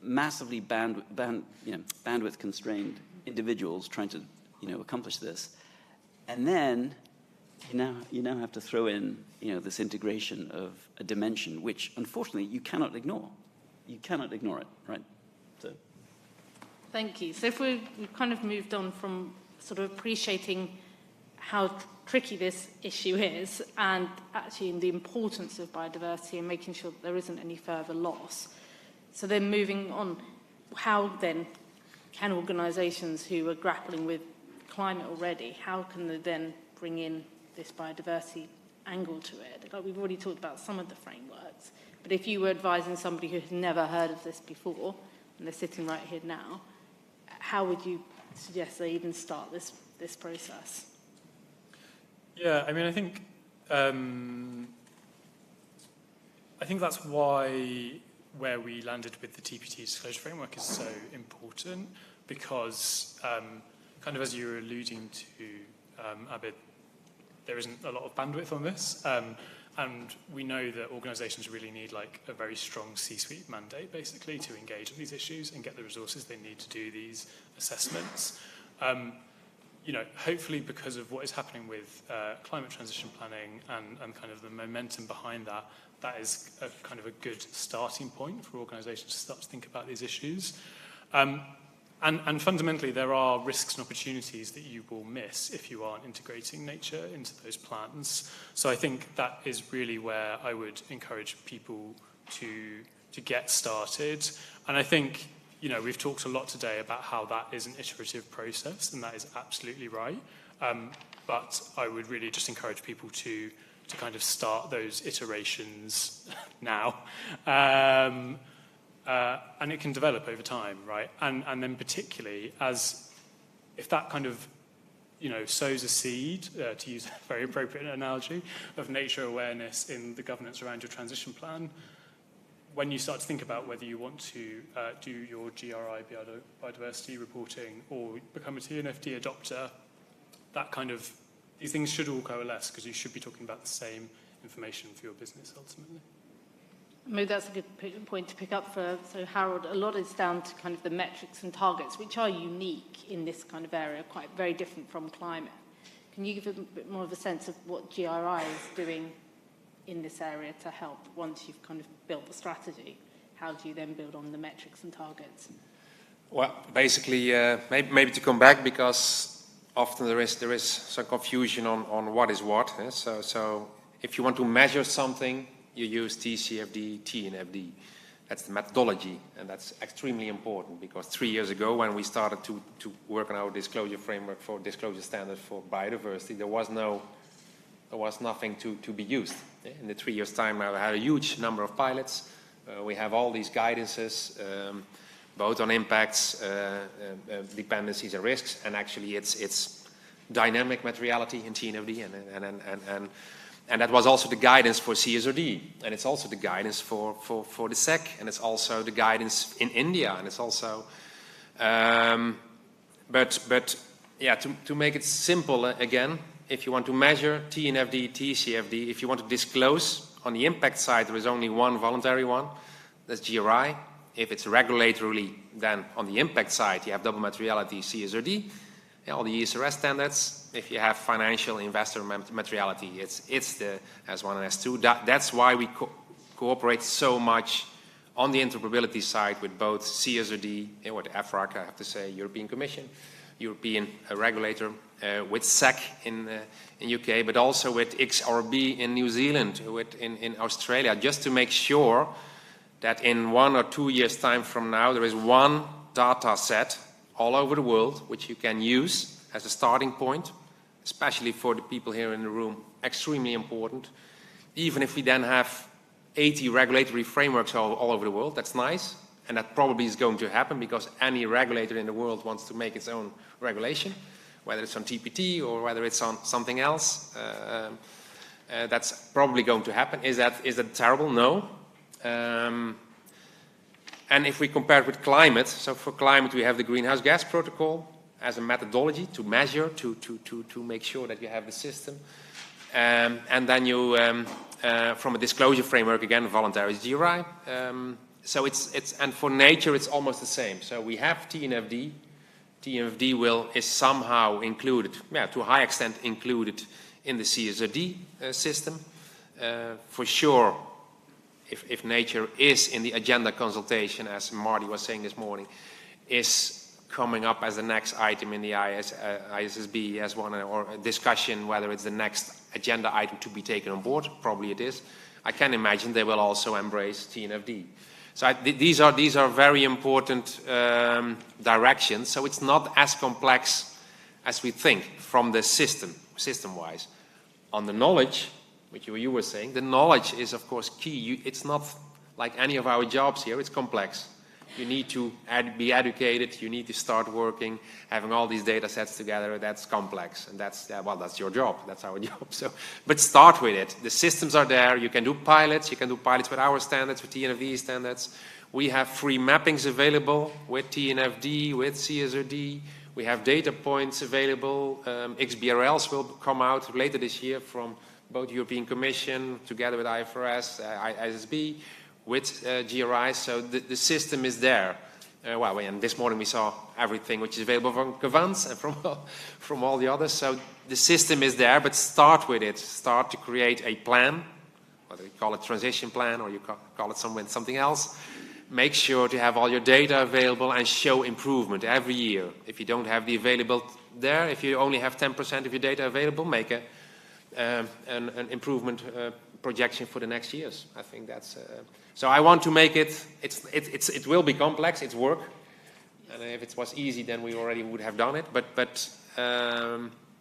massively bandwidth constrained individuals trying to, accomplish this. And then you now have to throw in, this integration of a dimension, which unfortunately you cannot ignore. You cannot ignore it, right? So. Thank you. So if we've kind of moved on from sort of appreciating how tricky this issue is and actually in the importance of biodiversity and making sure that there isn't any further loss. So then moving on, how then can organisations who are grappling with climate already, how can they then bring in this biodiversity angle to it? Like we've already talked about some of the frameworks, but if you were advising somebody who had never heard of this before, and they're sitting right here now, how would you suggest they even start this process? Yeah, I mean, I think that's why where we landed with the TPT disclosure framework is so important, because kind of as you were alluding to, Abid, there isn't a lot of bandwidth on this. And we know that organisations really need like a very strong C-suite mandate, basically, to engage on these issues and get the resources they need to do these assessments. Hopefully because of what is happening with climate transition planning and kind of the momentum behind that, that is a kind of a good starting point for organisations to start to think about these issues. And fundamentally, there are risks and opportunities that you will miss if you aren't integrating nature into those plans. So I think that is really where I would encourage people to get started. And I think, you know, we've talked a lot today about how that is an iterative process, and that is absolutely right. But I would really just encourage people to kind of start those iterations now. And it can develop over time, right? And then particularly as if that kind of, you know, sows a seed, to use a very appropriate analogy, of nature awareness in the governance around your transition plan, when you start to think about whether you want to do your GRI biodiversity reporting or become a TNFD adopter, that kind of, these things should all coalesce because you should be talking about the same information for your business ultimately. Maybe that's a good point to pick up for, so Harold, a lot is down to kind of the metrics and targets, which are unique in this kind of area, quite very different from climate. Can you give a bit more of a sense of what GRI is doing in this area to help once you've kind of built the strategy? How do you then build on the metrics and targets? Well, basically, maybe to come back, because often there is some confusion on what is what. So if you want to measure something, you use TCFD, TNFD. That's the methodology, and that's extremely important because 3 years ago when we started to work on our disclosure framework for disclosure standards for biodiversity, there was nothing to be used. In the 3 years' time now, we had a huge number of pilots. We have all these guidances, both on impacts, dependencies and risks, and actually it's dynamic materiality in TNFD, and that was also the guidance for CSRD, and it's also the guidance for the SEC, and it's also the guidance in India, and it's also, but yeah, to make it simple again, if you want to measure TNFD, TCFD, if you want to disclose on the impact side, there is only one voluntary one, that's GRI. If it's regulatorily, then on the impact side, you have double materiality, CSRD, all the ESRS standards. If you have financial investor materiality, it's the S1 and S2. That's why we cooperate so much on the interoperability side with both CSRD, with EFRAG, I have to say, European Commission, European regulator, with SEC in UK, but also with XRB in New Zealand, in Australia, just to make sure that in 1 or 2 years' time from now, there is one data set all over the world which you can use as a starting point, especially for the people here in the room, extremely important. Even if we then have 80 regulatory frameworks all over the world, that's nice, and that probably is going to happen because any regulator in the world wants to make its own regulation, whether it's on TPT or whether it's on something else. That's probably going to happen. Is that terrible? No. And if we compare it with climate, so for climate we have the Greenhouse Gas Protocol as a methodology to measure, to make sure that you have the system. And then you, from a disclosure framework, again, voluntary GRI. So and for nature it's almost the same. So we have TNFD. TNFD is somehow included, to a high extent included in the CSRD system. For sure, if nature is in the agenda consultation, as Marty was saying this morning, is coming up as the next item in the ISSB as one, or a discussion whether it's the next agenda item to be taken on board, probably it is. I can imagine they will also embrace TNFD. So these are very important directions. So it's not as complex as we think from the system-wise. On the knowledge, which you were saying, the knowledge is of course key. It's not like any of our jobs here, it's complex. You need to be educated, you need to start working, having all these data sets together, that's complex. And that's your job, that's our job. So, but start with it. The systems are there, you can do pilots with our standards, with TNFD standards. We have free mappings available with TNFD, with CSRD. We have data points available. XBRLs will come out later this year from both European Commission, together with IFRS, ISSB, with GRI, so the system is there. And this morning we saw everything which is available from Covans and from all the others. So the system is there, but start with it. Start to create a plan, whether you call it transition plan or you call it something else, make sure to have all your data available and show improvement every year. If you don't have the available there, if you only have 10% of your data available, make an improvement projection for the next years. I think that's... so I want to make it... It will be complex, it's work. And if it was easy, then we already would have done it. But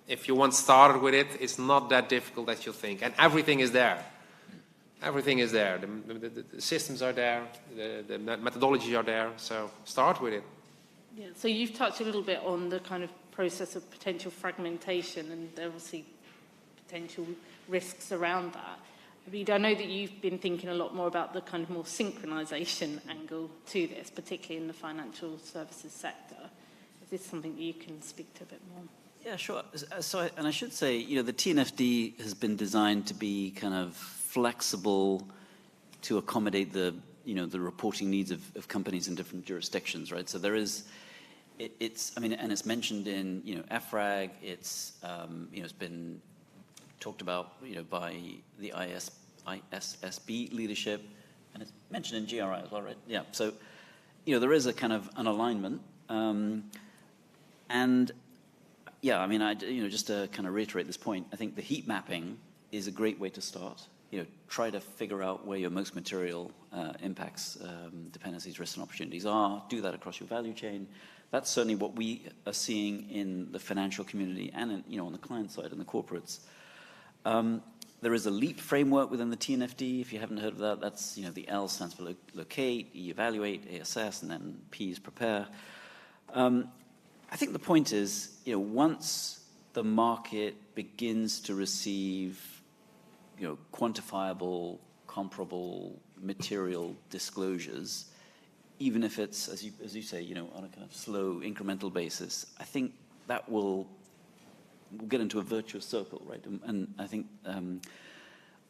if you once started with it, it's not that difficult as you think. And everything is there. Everything is there. The systems are there. The methodologies are there. So start with it. Yeah, so you've touched a little bit on the kind of process of potential fragmentation and obviously potential risks around that. I know that you've been thinking a lot more about the kind of more synchronization angle to this, particularly in the financial services sector. Is this something that you can speak to a bit more? Yeah, sure. So, and I should say, the TNFD has been designed to be kind of flexible to accommodate the reporting needs of companies in different jurisdictions, right? So there is, and it's mentioned in, EFRAG. It's, it's been talked about, by the ISSB leadership, and it's mentioned in GRI as well, right? Yeah. So, there is a kind of an alignment, and yeah, just to kind of reiterate this point, I think the heat mapping is a great way to start. Try to figure out where your most material impacts, dependencies, risks, and opportunities are. Do that across your value chain. That's certainly what we are seeing in the financial community and on the client side and the corporates. There is a LEAP framework within the TNFD. If you haven't heard of that, that's, the L stands for locate, E evaluate, A assess, and then P is prepare. I think the point is, once the market begins to receive, quantifiable, comparable material disclosures, even if it's, as you say, on a kind of slow incremental basis, I think that we'll get into a virtuous circle, right? And I think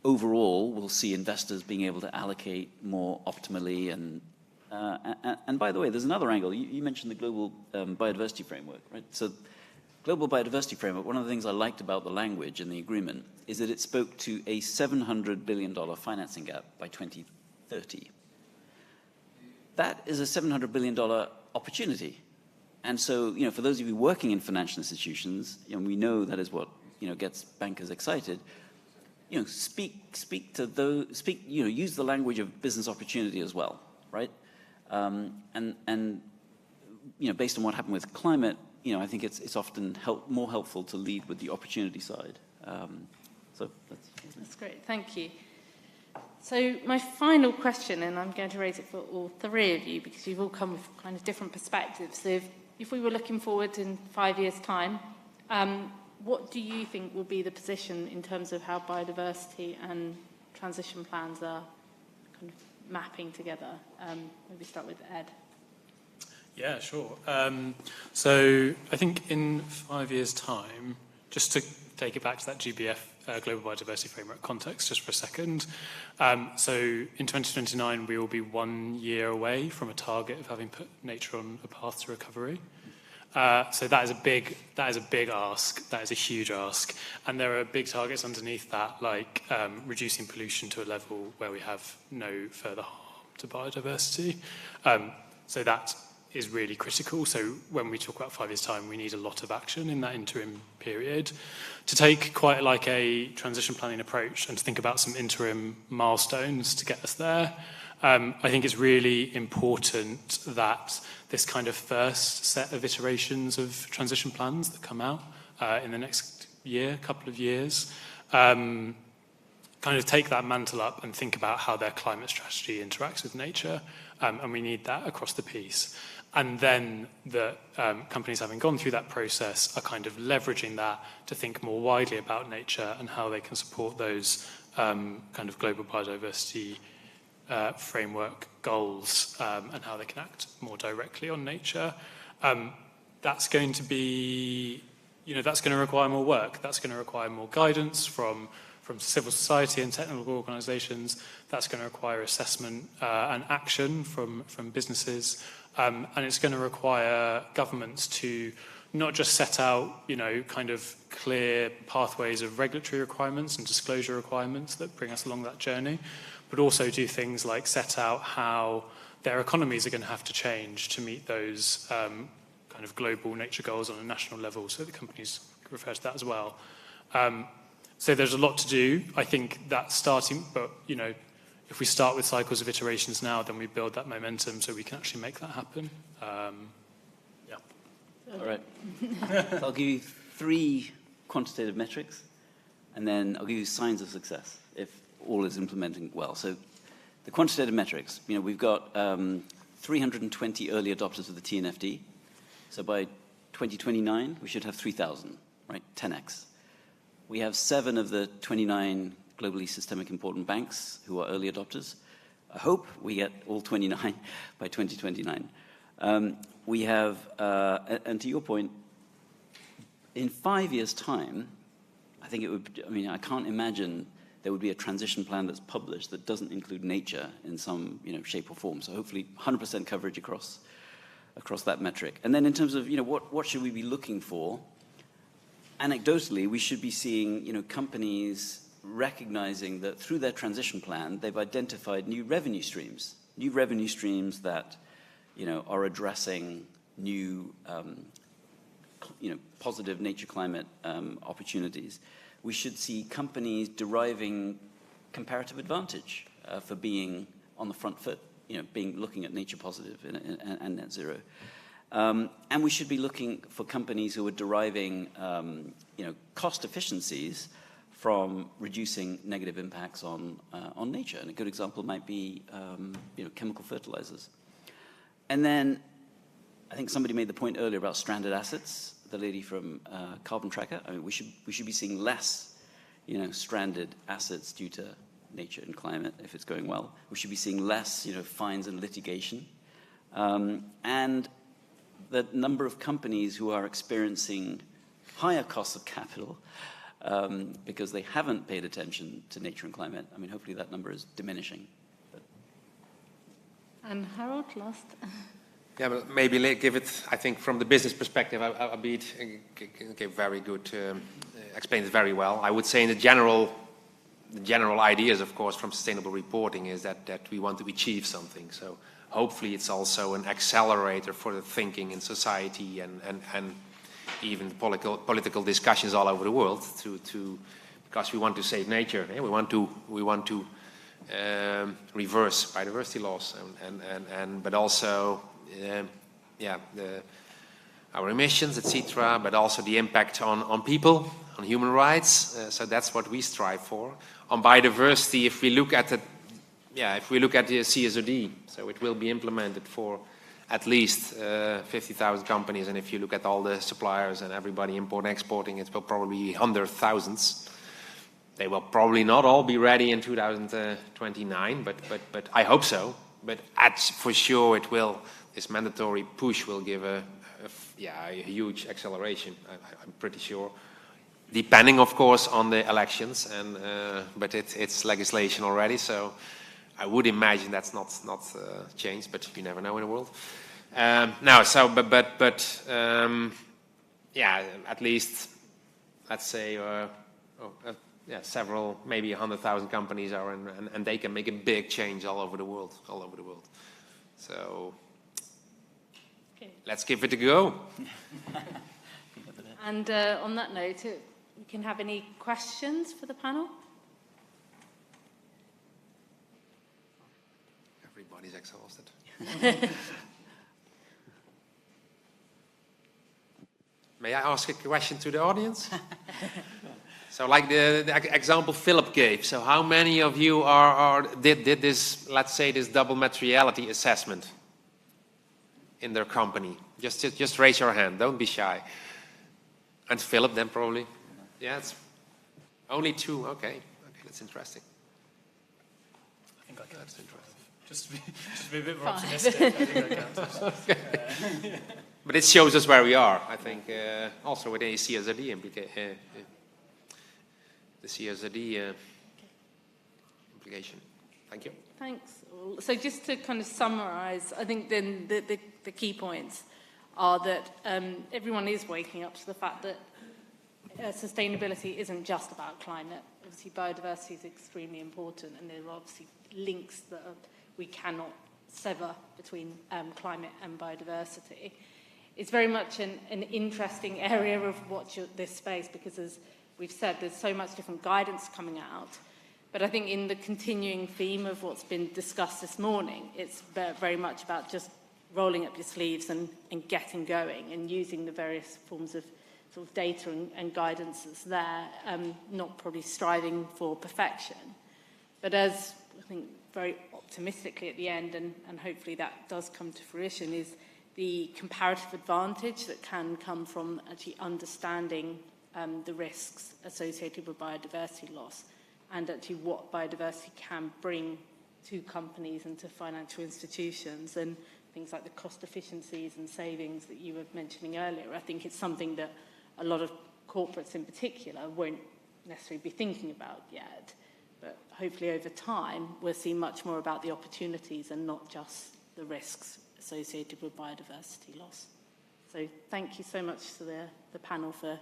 overall, we'll see investors being able to allocate more optimally. And by the way, there's another angle. You mentioned the Global Biodiversity Framework, right? So Global Biodiversity Framework, one of the things I liked about the language in the agreement is that it spoke to a $700 billion financing gap by 2030. That is a $700 billion opportunity. And so, for those of you working in financial institutions, we know that is what, gets bankers excited. Speak to those, use the language of business opportunity as well, right? And based on what happened with climate, I think it's often more helpful to lead with the opportunity side. So that's great. Thank you. So my final question, and I'm going to raise it for all three of you because you've all come with kind of different perspectives. So if we were looking forward in 5 years' time, what do you think will be the position in terms of how biodiversity and transition plans are kind of mapping together? Maybe start with Ed. Yeah, sure. So I think in 5 years' time, just to take it back to that GBF, Global Biodiversity Framework context, just for a second. So in 2029, we will be 1 year away from a target of having put nature on a path to recovery. So that is a big ask. That is a huge ask. And there are big targets underneath that, like reducing pollution to a level where we have no further harm to biodiversity. So that is really critical. So when we talk about 5 years' time, we need a lot of action in that interim period to take quite like a transition planning approach and to think about some interim milestones to get us there. I think it's really important that this kind of first set of iterations of transition plans that come out in the next couple of years, kind of take that mantle up and think about how their climate strategy interacts with nature. And we need that across the piece. And then the companies having gone through that process are kind of leveraging that to think more widely about nature and how they can support those kind of global biodiversity framework goals and how they can act more directly on nature. That's going to be, that's going to require more work. That's going to require more guidance from civil society and technical organizations. That's going to require assessment and action from businesses. And it's going to require governments to not just set out, kind of clear pathways of regulatory requirements and disclosure requirements that bring us along that journey, but also do things like set out how their economies are going to have to change to meet those kind of global nature goals on a national level, so the companies refer to that as well. So there's a lot to do. I think that's starting, but if we start with cycles of iterations now, then we build that momentum so we can actually make that happen. All right. So I'll give you 3 quantitative metrics, and then I'll give you signs of success if all is implementing well. So the quantitative metrics, we've got 320 early adopters of the TNFD. So by 2029, we should have 3,000, right? 10x. We have 7 of the 29 globally systemic important banks who are early adopters. I hope we get all 29 by 2029. We have, and to your point, in 5 years' time, I think it would, I can't imagine there would be a transition plan that's published that doesn't include nature in some, shape or form. So hopefully 100% coverage across that metric. And then in terms of, what should we be looking for? Anecdotally, we should be seeing, companies recognizing that through their transition plan, they've identified new revenue streams that, are addressing new, positive nature climate opportunities. We should see companies deriving comparative advantage for being on the front foot, looking at nature positive and net zero. And we should be looking for companies who are deriving, cost efficiencies from reducing negative impacts on nature. And a good example might be, chemical fertilizers. And then I think somebody made the point earlier about stranded assets. The lady from Carbon Tracker. We should be seeing less, stranded assets due to nature and climate if it's going well. We should be seeing less, fines and litigation, and the number of companies who are experiencing higher costs of capital because they haven't paid attention to nature and climate. Hopefully that number is diminishing. And Harold, last. Yeah, but maybe give it, I think, from the business perspective, Abid gave very good, explained it very well. I would say in the general ideas, of course, from sustainable reporting is that we want to achieve something. So hopefully it's also an accelerator for the thinking in society and even political discussions all over the world because we want to save nature. We want to reverse biodiversity loss but also our emissions, etc., but also the impact on people, on human rights. So that's what we strive for. On biodiversity, if we look at the CSRD, so it will be implemented for at least 50,000 companies, and if you look at all the suppliers and everybody importing, exporting, it will probably be hundreds of thousands. They will probably not all be ready in 2029, but I hope so. But for sure, it will. This mandatory push will give a huge acceleration. I'm pretty sure, depending, of course, on the elections. But it's legislation already, so I would imagine that's not changed. But you never know in the world. At least let's say several, maybe 100,000 companies are in, and they can make a big change all over the world. So let's give it a go. And on that note, we can have any questions for the panel? Everybody's exhausted. May I ask a question to the audience? So like the example Philip gave, so how many of you did this, let's say, this double materiality assessment in their company? Just raise your hand, don't be shy. And Philip then probably? Yeah, it's only 2, okay, that's interesting. I think I can. That's interesting. Just to be a bit more optimistic, I think I can. But it shows us where we are, I think, also with the CSRD implication. Thank you. Thanks. So just to kind of summarise, I think then the key points are that everyone is waking up to the fact that sustainability isn't just about climate. Obviously, biodiversity is extremely important, and there are obviously links that we cannot sever between climate and biodiversity. It's very much an interesting area of this space because, as we've said, there's so much different guidance coming out. But I think in the continuing theme of what's been discussed this morning, it's very much about just rolling up your sleeves and getting going and using the various forms of sort of data and guidance that's there, not probably striving for perfection. But as I think very optimistically at the end, and hopefully that does come to fruition, is the comparative advantage that can come from actually understanding the risks associated with biodiversity loss and actually what biodiversity can bring to companies and to financial institutions, and things like the cost efficiencies and savings that you were mentioning earlier. I think it's something that a lot of corporates in particular won't necessarily be thinking about yet. But hopefully over time, we'll see much more about the opportunities and not just the risks associated with biodiversity loss. So thank you so much to the panel for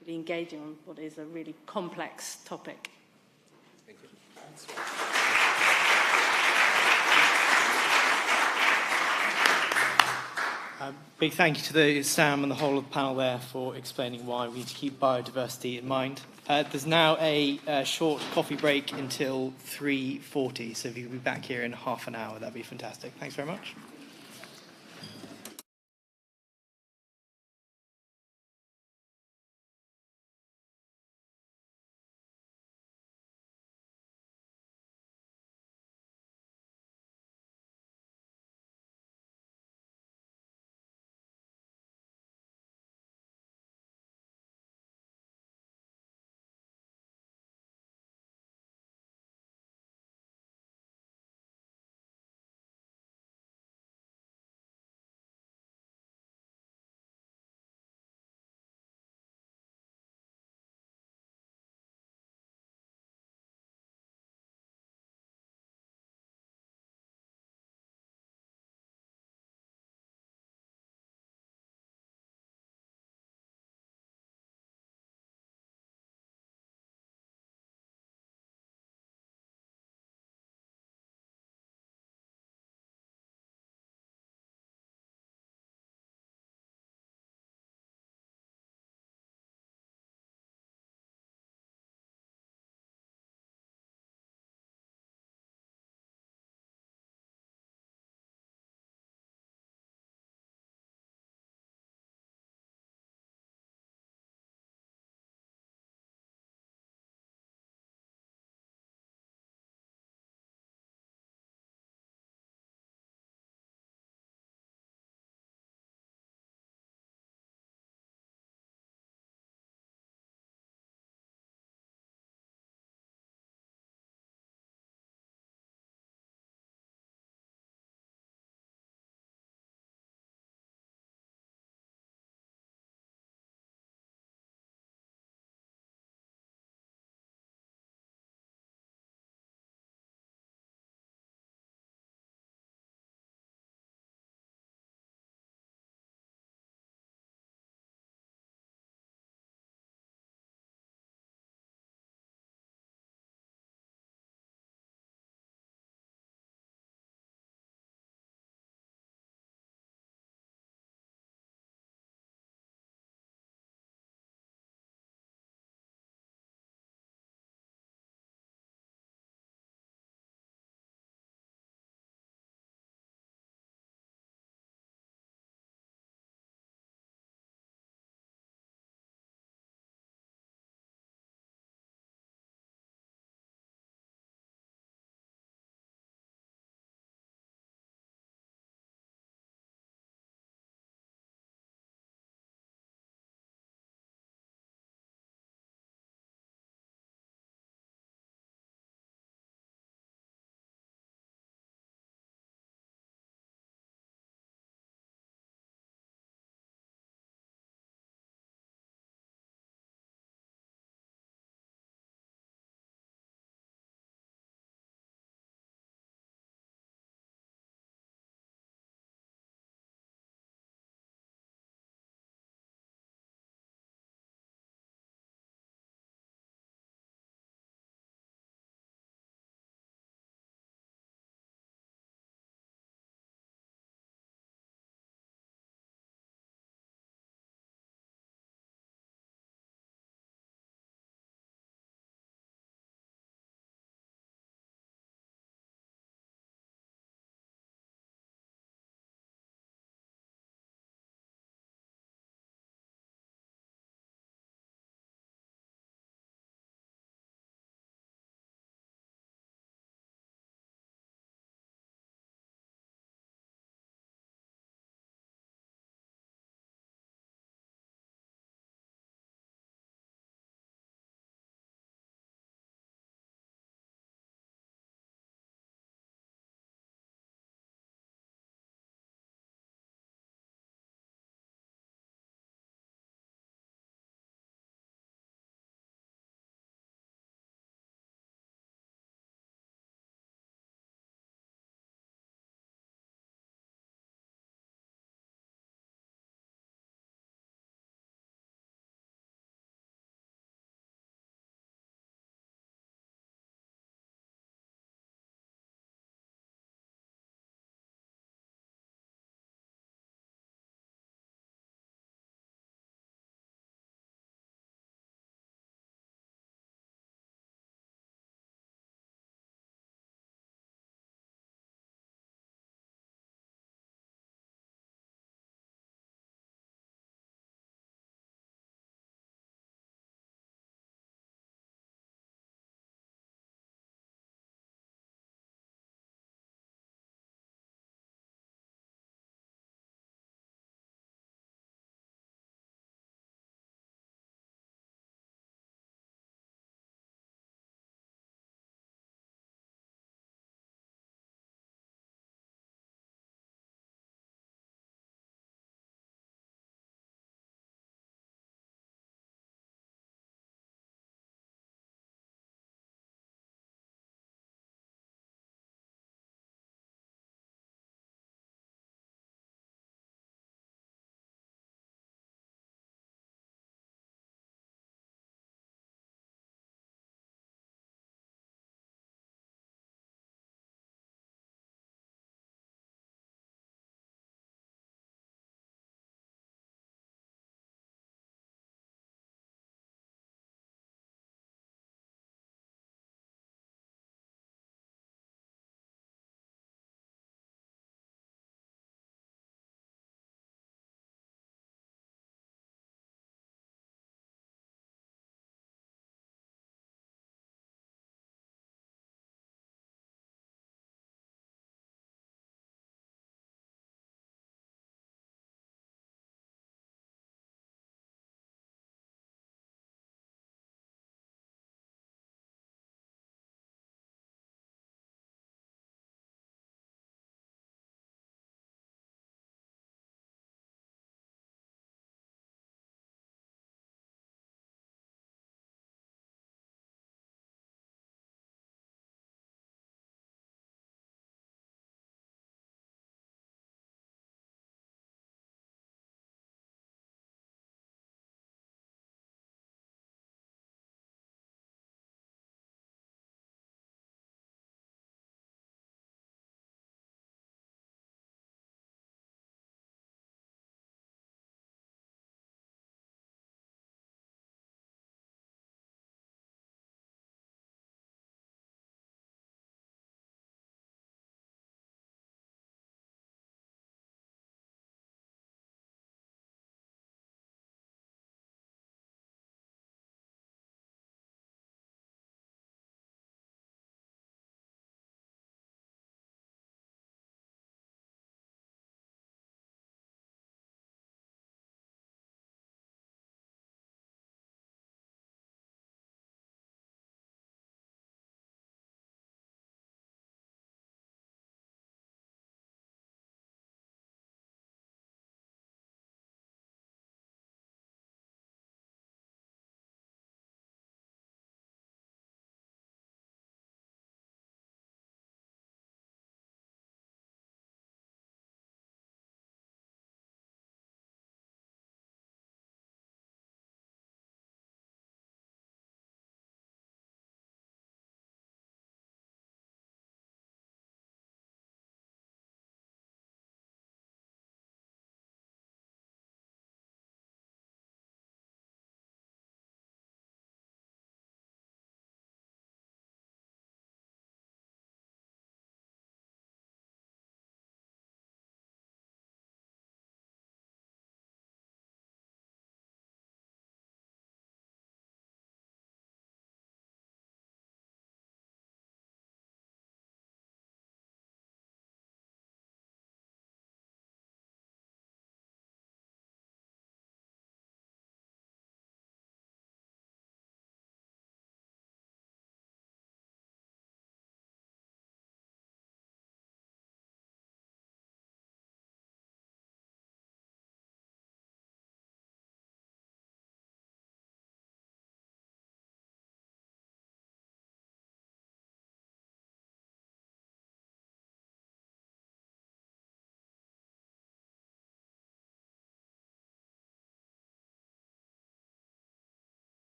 really engaging on what is a really complex topic. Thank you. Big thank you to Sam and the whole of the panel there for explaining why we need to keep biodiversity in mind. There's now a short coffee break until 3:40, so if you could be back here in half an hour, that'd be fantastic. Thanks very much.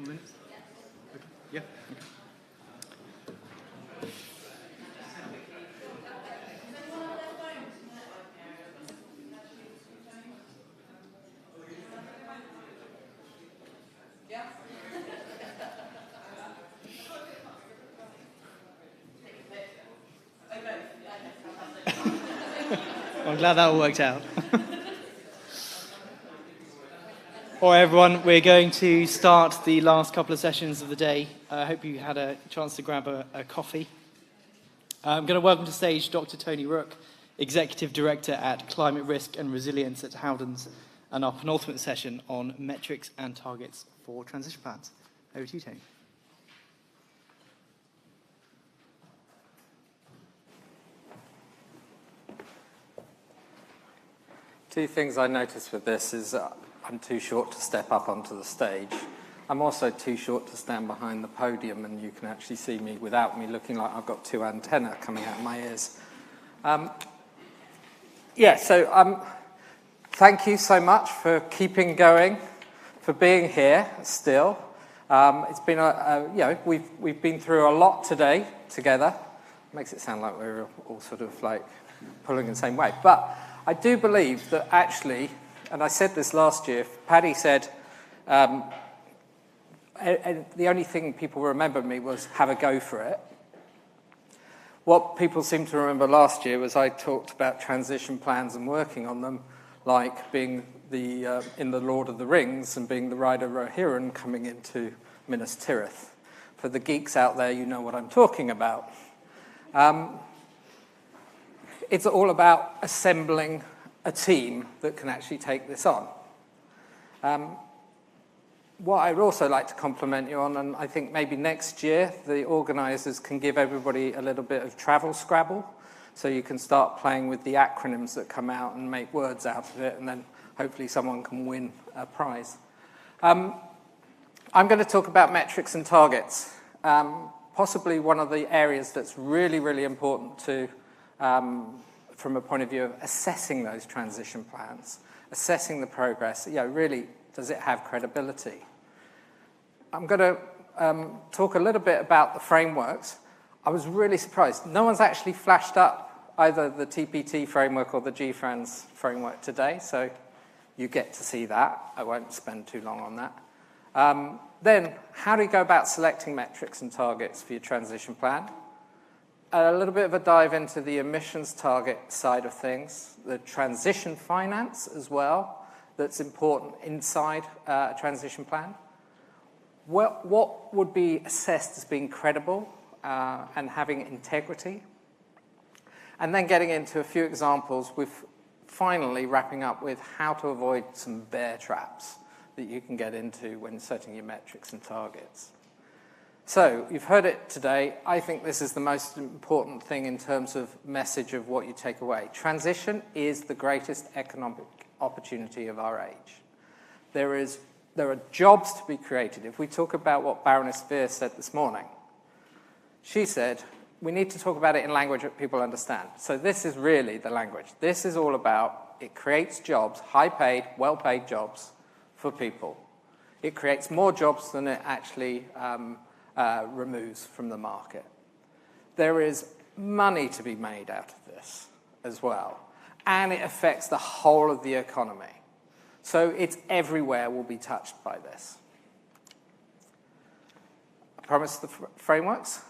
minutes? Okay. Yeah. Okay. I'm glad that all worked out. All right, everyone, we're going to start the last couple of sessions of the day. I hope you had a chance to grab a coffee. I'm going to welcome to stage Dr. Tony Rook, Executive Director at Climate Risk and Resilience at Howdens, and our penultimate session on metrics and targets for transition plans. Over to you, Tony. Two things I noticed with this is I'm too short to step up onto the stage. I'm also too short to stand behind the podium, and you can actually see me without me looking like I've got two antennae coming out of my ears. Thank you so much for keeping going, for being here still. It's been we've been through a lot today together. Makes it sound like we're all sort of like pulling in the same way, but I do believe that actually, and I said this last year, Paddy said, and the only thing people remember me was have a go for it. What people seem to remember last year was I talked about transition plans and working on them, like being in the Lord of the Rings and being the Rider Rohirrim coming into Minas Tirith. For the geeks out there, you know what I'm talking about. It's all about assembling a team that can actually take this on. What I'd also like to compliment you on, and I think maybe next year the organisers can give everybody a little bit of travel Scrabble, so you can start playing with the acronyms that come out and make words out of it, and then hopefully someone can win a prize. I'm going to talk about metrics and targets, possibly one of the areas that's really, really important to from a point of view of assessing those transition plans, assessing the progress. Really, does it have credibility? I'm going to talk a little bit about the frameworks. I was really surprised. No one's actually flashed up either the TPT framework or the GFRANS framework today, so you get to see that. I won't spend too long on that. Then, how do you go about selecting metrics and targets for your transition plan? A little bit of a dive into the emissions target side of things, the transition finance as well, that's important inside a transition plan. What would be assessed as being credible and having integrity? And then getting into a few examples with finally wrapping up with how to avoid some bear traps that you can get into when setting your metrics and targets. So, you've heard it today. I think this is the most important thing in terms of message of what you take away. Transition is the greatest economic opportunity of our age. There are jobs to be created. If we talk about what Baroness Veer said this morning, she said, we need to talk about it in language that people understand. So this is really the language. This is all about, it creates jobs, high-paid, well-paid jobs for people. It creates more jobs than it actually removes from the market. There is money to be made out of this as well, and it affects the whole of the economy. So it's everywhere will be touched by this. I promise the frameworks.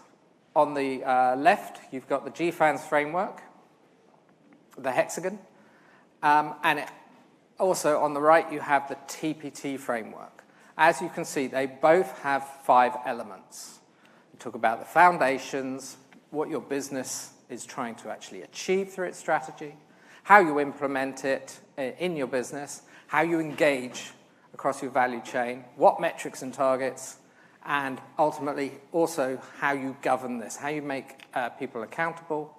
On the left, you've got the GFRANS framework, the hexagon, and also on the right, you have the TPT framework. As you can see, they both have 5 elements. You talk about the foundations, what your business is trying to actually achieve through its strategy, how you implement it in your business, how you engage across your value chain, what metrics and targets, and ultimately also how you govern this, how you make people accountable,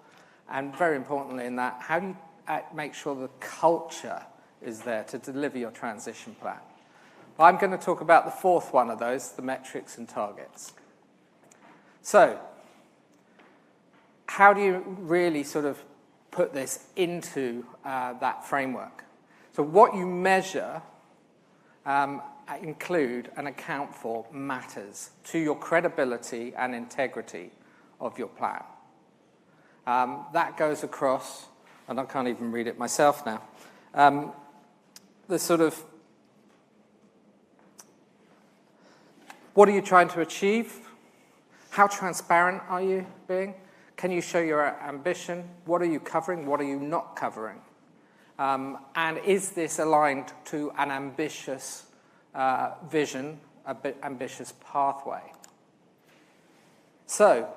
and very importantly in that, how do you make sure the culture is there to deliver your transition plan. I'm going to talk about the 4th one of those, the metrics and targets. So, how do you really sort of put this into that framework? So what you measure, and include and account for matters to your credibility and integrity of your plan. That goes across, and I can't even read it myself now, the sort of, what are you trying to achieve? How transparent are you being? Can you show your ambition? What are you covering? What are you not covering? And is this aligned to an ambitious vision, a bit ambitious pathway? So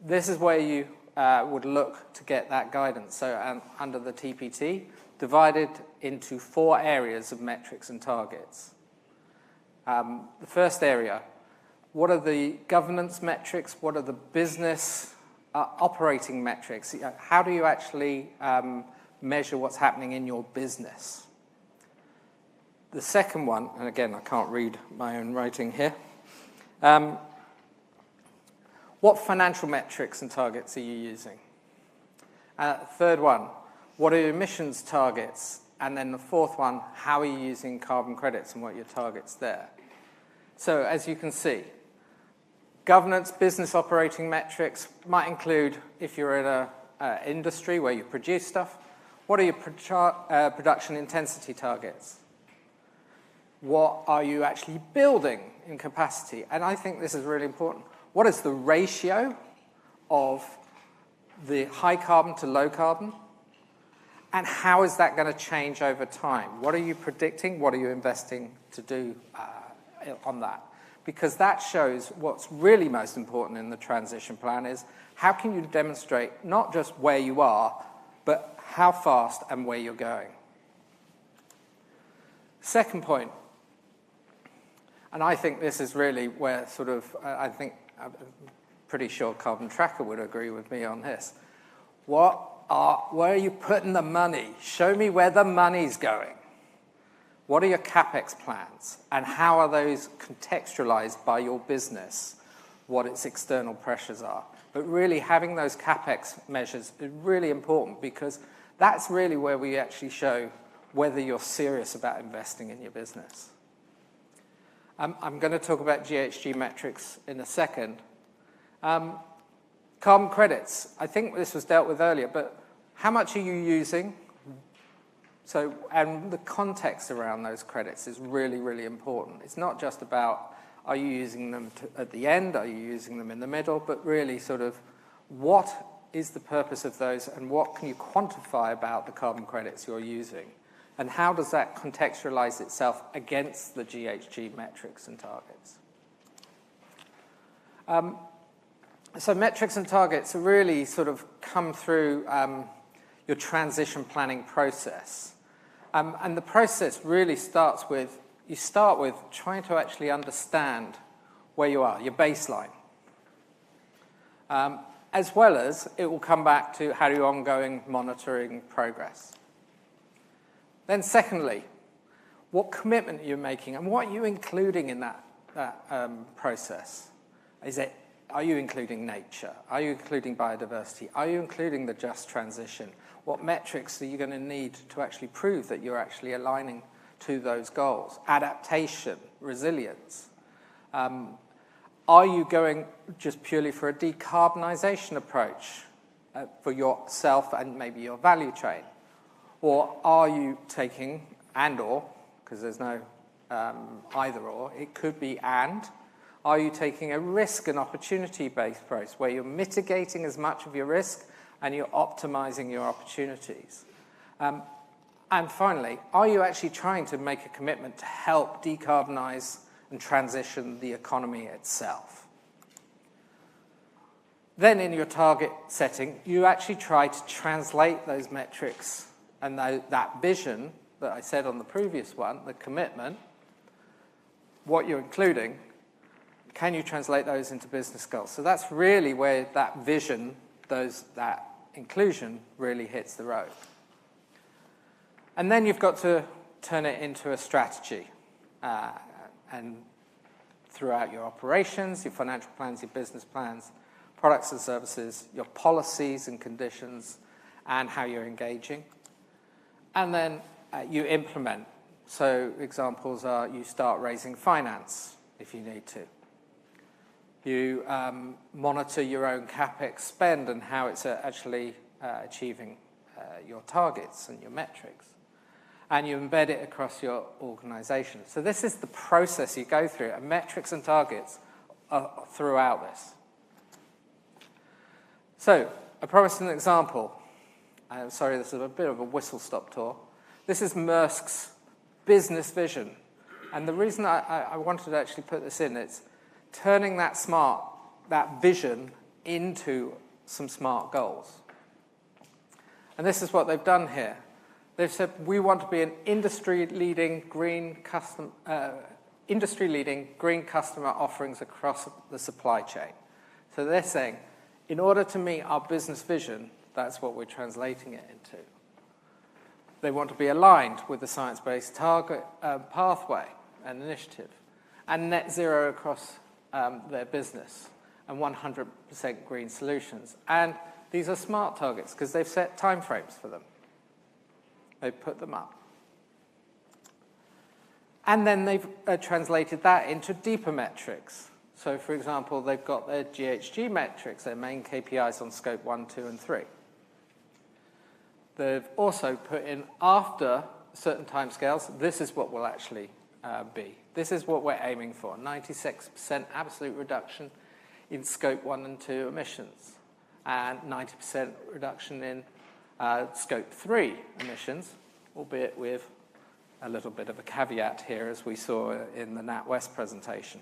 this is where you would look to get that guidance. So under the TPT, divided into 4 areas of metrics and targets. The first area, what are the governance metrics? What are the business operating metrics? How do you actually measure what's happening in your business? The second one, and again, I can't read my own writing here. What financial metrics and targets are you using? Third one, what are your emissions targets? And then the fourth one, how are you using carbon credits and what are your targets there? So as you can see, governance, business operating metrics might include, if you're in an industry where you produce stuff, what are your production intensity targets? What are you actually building in capacity? And I think this is really important. What is the ratio of the high carbon to low carbon? And how is that going to change over time? What are you predicting? What are you investing to do on that? Because that shows what's really most important in the transition plan is how can you demonstrate not just where you are, but how fast and where you're going. Second point, and I think this is really where sort of, I'm pretty sure Carbon Tracker would agree with me on this. Where are you putting the money? Show me where the money's going. What are your CapEx plans? And how are those contextualized by your business? What its external pressures are? But really having those CapEx measures is really important because that's really where we actually show whether you're serious about investing in your business. I'm going to talk about GHG metrics in a second. Carbon credits, I think this was dealt with earlier, but how much are you using? So, and the context around those credits is really, really important. It's not just about, are you using them at the end, are you using them in the middle, but really sort of what is the purpose of those and what can you quantify about the carbon credits you're using? And how does that contextualize itself against the GHG metrics and targets? So metrics and targets really sort of come through your transition planning process. And the process really starts with, you start with trying to actually understand where you are, your baseline. As well as it will come back to how your ongoing monitoring progress. Then secondly, what commitment are you making and what are you including in that process? Are you including nature? Are you including biodiversity? Are you including the just transition? What metrics are you going to need to actually prove that you're actually aligning to those goals? Adaptation, resilience. Are you going just purely for a decarbonisation approach for yourself and maybe your value chain? Or are you taking and/or, because there's no either or, it could be and, are you taking a risk and opportunity-based approach where you're mitigating as much of your risk and you're optimizing your opportunities? And finally, are you actually trying to make a commitment to help decarbonize and transition the economy itself? Then in your target setting, you actually try to translate those metrics and that vision that I said on the previous one, the commitment, what you're including, can you translate those into business goals? So that's really where that vision, that inclusion really hits the road. And then you've got to turn it into a strategy. And throughout your operations, your financial plans, your business plans, products and services, your policies and conditions, and how you're engaging. And then you implement. So examples are you start raising finance if you need to. You monitor your own CapEx spend and how it's actually achieving your targets and your metrics. And you embed it across your organization. So this is the process you go through, and metrics and targets are throughout this. So I promised an example. I'm sorry, this is a bit of a whistle-stop tour. This is Maersk's business vision. And the reason I wanted to actually put this in, it's turning that vision into some smart goals. And this is what they've done here. They've said, we want to be an industry-leading green customer offerings across the supply chain. So they're saying, in order to meet our business vision, that's what we're translating it into. They want to be aligned with the science-based target pathway and initiative, and net zero across their business, and 100% green solutions. And these are smart targets because they've set timeframes for them. They've put them up. And then they've translated that into deeper metrics. So, for example, they've got their GHG metrics, their main KPIs on scope 1, 2, and 3. They've also put in, after certain timescales, this is what will actually be. This is what we're aiming for, 96% absolute reduction in scope 1 and 2 emissions, and 90% reduction in scope 3 emissions, albeit with a little bit of a caveat here, as we saw in the NatWest presentation.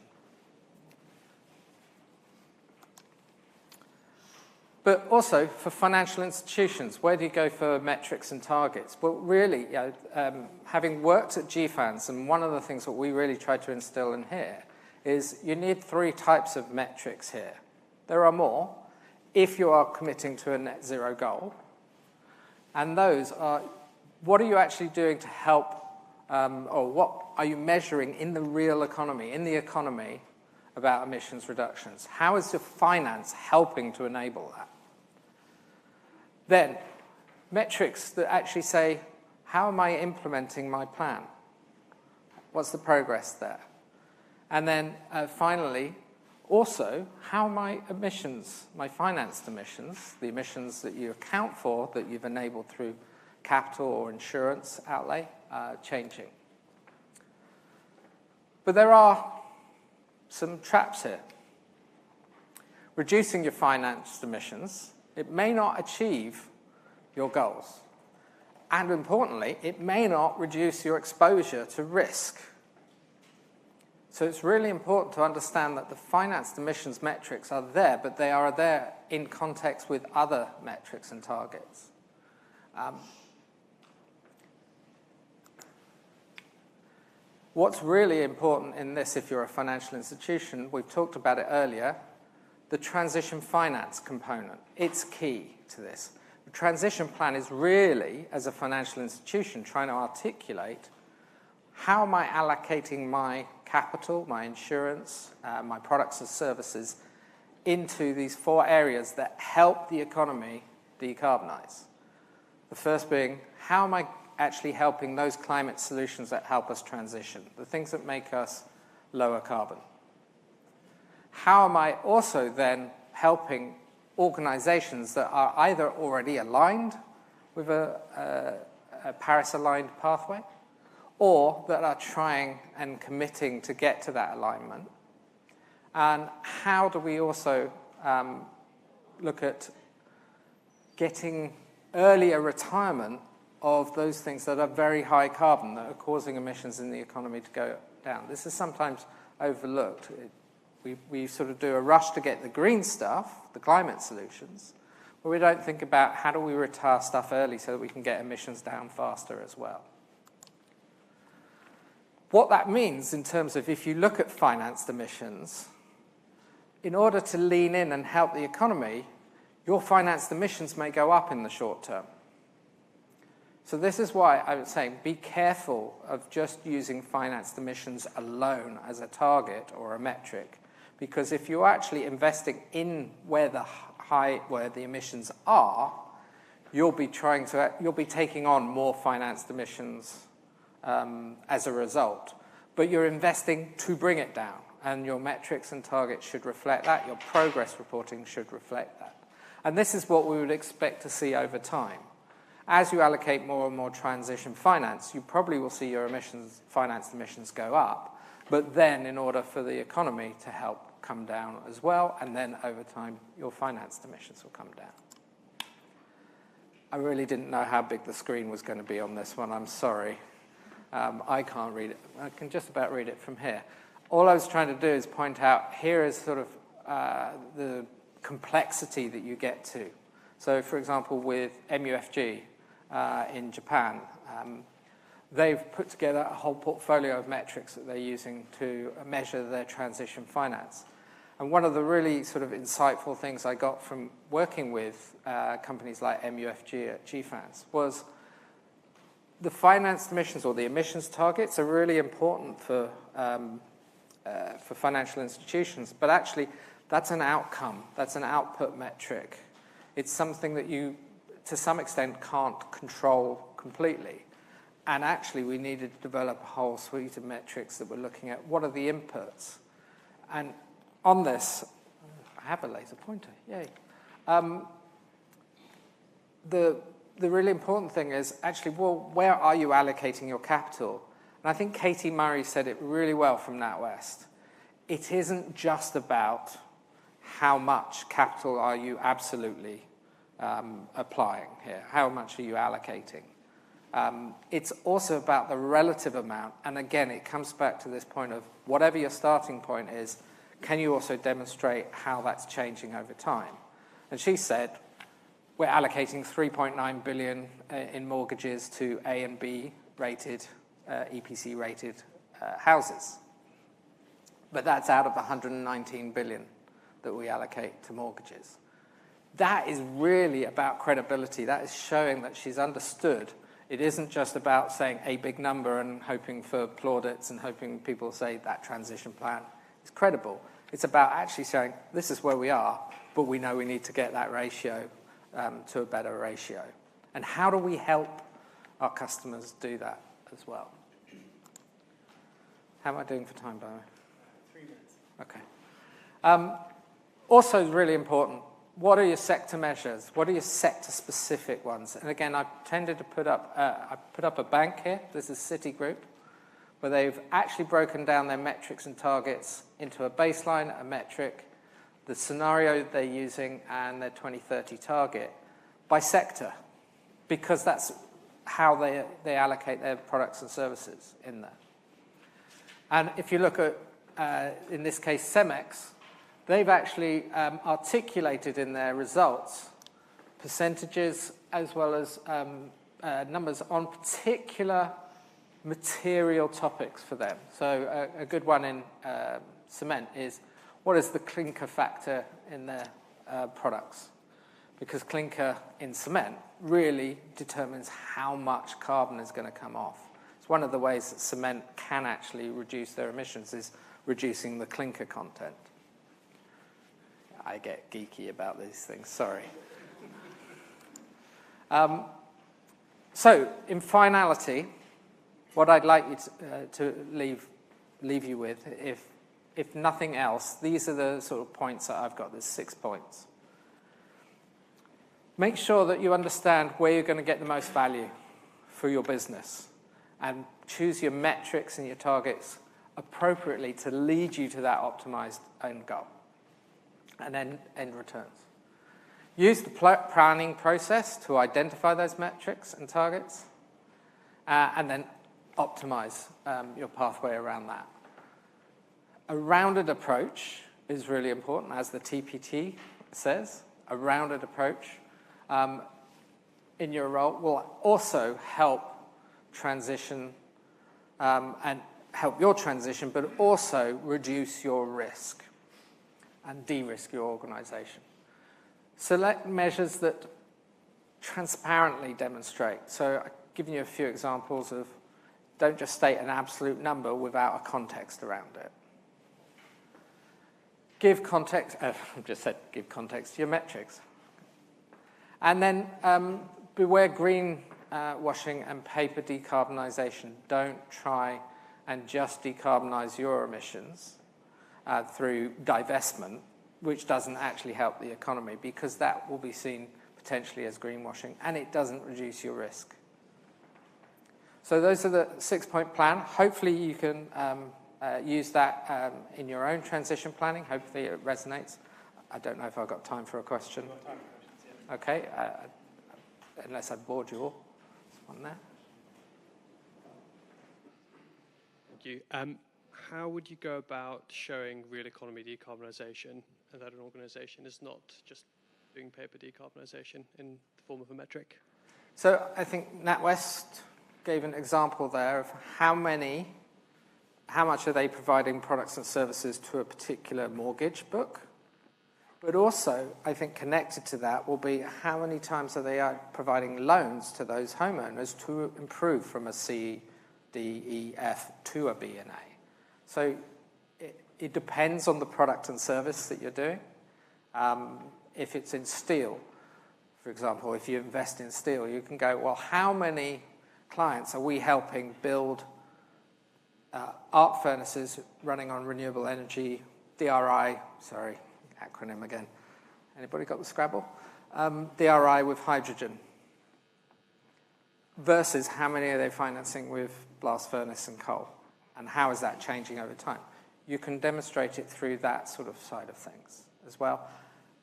But also for financial institutions, where do you go for metrics and targets? Well, really, having worked at GFANZ, and one of the things that we really try to instill in here is you need 3 types of metrics here. There are more if you are committing to a net zero goal. And those are, what are you actually doing to help, or what are you measuring in the real economy, in the economy, about emissions reductions? How is your finance helping to enable that? Then, metrics that actually say, how am I implementing my plan? What's the progress there? And then finally, also, how are my emissions, my financed emissions, the emissions that you account for, that you've enabled through capital or insurance outlay, changing? But there are some traps here. Reducing your financed emissions, it may not achieve your goals. And importantly, it may not reduce your exposure to risk. So it's really important to understand that the financed emissions metrics are there, but they are there in context with other metrics and targets. What's really important in this, if you're a financial institution, we've talked about it earlier, the transition finance component. It's key to this. The transition plan is really, as a financial institution, trying to articulate how am I allocating my capital, my insurance, my products and services into these 4 areas that help the economy decarbonize. The first being, how am I actually helping those climate solutions that help us transition, the things that make us lower carbon? How am I also then helping organizations that are either already aligned with a Paris-aligned pathway, or that are trying and committing to get to that alignment? And how do we also look at getting earlier retirement of those things that are very high carbon, that are causing emissions in the economy to go down? This is sometimes overlooked. We sort of do a rush to get the green stuff, the climate solutions, but we don't think about how do we retire stuff early so that we can get emissions down faster as well. What that means in terms of, if you look at financed emissions, in order to lean in and help the economy, your financed emissions may go up in the short term. So this is why I was saying be careful of just using financed emissions alone as a target or a metric, because if you're actually investing in where the emissions are, you'll be taking on more financed emissions as a result. But you're investing to bring it down, and your metrics and targets should reflect that. Your progress reporting should reflect that. And this is what we would expect to see over time. As you allocate more and more transition finance, you probably will see your financed emissions go up, but then in order for the economy to help come down as well, and then over time, your financed emissions will come down. I really didn't know how big the screen was going to be on this one, I'm sorry. I can't read it. I can just about read it from here. All I was trying to do is point out, here is sort of the complexity that you get to. So, for example, with MUFG in Japan, they've put together a whole portfolio of metrics that they're using to measure their transition finance. And one of the really sort of insightful things I got from working with companies like MUFG at GFANZ was the financed emissions, or the emissions targets, are really important for financial institutions, but actually that's an outcome, that's an output metric. It's something that you, to some extent, can't control completely. And actually, we needed to develop a whole suite of metrics that were looking at what are the inputs. And on this, I have a laser pointer, yay. The really important thing is actually, well, where are you allocating your capital? And I think Katie Murray said it really well from NatWest. It isn't just about how much capital are you absolutely applying here, how much are you allocating. It's also about the relative amount, and again, it comes back to this point of whatever your starting point is, can you also demonstrate how that's changing over time? And she said, we're allocating 3.9 billion in mortgages to A and B rated, EPC rated houses. But that's out of the 119 billion that we allocate to mortgages. That is really about credibility. That is showing that she's understood. It isn't just about saying a big number and hoping for plaudits and hoping people say that transition plan is credible. It's about actually showing this is where we are, but we know we need to get that ratio to a better ratio. And how do we help our customers do that as well? How am I doing for time, by the way? 3 minutes. Okay. Also really important, what are your sector measures? What are your sector-specific ones? And again, I've tended to put up a bank here. This is Citigroup, where they've actually broken down their metrics and targets into a baseline, a metric, the scenario they're using, and their 2030 target by sector, because that's how they allocate their products and services in there. And if you look at, in this case, Cemex, they've actually articulated in their results percentages as well as numbers on particular material topics for them. So a good one in cement is, what is the clinker factor in their products? Because clinker in cement really determines how much carbon is going to come off. It's one of the ways that cement can actually reduce their emissions is reducing the clinker content. I get geeky about these things, sorry. So, in finality, what I'd like you to leave you with, if nothing else, these are the sort of points that I've got. There's 6 points. Make sure that you understand where you're going to get the most value for your business, and choose your metrics and your targets appropriately to lead you to that optimized end goal and then end returns. Use the planning process to identify those metrics and targets, and then optimize your pathway around that. A rounded approach is really important, as the TPT says. A rounded approach in your role will also help transition and help your transition, but also reduce your risk and de-risk your organization. Select measures that transparently demonstrate. So I've given you a few examples of, don't just state an absolute number without a context around it. Give context, give context to your metrics. And then beware green greenwashing and paper decarbonisation. Don't try and just decarbonise your emissions through divestment, which doesn't actually help the economy, because that will be seen potentially as greenwashing, and it doesn't reduce your risk. So those are the 6-point plan. Hopefully you can use that in your own transition planning. Hopefully it resonates. I don't know if I've got time for a question. Okay, unless I bored you all. There's one there. Thank you. How would you go about showing real economy decarbonisation, and that an organisation is not just doing paper decarbonisation in the form of a metric? So I think NatWest gave an example there of how much are they providing products and services to a particular mortgage book. But also, I think connected to that will be how many times are they providing loans to those homeowners to improve from a C, D, E, F to a B and A. So it depends on the product and service that you're doing. If it's in steel, for example, if you invest in steel, you can go, well, how many clients are we helping build arc furnaces running on renewable energy, DRI, sorry, acronym again. Anybody got the Scrabble? DRI with hydrogen. Versus how many are they financing with blast furnace and coal? And how is that changing over time? You can demonstrate it through that sort of side of things as well.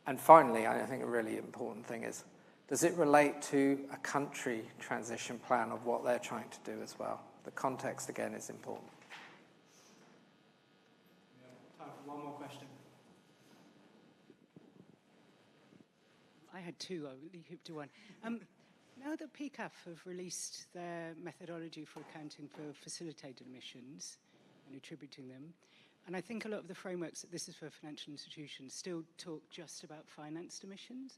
And finally, I think a really important thing is, does it relate to a country transition plan of what they're trying to do as well? The context, again, is important. Time for one more question. I had two. I'll keep to one. Now that PCAF have released their methodology for accounting for facilitated emissions and attributing them, and I think a lot of the frameworks, this is for financial institutions, still talk just about financed emissions.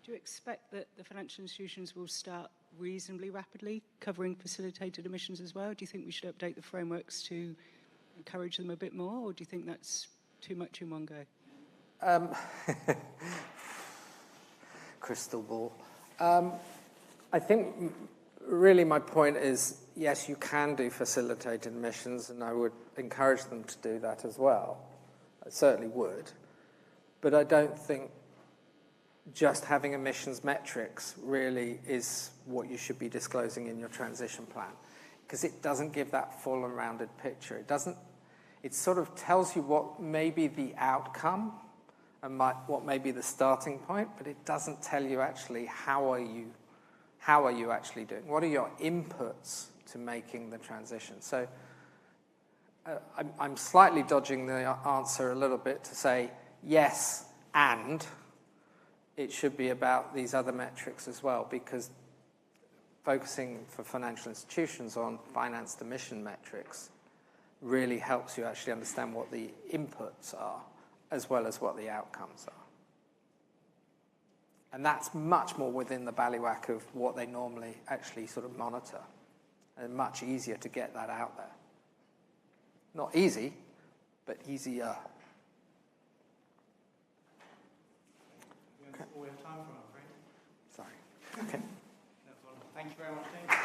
Do you expect that the financial institutions will start reasonably rapidly covering facilitated emissions as well? Do you think we should update the frameworks to encourage them a bit more, or do you think that's too much in one go? Crystal ball. I think really my point is, yes, you can do facilitated emissions, and I would encourage them to do that as well. I certainly would. But I don't think just having emissions metrics really is what you should be disclosing in your transition plan, because it doesn't give that full and rounded picture. It sort of tells you what may be the outcome and what may be the starting point, but it doesn't tell you actually how are you actually doing? What are your inputs to making the transition? So I'm slightly dodging the answer a little bit to say yes, and it should be about these other metrics as well, because focusing for financial institutions on financed emission metrics really helps you actually understand what the inputs are as well as what the outcomes are. And that's much more within the bailiwick of what they normally actually sort of monitor, and much easier to get that out there. Not easy, but easier. That's all we have time for, I'm afraid. Sorry. Okay. Thank you very much, Dave.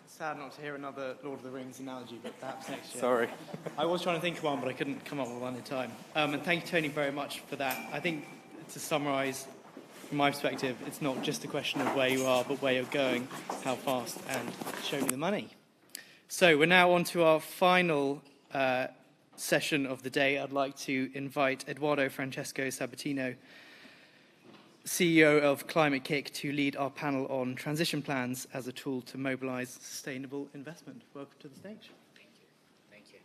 Sad not to hear another Lord of the Rings analogy, but perhaps next year. Sorry. I was trying to think of one, but I couldn't come up with one in time. And thank you, Tony, very much for that. I think, to summarise, from my perspective, it's not just a question of where you are, but where you're going, how fast, and show me the money. So we're now on to our final session of the day. I'd like to invite Eduardo Francesco Sabatino, CEO of Climate Kick, to lead our panel on transition plans as a tool to mobilise sustainable investment. Welcome to the stage. Thank you. Thank you.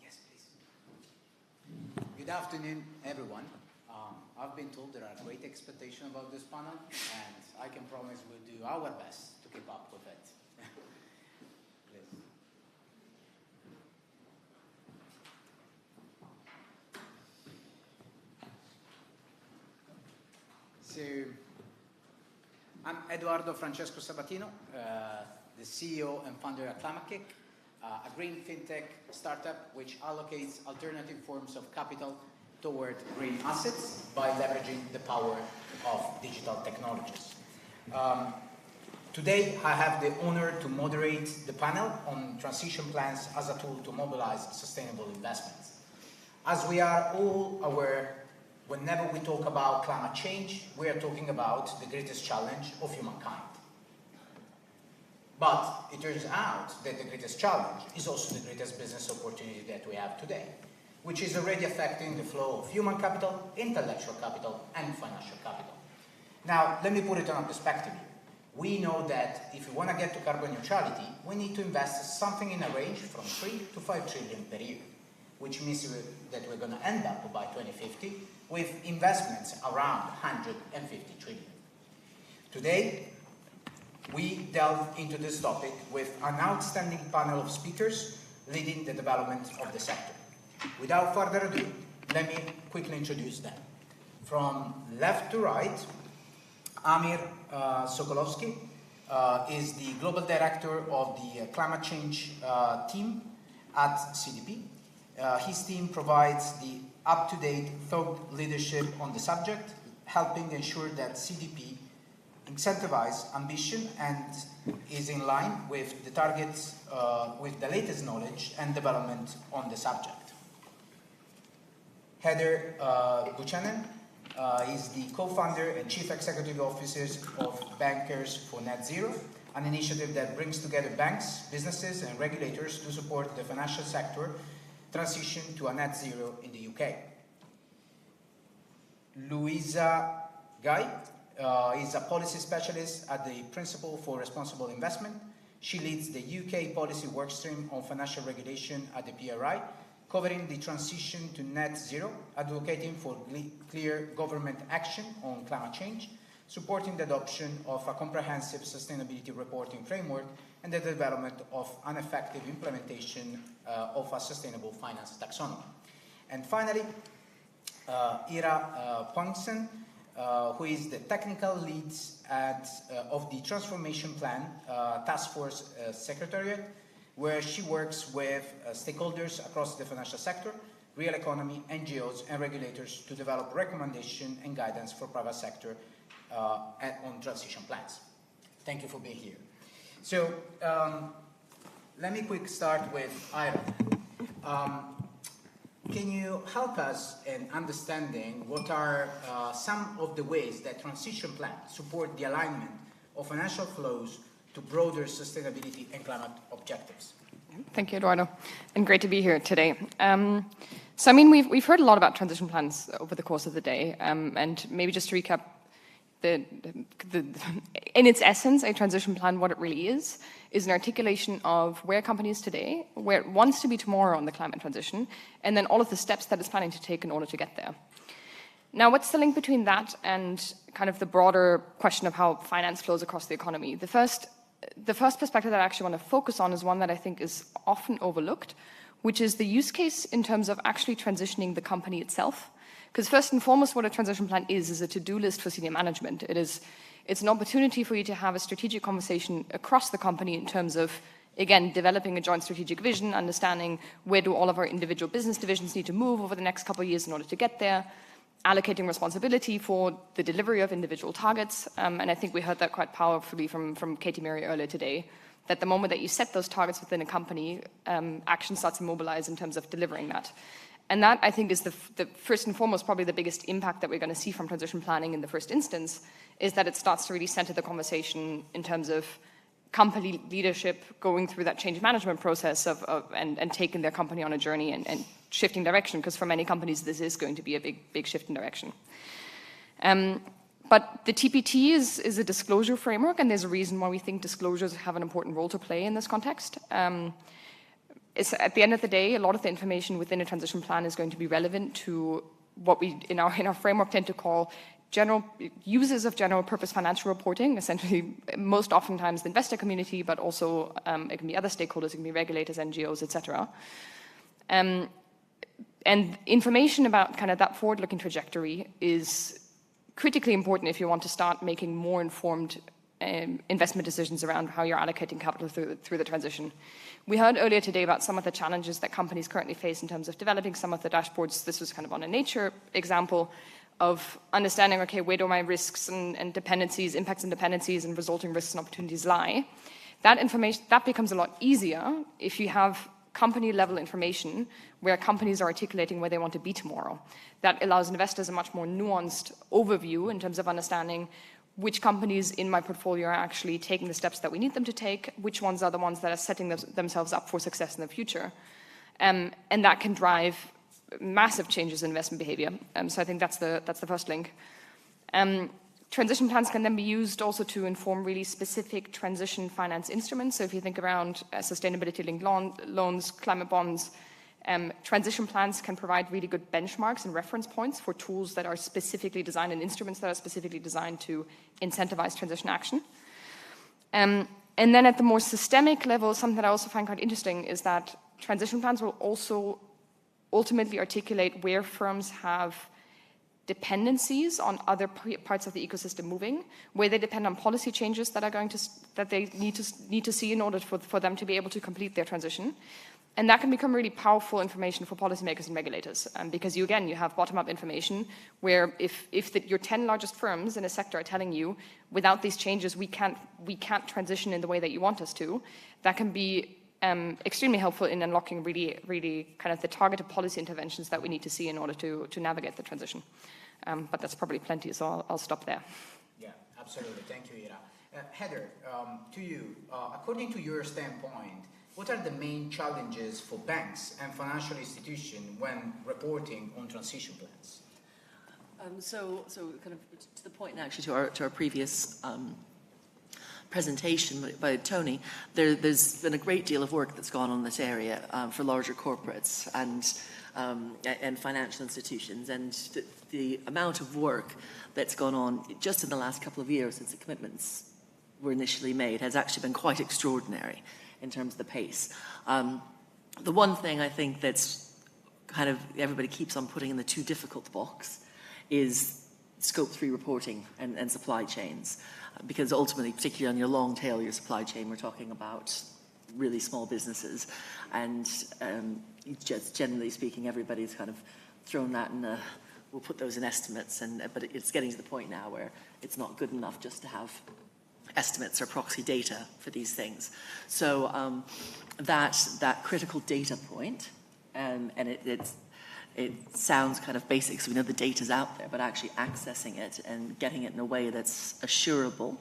Yes, please. Good afternoon, everyone. I've been told there are great expectations about this panel, and I can promise we'll do our best to keep up with it. So, I'm Eduardo Francesco Sabatino, the CEO and founder of Climakick, a green fintech startup which allocates alternative forms of capital toward green assets by leveraging the power of digital technologies. Today, I have the honor to moderate the panel on transition plans as a tool to mobilize sustainable investments. As we are all aware, whenever we talk about climate change, we are talking about the greatest challenge of humankind. But it turns out that the greatest challenge is also the greatest business opportunity that we have today, which is already affecting the flow of human capital, intellectual capital, and financial capital. Now, let me put it on a perspective here. We know that if we want to get to carbon neutrality, we need to invest something in a range from 3 to 5 trillion per year, which means that we're going to end up by 2050 with investments around 150 trillion. Today, we delve into this topic with an outstanding panel of speakers leading the development of the sector. Without further ado, let me quickly introduce them. From left to right, Amir Sokolovsky is the Global Director of the Climate Change team at CDP. His team provides the up-to-date thought leadership on the subject, helping ensure that CDP incentivizes ambition and is in line with the targets, with the latest knowledge and development on the subject. Heather Buchanan is the co-founder and chief executive officer of Bankers for Net Zero, an initiative that brings together banks, businesses, and regulators to support the financial sector transition to a net zero in the UK. Louisa Guy is a policy specialist at the Principle for Responsible Investment. She leads the UK policy workstream on financial regulation at the PRI, covering the transition to net zero, advocating for clear government action on climate change, supporting the adoption of a comprehensive sustainability reporting framework, and the development of an effective implementation of a sustainable finance taxonomy. And finally, Ira Pongsen, who is the technical lead of the Transformation Plan Task Force Secretariat, where she works with stakeholders across the financial sector, real economy, NGOs, and regulators to develop recommendations and guidance for private sector on transition plans. Thank you for being here. So let me quick start with Ira. Can you help us in understanding what are some of the ways that transition plans support the alignment of financial flows to broader sustainability and climate objectives? Thank you, Eduardo, and great to be here today. So, I mean, we've heard a lot about transition plans over the course of the day, and maybe just to recap, in its essence, a transition plan, what it really is an articulation of where a company is today, where it wants to be tomorrow on the climate transition, and then all of the steps that it's planning to take in order to get there. Now, what's the link between that and kind of the broader question of how finance flows across the economy? The first perspective that I actually want to focus on is one that I think is often overlooked, which is the use case in terms of actually transitioning the company itself. Because first and foremost, what a transition plan is a to-do list for senior management. It's an opportunity for you to have a strategic conversation across the company in terms of, again, developing a joint strategic vision, understanding where do all of our individual business divisions need to move over the next couple of years in order to get there, allocating responsibility for the delivery of individual targets. And I think we heard that quite powerfully from Katie Murray earlier today, that the moment that you set those targets within a company, action starts to mobilize in terms of delivering that. And that, I think, is the first and foremost, probably the biggest impact that we're going to see from transition planning in the first instance, is that it starts to really center the conversation in terms of company leadership going through that change management process and taking their company on a journey and shifting direction, because for many companies, this is going to be a big shift in direction. But the TPT is a disclosure framework, and there's a reason why we think disclosures have an important role to play in this context. It's, at the end of the day, a lot of the information within a transition plan is going to be relevant to what we, in our framework, tend to call general users of general purpose financial reporting, essentially most oftentimes the investor community, but also it can be other stakeholders, it can be regulators, NGOs, etc. And information about kind of that forward-looking trajectory is critically important if you want to start making more informed investment decisions around how you're allocating capital through the transition. We heard earlier today about some of the challenges that companies currently face in terms of developing some of the dashboards. This was kind of on a nature example of understanding, okay, where do my risks and dependencies, impacts and dependencies and resulting risks and opportunities lie? That information, that becomes a lot easier if you have company level information where companies are articulating where they want to be tomorrow. That allows investors a much more nuanced overview in terms of understanding which companies in my portfolio are actually taking the steps that we need them to take, which ones are the ones that are setting themselves up for success in the future. And that can drive massive changes in investment behavior. So I think that's the first link. Transition plans can then be used also to inform really specific transition finance instruments. So if you think around sustainability-linked loans, climate bonds, transition plans can provide really good benchmarks and reference points for tools that are specifically designed and instruments that are specifically designed to incentivize transition action. And then at the more systemic level, something that I also find quite interesting is that transition plans will also ultimately articulate where firms have dependencies on other parts of the ecosystem moving, where they depend on policy changes that are that they need to see in order for them to be able to complete their transition. And that can become really powerful information for policymakers and regulators, because you have bottom-up information where if your 10 largest firms in a sector are telling you, without these changes, we can't transition in the way that you want us to, that can be extremely helpful in unlocking really, really kind of the targeted policy interventions that we need to see in order to navigate the transition. But that's probably plenty, so I'll stop there. Yeah, absolutely. Thank you, Ira. Heather, to you, according to your standpoint, what are the main challenges for banks and financial institutions when reporting on transition plans? So kind of to the point actually to our previous presentation by Tony, there's been a great deal of work that's gone on in this area for larger corporates and financial institutions, and the amount of work that's gone on just in the last couple of years since the commitments were initially made has actually been quite extraordinary in terms of the pace. The one thing I think that's kind of everybody keeps on putting in the too difficult box is Scope 3 reporting and supply chains. Because ultimately, particularly on your long tail, your supply chain, we're talking about really small businesses. And just generally speaking, everybody's kind of thrown that in we'll put those in estimates. But it's getting to the point now where it's not good enough just to have estimates or proxy data for these things. So that critical data point, and it sounds kind of basic, so we know the data's out there, but actually accessing it and getting it in a way that's assurable.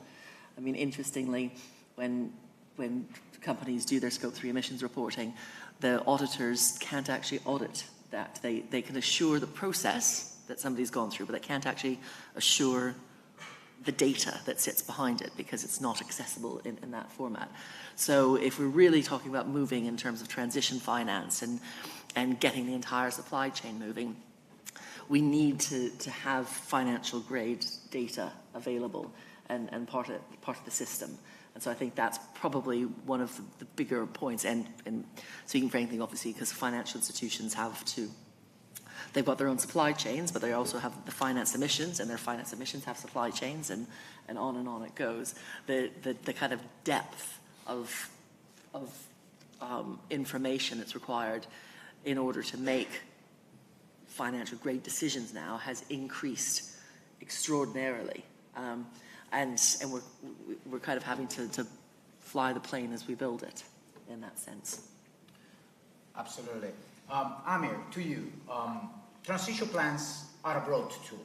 I mean, interestingly, when companies do their Scope 3 emissions reporting, the auditors can't actually audit that. They can assure the process that somebody's gone through, but they can't actually assure the data that sits behind it because it's not accessible in that format. So if we're really talking about moving in terms of transition finance and getting the entire supply chain moving, we need to have financial grade data available and part of the system. And so I think that's probably one of the bigger points. And speaking for anything, obviously, because financial institutions they've got their own supply chains, but they also have the finance emissions, and their finance emissions have supply chains, and on it goes. The kind of depth of information that's required in order to make financial grade decisions now has increased extraordinarily. And we're kind of having to fly the plane as we build it in that sense. Absolutely. Amir, to you, transition plans are a broad tool.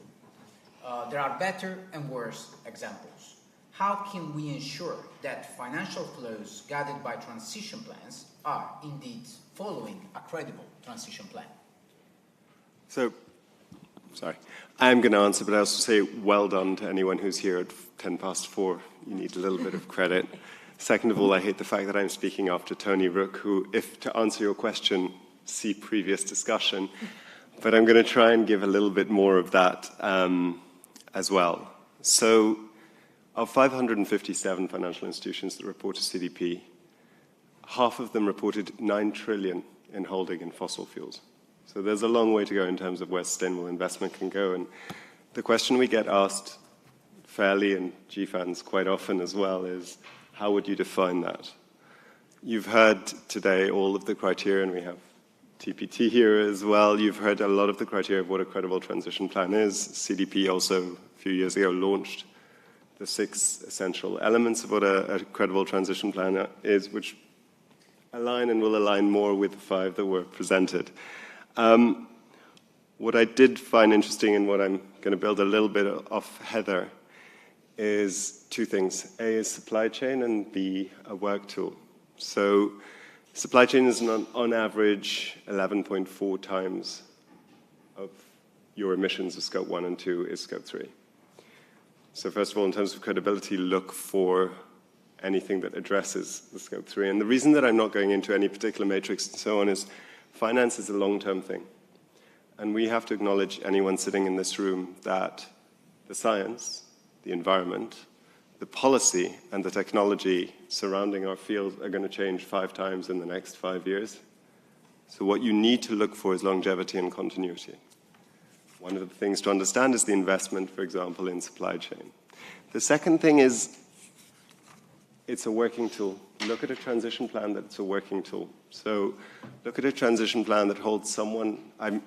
There are better and worse examples. How can we ensure that financial flows guided by transition plans are indeed following a credible transition plan? So, sorry, I'm going to answer, but I also say well done to anyone who's here at 4:10. You need a little bit of credit. Second of all, I hate the fact that I'm speaking after Tony Rook, who, if to answer your question, see previous discussion, but I'm going to try and give a little bit more of that as well. So, of 557 financial institutions that report to CDP, half of them reported 9 trillion in holding in fossil fuels. So there's a long way to go in terms of where sustainable investment can go. And the question we get asked fairly, and GFANs quite often as well, is how would you define that? You've heard today all of the criteria, and we have TPT here as well. You've heard a lot of the criteria of what a credible transition plan is. CDP also, a few years ago, launched the 6 essential elements of what a credible transition plan is, which align and will align more with the 5 that were presented. What I did find interesting, and what I'm going to build a little bit off Heather, is 2 things. A is supply chain, and B, a work tool. So supply chain is on average 11.4 times of your emissions of scope 1 and 2 is scope 3. So first of all, in terms of credibility, look for anything that addresses the scope 3. And the reason that I'm not going into any particular matrix and so on is finance is a long-term thing. And we have to acknowledge, anyone sitting in this room, that the science, the environment, the policy, and the technology surrounding our field are going to change 5 times in the next 5 years. So what you need to look for is longevity and continuity. One of the things to understand is the investment, for example, in supply chain. The second thing is it's a working tool. Look at a transition plan that's a working tool. So look at a transition plan that holds someone, I'm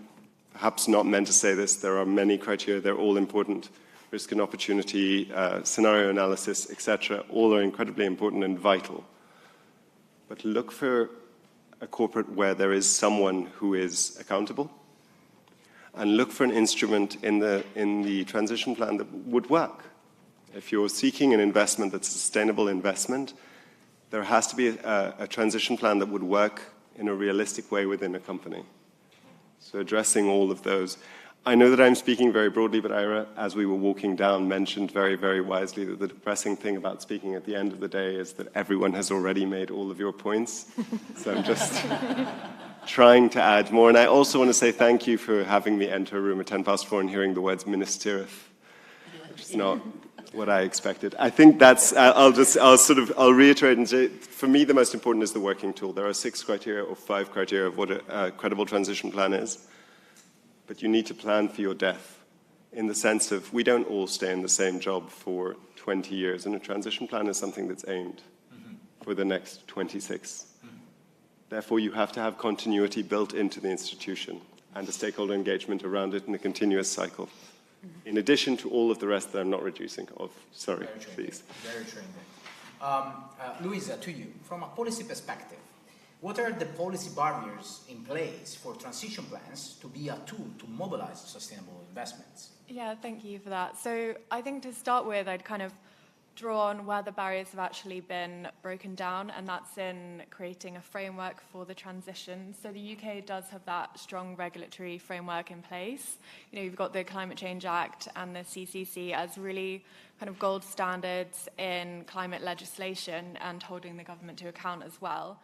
perhaps not meant to say this, there are many criteria, they're all important. Risk and opportunity, scenario analysis, etc., all are incredibly important and vital. But look for a corporate where there is someone who is accountable, and look for an instrument in the transition plan that would work. If you're seeking an investment that's a sustainable investment, there has to be a transition plan that would work in a realistic way within a company. So addressing all of those. I know that I'm speaking very broadly, but Ira, as we were walking down, mentioned very, very wisely that the depressing thing about speaking at the end of the day is that everyone has already made all of your points. So I'm just trying to add more. And I also want to say thank you for having me enter a room at 4:10 and hearing the words Ministereth, which is not what I expected. I think that's, I'll reiterate and say, for me, the most important is the working tool. There are 6 criteria or 5 criteria of what a credible transition plan is. But you need to plan for your death in the sense of we don't all stay in the same job for 20 years, and a transition plan is something that's aimed for the next 26. Therefore, you have to have continuity built into the institution and a stakeholder engagement around it in a continuous cycle. In addition to all of the rest that I'm not reducing of. Sorry, please. Very trained. Luisa, to you, from a policy perspective, what are the policy barriers in place for transition plans to be a tool to mobilize sustainable investments? Yeah, thank you for that. So I think to start with, I'd kind of draw on where the barriers have actually been broken down, and that's in creating a framework for the transition. So the UK does have that strong regulatory framework in place. You know, you've got the Climate Change Act and the CCC as really kind of gold standards in climate legislation and holding the government to account as well.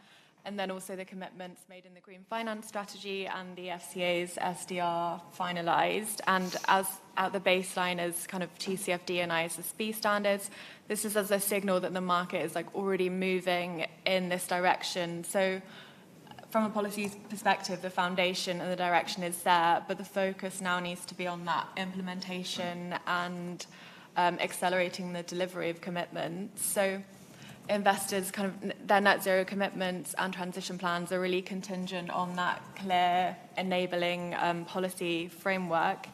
And then also the commitments made in the Green Finance Strategy and the FCA's SDR finalised. And as at the baseline is kind of TCFD and ISSB standards, this is as a signal that the market is like already moving in this direction. So from a policy perspective, the foundation and the direction is there, but the focus now needs to be on that implementation and accelerating the delivery of commitments. So investors, kind of their net zero commitments and transition plans are really contingent on that clear enabling policy framework,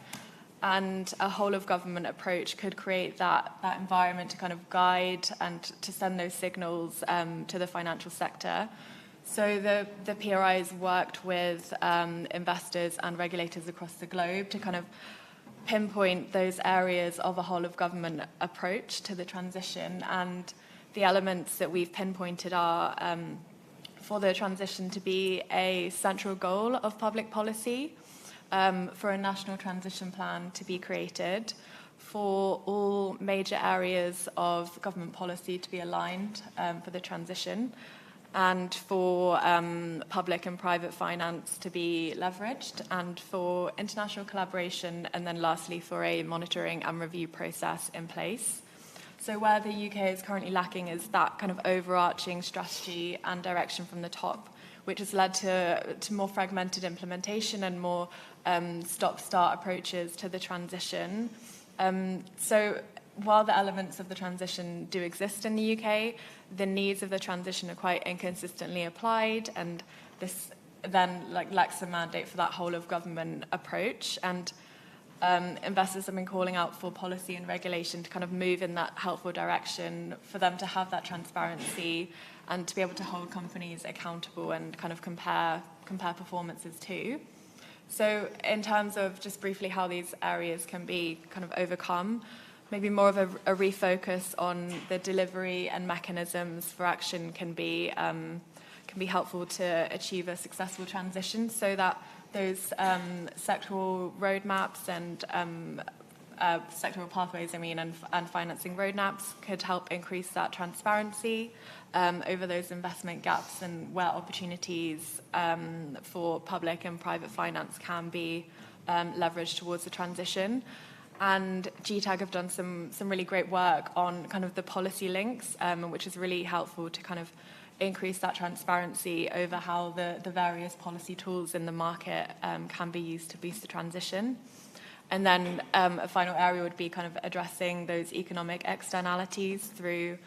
and a whole of government approach could create that environment to kind of guide and to send those signals to the financial sector. So the PRI has worked with investors and regulators across the globe to kind of pinpoint those areas of a whole of government approach to the transition, and the elements that we've pinpointed are for the transition to be a central goal of public policy, for a national transition plan to be created, for all major areas of government policy to be aligned for the transition, and for public and private finance to be leveraged, and for international collaboration, and then lastly for a monitoring and review process in place. So where the UK is currently lacking is that kind of overarching strategy and direction from the top, which has led to more fragmented implementation and more stop-start approaches to the transition. So while the elements of the transition do exist in the UK, the needs of the transition are quite inconsistently applied, and this then lacks a mandate for that whole of government approach. And investors have been calling out for policy and regulation to kind of move in that helpful direction, for them to have that transparency and to be able to hold companies accountable and kind of compare performances too. So in terms of just briefly how these areas can be kind of overcome, maybe more of a refocus on the delivery and mechanisms for action can be helpful to achieve a successful transition, so that those sectoral roadmaps and sectoral pathways, and financing roadmaps could help increase that transparency over those investment gaps and where opportunities for public and private finance can be leveraged towards the transition. And GTAG have done some really great work on kind of the policy links, which is really helpful to kind of increase that transparency over how the various policy tools in the market can be used to boost the transition. And then a final area would be kind of addressing those economic externalities through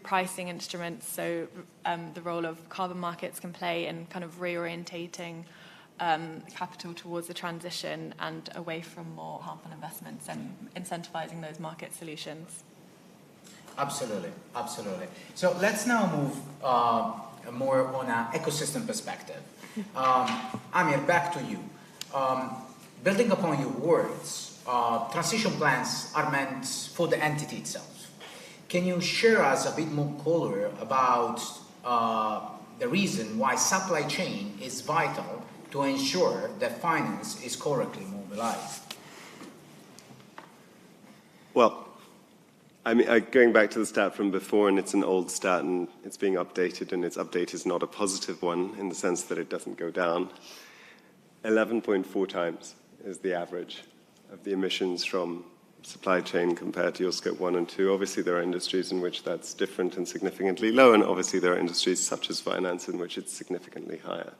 pricing instruments. So the role of carbon markets can play in kind of reorientating capital towards the transition and away from more harmful investments and incentivizing those market solutions. Absolutely, absolutely. So let's now move more on an ecosystem perspective. Amir, back to you. Building upon your words, transition plans are meant for the entity itself. Can you share us a bit more color about the reason why supply chain is vital to ensure that finance is correctly mobilized? Well, I mean, going back to the stat from before, and it's an old stat, and it's being updated, and its update is not a positive one in the sense that it doesn't go down. 11.4 times is the average of the emissions from supply chain compared to your scope 1 and 2. Obviously, there are industries in which that's different and significantly low, and obviously there are industries such as finance in which it's significantly higher.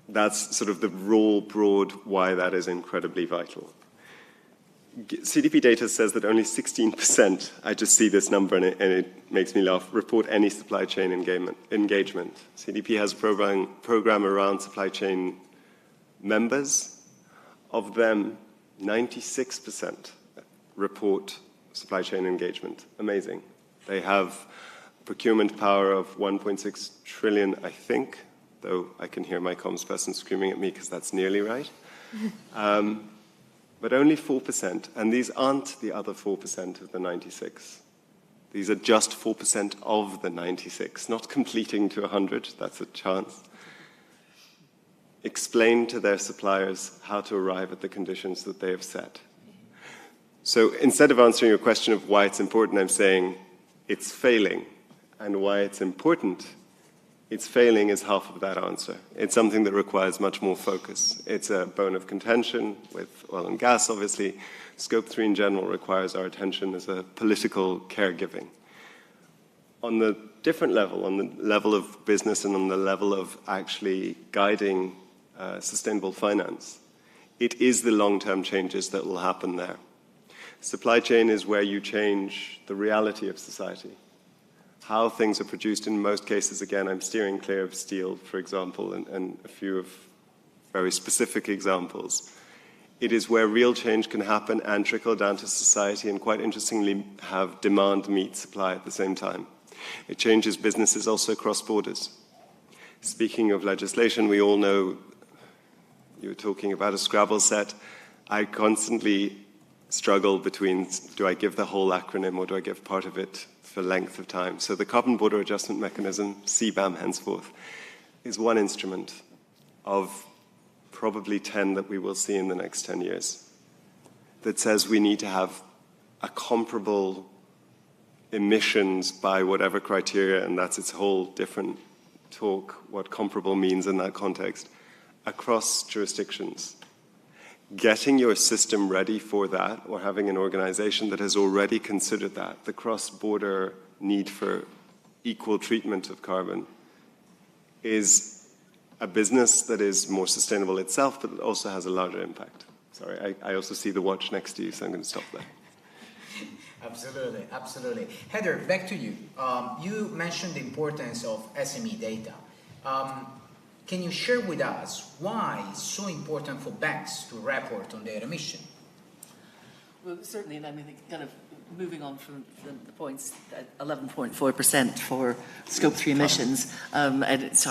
That's sort of the raw, broad why that is incredibly vital. CDP data says that only 16%, I just see this number and it makes me laugh, report any supply chain engagement. CDP has a program around supply chain members. Of them, 96% report supply chain engagement. Amazing. They have procurement power of 1.6 trillion, I think, though I can hear my comms person screaming at me because that's nearly right. But only 4%, and these aren't the other 4% of the 96. These are just 4% of the 96, not completing to 100, that's a chance. Explain to their suppliers how to arrive at the conditions that they have set. So instead of answering your question of why it's important, I'm saying it's failing, and why it's important. It's failing is half of that answer. It's something that requires much more focus. It's a bone of contention with oil and gas, obviously. Scope 3 in general requires our attention as a political caregiving. On the different level, on the level of business and on the level of actually guiding sustainable finance, it is the long-term changes that will happen there. Supply chain is where you change the reality of society. How things are produced in most cases, again, I'm steering clear of steel, for example, and a few of very specific examples. It is where real change can happen and trickle down to society and, quite interestingly, have demand meet supply at the same time. It changes businesses also across borders. Speaking of legislation, we all know you were talking about a Scrabble set. I constantly struggle between, do I give the whole acronym or do I give part of it for length of time? So the Carbon Border Adjustment Mechanism, CBAM henceforth, is one instrument of probably 10 that we will see in the next 10 years that says we need to have a comparable emissions by whatever criteria, and that's its whole different talk, what comparable means in that context, across jurisdictions. Getting your system ready for that, or having an organization that has already considered that, the cross-border need for equal treatment of carbon, is a business that is more sustainable itself, but it also has a larger impact. Sorry, I also see the watch next to you, so I'm going to stop there. Absolutely, absolutely. Heather, back to you. You mentioned the importance of SME data. Can you share with us why it's so important for banks to report on their emission? Well, certainly, and I mean, kind of moving on from the points, 11.4% for Scope 3 emissions, and it's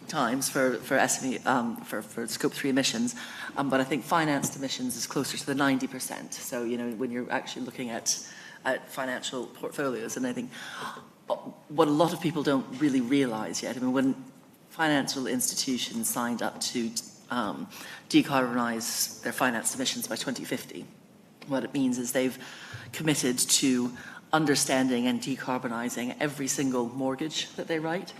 times for SME, for Scope 3 emissions, but I think financed emissions is closer to the 90%. So, you know, when you're actually looking at financial portfolios, and I think what a lot of people don't really realize yet, I mean, when financial institutions signed up to decarbonize their financed emissions by 2050, what it means is they've committed to understanding and decarbonizing every single mortgage that they write,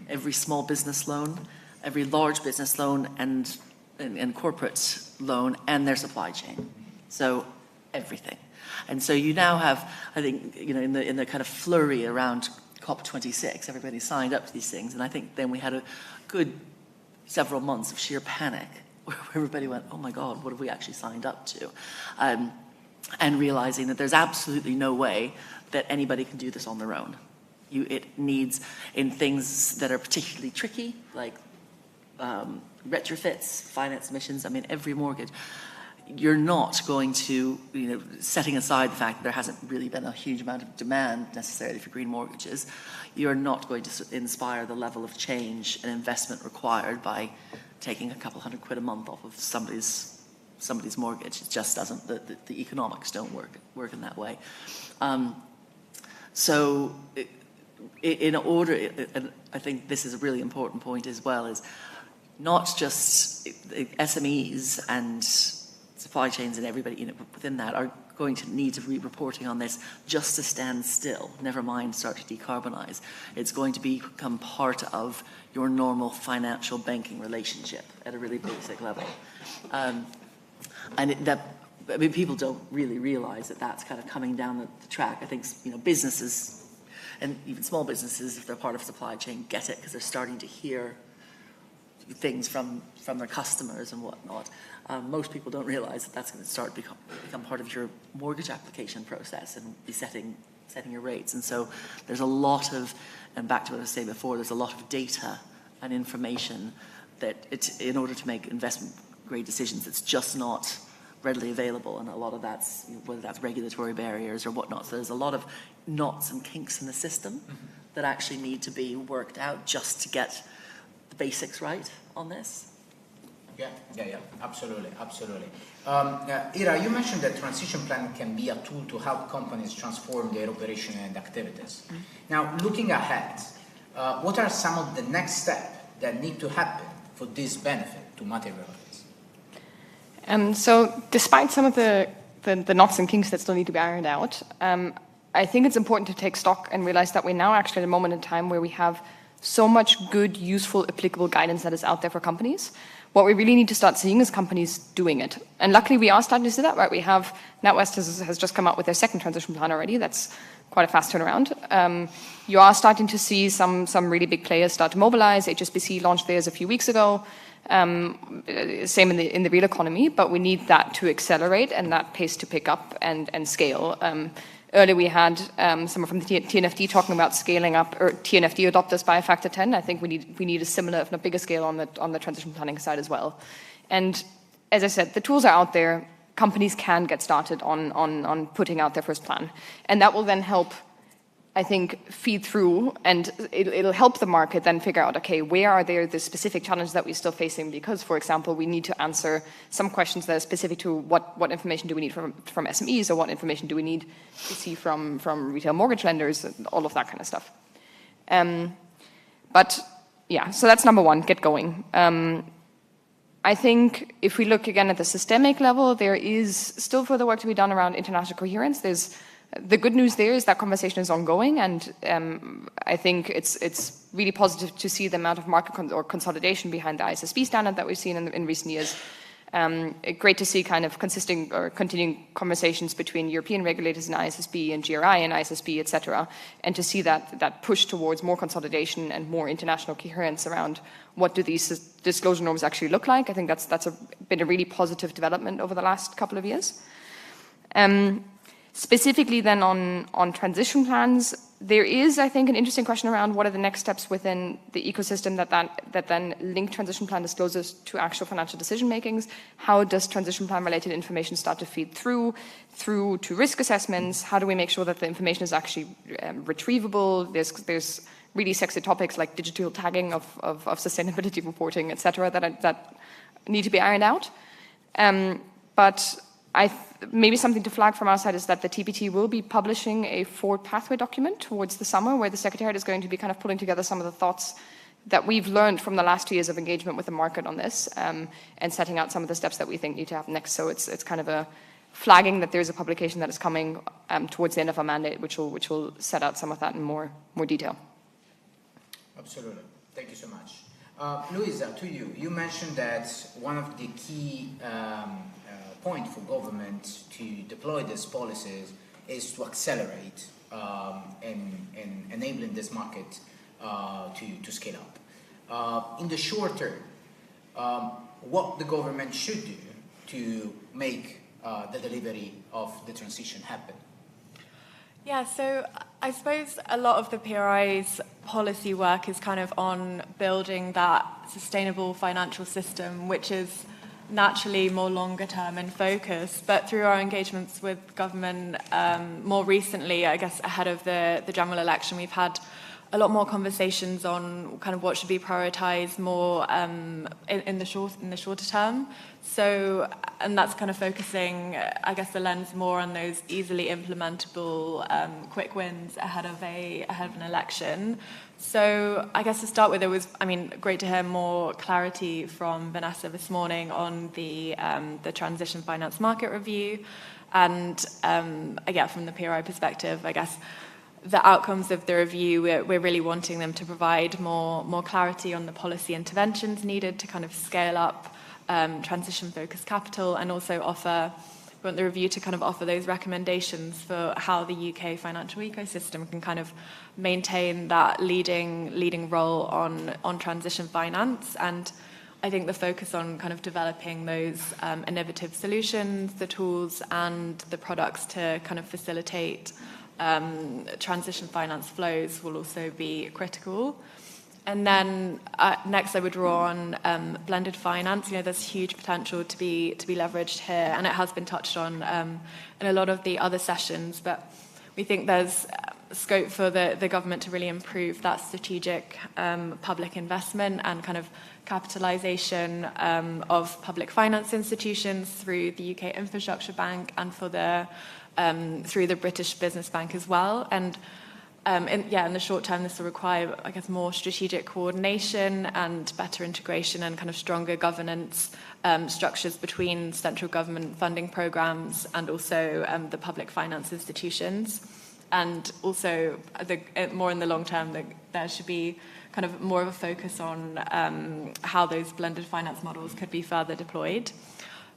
every small business loan, every large business loan, and corporate loan, and their supply chain. So everything. And so you now have, I think, you know, in the kind of flurry around COP26, everybody signed up to these things, and I think then we had a good several months of sheer panic where everybody went, oh my God, what have we actually signed up to? And realizing that there's absolutely no way that anybody can do this on their own. It needs, in things that are particularly tricky, like retrofits, finance emissions, I mean, every mortgage, you're not going to, you know, setting aside the fact that there hasn't really been a huge amount of demand necessarily for green mortgages, you're not going to inspire the level of change and investment required by taking a couple £100 a month off of somebody's mortgage. It just doesn't, the economics don't work in that way. So in order, and I think this is a really important point as well, is not just SMEs and supply chains and everybody, you know, within that are going to need to be reporting on this just to stand still, never mind start to decarbonize. It's going to become part of your normal financial banking relationship at a really basic level. And I mean, people don't really realize that that's kind of coming down the track. I think, you know, businesses and even small businesses, if they're part of supply chain, get it because they're starting to hear things from their customers and whatnot. Most people don't realize that that's going to start to become part of your mortgage application process and be setting your rates. And so there's a lot of, and back to what I was saying before, there's a lot of data and information that in order to make investment grade decisions, it's just not readily available, and a lot of that's, whether that's regulatory barriers or whatnot. So there's a lot of knots and kinks in the system that actually need to be worked out just to get the basics right on this. Yeah, absolutely. Ira, you mentioned that transition plan can be a tool to help companies transform their operation and activities. Now, looking ahead, what are some of the next steps that need to happen for this benefit to materialize? So despite some of the knots and kinks that still need to be ironed out, I think it's important to take stock and realize that we're now actually at a moment in time where we have so much good, useful, applicable guidance that is out there for companies. What we really need to start seeing is companies doing it. And luckily we are starting to see that, right? We have, NatWest has just come out with their second transition plan already. That's quite a fast turnaround. You are starting to see some really big players start to mobilize. HSBC launched theirs a few weeks ago. Same in the real economy, but we need that to accelerate and that pace to pick up and scale. Earlier we had someone from the TNFD talking about scaling up, or TNFD adopters by a factor 10. I think we need a similar, if not bigger, scale on the transition planning side as well. And as I said, the tools are out there. Companies can get started on putting out their first plan, and that will then help, I think, feed through, and it'll help the market then figure out, okay, where are there the specific challenges that we're still facing? Because, for example, we need to answer some questions that are specific to what information do we need from SMEs, or what information do we need to see from retail mortgage lenders, and all of that kind of stuff. But yeah, so that's number one, get going. I think if we look again at the systemic level, there is still further work to be done around international coherence. The good news there is that conversation is ongoing, and I think it's really positive to see the amount of market consolidation behind the ISSB standard that we've seen in recent years. Great to see kind of consisting or continuing conversations between European regulators and ISSB and GRI and ISSB, et cetera, and to see that push towards more consolidation and more international coherence around what do these disclosure norms actually look like. I think that's been a really positive development over the last couple of years. Specifically then on transition plans, there is, I think, an interesting question around what are the next steps within the ecosystem that then link transition plan disclosures to actual financial decision makings. How does transition plan related information start to feed through to risk assessments? How do we make sure that the information is actually retrievable? There's really sexy topics like digital tagging of sustainability reporting, et cetera, that need to be ironed out. But maybe something to flag from our side is that the TPT will be publishing a forward pathway document towards the summer where the Secretariat is going to be kind of pulling together some of the thoughts that we've learned from the last 2 years of engagement with the market on this, and setting out some of the steps that we think need to happen next. So it's kind of a flagging that there's a publication that is coming towards the end of our mandate, which will set out some of that in more detail. Absolutely. Thank you so much. Luisa, to you. You mentioned that one of the key point for government to deploy these policies is to accelerate in enabling this market to scale up. In the short term, what the government should do to make the delivery of the transition happen? Yeah, so I suppose a lot of the PRI's policy work is kind of on building that sustainable financial system, which is naturally more longer term in focus. But through our engagements with government more recently, I guess ahead of the general election, we've had a lot more conversations on kind of what should be prioritized more in the shorter term. So, and that's kind of focusing, I guess, the lens more on those easily implementable quick wins ahead of an election. So I guess to start with, it was, great to hear more clarity from Vanessa this morning on the transition finance market review. And again, from the PRI perspective, I guess, the outcomes of the review, we're really wanting them to provide more clarity on the policy interventions needed to kind of scale up transition-focused capital, and also we want the review to kind of offer those recommendations for how the UK financial ecosystem can kind of maintain that leading role on transition finance. And I think the focus on kind of developing those innovative solutions, the tools and the products to kind of facilitate transition finance flows will also be critical. And then next I would draw on blended finance. There's huge potential to be leveraged here, and it has been touched on in a lot of the other sessions, but we think there's scope for the government to really improve that strategic public investment and kind of capitalisation of public finance institutions through the UK Infrastructure Bank and through the British Business Bank as well. And in the short term, this will require, I guess, more strategic coordination and better integration and kind of stronger governance structures between central government funding programs and also the public finance institutions. And also, more in the long term, there should be kind of more of a focus on how those blended finance models could be further deployed.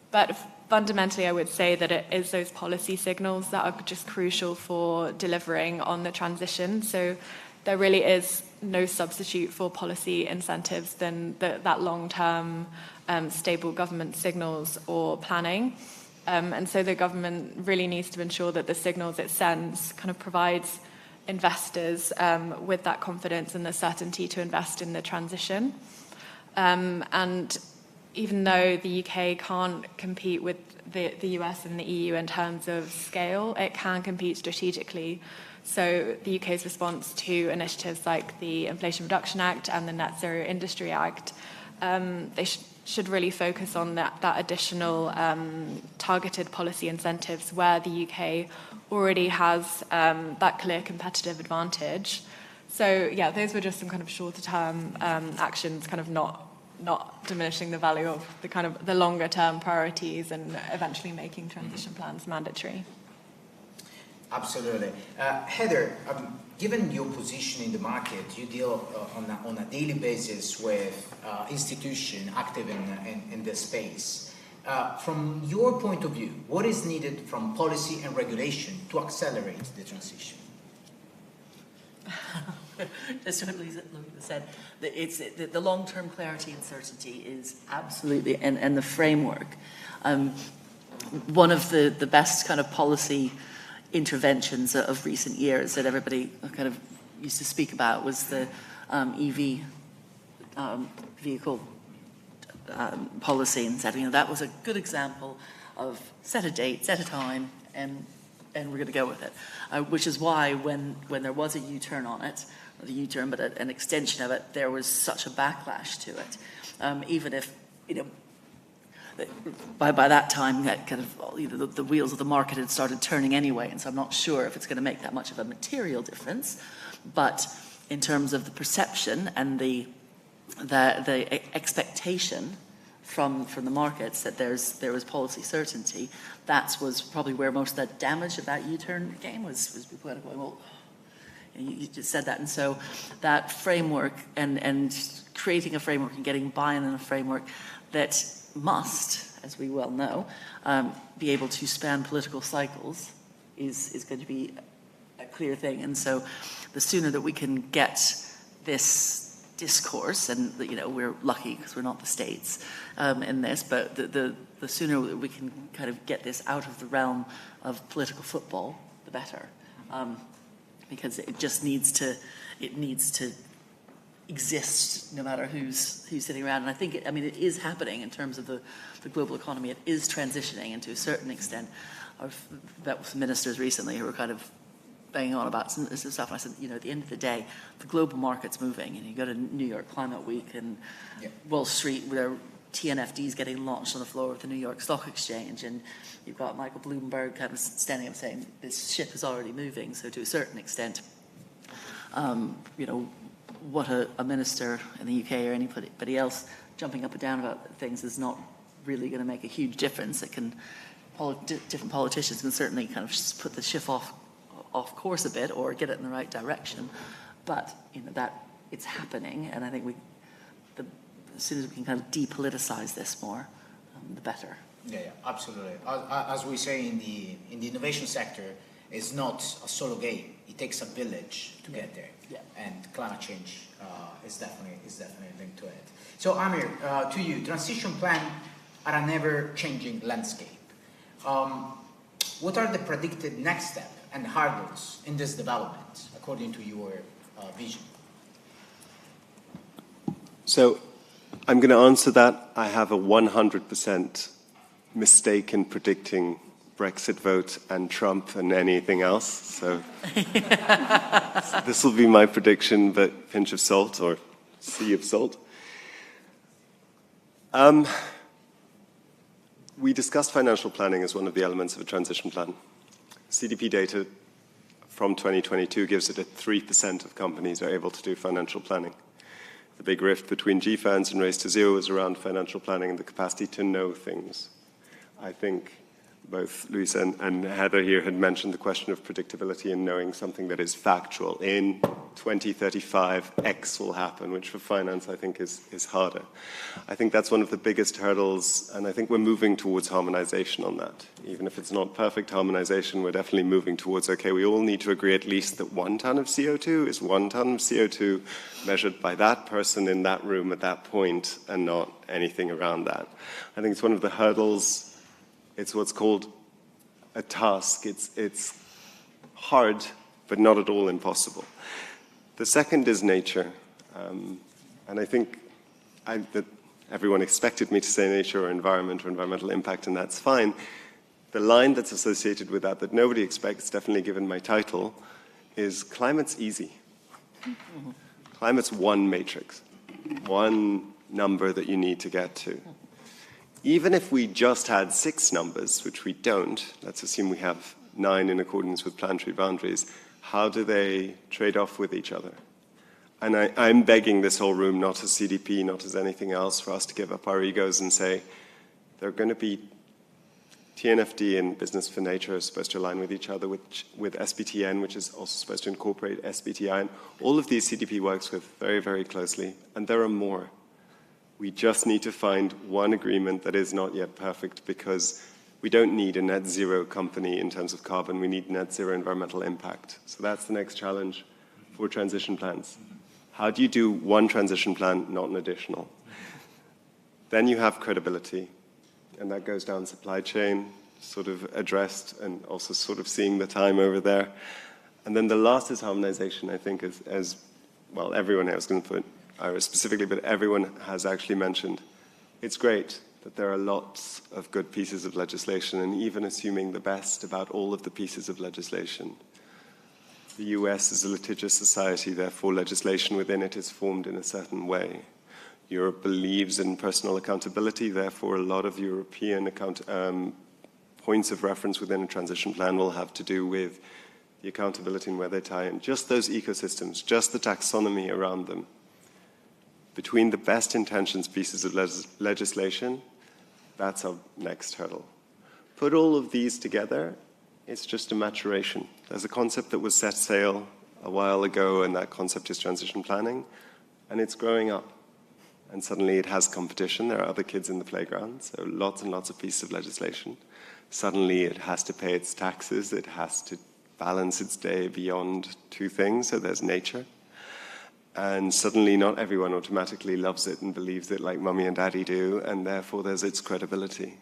But fundamentally, I would say that it is those policy signals that are just crucial for delivering on the transition. So there really is no substitute for policy incentives than that long-term stable government signals or planning. And so the government really needs to ensure that the signals it sends kind of provides investors with that confidence and the certainty to invest in the transition. And even though the UK can't compete with the US and the EU in terms of scale, it can compete strategically. So the UK's response to initiatives like the Inflation Reduction Act and the Net Zero Industry Act, they should really focus on that additional targeted policy incentives where the UK already has that clear competitive advantage. So yeah, those were just some kind of shorter term actions, kind of not diminishing the value of the kind of the longer term priorities and eventually making transition plans mandatory. Absolutely. Heather, given your position in the market, you deal on a daily basis with institutions active in this space. From your point of view, what is needed from policy and regulation to accelerate the transition? That's what Louisa said. The long-term clarity and certainty is absolutely, and the framework. One of the best kind of policy interventions of recent years that everybody kind of used to speak about was the EV vehicle policy, and said, that was a good example of set a date, set a time, and we're going to go with it. Which is why when there was a U-turn on it, not a U-turn, but an extension of it, there was such a backlash to it. Even if, by that time, that kind of the wheels of the market had started turning anyway, and so I'm not sure if it's going to make that much of a material difference. But in terms of the perception and the expectation from the markets that there was policy certainty, that was probably where most of that damage of that U-turn game was people kind of going, well, you just said that. And so that framework and creating a framework and getting buy-in in a framework that must, as we well know, be able to span political cycles is going to be a clear thing. And so the sooner that we can get this discourse, and we're lucky because we're not the States in this, but the sooner we can kind of get this out of the realm of political football, the better, because it just needs to exist no matter who's sitting around. And I think it is happening in terms of the global economy. It is transitioning, and to a certain extent, I've met with ministers recently who were kind of banging on about some stuff, and I said, at the end of the day, the global market's moving. You go to New York Climate Week and Wall Street, where TNFD is getting launched on the floor of the New York Stock Exchange, and you've got Michael Bloomberg kind of standing up saying this ship is already moving. So to a certain extent, what a minister in the UK or anybody else jumping up and down about things is not really going to make a huge difference. It can, different politicians can certainly kind of just put the ship off course a bit or get it in the right direction, but that it's happening, and I think as soon as we can kind of depoliticize this more, the better. Yeah, absolutely. As we say in the innovation sector, it's not a solo game. It takes a village to get there, and climate change is definitely linked to it. So Amir, to you, transition plans are an ever-changing landscape. What are the predicted next steps and hurdles in this development, according to your vision? So I'm going to answer that. I have a 100% mistake in predicting Brexit vote and Trump and anything else. So this will be my prediction, but pinch of salt or sea of salt. We discussed financial planning as one of the elements of a transition plan. CDP data from 2022 gives it that 3% of companies are able to do financial planning. The big rift between GFANZ and Race to Zero is around financial planning and the capacity to know things. I think both Louisa and Heather here had mentioned the question of predictability and knowing something that is factual. In 2035, X will happen, which for finance I think is harder. I think that's one of the biggest hurdles, and I think we're moving towards harmonization on that. Even if it's not perfect harmonization, we're definitely moving towards, okay, we all need to agree at least that 1 ton of CO2 is 1 ton of CO2 measured by that person in that room at that point and not anything around that. I think it's one of the hurdles. It's what's called a task. It's hard, but not at all impossible. The second is nature. And I think that everyone expected me to say nature or environmental impact, and that's fine. The line that's associated with that nobody expects, definitely given my title, is climate's easy. Climate's one matrix, one number that you need to get to. Even if we just had 6 numbers, which we don't, let's assume we have 9 in accordance with planetary boundaries, how do they trade off with each other? And I'm begging this whole room, not as CDP, not as anything else, for us to give up our egos and say, they're going to be TNFD and Business for Nature are supposed to align with each other, with SBTN, which is also supposed to incorporate SBTI. And all of these CDP works with very, very closely, and there are more. We just need to find one agreement that is not yet perfect, because we don't need a net zero company in terms of carbon. We need net zero environmental impact. So that's the next challenge for transition plans. How do you do one transition plan, not an additional? Then you have credibility, and that goes down supply chain, sort of addressed, and also sort of seeing the time over there. And then the last is harmonization, I think, as well, everyone here, I was going to put Iris specifically, but everyone has actually mentioned. It's great that there are lots of good pieces of legislation, and even assuming the best about all of the pieces of legislation. The US is a litigious society, therefore legislation within it is formed in a certain way. Europe believes in personal accountability, therefore a lot of European points of reference within a transition plan will have to do with the accountability and where they tie in. Just those ecosystems, just the taxonomy around them. Between the best intentions pieces of legislation, that's our next hurdle. Put all of these together, it's just a maturation. There's a concept that was set sail a while ago, and that concept is transition planning, and it's growing up. And suddenly it has competition. There are other kids in the playground, so lots and lots of pieces of legislation. Suddenly it has to pay its taxes. It has to balance its day beyond two things, so there's nature. And suddenly not everyone automatically loves it and believes it like mummy and daddy do, and therefore there's its credibility.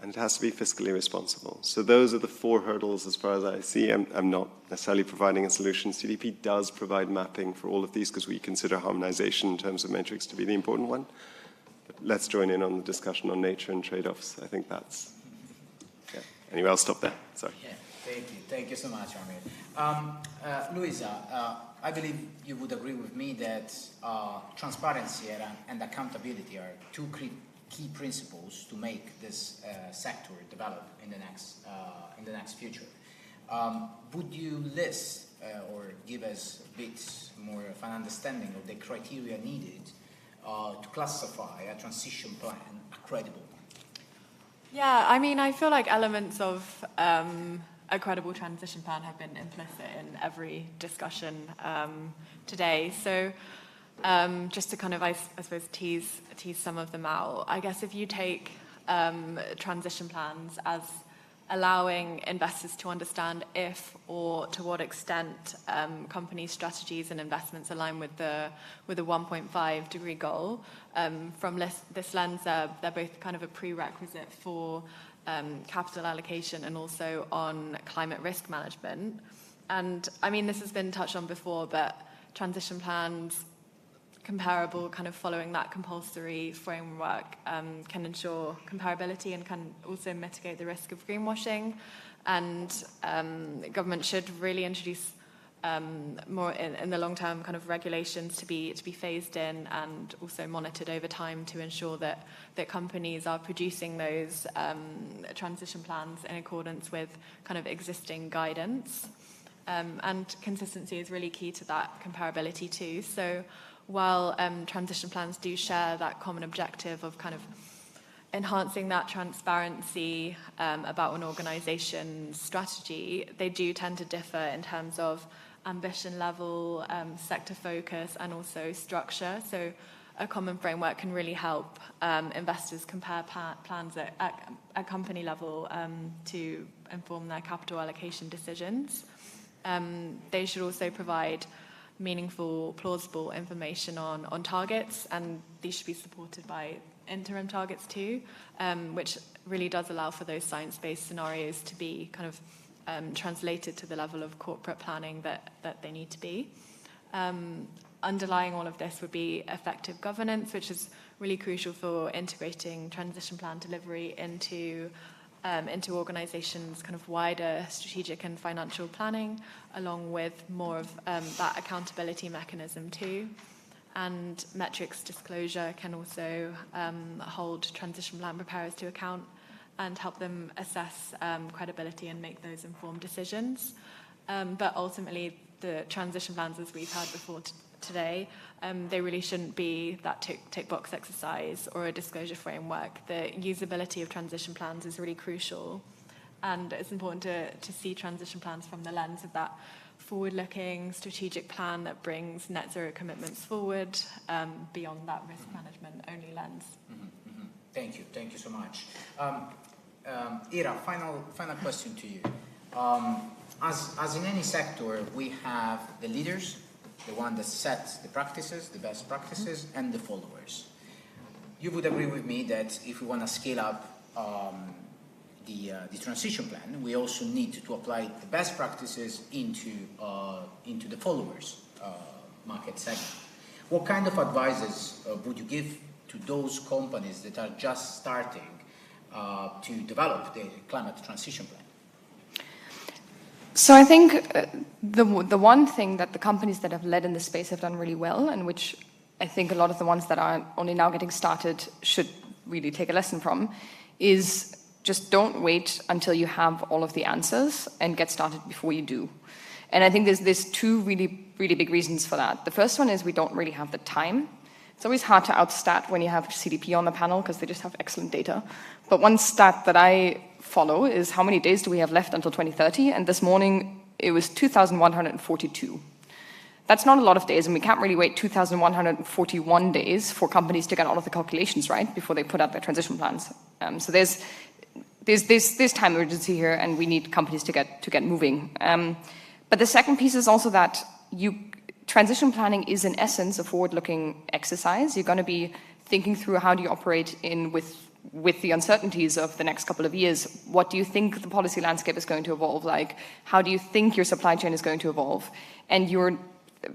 And it has to be fiscally responsible. So those are the four hurdles as far as I see. I'm not necessarily providing a solution. CDP does provide mapping for all of these because we consider harmonization in terms of matrix to be the important one. But let's join in on the discussion on nature and trade-offs. I think that's, yeah. Anyway, I'll stop there. Sorry. Yeah, thank you. Thank you so much, Amir. Luisa, I believe you would agree with me that transparency and accountability are two key principles to make this sector develop in the next future. Would you list or give us a bit more of an understanding of the criteria needed to classify a transition plan a credible one? Yeah, I mean, I feel like elements of a credible transition plan have been implicit in every discussion today. So just to kind of, I suppose, tease some of them out, I guess if you take transition plans as allowing investors to understand if or to what extent companies' strategies and investments align with the 1.5 degree goal, from this lens, they're both kind of a prerequisite for capital allocation and also on climate risk management. And I mean, this has been touched on before, but transition plans comparable, kind of following that compulsory framework, can ensure comparability and can also mitigate the risk of greenwashing. And the government should really introduce more in the long term kind of regulations to be phased in and also monitored over time to ensure that companies are producing those transition plans in accordance with kind of existing guidance. And consistency is really key to that comparability too. So while transition plans do share that common objective of kind of enhancing that transparency about an organization's strategy, they do tend to differ in terms of ambition level, sector focus, and also structure. So a common framework can really help investors compare plans at company level to inform their capital allocation decisions. They should also provide meaningful, plausible information on targets, and these should be supported by interim targets too, which really does allow for those science-based scenarios to be kind of translated to the level of corporate planning that they need to be. Underlying all of this would be effective governance, which is really crucial for integrating transition plan delivery into organizations' kind of wider strategic and financial planning, along with more of that accountability mechanism too. And metrics disclosure can also hold transition plan preparers to account and help them assess credibility and make those informed decisions. But ultimately, the transition plans, as we've heard before today, they really shouldn't be that tick box exercise or a disclosure framework. The usability of transition plans is really crucial, and it's important to see transition plans from the lens of that forward-looking strategic plan that brings net zero commitments forward beyond that risk management only lens. Thank you so much. Ira, final question to you. As in any sector, we have the leaders, the one that sets the practices, the best practices, and the followers. You would agree with me that if we want to scale up the transition plan, we also need to apply the best practices into the followers market segment. What kind of advices would you give to those companies that are just starting to develop the climate transition plan? So I think the one thing that the companies that have led in this space have done really well, and which I think a lot of the ones that are only now getting started should really take a lesson from, is just don't wait until you have all of the answers and get started before you do. And I think there's two really big reasons for that. The first one is we don't really have the time. It's always hard to outstat when you have CDP on the panel because they just have excellent data. But one stat that I follow is how many days do we have left until 2030? And this morning it was 2,142. That's not a lot of days, and we can't really wait 2,141 days for companies to get all of the calculations right before they put out their transition plans. So there's time urgency here, and we need companies to get moving. But the second piece is also that transition planning is in essence a forward-looking exercise. You're going to be thinking through how do you operate with the uncertainties of the next couple of years. What do you think the policy landscape is going to evolve like? How do you think your supply chain is going to evolve? And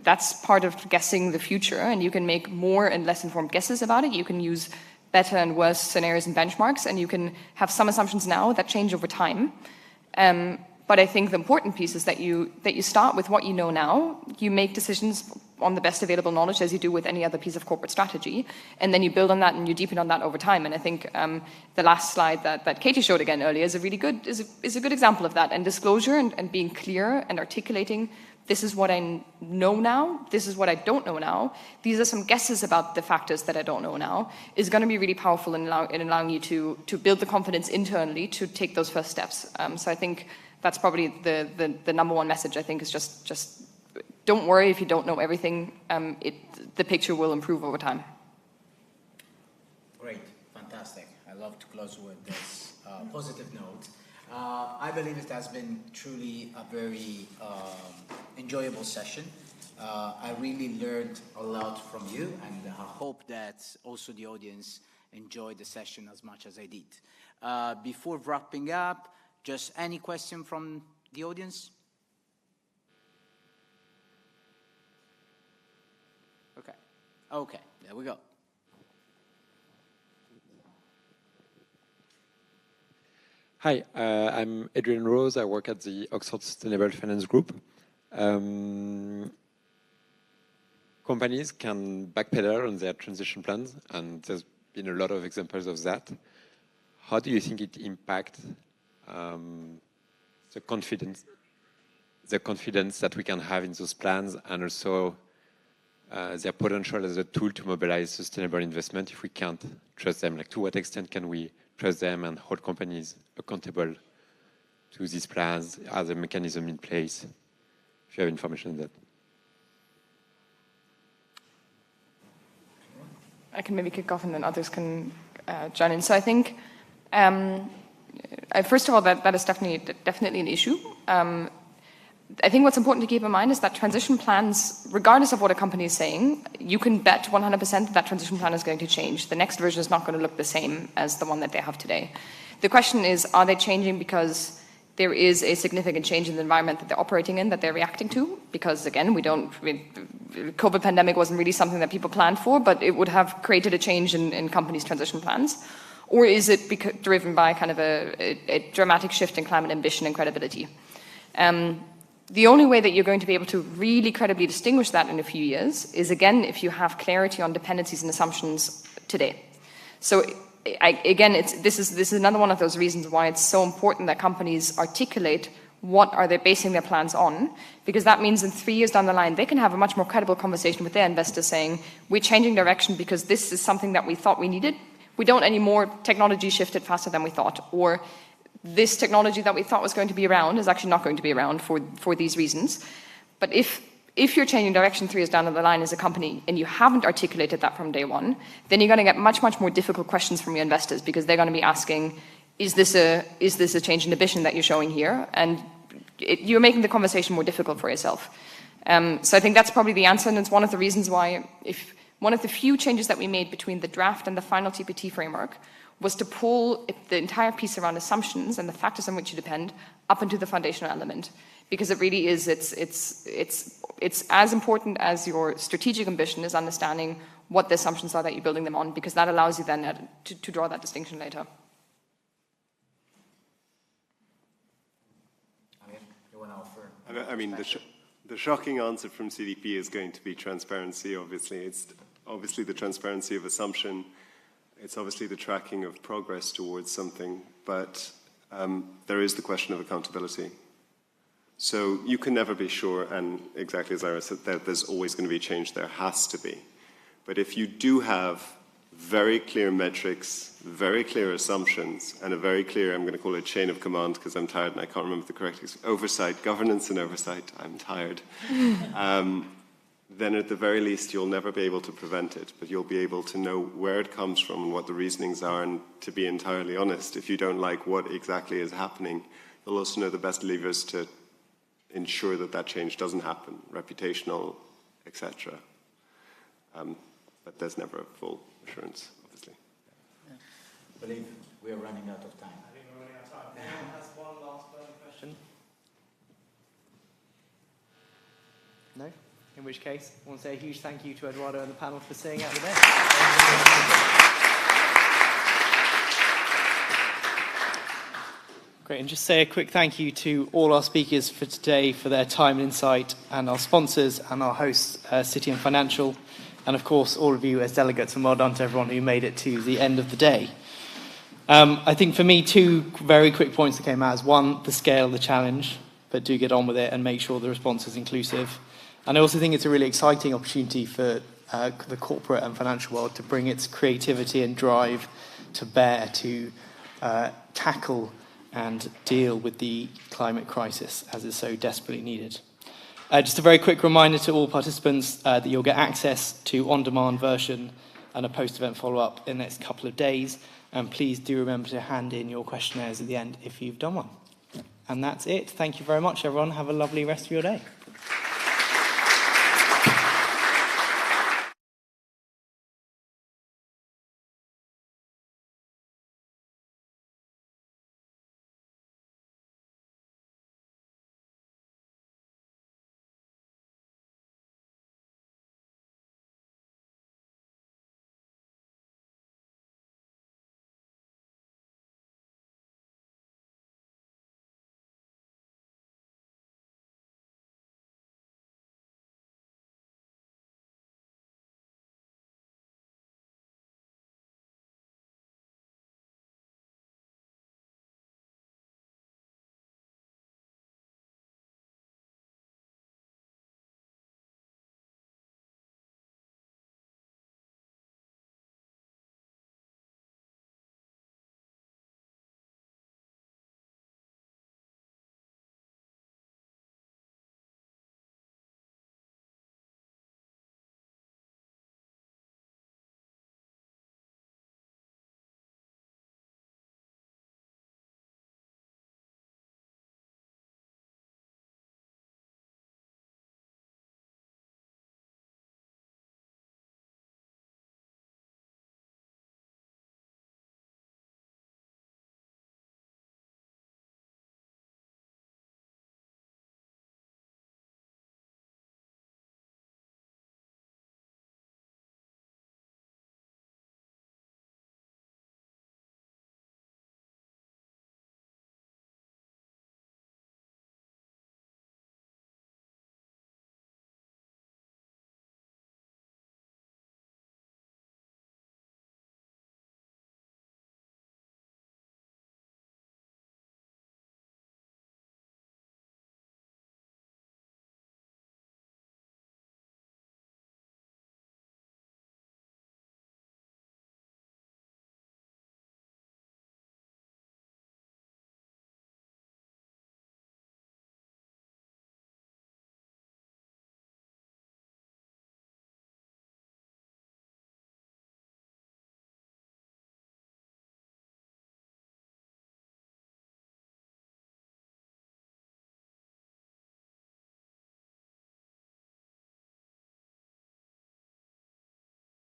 that's part of guessing the future, and you can make more and less informed guesses about it. You can use better and worse scenarios and benchmarks, and you can have some assumptions now that change over time. But I think the important piece is that you start with what you know now. You make decisions on the best available knowledge, as you do with any other piece of corporate strategy, and then you build on that and you deepen on that over time. And I think the last slide that Katie showed again earlier is a really good example of that. And disclosure and being clear and articulating, this is what I know now, this is what I don't know now, these are some guesses about the factors that I don't know now, is going to be really powerful in allowing you to build the confidence internally to take those first steps. So I think that's probably the number one message, I think, is just don't worry if you don't know everything. The picture will improve over time. Great, fantastic. I love to close with this positive note. I believe it has been truly a very enjoyable session. I really learned a lot from you, and I hope that also the audience enjoyed the session as much as I did. Before wrapping up, just any question from the audience? Okay, there we go. Hi, I'm Adrian Rose. I work at the Oxford Sustainable Finance Group. Companies can backpedal on their transition plans, and there's been a lot of examples of that. How do you think it impacts the confidence that we can have in those plans, and also their potential as a tool to mobilize sustainable investment if we can't trust them? Like, to what extent can we trust them and hold companies accountable to these plans? Are there mechanisms in place? If you have information on that. I can maybe kick off and then others can join in. So I think, first of all, that is definitely an issue. I think what's important to keep in mind is that transition plans, regardless of what a company is saying, you can bet 100% that transition plan is going to change. The next version is not going to look the same as the one that they have today. The question is, are they changing because there is a significant change in the environment that they're operating in, that they're reacting to? Because again, the COVID pandemic wasn't really something that people planned for, but it would have created a change in companies' transition plans. Or is it driven by kind of a dramatic shift in climate ambition and credibility? The only way that you're going to be able to really credibly distinguish that in a few years is, again, if you have clarity on dependencies and assumptions today. So this is another one of those reasons why it's so important that companies articulate what are they basing their plans on, because that means in 3 years down the line, they can have a much more credible conversation with their investors saying, we're changing direction because this is something that we thought we needed. We don't anymore. Technology shifted faster than we thought. Or this technology that we thought was going to be around is actually not going to be around for these reasons. But if you're changing direction 3 years down the line as a company and you haven't articulated that from day one, then you're going to get much, much more difficult questions from your investors, because they're going to be asking, is this a change in ambition that you're showing here? And you're making the conversation more difficult for yourself. So I think that's probably the answer, and it's one of the reasons why, one of the few changes that we made between the draft and the final TPT framework was to pull the entire piece around assumptions and the factors on which you depend up into the foundational element. Because it really is, it's as important as your strategic ambition is understanding what the assumptions are that you're building them on, because that allows you then to draw that distinction later. You want to offer? I mean, the shocking answer from CDP is going to be transparency, obviously. It's obviously the transparency of assumption. It's obviously the tracking of progress towards something, but there is the question of accountability. So you can never be sure, and exactly as Ira said, that there's always going to be change. There has to be. But if you do have very clear metrics, very clear assumptions, and a very clear, I'm going to call it chain of command because I'm tired and I can't remember the correct oversight, governance and oversight, I'm tired, then at the very least you'll never be able to prevent it, but you'll be able to know where it comes from and what the reasonings are. And to be entirely honest, if you don't like what exactly is happening, you'll also know the best levers to ensure that that change doesn't happen, reputational, etc. But there's never a full assurance, obviously. Yeah. I believe we are running out of time. I think we're running out of time. Anyone has one last question? No? In which case, I want to say a huge thank you to Eduardo and the panel for staying out the day. Great, and just say a quick thank you to all our speakers for today for their time and insight, and our sponsors and our hosts, Citi and Financial, and of course all of you as delegates, and well done to everyone who made it to the end of the day. I think for me, 2 very quick points that came out is 1, the scale of the challenge, but do get on with it and make sure the response is inclusive. And I also think it's a really exciting opportunity for the corporate and financial world to bring its creativity and drive to bear to tackle and deal with the climate crisis as is so desperately needed. Just a very quick reminder to all participants that you'll get access to on-demand version and a post-event follow-up in the next couple of days. And please do remember to hand in your questionnaires at the end if you've done one. And that's it. Thank you very much, everyone. Have a lovely rest of your day.